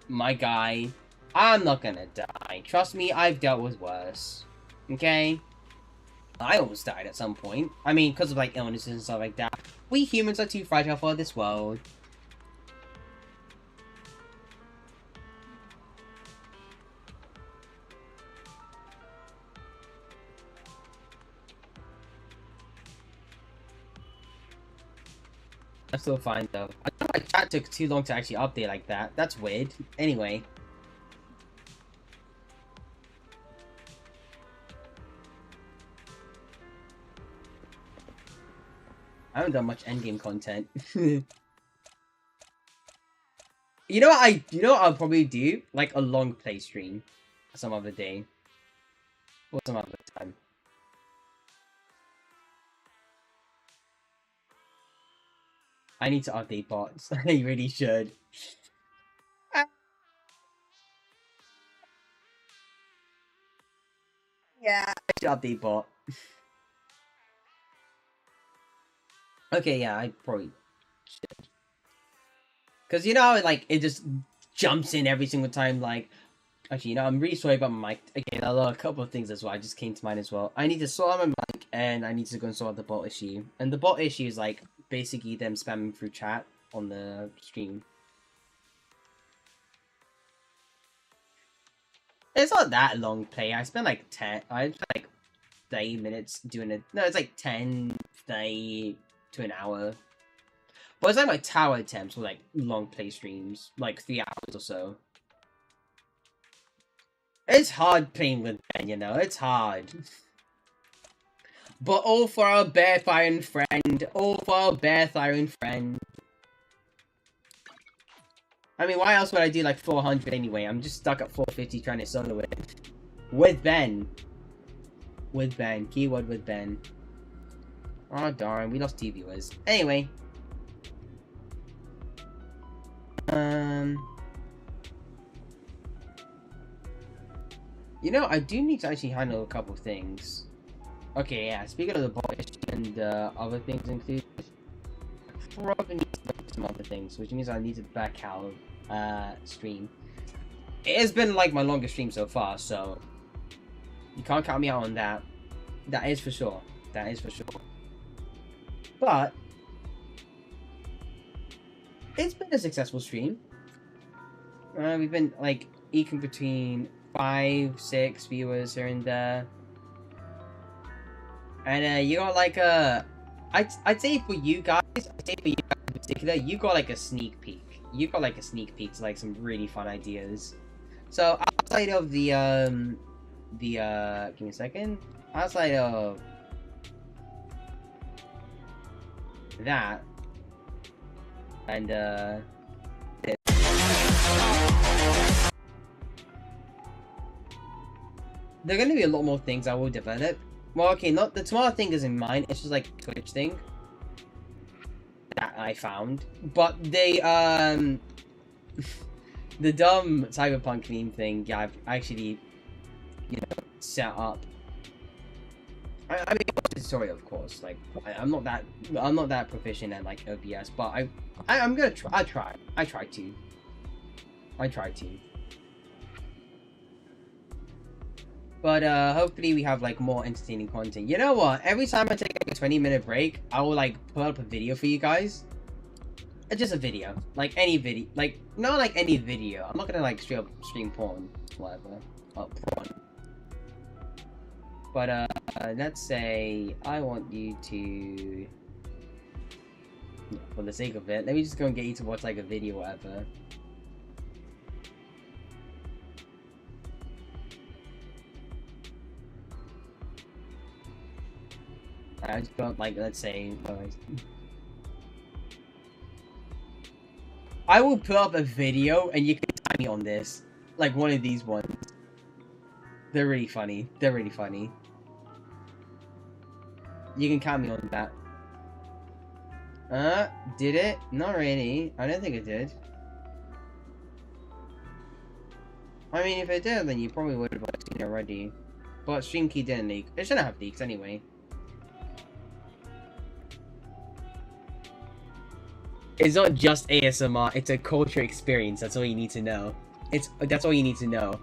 My guy. I'm not gonna die. Trust me, I've dealt with worse. Okay? I almost died at some point. I mean, because of like illnesses and stuff like that. We humans are too fragile for this world. That's still fine though. I don't know my chat took too long to actually update like that. That's weird. Anyway. I haven't done much endgame content. You know what I'll probably do? Like a long play stream. some other day. Or some other time. I need to update bots. I really should. Yeah, I should update bot. Okay, yeah, I probably should. Because, you know, like, it just jumps in every single time, like... Actually, you know, I'm really sorry about my mic. Again, a couple of things as well. I just came to mind as well. I need to sort out my mic, and I need to go and sort out the bot issue. And the bot issue is, like, basically them spamming through chat on the stream. It's not that long play. I spent, like, 30 minutes doing it. No, it's, like, 10, 30 to an hour. But it's, like, my tower attempts were, like, long play streams. Like, 3 hours or so. It's hard playing with Ben, you know, it's hard. But all for our bear-firing friend. All for our bear-firing friend. I mean, why else would I do like 400 anyway? I'm just stuck at 450 trying to solo it. With Ben. With Ben. Keyword with Ben. Oh darn, we lost 2 viewers. Anyway. You know, I do need to actually handle a couple things. Okay, yeah, speaking of the boys and other things included, I probably need to do some other things, which means I need to back out stream. It has been like my longest stream so far, so you can't count me out on that. That is for sure. That is for sure. But it's been a successful stream. We've been like eking between 5, 6 viewers here and there. And you got like I'd say for you guys, in particular, you got like a sneak peek. You got like a sneak peek to like some really fun ideas. So outside of the give me a second. Outside of that and there are gonna be a lot more things I will develop. Well, okay, not the tomorrow thing isn't mine. It's just like a Twitch thing that I found. But they the dumb cyberpunk meme thing. Yeah, I've actually, you know, set up. I mean, it's a tutorial, of course. Like, I'm not that proficient at like OBS, but I'm gonna try. I try to. But hopefully we have like more entertaining content. You know what? Every time I take like a 20-minute break, I will like put up a video for you guys. Just a video, like any video, like not like any video. I'm not gonna like straight up stream porn, whatever. Porn. But let's say I want you to, for the sake of it, let me just go and get you to watch like a video, or whatever. I just got like, let's say, I will put up a video and you can time me on this, like one of these ones. They're really funny. They're really funny. You can count me on that. Did it? Not really. I don't think it did. I mean, if it did, then you probably would have seen it already. But stream key didn't leak. It shouldn't have leaks anyway. It's not just ASMR, it's a culture experience. That's all you need to know. That's all you need to know.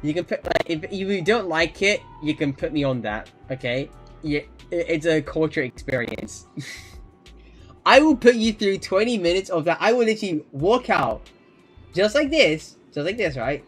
You can put, like, if you don't like it, you can put me on that, okay? Yeah, it's a culture experience. I will put you through 20 minutes of that. I will literally walk out just like this, right?